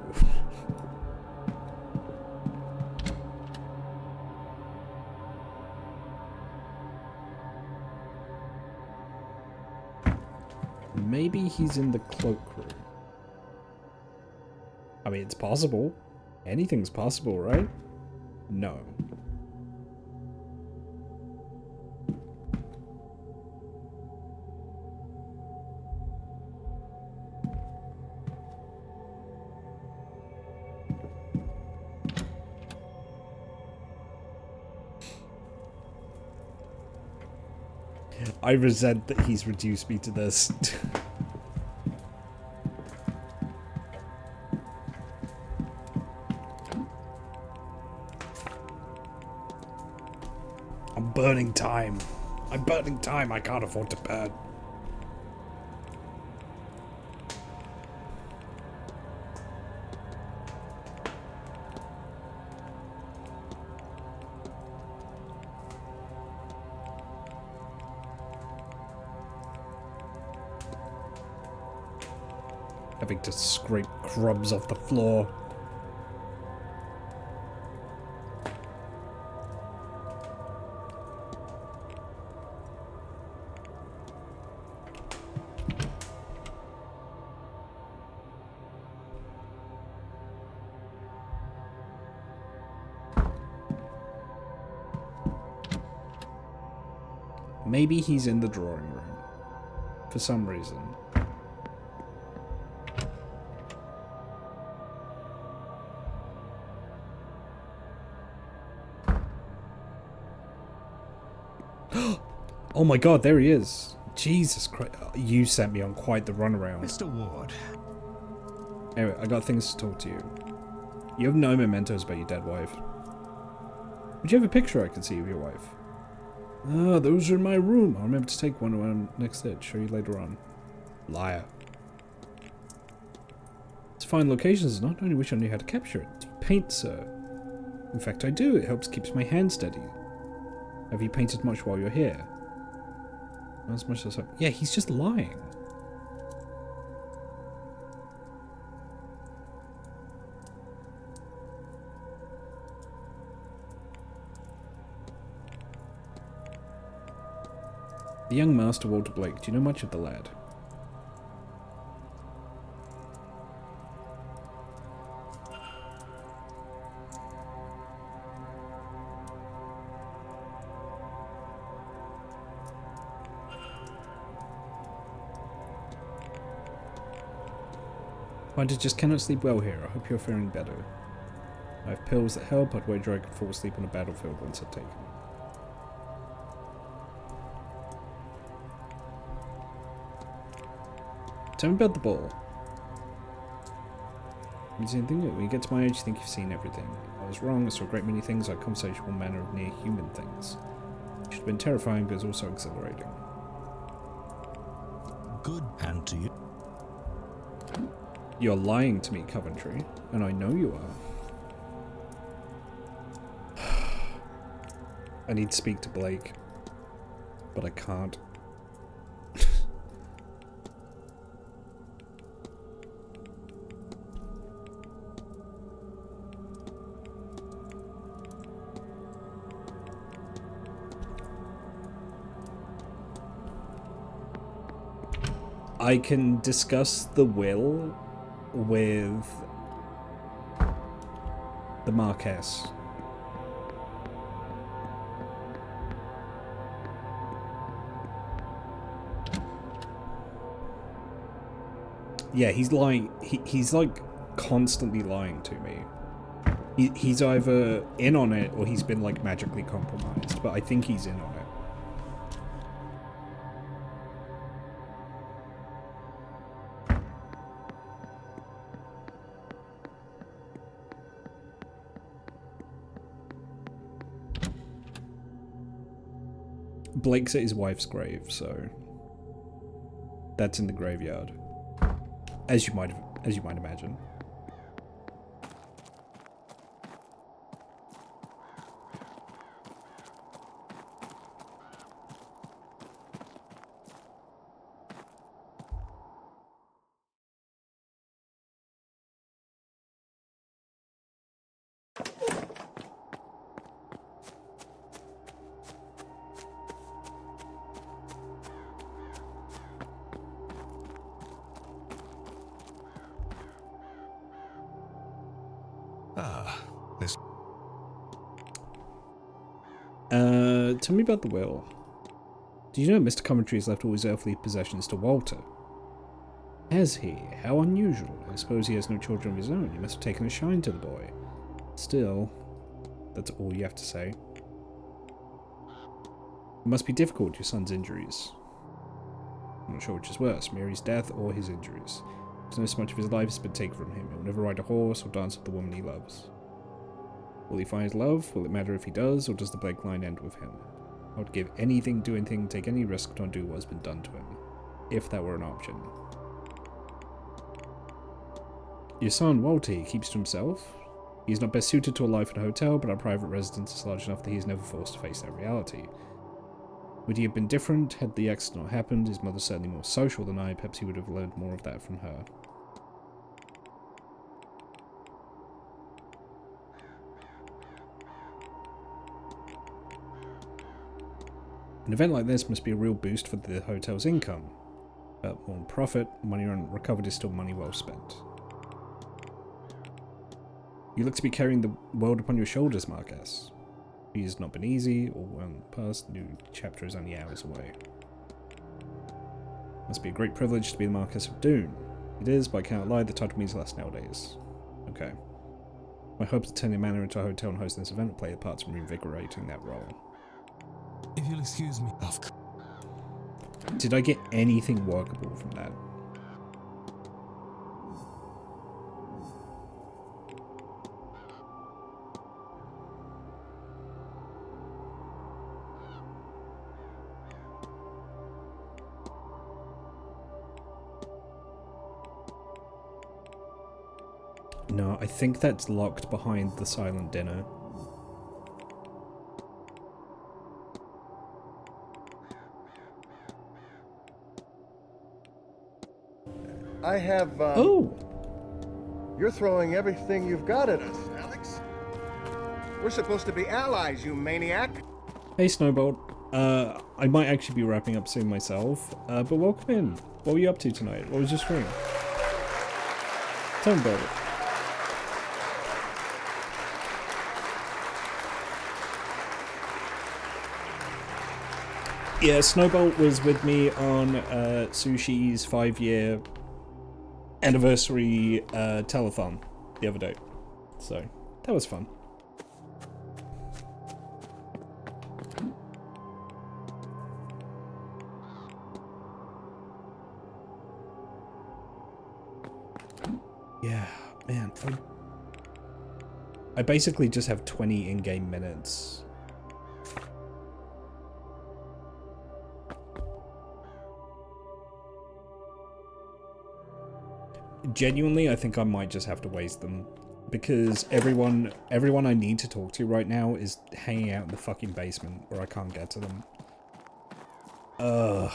Maybe he's in the cloakroom. I mean, it's possible. Anything's possible, right? No. I resent that he's reduced me to this. I'm burning time. I'm burning time I can't afford to burn. Having to scrape crumbs off the floor. Maybe he's in the drawing room. For some reason. Oh my god, there he is. Jesus Christ. You sent me on quite the runaround. Mr. Ward. Anyway, I got things to talk to you. You have no mementos about your dead wife. Would you have a picture I could see of your wife? Ah, those are in my room. I'll remember to take one when I'm next there. Show you later on. Liar. It's a fine location, is it not? I only wish I knew how to capture it. Do you paint, sir? In fact, I do. It helps keeps my hand steady. Have you painted much while you're here? Not as much as I... Yeah, he's just lying. The young master, Walter Blake. Do you know much of the lad? I just cannot sleep well here. I hope you're faring better. I have pills that help. I'd wager I could fall asleep on a battlefield once I'd taken them. Tell me about the ball. You see anything new? When you get to my age, you think you've seen everything. I was wrong. I saw a great many things like conversational manner of near human things. It should have been terrifying, but it was also exhilarating. Good, and to you. You're lying to me, Coventry, and I know you are. I need to speak to Blake, but I can't. I can discuss the will with the Marquess. Yeah, he's lying. He's like constantly lying to me. He's either in on it or he's been like magically compromised, but I think he's in on it. Blake's at his wife's grave, so that's in the graveyard, as you might imagine. Tell me about the will. Do you know Mr. Coventry has left all his earthly possessions to Walter? Has he? How unusual. I suppose he has no children of his own. He must have taken a shine to the boy. Still, that's all you have to say. It must be difficult, your son's injuries. I'm not sure which is worse, Mary's death or his injuries. There's no so much of his life has been taken from him. He'll never ride a horse or dance with the woman he loves. Will he find love? Will it matter if he does, or does the Blake line end with him? I would give anything, do anything, take any risk to undo what has been done to him, if that were an option. Your son, Walter, he keeps to himself. He is not best suited to a life in a hotel, but our private residence is large enough that he is never forced to face that reality. Would he have been different had the accident not happened? His mother's certainly more social than I, perhaps he would have learned more of that from her. An event like this must be a real boost for the hotel's income. But more profit, money recovered is still money well spent. You look to be carrying the world upon your shoulders, Marquess. It's not been easy, or well past. The new chapter is only hours away. Must be a great privilege to be the Marquess of Doon. It is, but I cannot lie, the title means less nowadays. Okay. My hopes of turning Manor into a hotel and hosting this event will play a part in reinvigorating that role. If you'll excuse me. Did I get anything workable from that? No, I think that's locked behind the silent dinner. I have, Oh! You're throwing everything you've got at us, Alex. We're supposed to be allies, you maniac. Hey, Snowbolt. I might actually be wrapping up soon myself, but welcome in. What were you up to tonight? What was your stream? Tell me about it. Yeah, Snowbolt was with me on Sushi's 5-year anniversary telethon the other day, so that was fun. Yeah, man, I basically just have 20 in-game minutes. Genuinely, I think I might just have to waste them, because everyone I need to talk to right now is hanging out in the fucking basement where I can't get to them. Ugh.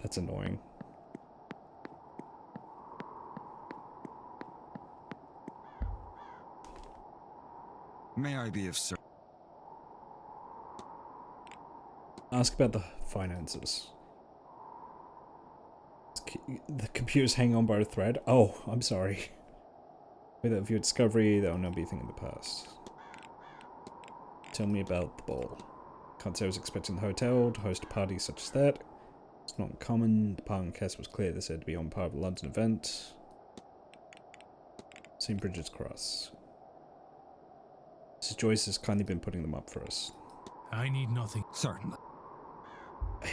That's annoying. May I be of service? Ask about the finances. The computers hang on by a thread. Oh, I'm sorry. Without your discovery, there will not be a thing in the past. Tell me about the ball. Can't say I was expecting the hotel to host a party such as that. It's not uncommon. The parking cast was clear they said to be on par of a London event. St. Bridget's Cross. Mrs. Joyce has kindly been putting them up for us. I need nothing. Certainly.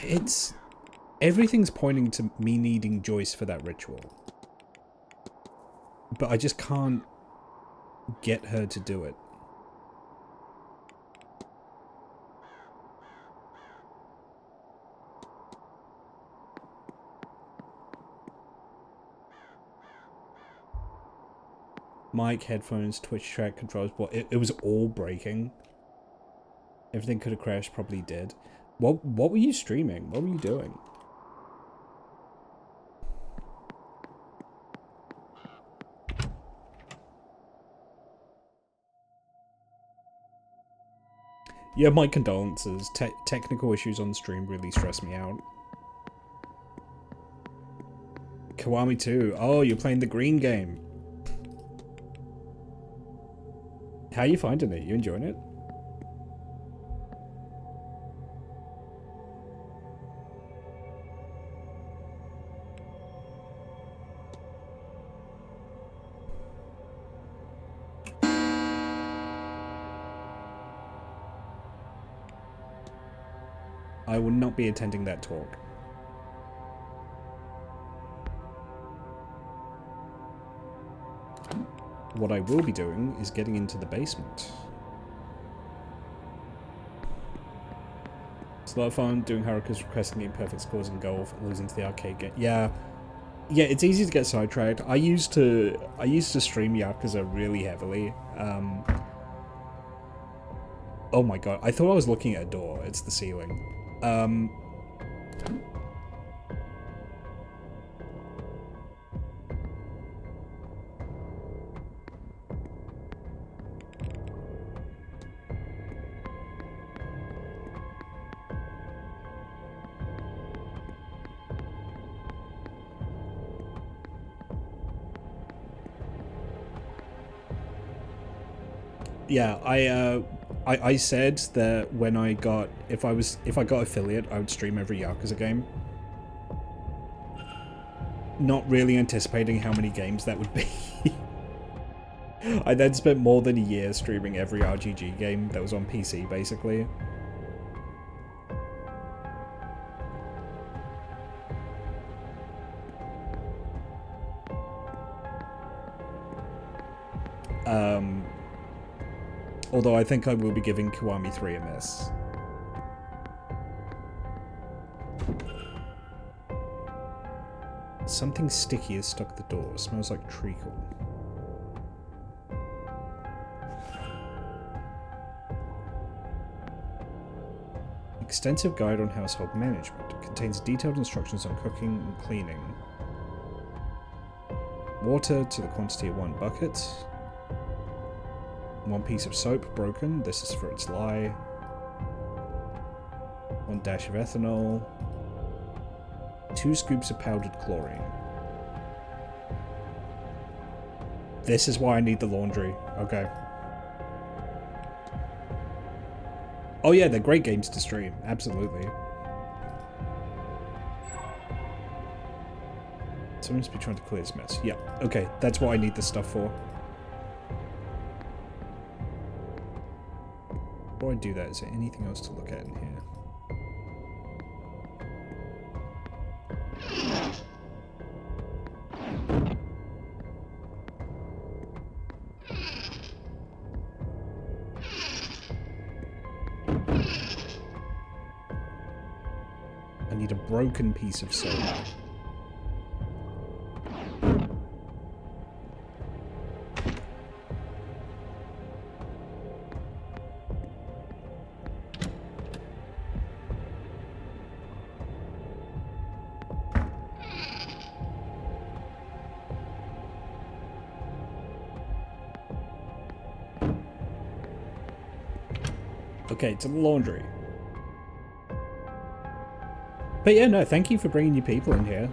It's... Everything's pointing to me needing Joyce for that ritual. But I just can't get her to do it. Mic, headphones, Twitch track, controls, it was all breaking. Everything could have crashed, probably did. What were you streaming? What were you doing? Yeah, my condolences. Technical issues on stream really stress me out. Kiwami 2. Oh, you're playing the green game. How are you finding it? You enjoying it? I will not be attending that talk. What I will be doing is getting into the basement. It's a lot of fun doing Haruka's requesting getting perfect scores in golf and losing to the arcade game. Yeah, it's easy to get sidetracked. I used to stream Yakuza really heavily. Oh my god, I thought I was looking at a door. It's the ceiling. Yeah, I said that when I got if I got affiliate, I would stream every Yakuza game. Not really anticipating how many games that would be. I then spent more than a year streaming every RGG game that was on PC, basically. Although I think I will be giving Kiwami 3 a miss. Something sticky has stuck the door. It smells like treacle. Extensive guide on household management. It contains detailed instructions on cooking and cleaning. Water to the quantity of 1 bucket. 1 piece of soap broken. This is for its lye. 1 dash of ethanol. 2 scoops of powdered chlorine. This is why I need the laundry. Okay. Oh yeah, they're great games to stream. Absolutely. Someone must be trying to clear this mess. Yeah, okay. That's what I need this stuff for. Before I do that, is there anything else to look at in here? I need a broken piece of soap. Okay, to the laundry. But yeah, no, thank you for bringing your people in here.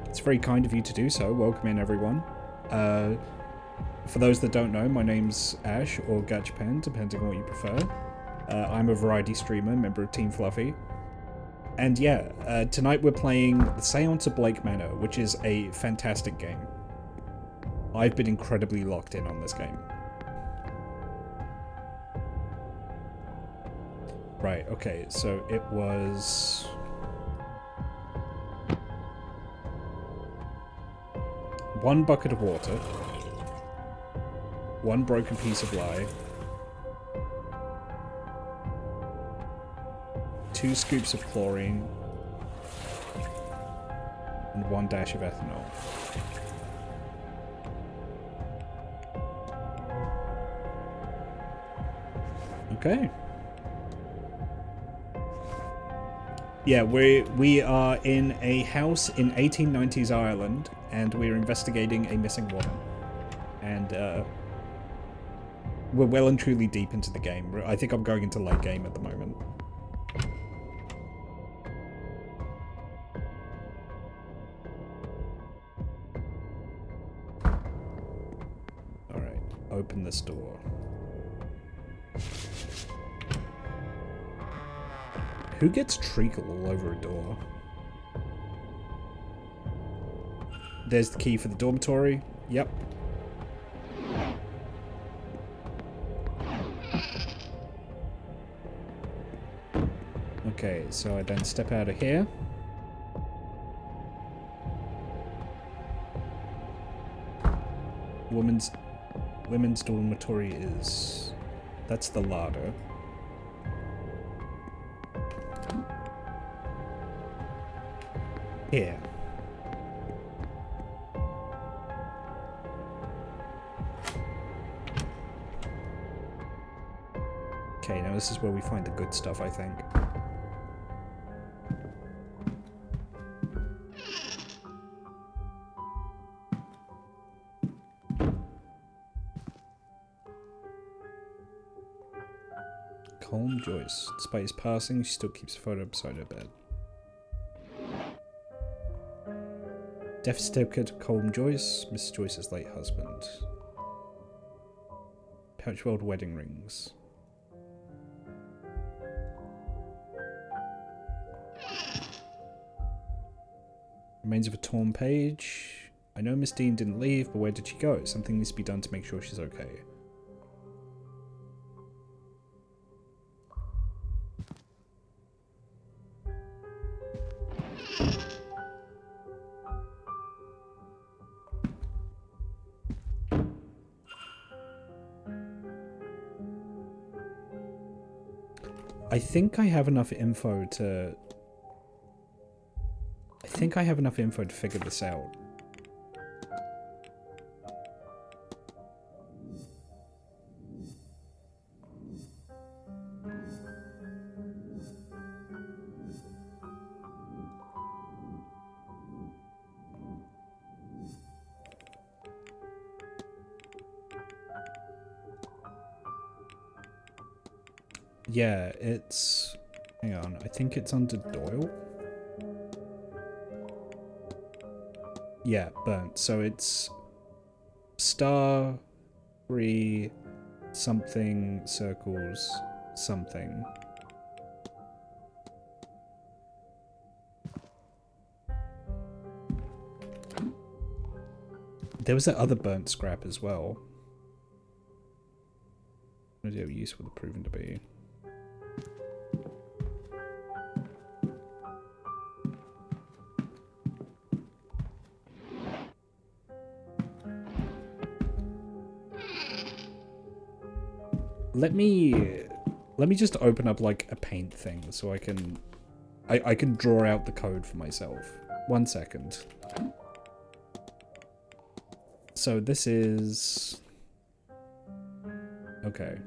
It's very kind of you to do so. Welcome in, everyone. For those that don't know, my name's Ash, or Gatchapan, depending on what you prefer. I'm a variety streamer, member of Team Fluffy. And yeah, tonight we're playing The Seance of Blake Manor, which is a fantastic game. I've been incredibly locked in on this game. Right, okay, so it was... one bucket of water, 1 broken piece of lye, 2 scoops of chlorine, and 1 dash of ethanol. Okay. Yeah, we are in a house in 1890s Ireland, and we're investigating a missing woman. And we're well and truly deep into the game. I think I'm going into late game at the moment. Alright, open this door. Who gets treacle all over a door? There's the key for the dormitory. Yep. Okay, so I then step out of here. Women's dormitory is... that's the larder. Here. Okay, now this is where we find the good stuff, I think. Colm Joyce. Despite his passing, she still keeps a photo beside her bed. Death certificate, Colm Joyce, Mrs. Joyce's late husband. Pouch World wedding rings. Remains of a torn page. I know Miss Dean didn't leave, but where did she go? Something needs to be done to make sure she's okay. I think I have enough info to... figure this out. Yeah, it's... Hang on, I think it's under Doyle? Yeah, burnt. So it's... Star... 3... Something... Circles... Something. There was that other burnt scrap as well. What idea how useful they're proven to be. Let me just open up like a paint thing so I can draw out the code for myself. 1 second. So this is... Okay.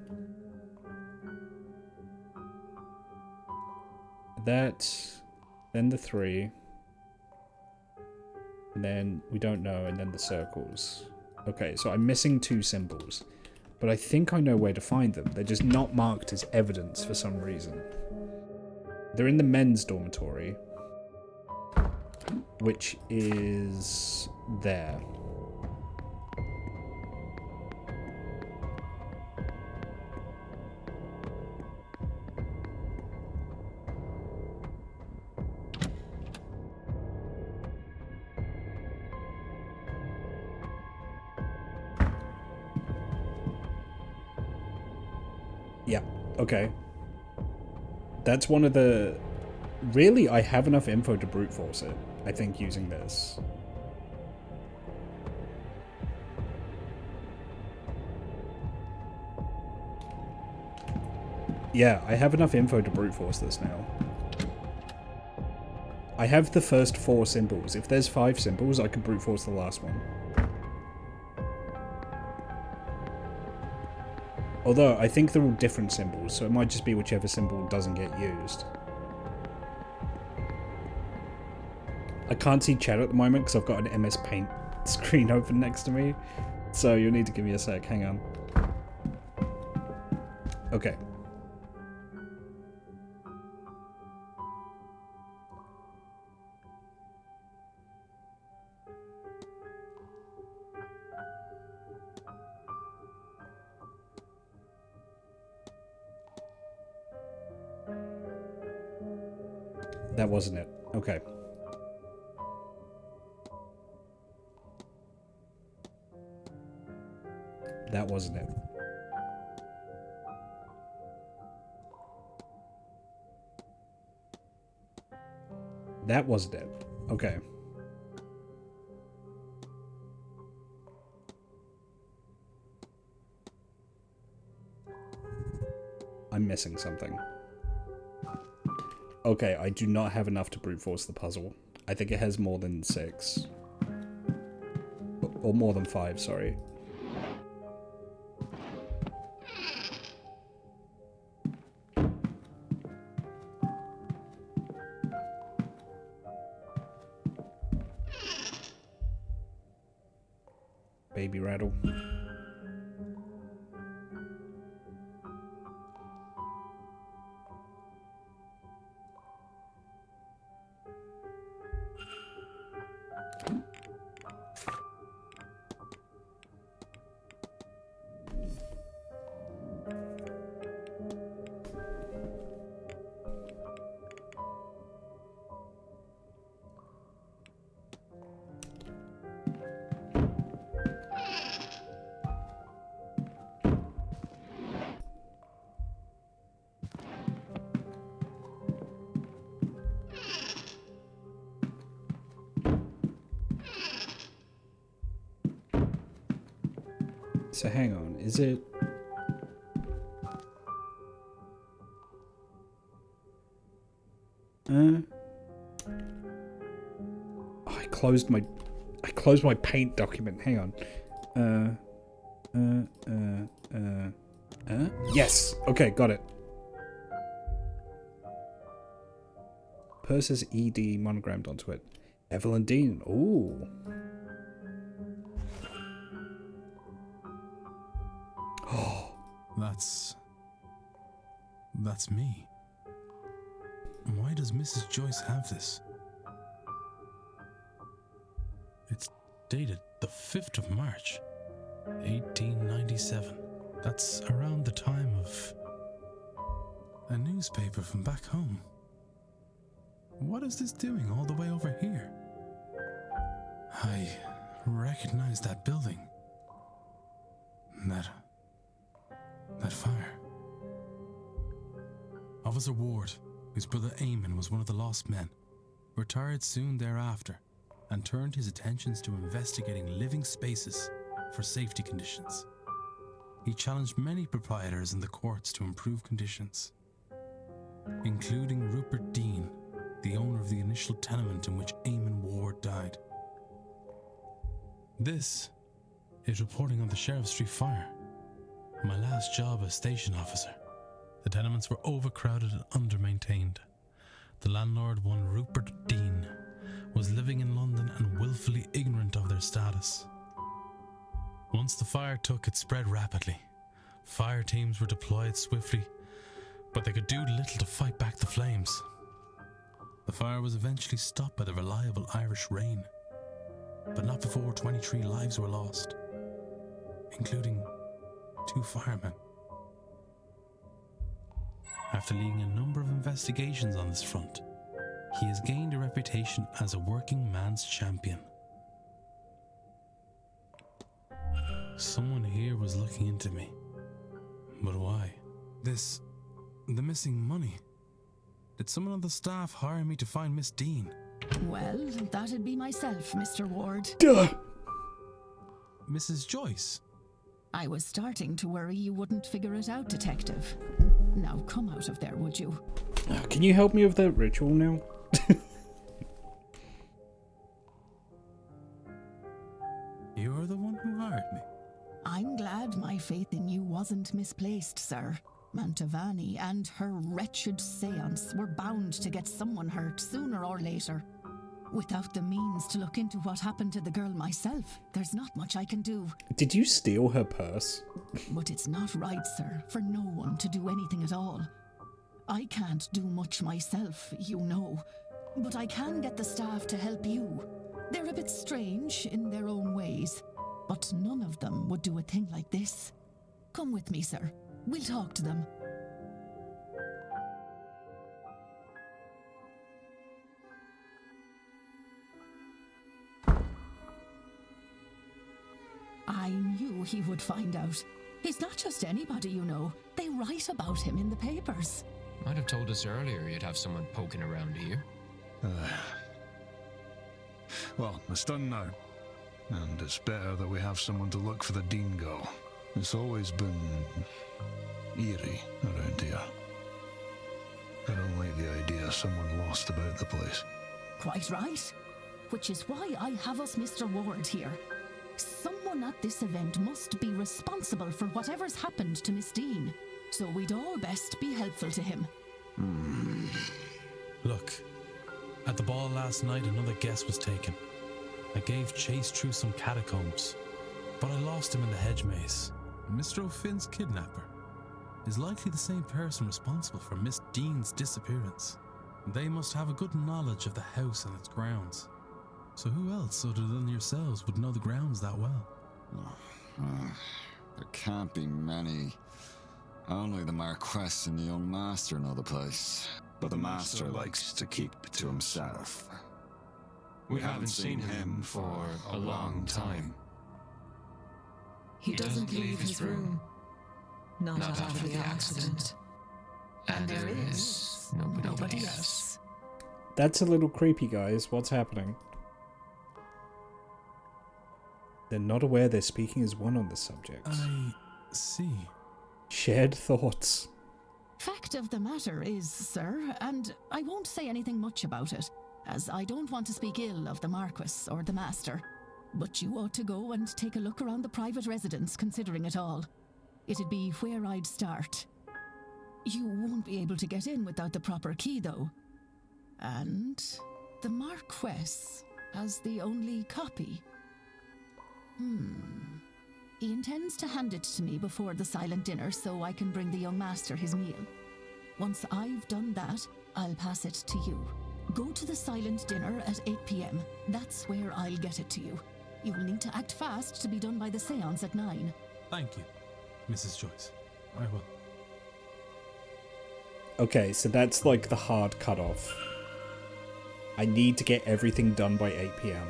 That, then the 3, and then we don't know, and then the circles. Okay, so I'm missing 2 symbols. But I think I know where to find them. They're just not marked as evidence for some reason. They're in the men's dormitory, which is there. Yeah, okay. That's one of the... Really, I have enough info to brute force it, I think, using this. Yeah, I have enough info to brute force this now. I have the first 4 symbols. If there's 5 symbols, I can brute force the last one. Although, I think they're all different symbols, so it might just be whichever symbol doesn't get used. I can't see chat at the moment because I've got an MS Paint screen open next to me. So you'll need to give me a sec, hang on. Okay. That wasn't it. Okay. That wasn't it. That wasn't it. Okay. I'm missing something. Okay, I do not have enough to brute force the puzzle. I think it has more than 6. Or more than 5, sorry. Baby rattle. So hang on, is it... I closed my paint document. Hang on. Yes. Okay, got it. Purse ED monogrammed onto it. Evelyn Dean. Ooh. Oh, that's me. Why does Mrs. Joyce have this? It's dated the 5th of March, 1897. That's around the time of a newspaper from back home. What is this doing all the way over here? I recognize that building. That fire. Officer Ward, whose brother Eamon was one of the lost men, retired soon thereafter and turned his attentions to investigating living spaces for safety conditions. He challenged many proprietors in the courts to improve conditions, including Rupert Dean, the owner of the initial tenement in which Eamon Ward died. This is reporting on the Sheriff Street fire. My last job as station officer. The tenements were overcrowded and under-maintained. The landlord, one Rupert Dean, was living in London and willfully ignorant of their status. Once the fire took, it spread rapidly. Fire teams were deployed swiftly, but they could do little to fight back the flames. The fire was eventually stopped by the reliable Irish rain, but not before 23 lives were lost, including 2 firemen. After leading a number of investigations on this front, he has gained a reputation as a working man's champion. Someone here was looking into me. But why? The missing money. Did someone on the staff hire me to find Miss Dean? Well, that'd be myself, Mr. Ward. Duh. Mrs. Joyce? I was starting to worry you wouldn't figure it out, Detective. Now come out of there, would you? Can you help me with that ritual now? You're the one who hired me. I'm glad my faith in you wasn't misplaced, sir. Mantovani and her wretched seance were bound to get someone hurt sooner or later. Without the means to look into what happened to the girl myself, there's not much I can do. Did you steal her purse? But it's not right, sir, for no one to do anything at all. I can't do much myself, you know, but I can get the staff to help you. They're a bit strange in their own ways, but none of them would do a thing like this. Come with me, sir. We'll talk to them. I knew he would find out. He's not just anybody, you know. They write about him in the papers. Might have told us earlier you'd have someone poking around here. Well, it's done now. And it's better that we have someone to look for the Dean girl. It's always been eerie around here. I don't like the idea of someone lost about the place. Quite right. Which is why I have us Mr. Ward here. Someone at this event must be responsible for whatever's happened to Miss Dean. So we'd all best be helpful to him. Look, at the ball last night another guess was taken. I gave chase through some catacombs, but I lost him in the hedge maze. Mr. O'Finn's kidnapper is likely the same person responsible for Miss Dean's disappearance. They must have a good knowledge of the house and its grounds. So who else other than yourselves would know the grounds that well? There can't be many. Only the Marquess and the young master know the place. But the master likes to keep it to himself. We haven't seen him for a long time. He doesn't leave his room. Not after the accident. And there is nobody else. That's a little creepy, guys. What's happening? They're not aware they're speaking as one on this subject. I see. Shared thoughts. Fact of the matter is, sir, and I won't say anything much about it, as I don't want to speak ill of the Marquis or the Master, but you ought to go and take a look around the private residence, considering it all. It'd be where I'd start. You won't be able to get in without the proper key, though. And the Marquess has the only copy. He intends to hand it to me before the silent dinner so I can bring the young master his meal. Once I've done that, I'll pass it to you. Go to the silent dinner at 8 p.m. That's where I'll get it to you. You'll need to act fast to be done by the seance at 9. Thank you, Mrs. Joyce. I will. Okay, so that's like the hard cutoff. I need to get everything done by 8 p.m.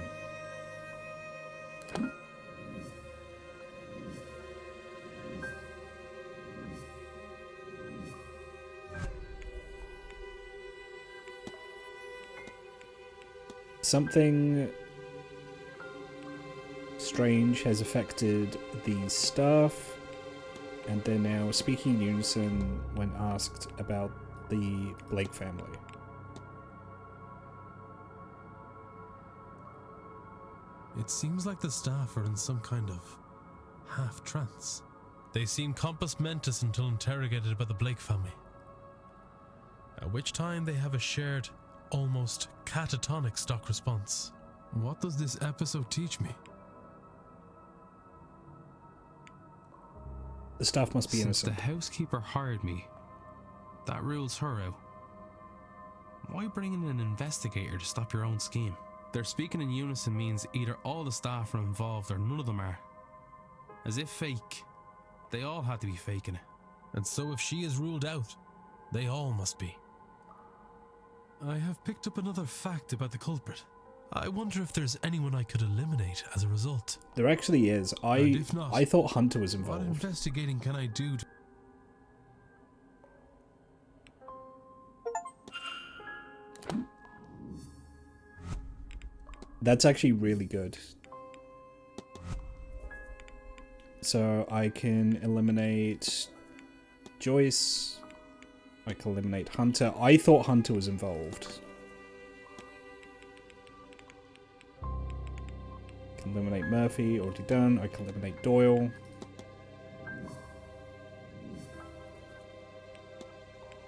Something strange has affected the staff, and they're now speaking in unison when asked about the Blake family. It seems like the staff are in some kind of half-trance. They seem compos mentis until interrogated about the Blake family, at which time they have a shared, almost catatonic stock response. What does this episode teach me? The staff must be innocent. Since the housekeeper hired me, that rules her out. Why bring in an investigator to stop your own scheme? Their speaking in unison means either all the staff are involved or none of them are. As if fake, they all had to be faking it. And so if she is ruled out, they all must be. I have picked up another fact about the culprit. I wonder if there's anyone I could eliminate as a result. There actually is. I thought Hunter was involved. What investigating can I do to... That's actually really good. So I can eliminate Joyce. I can eliminate Hunter. I thought Hunter was involved. I can eliminate Murphy, already done. I can eliminate Doyle.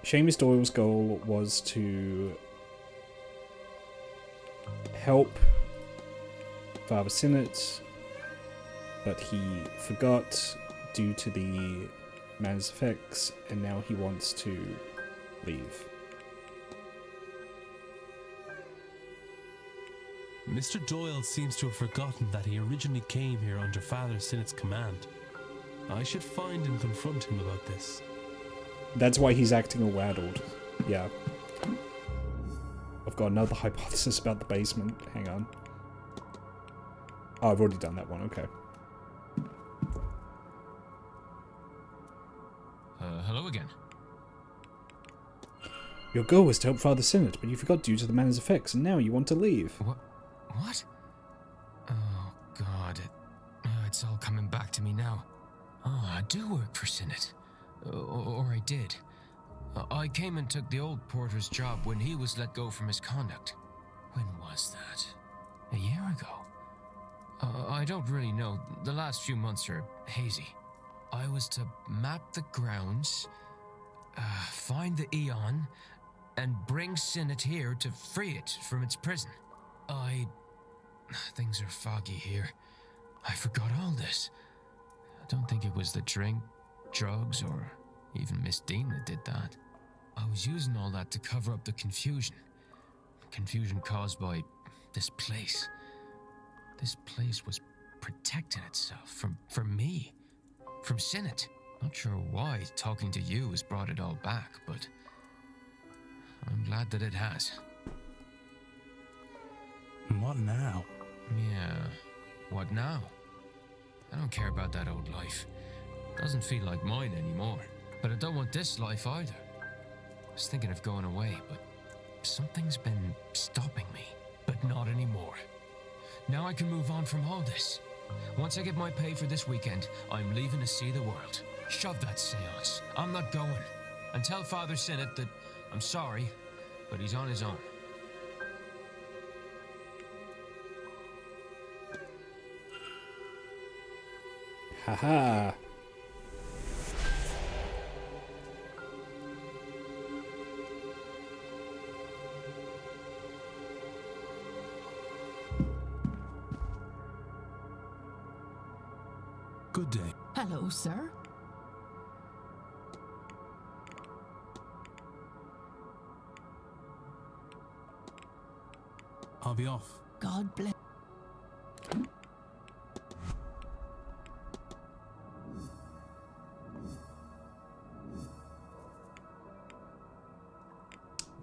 Seamus Doyle's goal was to help Father Sinnott, but he forgot due to the man's effects, and now he wants to leave. Mr. Doyle seems to have forgotten that he originally came here under Father Sinnott's command. I should find and confront him about this. That's why he's acting all waddled. Yeah. I've got another hypothesis about the basement. Hang on. Oh, I've already done that one. Okay. Hello again. Your goal was to help Father Sinnott, but you forgot due to the man's effects, and now you want to leave. What? Oh, God. It's all coming back to me now. Oh, I do work for Sinnott. Or I did. I came and took the old porter's job when he was let go for misconduct. When was that? A year ago? I don't really know. The last few months are hazy. I was to map the grounds, find the Eon, and bring Sinnott here to free it from its prison. Things are foggy here. I forgot all this. I don't think it was the drink, drugs, or even Miss Dean that did that. I was using all that to cover up the confusion. Confusion caused by this place. This place was protecting itself from me. From Sinnott. Not sure why talking to you has brought it all back, but I'm glad that it has. What now? Yeah, what now? I don't care about that old life. Doesn't feel like mine anymore. But I don't want this life either. I was thinking of going away, but something's been stopping me. But not anymore. Now I can move on from all this. Once I get my pay for this weekend, I'm leaving to see the world. Shove that seance. I'm not going. And tell Father Sinnott that I'm sorry, but he's on his own. Haha. Good day. Hello, sir. I'll be off. God bless.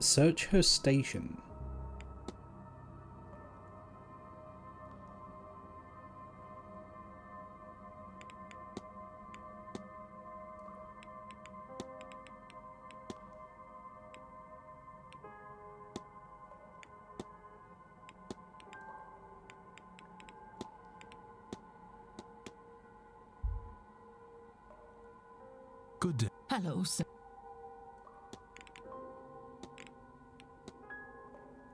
Search her station. Good day. Hello, sir.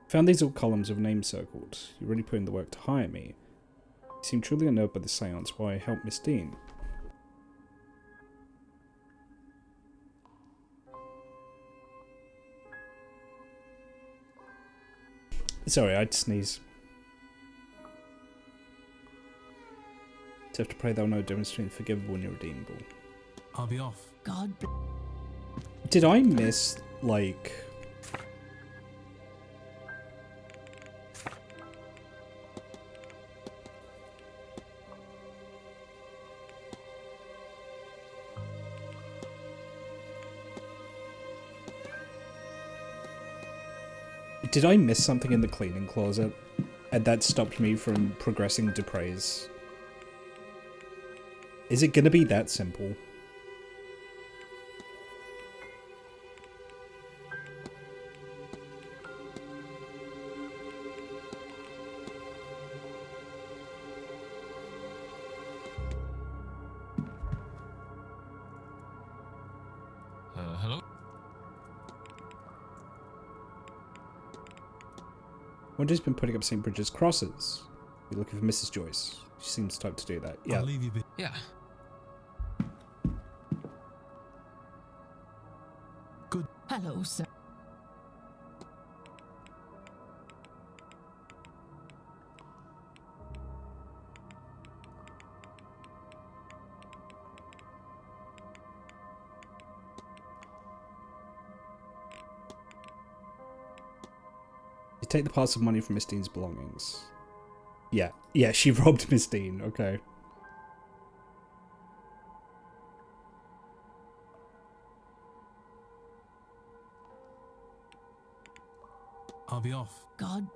Found these old columns of names circled. You really put in the work to hire me. You seem truly unnerved by the seance. Why help Miss Dean? Sorry, I'd sneeze. Just have to pray thou know difference between forgivable and irredeemable. I'll be off. God. Did I miss, like... Did I miss something in the cleaning closet? And that stopped me from progressing to praise? Is it gonna be that simple? Hello? Wendy's been putting up St. Bridget's crosses. You're looking for Mrs. Joyce. She seems the type to do that. Yeah. I'll leave you be. Yeah. Good. Hello, sir. You take the parcel of money from Miss Dean's belongings. Yeah, she robbed Miss Dean, okay. I'll be off. God.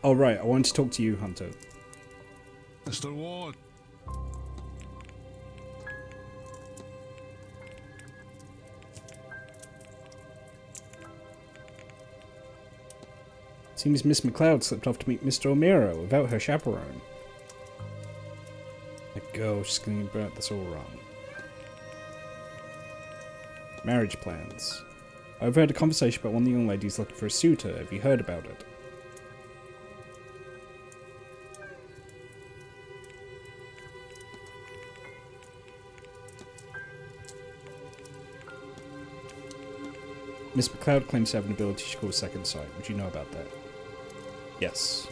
Oh right, I want to talk to you, Hunter. Mr. Ward. Seems Miss McLeod slipped off to meet Mr. O'Meara without her chaperone. The girl, she's getting burnt this all wrong. Marriage plans. I overheard a conversation about one of the young ladies looking for a suitor. Have you heard about it? Miss McLeod claims to have an ability she calls second sight. Would you know about that? Yes.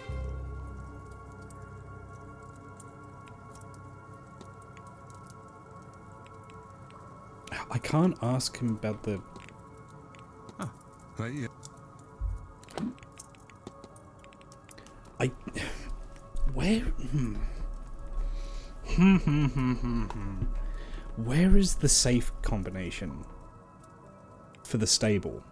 I can't ask him about the... Oh, right, yeah. Where... Where is the safe combination for the stable?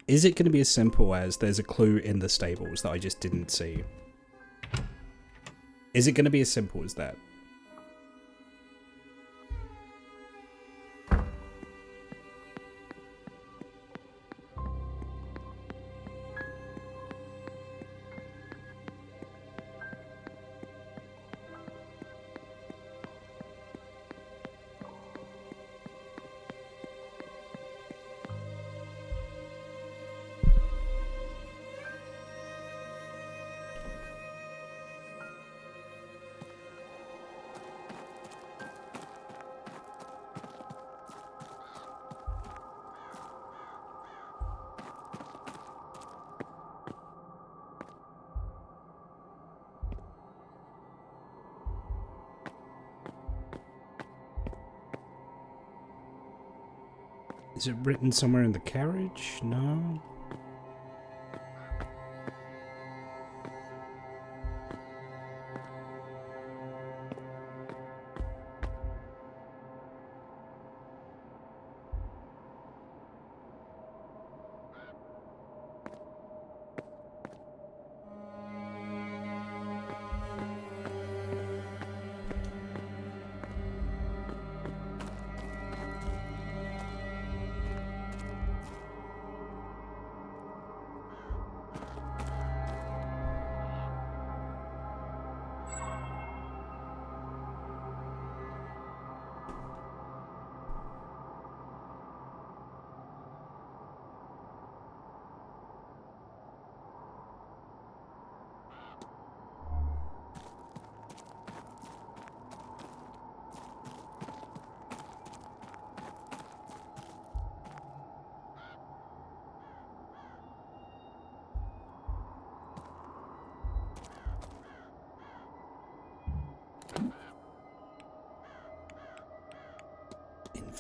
Is it going to be as simple as there's a clue in the stables that I just didn't see? Is it going to be as simple as that? Is it written somewhere in the carriage? No.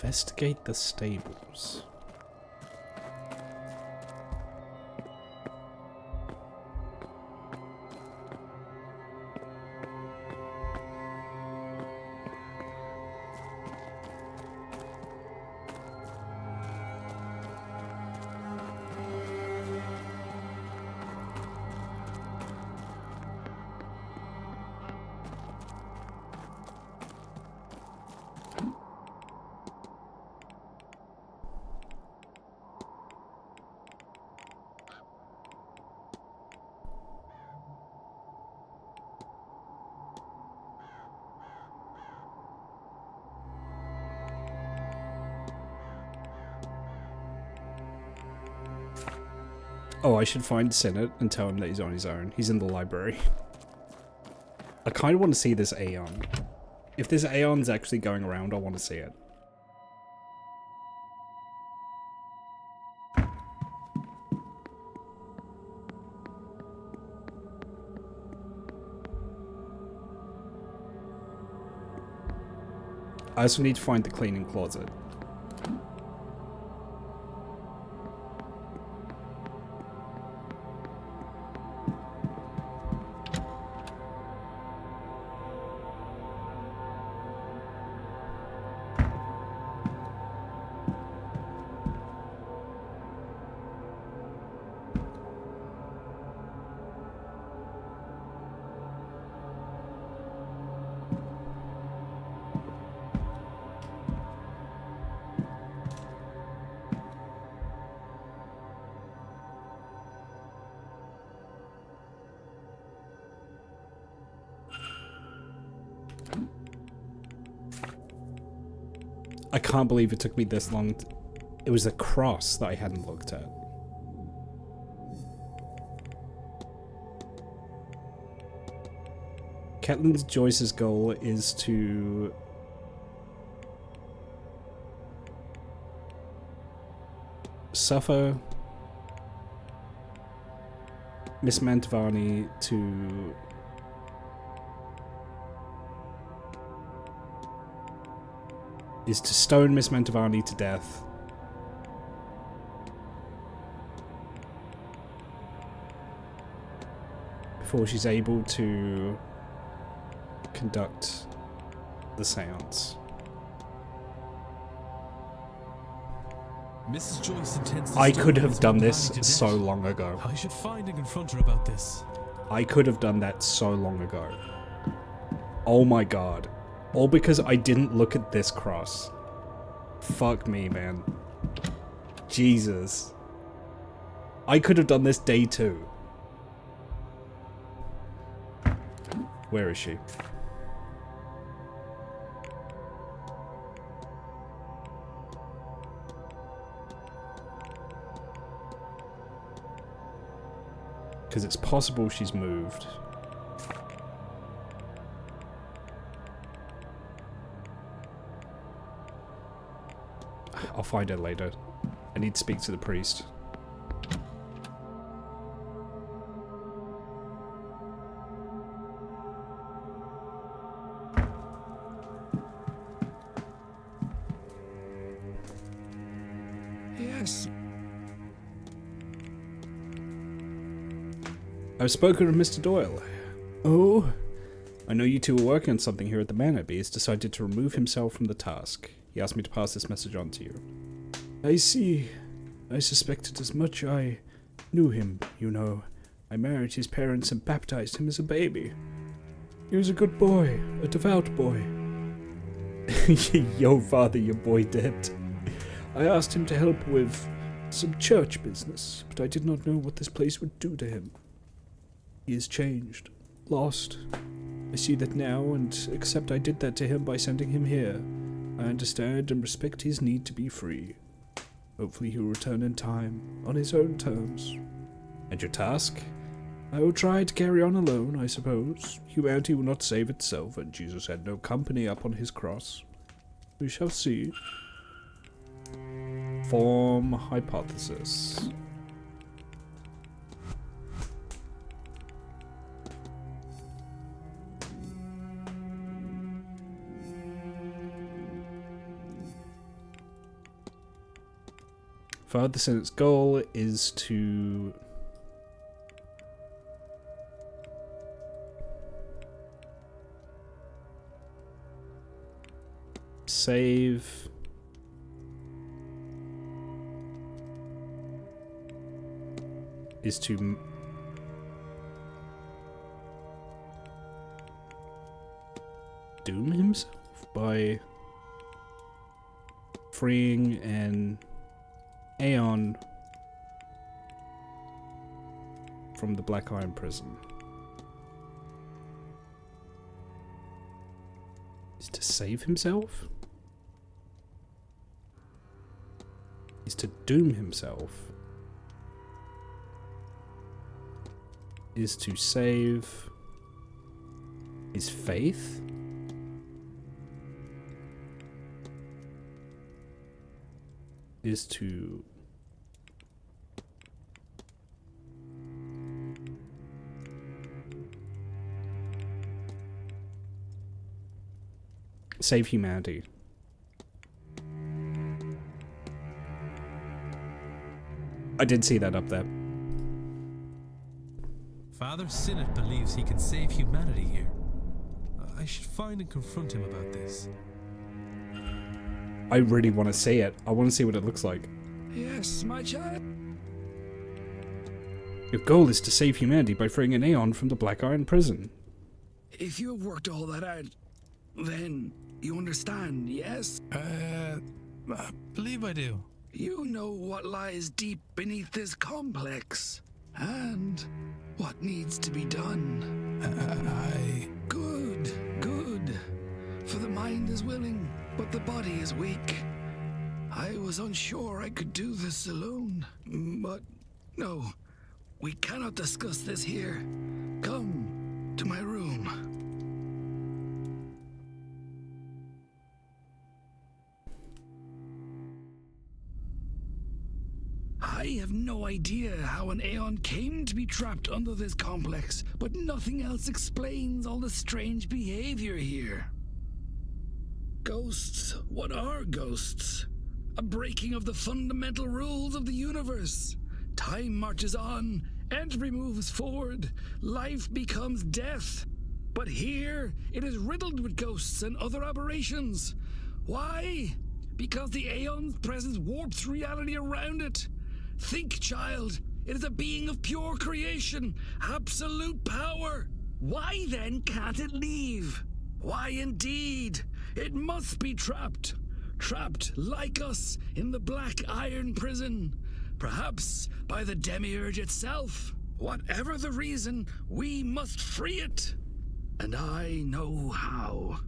Investigate the stables. Oh, I should find Sinnott and tell him that he's on his own. He's in the library. I kind of want to see this Aeon. If this Aeon's actually going around, I want to see it. I also need to find the cleaning closet. I can't believe it took me this long. It was a cross that I hadn't looked at. Catelyn Joyce's goal is to suffer Miss Mantovani to stone Miss Mantovani to death before she's able to conduct the seance. Mrs. Joyce intends to I stone could have Miss done Montalbani this to death. so long ago. I should find and confront her about this. I could have done that so long ago. Oh my god. All because I didn't look at this cross. Fuck me, man. Jesus. I could have done this day 2. Where is she? Because it's possible she's moved. I'll find her later. I need to speak to the priest. Yes. I've spoken with Mr. Doyle. Oh, I know you two are working on something here at the manor, but he's decided to remove himself from the task. He asked me to pass this message on to you. I see. I suspected as much. I knew him, you know. I married his parents and baptized him as a baby. He was a good boy, a devout boy. Yo, father, your boy dipped. I asked him to help with some church business, but I did not know what this place would do to him. He is changed, lost. I see that now, and except I did that to him by sending him here, I understand and respect his need to be free. Hopefully he'll return in time, on his own terms. And your task? I will try to carry on alone, I suppose. Humanity will not save itself, and Jesus had no company up on his cross. We shall see. Form hypothesis. Father Senate's goal is to save is to doom himself by freeing an Aeon from the Black Iron prison. Is to save himself? Is to doom himself? Is to save his faith? Is to save humanity. I did see that up there. Father Sinnott believes he can save humanity here. I should find and confront him about this. I really want to see it. I want to see what it looks like. Yes, my child. Your goal is to save humanity by freeing an Aeon from the Black Iron prison. If you have worked all that out, then you understand, yes? I believe I do. You know what lies deep beneath this complex, and what needs to be done. Good, good. For the mind is willing, but the body is weak. I was unsure I could do this alone, but no, we cannot discuss this here. Come to my room. I have no idea how an Aeon came to be trapped under this complex, but nothing else explains all the strange behavior here. Ghosts? What are ghosts? A breaking of the fundamental rules of the universe. Time marches on, entropy moves forward, life becomes death. But here, it is riddled with ghosts and other aberrations. Why? because the Aeon's presence warps reality around it. Think, child. It is a being of pure creation, absolute power. Why then can't it leave? Why indeed? It must be trapped. Trapped, like us, in the black iron prison. Perhaps by the demiurge itself. Whatever the reason, we must free it. And I know how.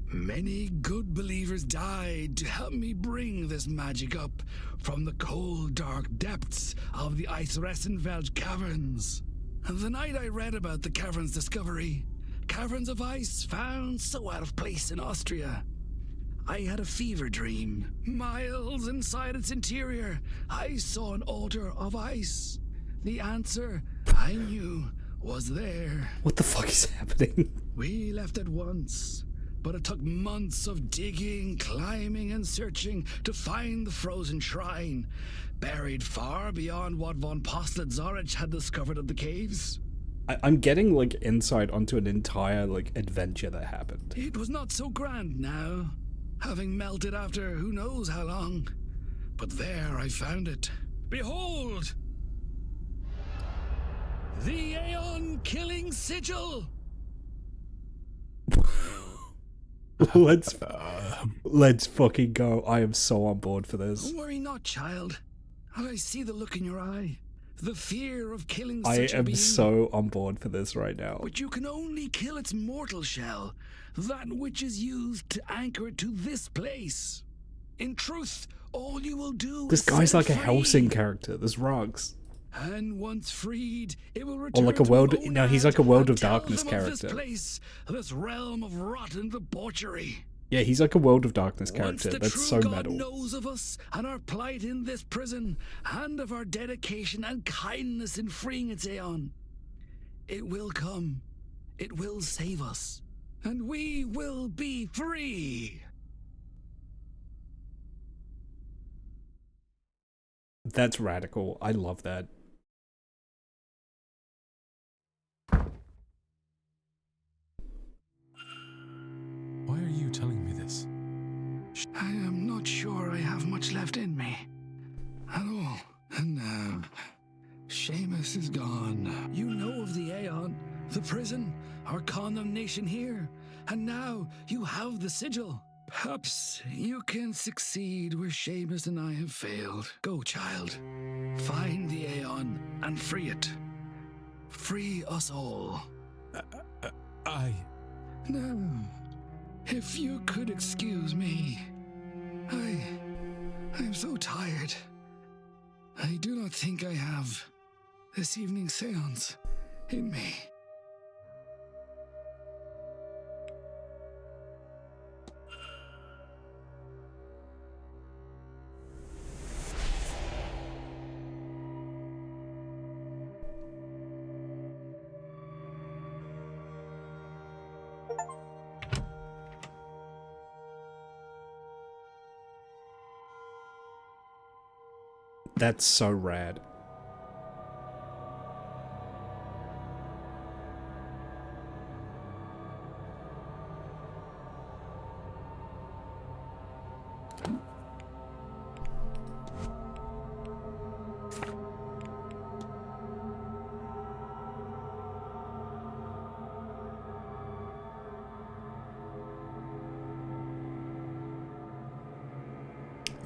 Many good believers died to help me bring this magic up from the cold, dark depths of the Eisressenfeld caverns. The night I read about the caverns' discovery, caverns of ice found so out of place in Austria, I had a fever dream. Miles inside its interior, I saw an altar of ice. The answer, I knew, was there. What the fuck is happening? We left at once, but it took months of digging, climbing, and searching to find the frozen shrine, buried far beyond what von Postlet-Zorich had discovered of the caves. I'm getting, like, insight onto an entire, like, adventure that happened. It was not so grand now, having melted after who knows how long. But there I found it. Behold! The Aeon Killing Sigil! Let's fucking go. I am so on board for this. Worry not, child. I see the look in your eye. The fear of killing I such a am being. so on board for this right now. But you can only kill its mortal shell, that which is used to anchor it to this place. In truth, all you will do This is guy's set like a free. Helsing character. This rocks. And once freed, it will Or return like a to world. its own No, he's land like a World of and tell Darkness them of character. This place, this realm of rotten debauchery. Yeah, he's like a World of Darkness Once character. the That's true so God metal. knows of us and our plight in this prison, and of our dedication and kindness in freeing its Aeon, it will come. It will save us. And we will be free. That's radical. I love that. Why are you telling me this? I am not sure I have much left in me. At all. And now, Seamus is gone. You know of the Aeon, the prison, our condemnation here. And now you have the sigil. Perhaps you can succeed where Seamus and I have failed. Go, child. Find the Aeon and free it. Free us all. No. If you could excuse me. I'm so tired. I do not think I have this evening's seance in me. That's so rad.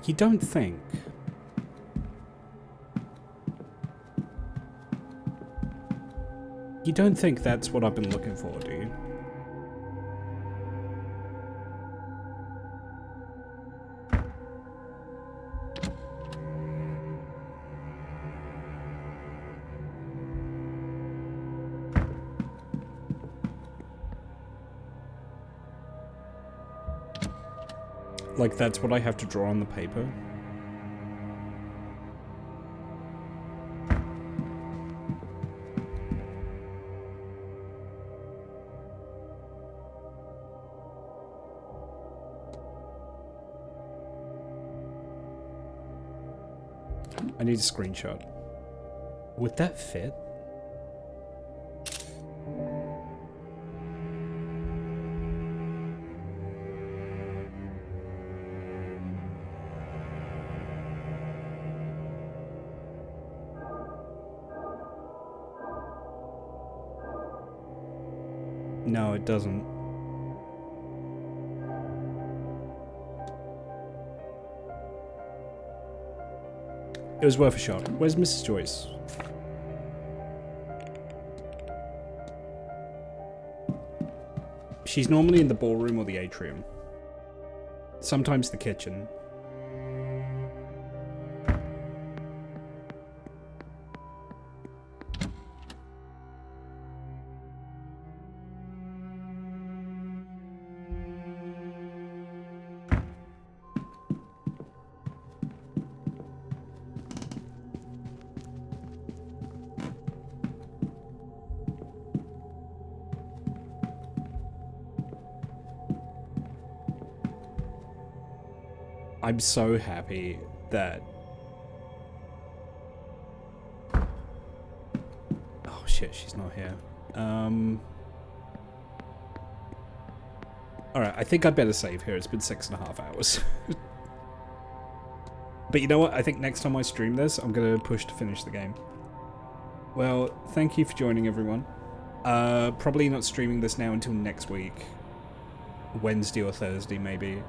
You don't think? You don't think that's what I've been looking for, do you? Like, that's what I have to draw on the paper? I need a screenshot. Would that fit? No, it doesn't. It was worth a shot. Where's Mrs. Joyce? She's normally in the ballroom or the atrium. Sometimes the kitchen. I'm so happy that... Oh shit, she's not here. Alright, I think I'd better save here. It's been 6.5 hours. But you know what? I think next time I stream this, I'm going to push to finish the game. Well, thank you for joining, everyone. Probably not streaming this now until next week. Wednesday or Thursday, maybe.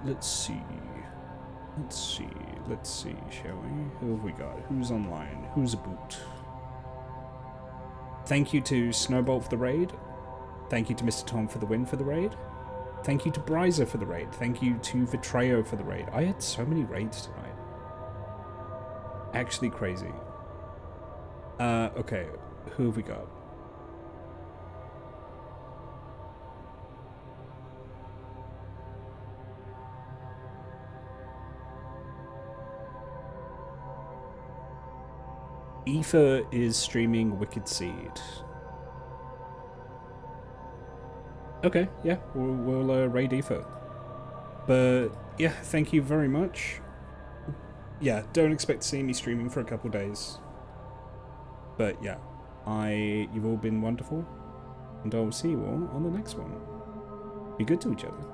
Let's see, shall we? Who have we got? Who's online? Who's about? Thank you to Snowbolt for the raid. Thank you to Mr. Tom for the win for the raid. Thank you to Bryza for the raid. Thank you to Vitreo for the raid. I had so many raids tonight. Actually crazy. Okay, who have we got? Aoife is streaming Wicked Seed. Okay, yeah, we'll raid Aoife. But yeah, thank you very much. Yeah, don't expect to see me streaming for a couple days. But yeah, you've all been wonderful, and I'll see you all on the next one. Be good to each other.